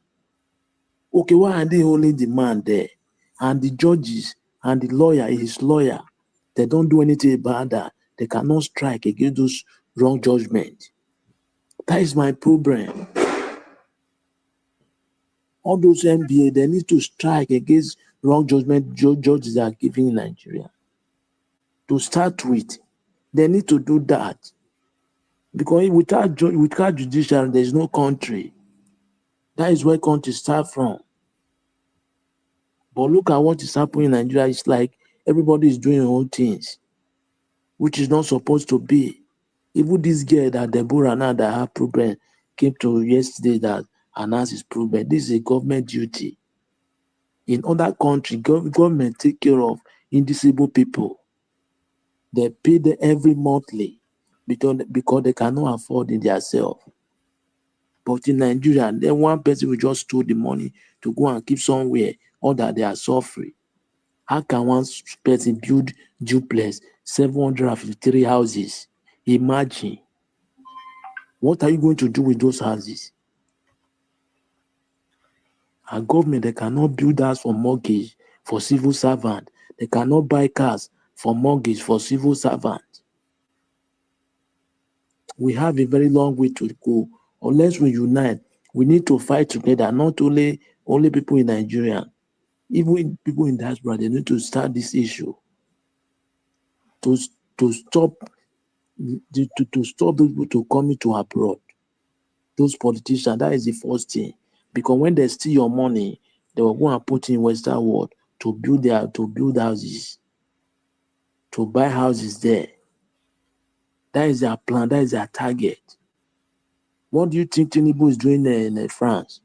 Okay, why are they holding the man there? And the judges and the lawyer, his lawyer, they don't do anything about that. They cannot strike against those wrong judgments. That is my problem. All those MBA, they need to strike against wrong judgment judges are giving in Nigeria. To start with, they need to do that. Because without judiciary, there is no country. That is where countries start from. But look at what is happening in Nigeria. It's like everybody is doing their own things, which is not supposed to be. Even this girl that Deborah now that have problem came to yesterday that announced his problem. This is a government duty. In other countries, government take care of indisabled people. They pay them every monthly because they cannot afford it themselves. But in Nigeria, then one person will just steal the money to go and keep somewhere, or that they are suffering. How can one person build duplex, 753 houses? Imagine. What are you going to do with those houses? Our government, they cannot build house for mortgage for civil servant. They cannot buy cars for mortgage for civil servant. We have a very long way to go. Unless we unite, we need to fight together, not only people in Nigeria. Even people in diaspora, they need to start this issue to stop those people to coming to abroad. Those politicians, that is the first thing. Because when they steal your money, they will go and put in Western world to build houses, to buy houses there. That is their plan. That is their target. What do you think Tinubu is doing in France?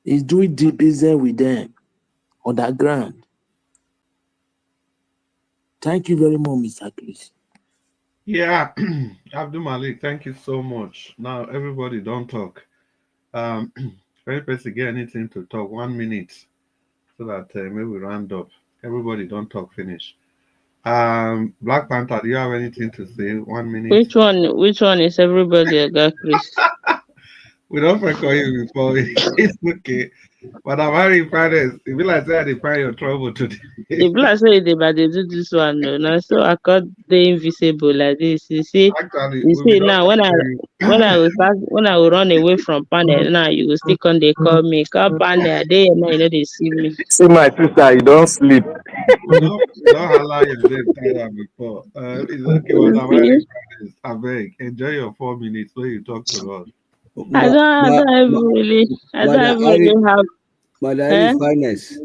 He's doing deep business with them underground. Thank you very much, Mr. Chris. Yeah, Abdul Malik, thank you so much. Now everybody don't talk. Very person get anything to talk 1 minute so that maybe we round up. Everybody don't talk finish. Black Panther, do you have anything to say? 1 minute. Which one is everybody again, Chris? We don't call you before. It's okay. But I'm very finance. It be like that they find your trouble today. If I say they do this one, no, so I got the invisible like this. You see, Actually, now when I will run away from panel, now you will stick on they call me, call panel, they now they see me. See my sister, you don't sleep. we don't allow your name tired before. It's okay, but I'm very finance. I beg, enjoy your 4 minutes when you talk to us. I don't really have. Madam Finance.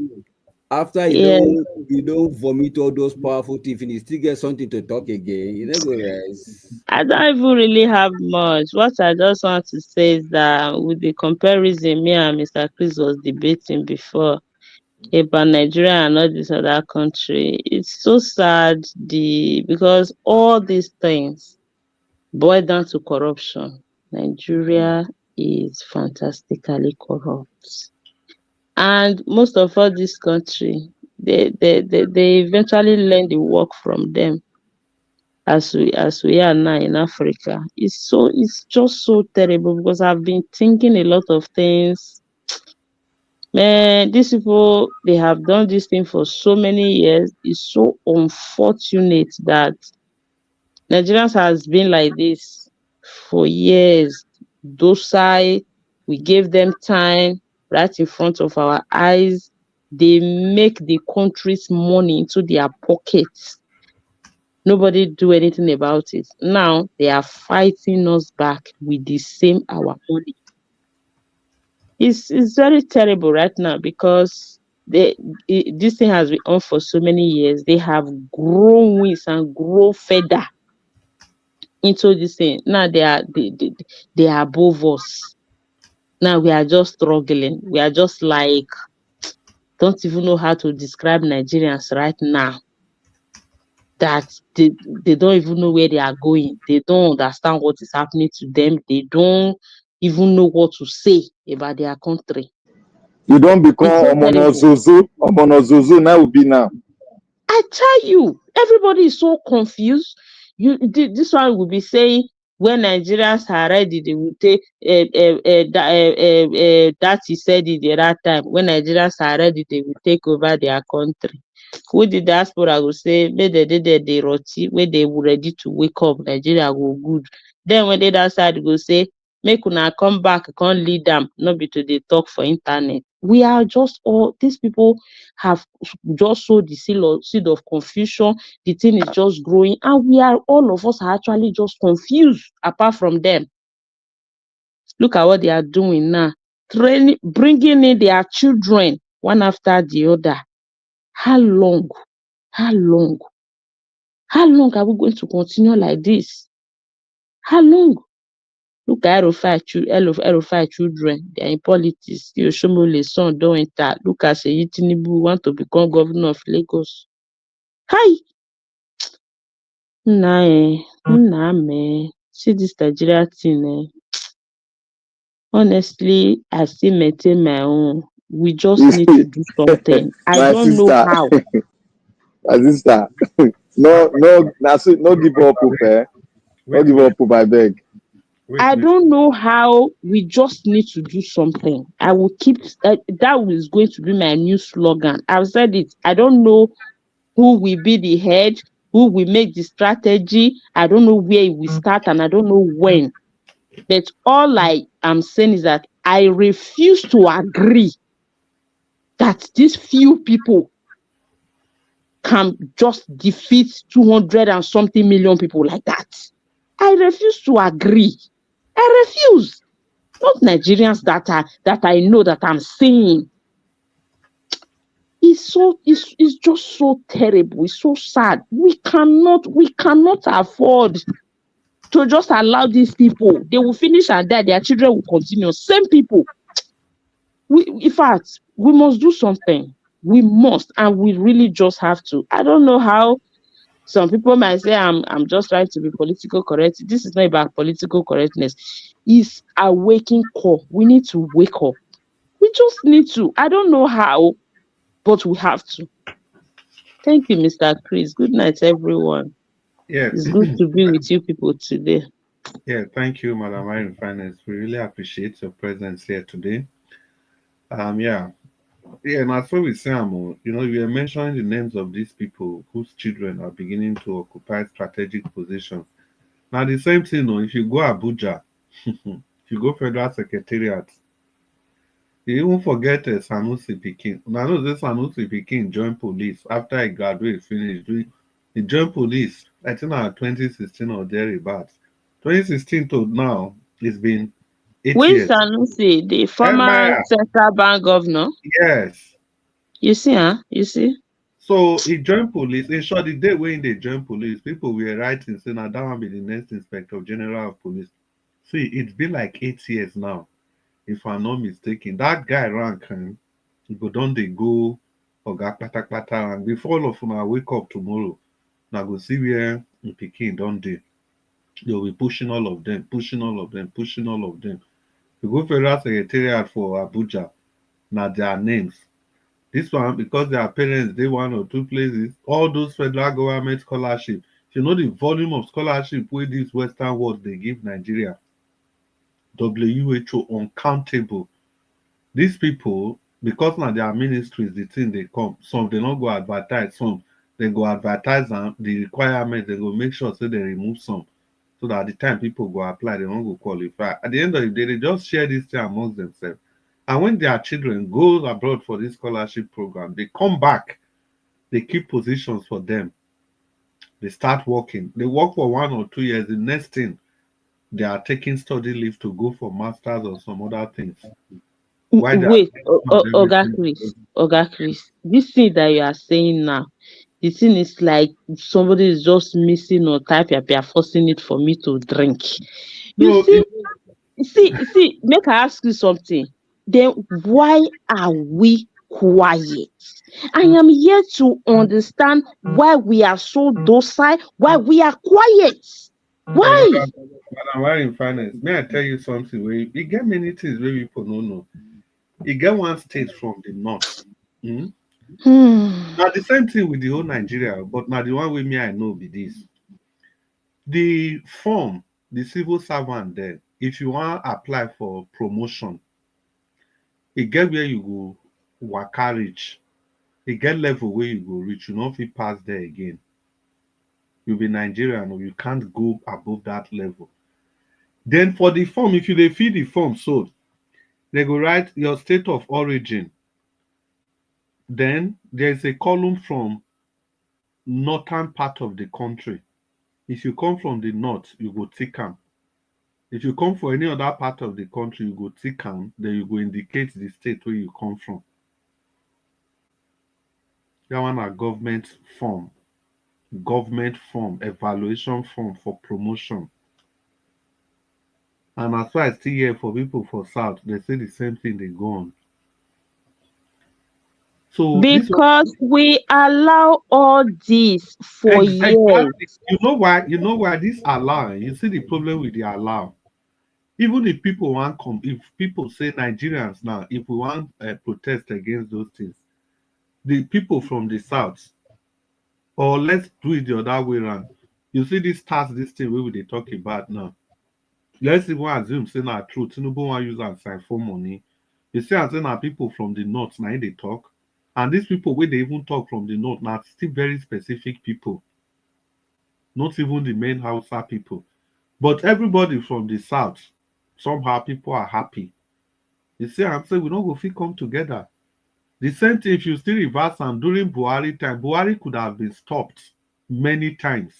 After you don't vomit all those powerful things, you still get something to talk again. You never realize. I don't even really have much. What I just want to say is that with the comparison me and Mr. Chris was debating before about Nigeria and all this other country, it's so sad because all these things boil down to corruption. Nigeria is fantastically corrupt. And most of all this country, they eventually learn the work from them as we are now in Africa. It's just so terrible because I've been thinking a lot of things. Man, these people, they have done this thing for so many years. It's so unfortunate that Nigerians has been like this for years. Docile, we gave them time right in front of our eyes. they make the country's money into their pockets. Nobody do anything about it. Now they are fighting us back with the same our money. It's very terrible right now because this thing has been on for so many years. They have grown wings and grown feather into this thing. Now they are above us. Now we are just struggling. We are just like don't even know how to describe Nigerians right now. That they don't even know where they are going. They don't understand what is happening to them. They don't even know what to say about their country. You don't become It's so Omonozozo now will be now. I tell you, everybody is so confused. This one will be saying when Nigerians are ready, they will take that he said it the other time. When Nigerians are ready, they will take over their country. Who the diaspora will say, when they did the roti, when they were ready to wake up, Nigeria go good. Then when the other side go say, make una come back, can't lead them, not be to the talk for internet. We are just all these people have just sowed the seed of confusion. The thing is just growing, and we are all of us are actually just confused. Apart from them, look at what they are doing now, bringing in their children one after the other. How long? How long? How long are we going to continue like this? How long? Look at Erufai children. They are in politics. Oshomole's son don't enter. Look at Tinubu want to become governor of Lagos. Hi! See this Nigeria thing. Honestly, I still maintain my own. We just need to do something. I don't know how. My sister, no give up hope, eh? No give up hope, I beg. I don't know how. We just need to do something. I will keep that is going to be my new slogan. I've said it. I don't know who will be the head, who will make the strategy. I don't know where we start and I don't know when. But all I am saying is that I refuse to agree that these few people can just defeat 200 and something million people like that. I refuse to agree. I refuse. Not Nigerians that I know that I'm seeing. It's just so terrible. It's so sad. We cannot afford to just allow these people. They will finish and die. Their children will continue. Same people. In fact, we must do something. We must, and we really just have to. I don't know how. Some people might say I'm just trying to be political correct. This is not about political correctness. It's a waking call. We need to wake up. We just need to. I don't know how, but we have to. Thank you, Mr. Chris. Good night, everyone. Yeah. It's good to be with you people today. Yeah, thank you, Madam Irene Finance. We really appreciate your presence here today. Yeah, and as we say, you are mentioning the names of these people whose children are beginning to occupy strategic positions. Now, the same thing, if you go Abuja, if you go Federal Secretariat, you even forget Sanusi Pikin. Now, know this Sanusi Pikin joined police after he graduated, finished. He joined police, I think, in 2016 or thereabouts. 2016 to now, it's been 8 Which years. Sanusi, the former central bank governor? Yes. You see, huh? You see? So he joined police. In short, the day when they joined police, people were writing saying that will be the next inspector general of police. See, it's been like 8 years now, if I'm not mistaken. That guy rank him. He go down they go Oga Pata, and before all of them wake up tomorrow, now go see where in Peking don't they. They'll be pushing all of them. You go Federal Secretariat for Abuja, now their names. This one, because their parents, they 1 or 2 places, all those federal government scholarship. You know the volume of scholarship where this Western world they give Nigeria. WHO uncountable. These people, because now their ministries, the thing they come, some they not go advertise, some they go advertise the requirement, they go make sure so they remove some. So that at the time people go apply, they don't go qualify. At the end of the day, they just share this thing amongst themselves. And when their children go abroad for this scholarship program, they come back, they keep positions for them. They start working. They work for 1 or 2 years. The next thing, they are taking study leave to go for masters or some other things. Why they Wait, are Oga Chris, this thing that you are saying now, the thing is like somebody is just missing or type you are forcing it for me to drink. You No, see, make I ask you something. Then why are we quiet? I am here to understand why we are so docile, why we are quiet. Why? Madam, why in finance? May I tell you something? Where you get many things where people don't know. You get one state from the north. Now the same thing with the whole Nigeria, but now the one with me I know be this. The form, the civil servant there, if you want to apply for promotion, it get where you go waka reach. It get level where you go reach. You not fit pass there again. You be Nigerian or you can't go above that level. Then for the form, if you dey fill the form, so they go write your state of origin. Then there's a column from northern part of the country. If you come from the north, you go tick am. If you come from any other part of the country, you go tick am, then you go indicate the state where you come from. That one na government form, evaluation form for promotion. And as far as still here for people for South, they say the same thing they go on. So because we allow all this for years. You know why this allow? You see the problem with the allow. Even if people want come, if people say Nigerians now, if we want protest against those things, the people from the south, or let's do it the other way around. You see this thing we they talk about now. Let's even assume say na true. Tinubu want use and sign for money. You see, I say na people from the north now they talk. And these people, where they even talk from the north, now still very specific people. Not even the main Hausa people. But everybody from the south, somehow people are happy. You see, I'm saying we don't go fit come together. The same thing, if you still reverse and during Buhari time, Buhari could have been stopped many times.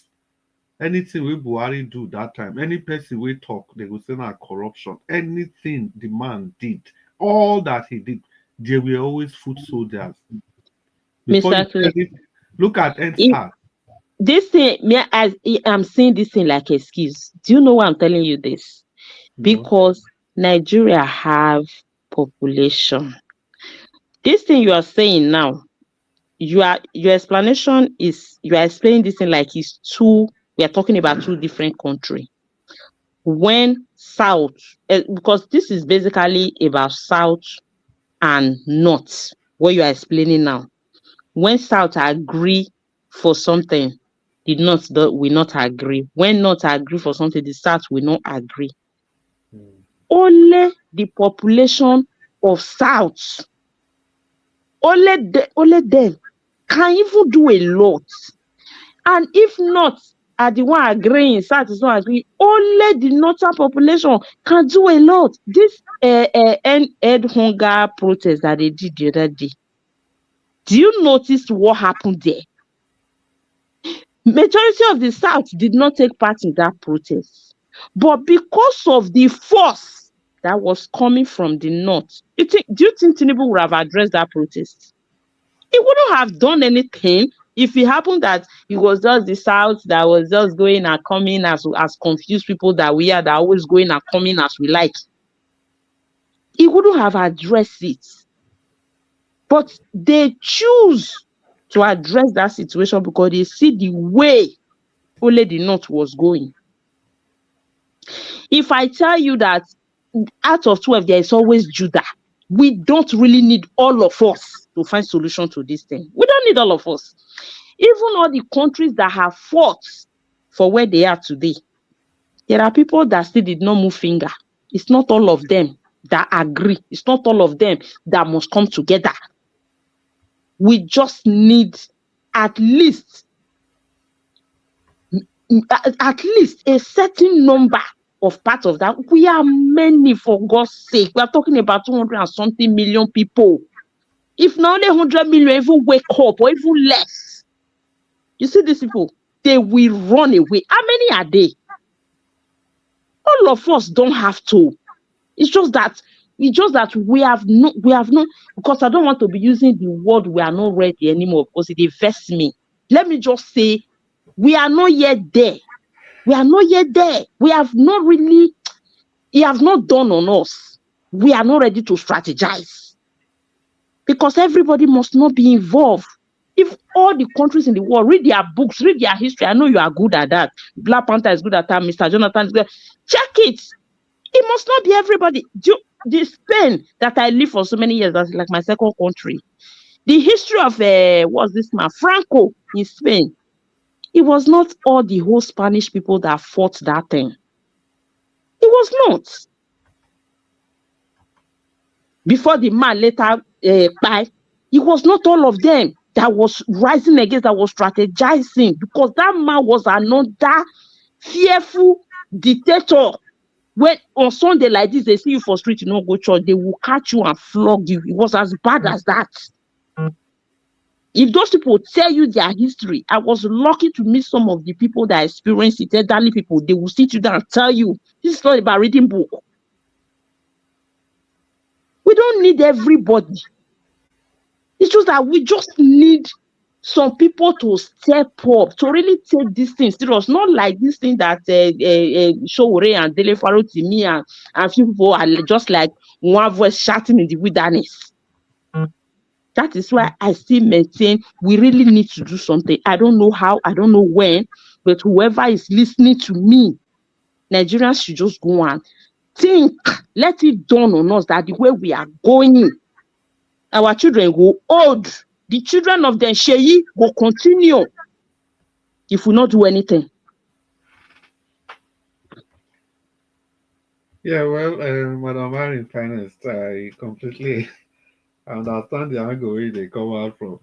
Anything we Buhari do that time, any person we talk, they will say na corruption. Anything the man did, all that he did, they were always foot soldiers. Before Mr. Chris, look at NSTAR. This thing, I'm saying this thing like excuse. Do you know why I'm telling you this? No. Because Nigeria have population. This thing you are saying now, your explanation is you are explaining this thing like it's two. We are talking about two different countries. When South, because this is basically about South and North, what you are explaining now. When South agree for something, the North will not agree. When North agree for something, the South will not agree. Only the population of South, only them can even do a lot. And if not, are the one agreeing, South is not agreeing, only the northern population can do a lot. This end hunger protest that they did the other day, do you notice what happened there? Majority of the South did not take part in that protest. But because of the force that was coming from the North, do you think Tinubu would have addressed that protest? He wouldn't have done anything if it happened that it was just the South that was just going and coming as confused people that we are, that are always going and coming as we like. He wouldn't have addressed it. But they choose to address that situation because they see the way only the North was going. If I tell you that out of 12, there is always Judah, we don't really need all of us to find solution to this thing. We don't need all of us. Even all the countries that have fought for where they are today, there are people that still did not move finger. It's not all of them that agree. It's not all of them that must come together. We just need at least a certain number of part of that. We are many, for God's sake. We are talking about 200 and something million people. If not only 100 million even wake up, or even less, you see these people, they will run away. How many are they? All of us don't have to. It's just that we have no, because I don't want to be using the word we are not ready anymore because it affects me. Let me just say, we are not yet there. We are not yet there. We have not really, it has not done on us. We are not ready to strategize. Because everybody must not be involved. If all the countries in the world read their books, read their history, I know you are good at that. Black Panther is good at that. Mr. Jonathan is good. Check it. It must not be everybody. The Spain that I lived for so many years, that's like my second country. The history of what's this man? Franco in Spain. It was not all the whole Spanish people that fought that thing. It was not. Before the man later died, it was not all of them that was rising against, that was strategizing, because that man was another fearful dictator. When on Sunday like this, they see you for street, you don't go church, they will catch you and flog you. It was as bad as that. If those people tell you their history, I was lucky to meet some of the people that experienced it, elderly people. They will sit you down and tell you, this is not about reading book. We don't need everybody. It's just that we just need some people to step up, to really take this thing serious. Not like this thing that Showore and Dele Farotimi and few people are just like one voice shouting in the wilderness. That is why I still maintain we really need to do something. I don't know how, I don't know when, but whoever is listening to me, Nigerians should just go and think, let it dawn on us that the way we are going, our children go old. The children of the Sheyi will continue if we not do anything. Yeah, well, Madam Marin Finest, I completely understand the angle where they come out from.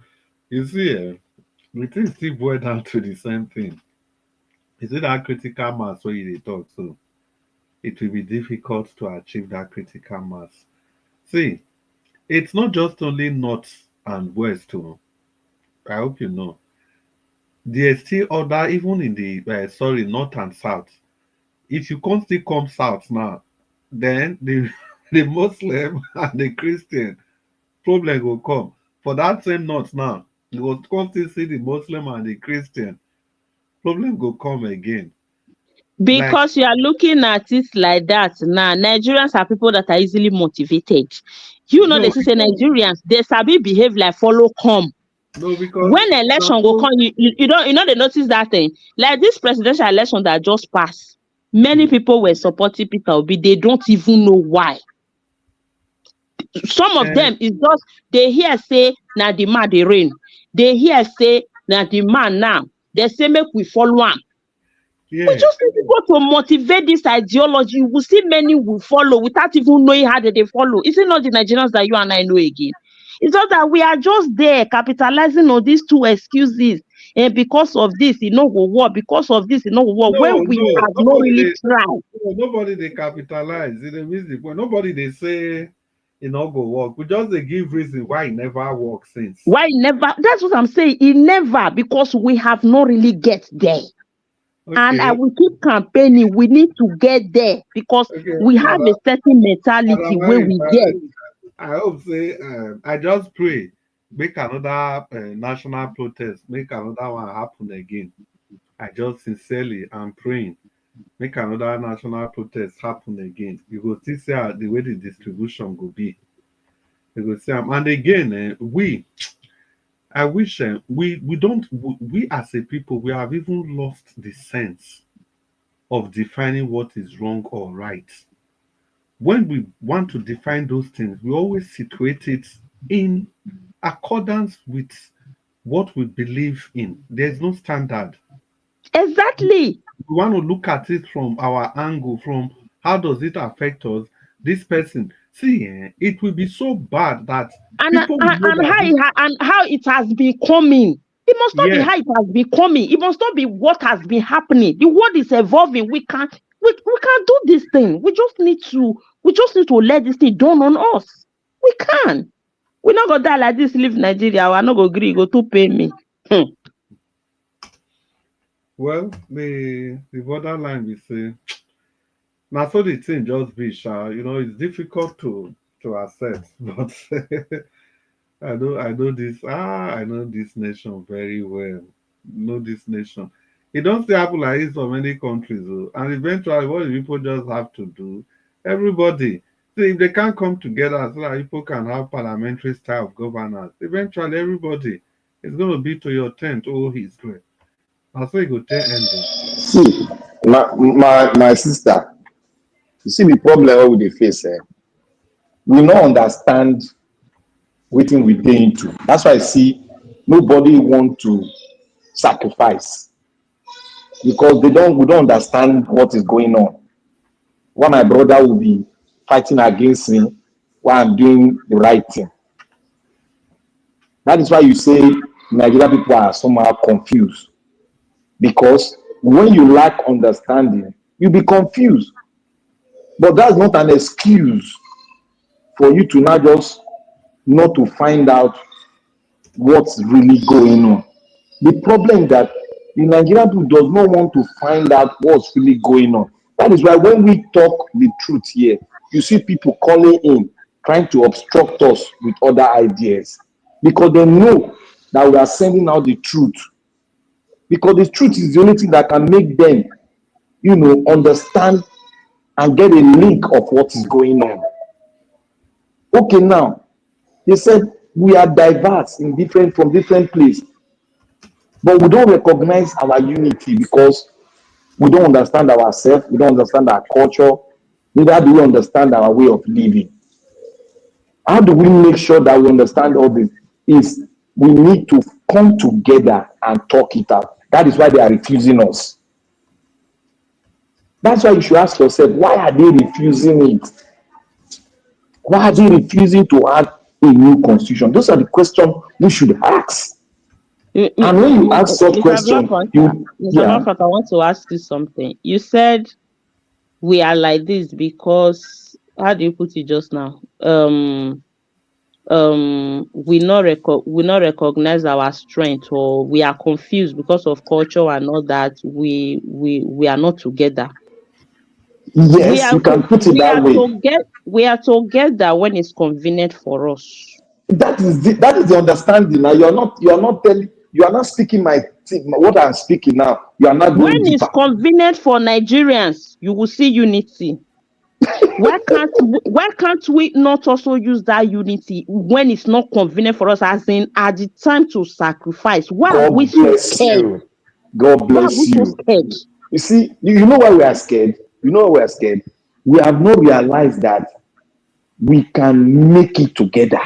You see, we think still boil down to the same thing. Is it that critical mass where they talk to? It will be difficult to achieve that critical mass. See, it's not just only north and west, too. I hope you know. There's still other, even in the north and south. If you can't still come south now, then the the Muslim and the Christian problem will come. For that same north now, you will come still see the Muslim and the Christian problem will come again. Because you are looking at it like that now, Nigerians are people that are easily motivated. You know, they say Nigerians, they sabi behave like follow come. No, because when election will come, you know they notice that thing. Like this presidential election that just passed, many people were supporting Peter Obi. They don't even know why. Some of them is just they hear say now the man they reign. They hear say now the man now. They say make we follow him. Yeah. We just need to go to motivate this ideology. You will see many will follow without even knowing how they follow. Is it not the Nigerians that you and I know again? It's not that we are just there capitalizing on these two excuses. And because of this, it no go work. Because of this, it no go work. When we have not really tried. Nobody they capitalize. It means the point. Nobody they say it no go work. We just they give reason why it never worked since. Why it never? That's what I'm saying. It never, because we have not really get there. Okay. And I will keep campaigning. We need to get there because we have a certain mentality where we get. I hope say I just pray make another national protest, make another one happen again. I just sincerely am praying make another national protest happen again. You go still see the way the distribution will be. You go see and again I wish we as a people, we have even lost the sense of defining what is wrong or right. When we want to define those things, we always situate it in accordance with what we believe in. There's no standard. Exactly. We want to look at it from our angle, from how does it affect us, this person. See, it will be so bad that and how it has been coming. It must not be how it has been coming. It must not be what has been happening. The world is evolving. We We can't do this thing. We just need to let this thing dawn on us. We can. We're not gonna die like this, leave Nigeria. We're not gonna agree, go to pay me. Well, the borderline we say now, so the thing just be it's difficult to accept, but I know this nation very well. Know this nation. It don't still happen like this for many countries, and eventually what the people just have to do, everybody, see if they can't come together so that people can have parliamentary style of governance, eventually everybody is gonna be to your tent, oh he's great. I'll say go tell ending. See, my sister, you see the problem with the face, we not understand wetin we dey into. That's why I see nobody want to sacrifice because we don't understand what is going on. Why my brother will be fighting against me while I'm doing the right thing. That is why you say Nigerian people are somehow confused. Because when you lack understanding, you be confused. But that's not an excuse for you to not just not to find out what's really going on. The problem that the Nigerian people does not want to find out what's really going on. That is why when we talk the truth here, you see people calling in, trying to obstruct us with other ideas. Because they know that we are sending out the truth. Because the truth is the only thing that can make them, understand and get a link of what is going on. Okay, now, they said we are diverse from different places. But we don't recognize our unity because we don't understand ourselves, we don't understand our culture, neither do we understand our way of living. How do we make sure that we understand all this? Is we need to come together and talk it out. That is why they are refusing us. That's why you should ask yourself, why are they refusing it? Why are they refusing to add a new constitution? Those are the questions we should ask. And when you ask such questions, Mr. I want to ask you something. You said we are like this because, how do you put it just now? We not recognize our strength, or we are confused because of culture and all that. We are not together. Yes, you can put it that way. We are together when it's convenient for us. That is the understanding. Now you are not speaking what I'm speaking now. You are not going when deeper. It's convenient for Nigerians, you will see unity. Why can't we not also use that unity when it's not convenient for us, as in at the time to sacrifice? Why are we so scared? God bless you. So scared? You see, you know why we are scared? You know why we are scared? We have not realized that we can make it together.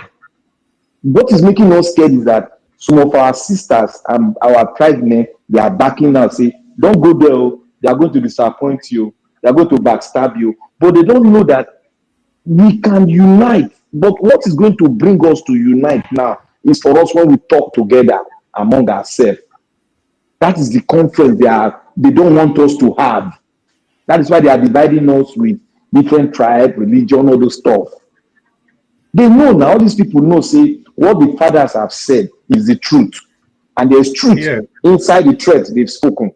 What is making us scared is that some of our sisters and our tribesmen, they are backing out, say, don't go there, they are going to disappoint you, they are going to backstab you. But they don't know that we can unite. But what is going to bring us to unite now is for us when we talk together among ourselves. That is the conference they don't want us to have. That is why they are dividing us with different tribe, religion, all those stuff. They know now, all these people know, say, what the fathers have said is the truth. And there's truth inside the threats they've spoken.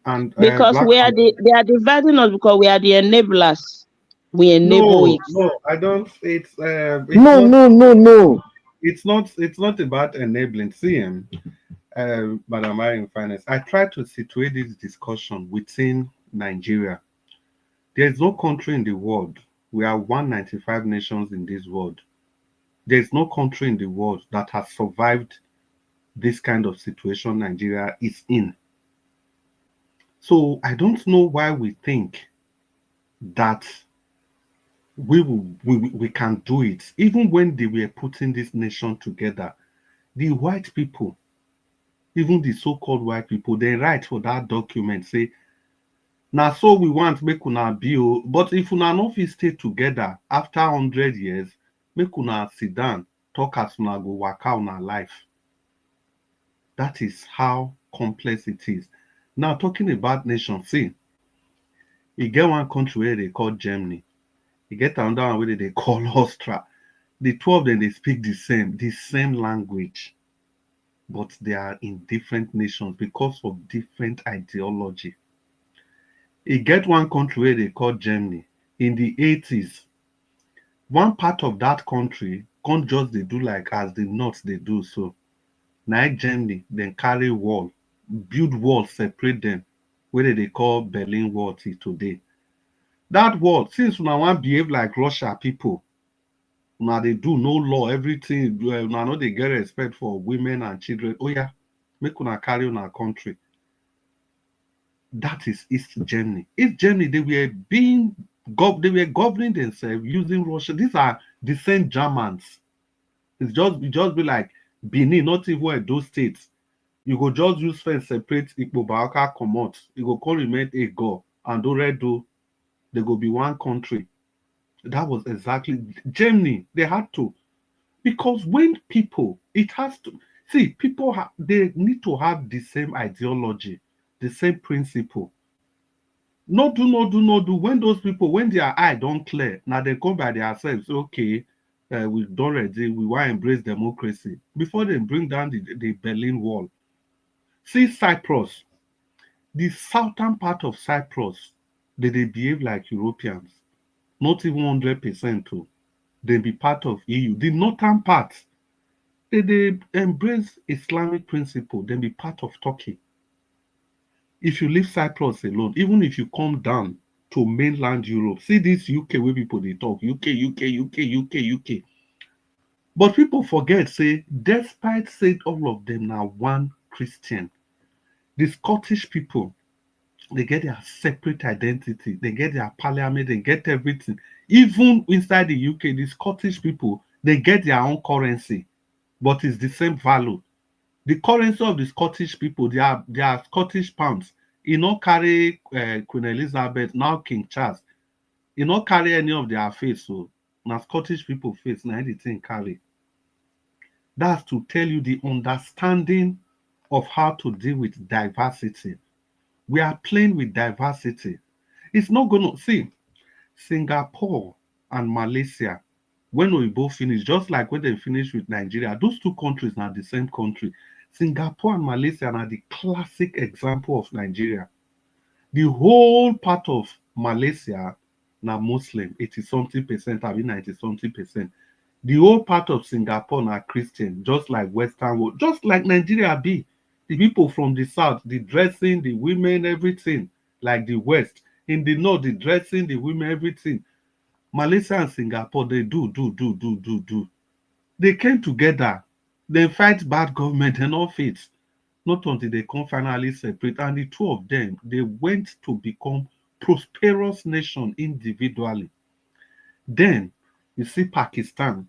And because they are dividing us because we are the enablers. We enable it. No, I don't. It's no. It's not about enabling. See, Madam in Finance, I try to situate this discussion within Nigeria. There is no country in the world. We are 195 nations in this world. There is no country in the world that has survived this kind of situation Nigeria is in. So I don't know why we think that we can do it. Even when they were putting this nation together, the white people, even the so-called white people, they write for that document, say, now so we want make una be, but if una no fit stay together after 100 years, make una sit down, talk as una go waka una life. That is how complex it is. Now talking about nation, see, You get one country where they call Germany. You get another one where they call Austria. The two of them, they speak the same language, but they are in different nations because of different ideology. You get one country where they call Germany. In the 80s, one part of that country can't just they do like as the North they do so. Now Germany then carry wall, build wall separate them, where they call Berlin Wall till today. That wall, since una wan behave like Russia people, una dey do no law, everything, una no dey get respect for women and children. Oh yeah, make una carry una country. That is East Germany. East Germany, they were governing themselves using Russia. These are the same Germans. It just be like Benin, not even those states. You go just use fence separate Igbo Baka comot. You go call remain Ego and Doredo. They go be one country. That was exactly Germany. They had to, because when people, it has to see people. They need to have the same ideology, the same principle. No do, no do, no do. When those people, when their eye don't clear, now they come by themselves. Okay, we done ready. We want to embrace democracy before they bring down the Berlin Wall. See Cyprus, the southern part of Cyprus, they behave like Europeans, not even 100% too. They be part of EU. The northern part, they embrace Islamic principle. They be part of Turkey. If you leave Cyprus alone, even if you come down to mainland Europe, see this UK where people they talk UK. But people forget, say, despite say all of them now one Christian, the Scottish people, they get their separate identity, they get their parliament, they get everything. Even inside the UK, the Scottish people, they get their own currency, but it's the same value. The currency of the Scottish people, they are Scottish pounds. You not carry Queen Elizabeth, now King Charles. You not carry any of their face. So now Scottish people face, now anything carry. That's to tell you the understanding of how to deal with diversity. We are playing with diversity. It's not going to see Singapore and Malaysia. When we both finish, just like when they finish with Nigeria, those two countries are the same country. Singapore and Malaysia are the classic example of Nigeria. The whole part of Malaysia now Muslim, 80 something percent, I mean 90 something percent. The whole part of Singapore now Christian, just like Western world, just like Nigeria be. The people from the south, the dressing, the women, everything, like the West. In the north, the dressing, the women, everything. Malaysia and Singapore, they do. They came together. They fight bad government and all faiths. Not until they come finally separate. And the two of them, they went to become prosperous nation individually. Then you see Pakistan,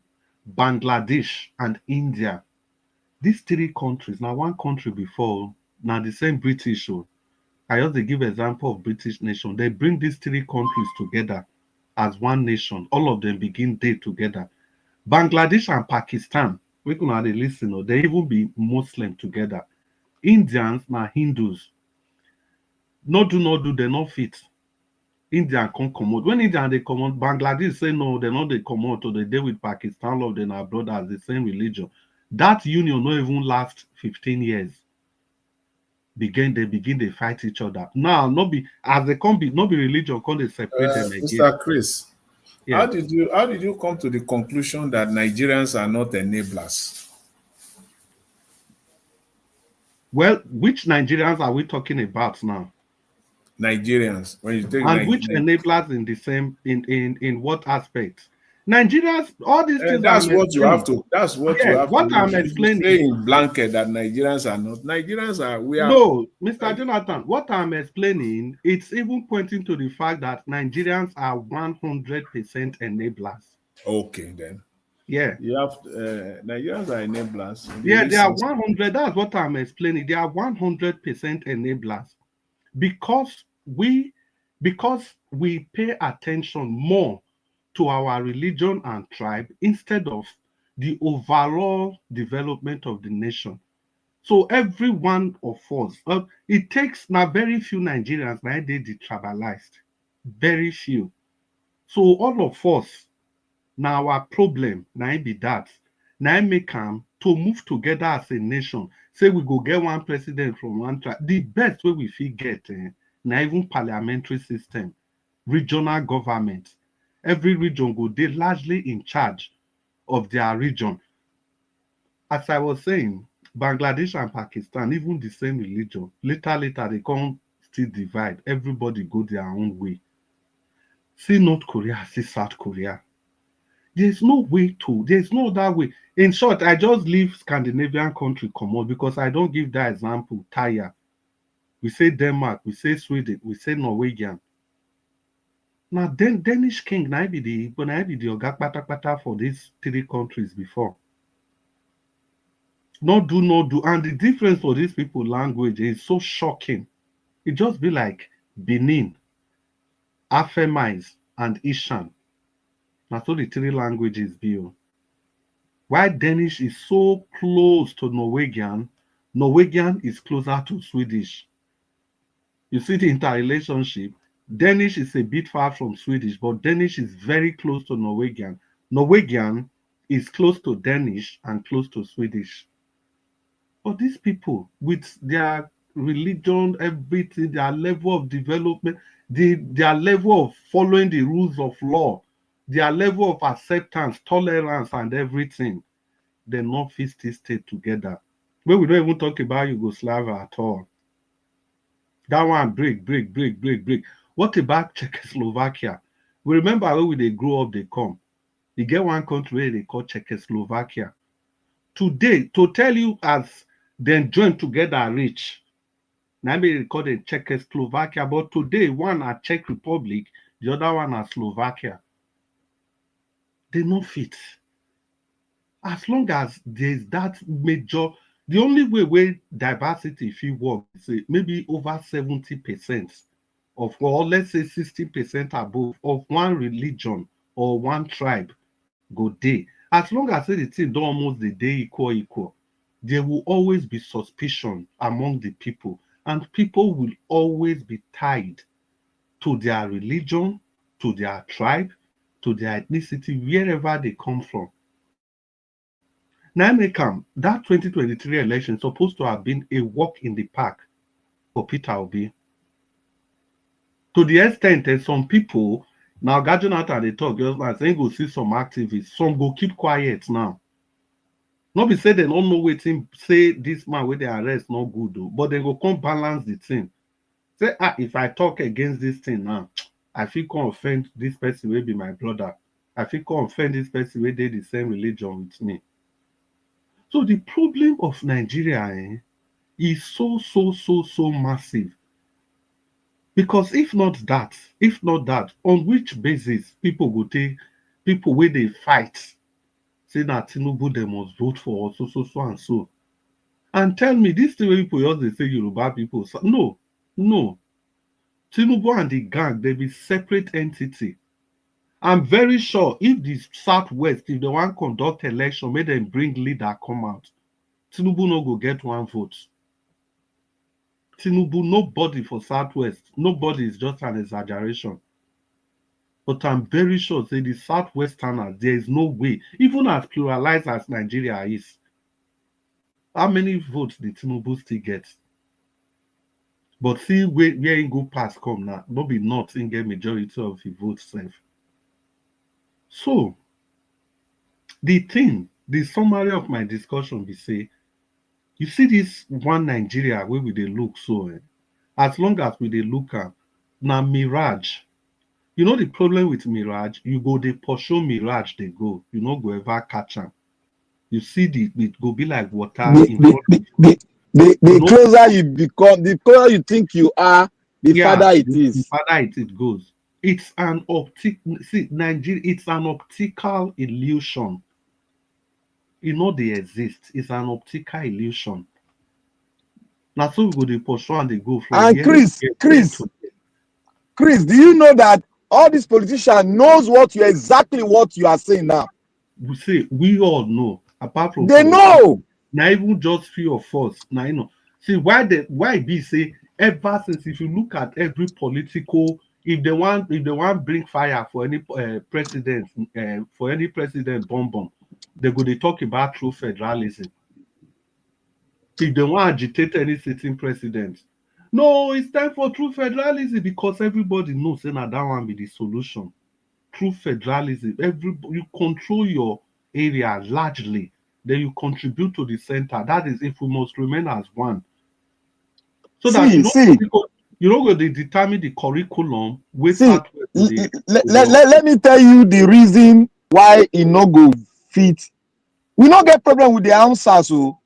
Bangladesh, and India. These three countries, now one country before, now the same British. So I just dey give example of British nation. They bring these three countries together as one nation. All of them begin day together. Bangladesh and Pakistan, we can dey listen, or they even be Muslim together. Indians na Hindus. No do, they not fit. India can't come out. When India they come out, Bangladesh say no, they not they come out, or they deal with Pakistan, all of them are brothers, the same religion. That union not even last 15 years. They begin they fight each other. Now, not be as they come be not be religion, can they separate them again. Mr. Chris, yeah. How did you come to the conclusion that Nigerians are not enablers? Well, which Nigerians are we talking about now? Nigerians. When you take and which enablers in the same in what aspects? Nigerians, all these things. That's what you have to. That's what you have what to. I'm explaining. Say in blanket that Nigerians are not. Nigerians are. We are. No, Mr. Jonathan. What I'm explaining, it's even pointing to the fact that Nigerians are 100% enablers. Okay, then. Yeah. You have Nigerians are enablers. Yeah, they are 100. That's what I'm explaining. They are 100% enablers because we pay attention more to our religion and tribe instead of the overall development of the nation. So every one of us, it takes now very few Nigerians now they detribalized. Very few. So all of us, now our problem, now it be that. Now make am to move together as a nation. Say we go get one president from one tribe. The best way we fit get, now even parliamentary system, regional government. Every region go dey largely in charge of their region. As I was saying, Bangladesh and Pakistan, even the same religion, later they come still divide. Everybody go their own way. See North Korea, see South Korea. There's no other way. In short, I just leave Scandinavian country comot because I don't give that example. Tire. We say Denmark, we say Sweden, we say Norwegian. Now then Danish king na be the oga kpatakpata for these three countries before. Not do. And the difference for these people language is so shocking. It just be like Benin, Afemize, and Ishan. That's all the three languages be. Why Danish is so close to Norwegian, Norwegian is closer to Swedish. You see the interrelationship. Danish is a bit far from Swedish, but Danish is very close to Norwegian. Norwegian is close to Danish and close to Swedish. But these people, with their religion, everything, their level of development, their level of following the rules of law, their level of acceptance, tolerance, and everything, they not fit still stay together. When we don't even talk about Yugoslavia at all. That one break. What about Czechoslovakia? We remember when they grow up, they come. You get one country where they call Czechoslovakia. Today, to tell you as then join together rich. Now they call it Czechoslovakia, but today one are Czech Republic, the other one are Slovakia. They no fit. As long as there's that major, the only way where diversity if you work is maybe over 70% of, or let's say 60% above of one religion or one tribe go day. As long as the thing don't almost the day equal, there will always be suspicion among the people, and people will always be tied to their religion, to their tribe, to their ethnicity, wherever they come from. Now, that 2023 election supposed to have been a walk in the park for Peter Obi. To the extent that some people, now gathering out and they talk, just like saying go see some activists, some go keep quiet now. Not be say they don't know waiting, say this man where they arrest not good though, but they go come balance the thing. Say, if I talk against this thing now, I feel can offend this person will be my brother. I feel can offend this person where they the same religion with me. So the problem of Nigeria is so massive. Because if not that, on which basis people go take people where they fight, say that Tinubu they must vote for so and so. And tell me, this thing where people just they say Yoruba people. No. Tinubu and the gang, they be separate entity. I'm very sure if the Southwest, if they want conduct election, make them bring leader come out. Tinubu no go get one vote. Tinubu, nobody for Southwest. Nobody is just an exaggeration. But I'm very sure, say the Southwesterners, there is no way, even as pluralized as Nigeria is. How many votes did Tinubu still get? But see where he go past come now, no be not in get majority of the votes safe. So the summary of my discussion be say, you see this one Nigeria where we they look so as long as we they look at now mirage. You know the problem with mirage, you go they pursue mirage they go, you no go ever catch them. You see it go be like water in front of you. The closer you become, the closer you think you are, the farther it is. The farther it goes. It's an Nigeria, it's an optical illusion. You know they exist. It's an optical illusion. Now so we go they pursue and they go from and Chris, do you know that all these politicians knows exactly what you are saying now? We all know. Apart from they know. Now even just few of us. Now you know. See why be say ever since if you look at every political if they want bring fire for any president bomb, they go to talk about true federalism. If they want agitate any sitting president, no, it's time for true federalism because everybody knows that one be the solution. True federalism, you control your area largely, then you contribute to the center. That is if we must remain as one. So that you don't go to determine the curriculum with let me tell you the reason why it no go fit. We not get problem with the answers, so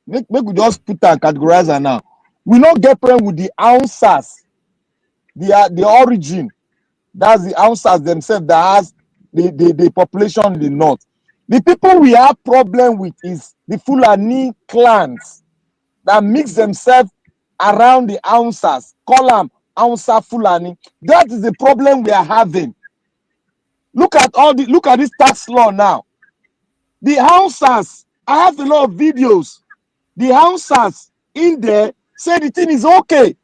make we just put and categorize it now. We not get problem with the answers, the origin. That's the answers themselves that has the population in the north. The people we have problem with is the Fulani clans that mix themselves around the answers, call them answer Fulani. That is the problem we are having. Look at this tax law now. The answers, I have a lot of videos. The answers in there say the thing is okay.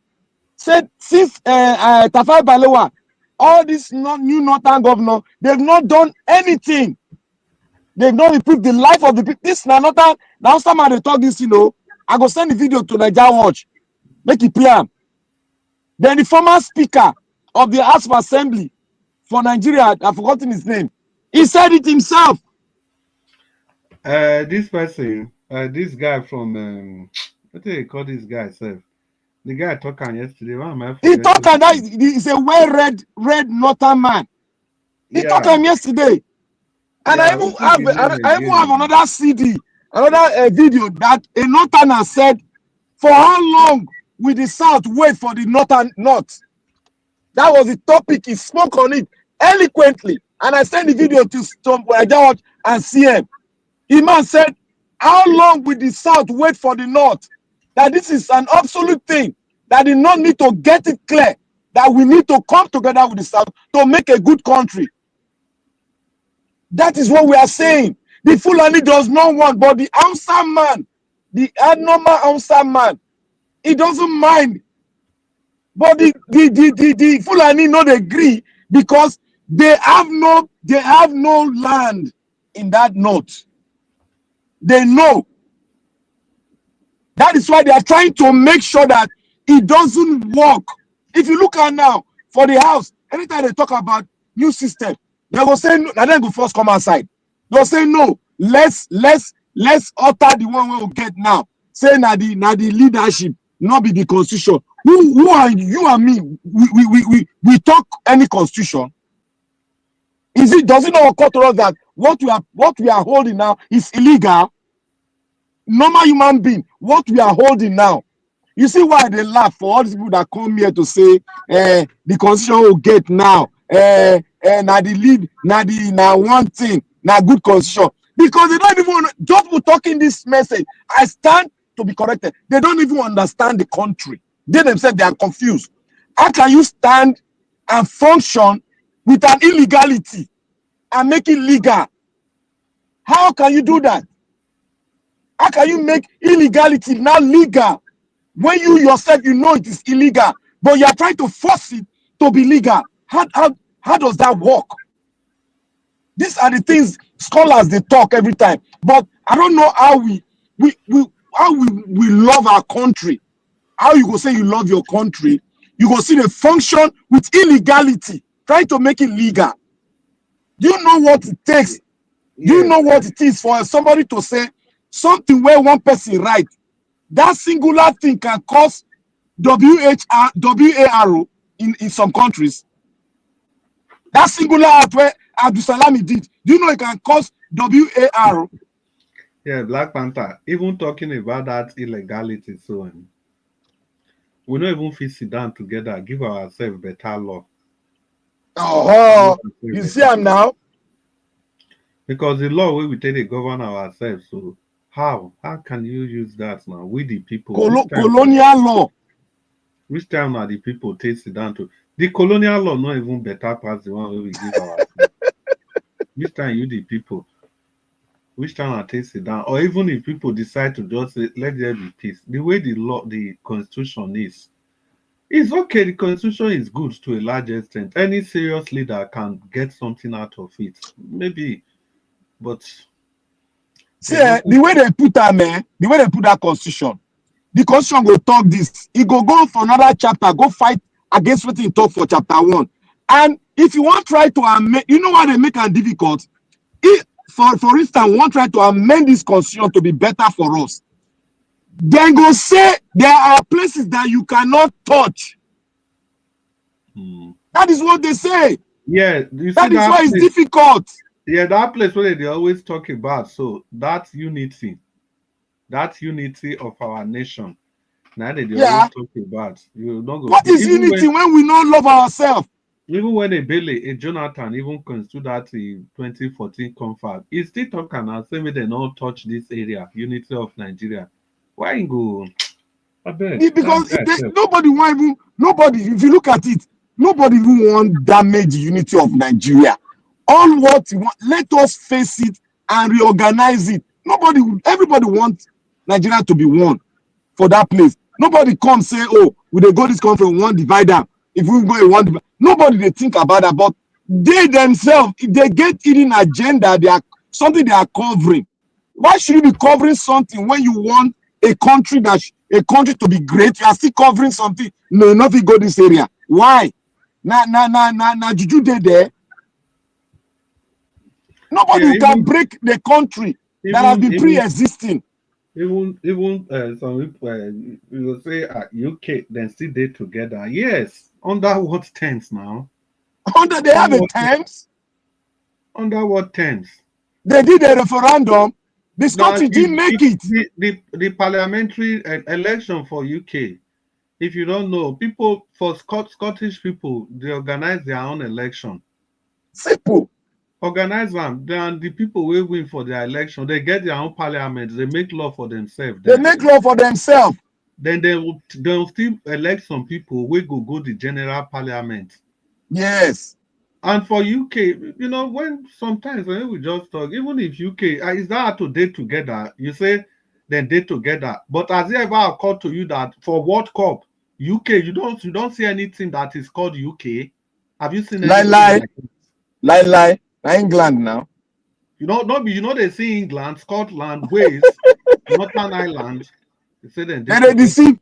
Said since Tafawa Balewa, all this new northern governor, they've not done anything. They've not improved the life of the people. This is not now someone they talk this, I go send the video to Nigeria Watch. Make it clear. Then the former speaker of the House of Assembly for Nigeria, I've forgotten his name. He said it himself. This person, this guy from what do they call this guy, sir? The guy talking yesterday. Why am I he talking that he's a well-read northern man. He talking yesterday. And I even have another CD, another video that a northerner said, for how long will the South wait for the North? That was the topic. He spoke on it eloquently. And I sent the video to George and CM. The man said, how long will the South wait for the North? That this is an absolute thing. That the North need to get it clear. That we need to come together with the South to make a good country. That is what we are saying. The Fulani does not want, but the Hausa man, the normal Hausa man, he doesn't mind. But the Fulani not agree because they have no land in that north. They know. That is why they are trying to make sure that it doesn't work. If you look at now for the house, anytime they talk about new system, they will say no, and then go first come outside. They'll say no, let's alter the one we will get now. Say na the leadership, not be the constitution. Who are you and me? We talk any constitution. Does it not occur to us that what we are holding now is illegal? Normal human being, what we are holding now. You see why they laugh for all these people that come here to say the constitution will get now. Now the lead, now one thing, now good constitution. Because they don't even just for talking this message. I stand to be corrected. They don't even understand the country. They themselves, they are confused. How can you stand and function with an illegality and make it legal? How can you do that? How can you make illegality now legal when you yourself you know it is illegal, but you are trying to force it to be legal? How does that work? These are the things scholars they talk every time, but I don't know how we love our country. How you go say you love your country? You go see the function with illegality, trying to make it legal. Do you know what it takes? Do you know what it is for somebody to say something where one person write? That singular thing can cause WARO in some countries. That singular act where Abdul Salami did, do you know it can cause WARO? Yeah, Black Panther, even talking about that illegality, so we don't even fit sit down together, give ourselves better law. Oh, you see I'm now? Because the law we take to govern ourselves, so how can you use that now? We the people. Colonial law. Which time are the people take sit down to? The colonial law not even better past the one we give ourselves. Which time you the people? Which time I take sit down? Or even if people decide to just say, let there be peace. The way the constitution is, It's okay. The constitution is good to a large extent. Any serious leader can get something out of it. Maybe, but See, the way they put that, man, the way they put that constitution, the constitution will talk this. It go for another chapter, go fight against what he talk for chapter 1. And if you want try to amend, you know what they make it difficult? If, for instance, want try to amend this constitution to be better for us, then go say there are places that you cannot touch. That is what they say. Yeah, that is why it's difficult. Yeah, that place where they always talk about. So that unity of our nation. Now they always talk about. You don't go. What is unity when we don't love ourselves? Even when a Jonathan even constitute that in 2014 confab, he still talking and say they not touch this area, unity of Nigeria. Why you go? Because nobody want even if you look at it, nobody even want damage the unity of Nigeria. All what you want, let us face it and reorganize it. Everybody wants Nigeria to be one for that place. Nobody come say, oh, we they go this country, we want divide them. If we go in one divide, nobody they think about that. But they themselves, if they get hidden agenda, they are something they are covering. Why should you be covering something when you want a country to be great? You are still covering something. No, nothing go this area. Why? Now, juju there. Nobody can break the country that has been pre-existing. Even some people you will say UK then still they together. Yes, under what terms now? They have a terms. Under what terms? They did a referendum. The Scottish didn't make it. The parliamentary election for UK. If you don't know, people for Scottish people, they organize their own election. Simple. Organize them. Then the people will win for their election. They get their own parliament. They make law for themselves. They make law for themselves. Then they'll still elect some people. We go the general parliament. Yes. And for UK, you know, sometimes when we just talk, even if UK is that to date together, you say then date together. But has it ever occurred to you that for World Cup, UK, you don't see anything that is called UK? Have you seen anything? Lie. England now. They see England, Scotland, Wales, Northern Ireland. They say they deceive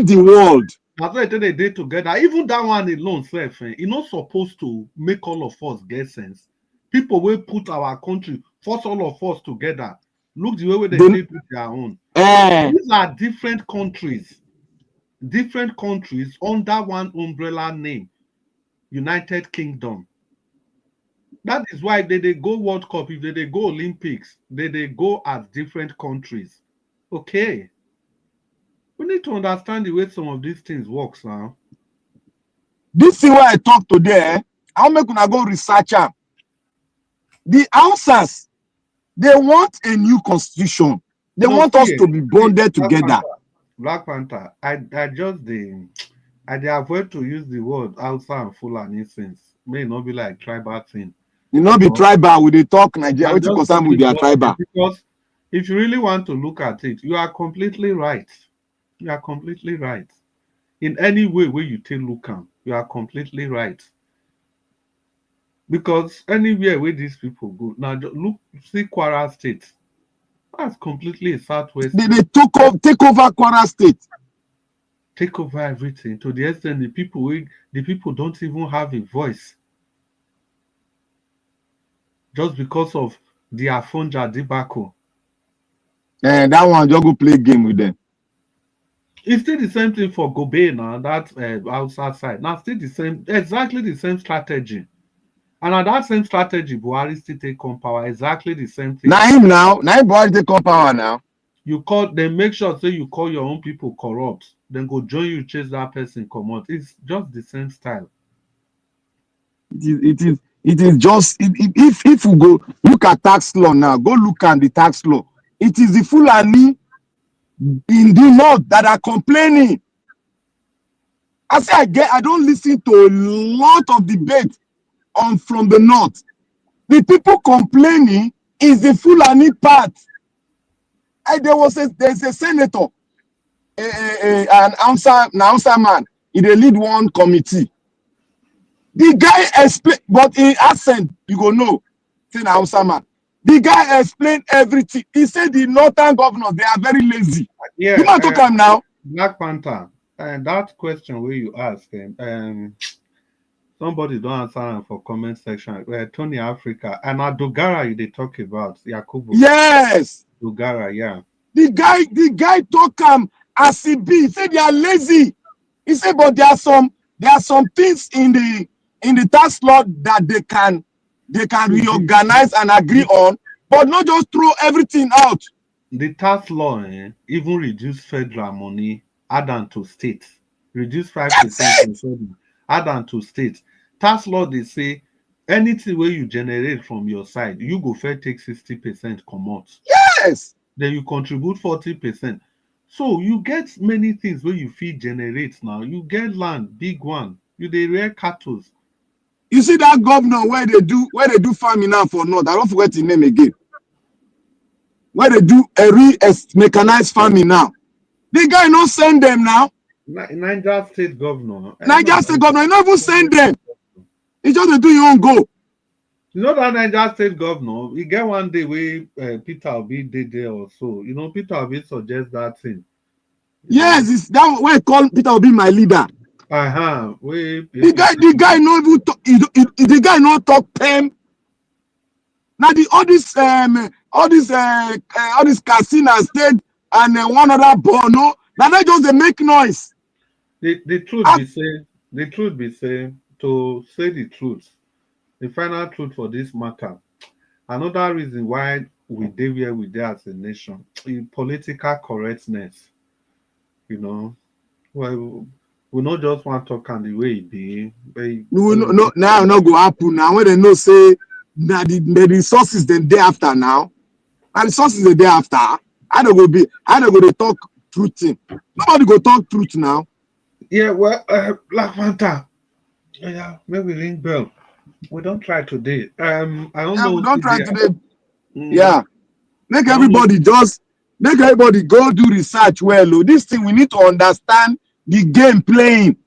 the world. That's why they did together. Even that one alone, it's not supposed to make all of us get sense. People will put our country, force all of us together. Look the way they did with their own. These are different countries under one umbrella name, United Kingdom. That is why they go World Cup, if they go Olympics, they go as different countries. Okay. We need to understand the way some of these things works now. This thing where I talk today, I'll make una go research them. The Hausas, they want a new constitution. They want us to be bonded together. Black Panther, I avoid to use the word Hausa and Fulani since may not be like tribal thing. You know, be tribal with the talk Nigeria, what you concern with their tribal. Because if you really want to look at it, you are completely right. You are completely right. In any way where you take look at, you are completely right. Because anywhere where these people go, now look, see Kwara State. That's completely a southwest. They take over Kwara State. Take over everything to the extent the people don't even have a voice. Just because of the Afonja debacle. And that one just go play game with them. It's still the same thing for Gobe now, that outside side. Now still the same, exactly the same strategy. And on that same strategy, Buhari still take on power. Exactly the same thing. Now Buhari take on power now. Then make sure say you call your own people corrupt. Then go join you, chase that person, come out. It's just the same style. It is just if you go look at tax law now, go look at the tax law. It is the Fulani in the north that are complaining. I say I don't listen to a lot of debate from the north. The people complaining is the Fulani part. There's a senator, an Hausa man. he dey lead one committee. The guy explain, but in accent, you go know, say na Hausa man. The guy explained everything. He said the northern governors, they are very lazy. Yeah, You want to talk now? Black Panther, and that question where you ask, somebody don't answer am for comment section. Tony Africa and Dogara you they talk about Yakubu. Yes. Dogara, yeah. The guy talk as he be. He said they are lazy. He said, but there are some things in the tax law that they can reorganize and agree on, but not just throw everything out. The tax law even reduce federal money, add on to states. Reduce 5%, add on to states. Tax law, they say anything where you generate from your side, you go fair take 60% come out. Yes. Then you contribute 40%. So you get many things where you feel generate now. You get land, big one. You they rear cattle. You see that governor where they do farming now for North. I don't forget his name again. Where they do a mechanized farming now. The guy not send them now. Niger State governor. Niger State governor, he not even send them. He just do your own go. You know that Niger State governor, he get one day where Peter Obi did there or so. You know, Peter Obi suggest that thing. Yes, it's that way call Peter Obi my leader. The guy not even talk, the guy not talk pen. Now all these casino state and one other Bono, now they just they make noise. The truth be say, to say the truth, the final truth for this matter. Another reason why we dey where we dey as a nation, in political correctness. You know, well, we not just want to talk on the way it be. No, now not go happen now when they know say that the resources then day after now, and resources the day after. I don't go to talk truth thing. Nobody go talk truth now. Yeah, well, Black Panther. Yeah, maybe ring bell. We don't try today. I don't know. We don't try today. Yeah, make everybody go do research well. Oh. This thing we need to understand the game playing.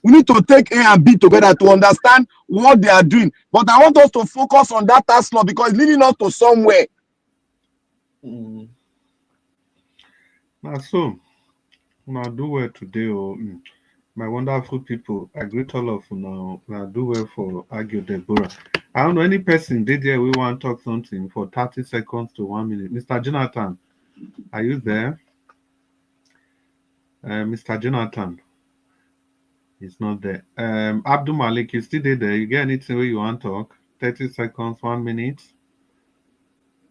We need to take A and B together to understand what they are doing. But I want us to focus on that task law because it's leading us to somewhere. Now, so, now do well today, my wonderful people. I greet all of you now. Now do well for argue Deborah. I don't know any person did there. We want to talk something for 30 seconds to 1 minute. Mr. Jonathan, are you there? Mr. Jonathan. He's not there. Abdul Malik, you still there? You get anything where you want to talk? 30 seconds, 1 minute.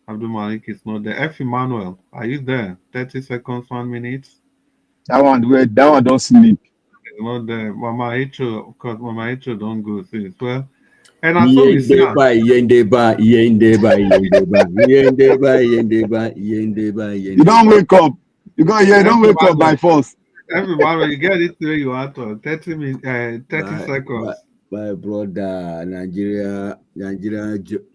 Abdul Malik is not there. F. Emmanuel, are you there? 30 seconds, 1 minute. That one don't sleep. He's not there. Mama Echo, of course, Mama Echo don't go through as well. And I saw Yendeba. You don't wake up. You don't wake up by force. Everybody, you get it where you want to 30 minutes, 30 seconds. My brother, Nigeria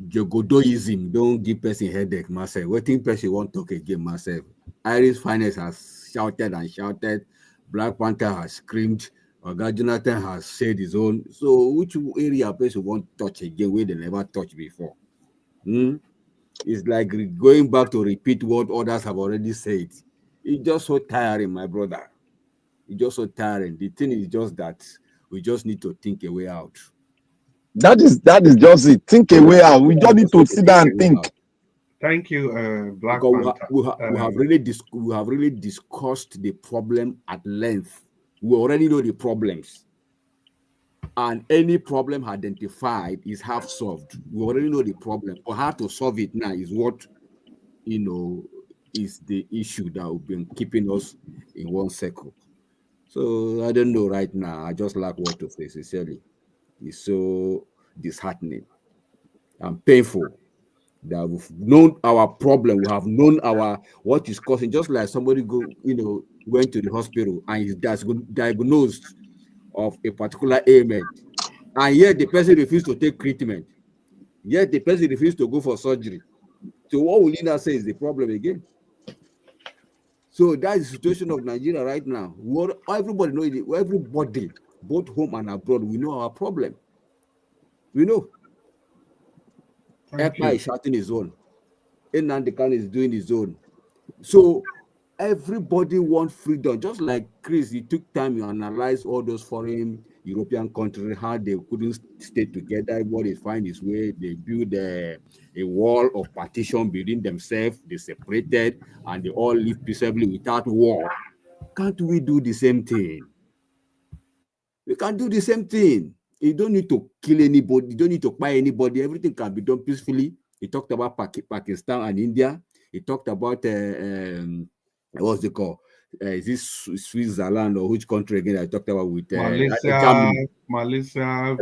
Jogodoism don't give person headache, myself. What think person won't talk again, myself. Irish Finance has shouted and shouted. Black Panther has screamed. Oga Jonathan has said his own. So which area person won't touch again where they never touched before? It's like going back to repeat what others have already said. It's just so tiring, my brother. It's just so tiring. The thing is just that we just need to think a way out. That is just it. Think a way out. We just need to sit down and think. Thank you, Black Panther. We have really discussed the problem at length. We already know the problems. And any problem identified is half solved. We already know the problem. But how to solve it now is what, is the issue that will be keeping us in one circle. So I don't know right now. I just lack what to say, sincerely. It's so disheartening and painful that we've known our problem. We have known what is causing. Just like somebody went to the hospital and is diagnosed of a particular ailment, and yet the person refused to take treatment. Yet the person refused to go for surgery. So what will you now say is the problem again? So that is the situation of Nigeria right now. Everybody knows it. Everybody both home and abroad, we know our problem. We know. Ekpa is shouting his own. Nnamdi Kanu is doing his own. So everybody wants freedom. Just like Chris, he took time to analyze all those foreign European countries, how they couldn't stay together. Everybody find his way. They build a wall of partition between themselves. They separated and they all live peaceably without war. Can't we do the same thing? We can do the same thing. You don't need to kill anybody. You don't need to buy anybody. Everything can be done peacefully. He talked about Pakistan and India. He talked about what's it called? Is this Switzerland or which country again? I talked about with Malaysia, Germany, Malaysia,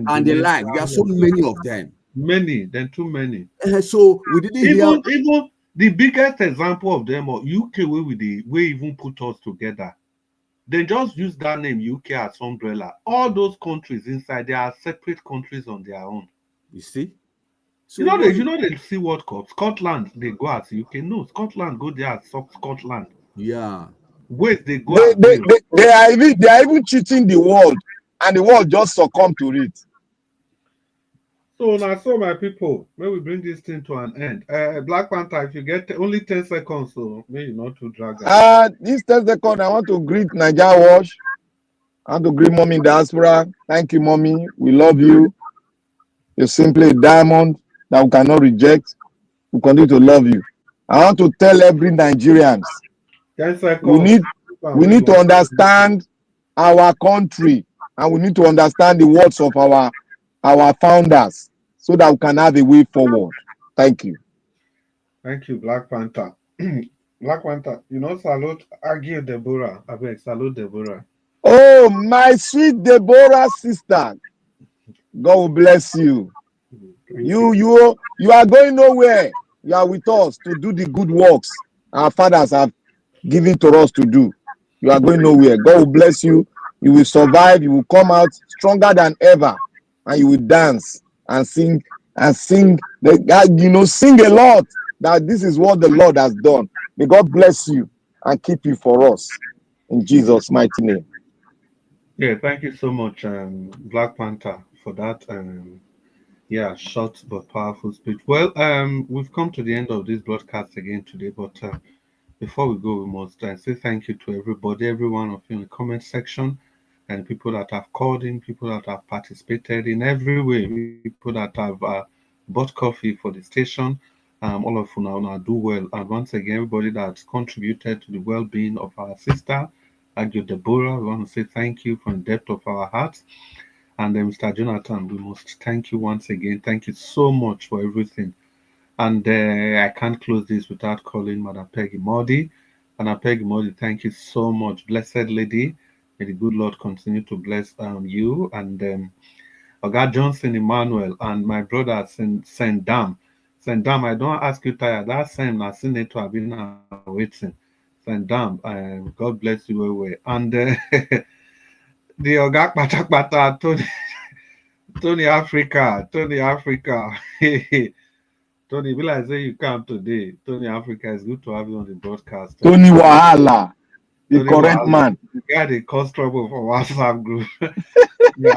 and the like. There are so many of them. Many, then too many. So we didn't even the biggest example of them, or UK, we even put us together. They just use that name UK as umbrella. All those countries inside, they are separate countries on their own. You see? So you know they see World Cup. Scotland, they go as UK. No, Scotland go there as Scotland. Yeah. Wait, they go. They are even cheating the world, and the world just succumb to it. So now, my people, may we bring this thing to an end. Black Panther, if you get only 10 seconds, so maybe not to drag out. This 10 seconds, I want to greet Nigeria Wash. I want to greet Mommy in diaspora. Thank you, Mommy. We love you. You're simply a diamond that we cannot reject. We continue to love you. I want to tell every Nigerians, 10 seconds. We need to understand our country, and we need to understand the words of our founders, so that we can have a way forward. Thank you. Thank you, Black Panther. Black Panther, salute Aggie Deborah. I beg, salute Deborah. Oh, my sweet Deborah sister. God will bless you. You are going nowhere. You are with us to do the good works our fathers have given to us to do. You are going nowhere. God will bless you. You will survive. You will come out stronger than ever, and you will dance and sing sing a lot, that this is what the Lord has done. May God bless you and keep you for us in Jesus' mighty name. Yeah, thank you so much, Black Panther, for that short but powerful speech. Well, we've come to the end of this broadcast again today, but before we go, we must say thank you to everybody, every one of you in the comment section, and people that have called in, people that have participated in every way, people that have bought coffee for the station. All of you now do well. And once again, everybody that's contributed to the well-being of our sister, Agio Deborah, we want to say thank you from the depth of our hearts. And Mr. Jonathan, we must thank you once again. Thank you so much for everything. And I can't close this without calling Madam Peggy Modi. Madam Peggy Modi, thank you so much. Blessed lady. May the good Lord continue to bless you. And Oga Johnson Emmanuel and my brother Saint Dam. Saint Dam, I don't ask you tired. That same as senator I've been waiting. Saint Dam, God bless you well. And the Oga Pata Tony Africa. Tony, will I say you come today? Tony Africa, it's good to have you on the broadcast. Tony Wahala, the correct man. The guy they cause trouble for WhatsApp group. Yeah,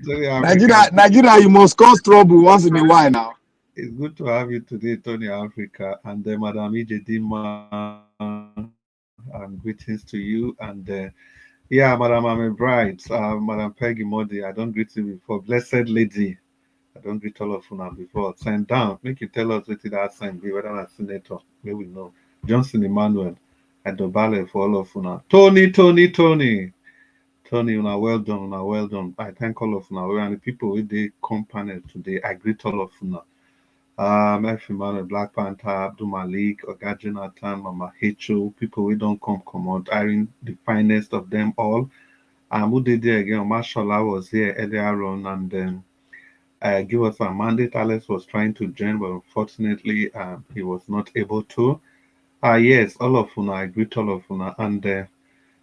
Tony Africa. Nigeria, you must cause trouble once in a while now. It's good to have you today, Tony Africa, and Madam Ijedima, and greetings to you. And Madam I'm Bright, Madam Peggy Modi, I don't greet you before. Blessed lady, I don't greet all of you now before. Send down, make you tell us what that sign be, whether I'm a senator, we will know. Johnson Emmanuel, at the ballet for all of you now. Tony, una well done. I thank all of you now. And the people with the company today, I greet all of you now. F. Emmanuel, Black Panther, Abdul Malik, Oga Jonathan, Mama Hecho, people we don't come out, Irene, the finest of them all. Who did there again? Mashallah was here earlier on, and then give us a mandate. Alex was trying to join, but unfortunately, he was not able to. Yes, all of you, I greet all of you, and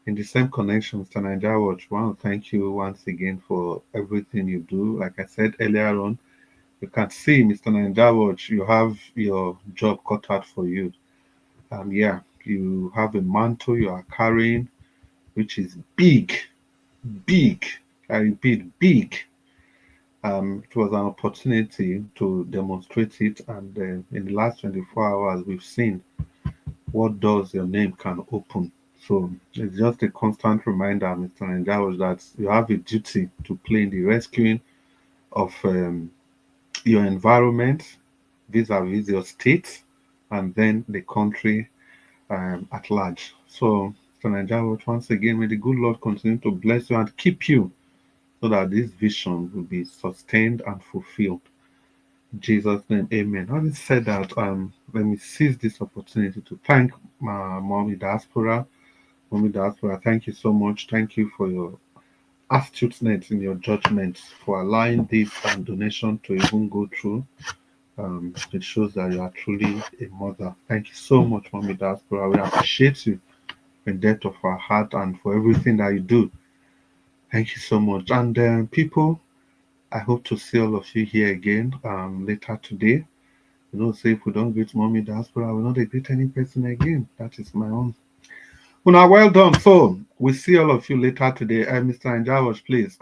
in the same connection, Mr. Nigeria Watch, I want to thank you once again for everything you do. Like I said earlier on, you can see, Mr. Nigeria Watch, you have your job cut out for you. You have a mantle you are carrying, which is big. big, I repeat, big. It was an opportunity to demonstrate it, and in the last 24 hours, we've seen what doors your name can open. So it's just a constant reminder, Mr. Njaos, that you have a duty to play in the rescuing of your environment vis-a-vis your state and then the country at large. So, Mr. Njaos, once again, may the good Lord continue to bless you and keep you so that this vision will be sustained and fulfilled. In Jesus' name, amen. Having said that, let me seize this opportunity to thank my mommy diaspora. Mommy diaspora, thank you so much. Thank you for your astuteness in your judgments, for allowing this donation to even go through. It shows that you are truly a mother. Thank you so much, mommy diaspora. We appreciate you in depth of our heart and for everything that you do. Thank you so much. And people, I hope to see all of you here again later today. You know, say if we don't greet mommy diaspora, we will not greet any person again. That is my own. Well, now, well done. So we see all of you later today. Mr. Njaos, please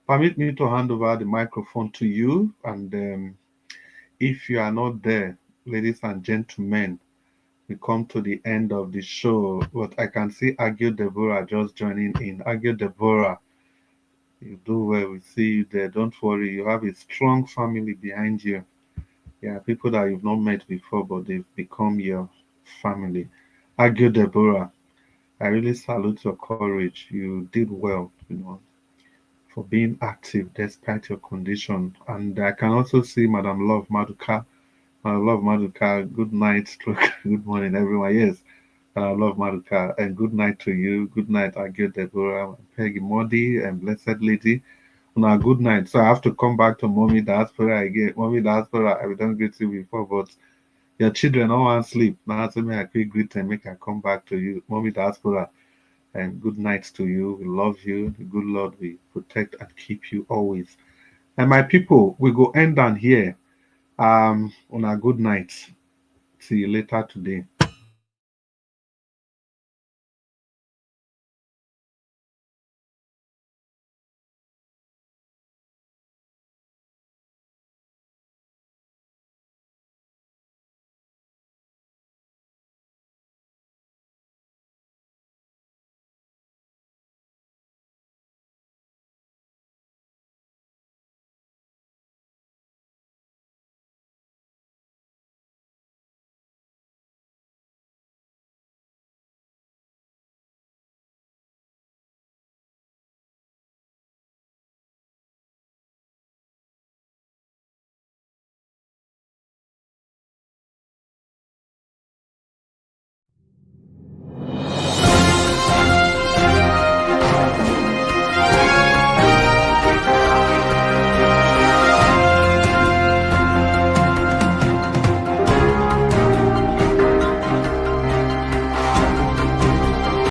permit me to hand over the microphone to you. And if you are not there, ladies and gentlemen, we come to the end of the show. But I can see Agio Deborah just joining in. Agio Deborah, you do well. We see you there. Don't worry. You have a strong family behind you. Yeah, people that you've not met before, but they've become your family. Agio Deborah, I really salute your courage. You did well, for being active despite your condition. And I can also see Madam Love Maduka. Madam Love Maduka, good night, good morning, everyone. Yes, Madam Love Maduka, and good night to you. Good night, Agio Deborah, Peggy Modi, and Blessed Lady. Now, good night. So I have to come back to Mommy Diaspora again. Mommy Diaspora, I don't greet you before, but your children all want sleep. Now, so me I quick greet and make I come back to you. Mommy Diaspora, and good night to you. We love you. The good Lord will protect and keep you always. And my people, we go end on here. On a good night. See you later today.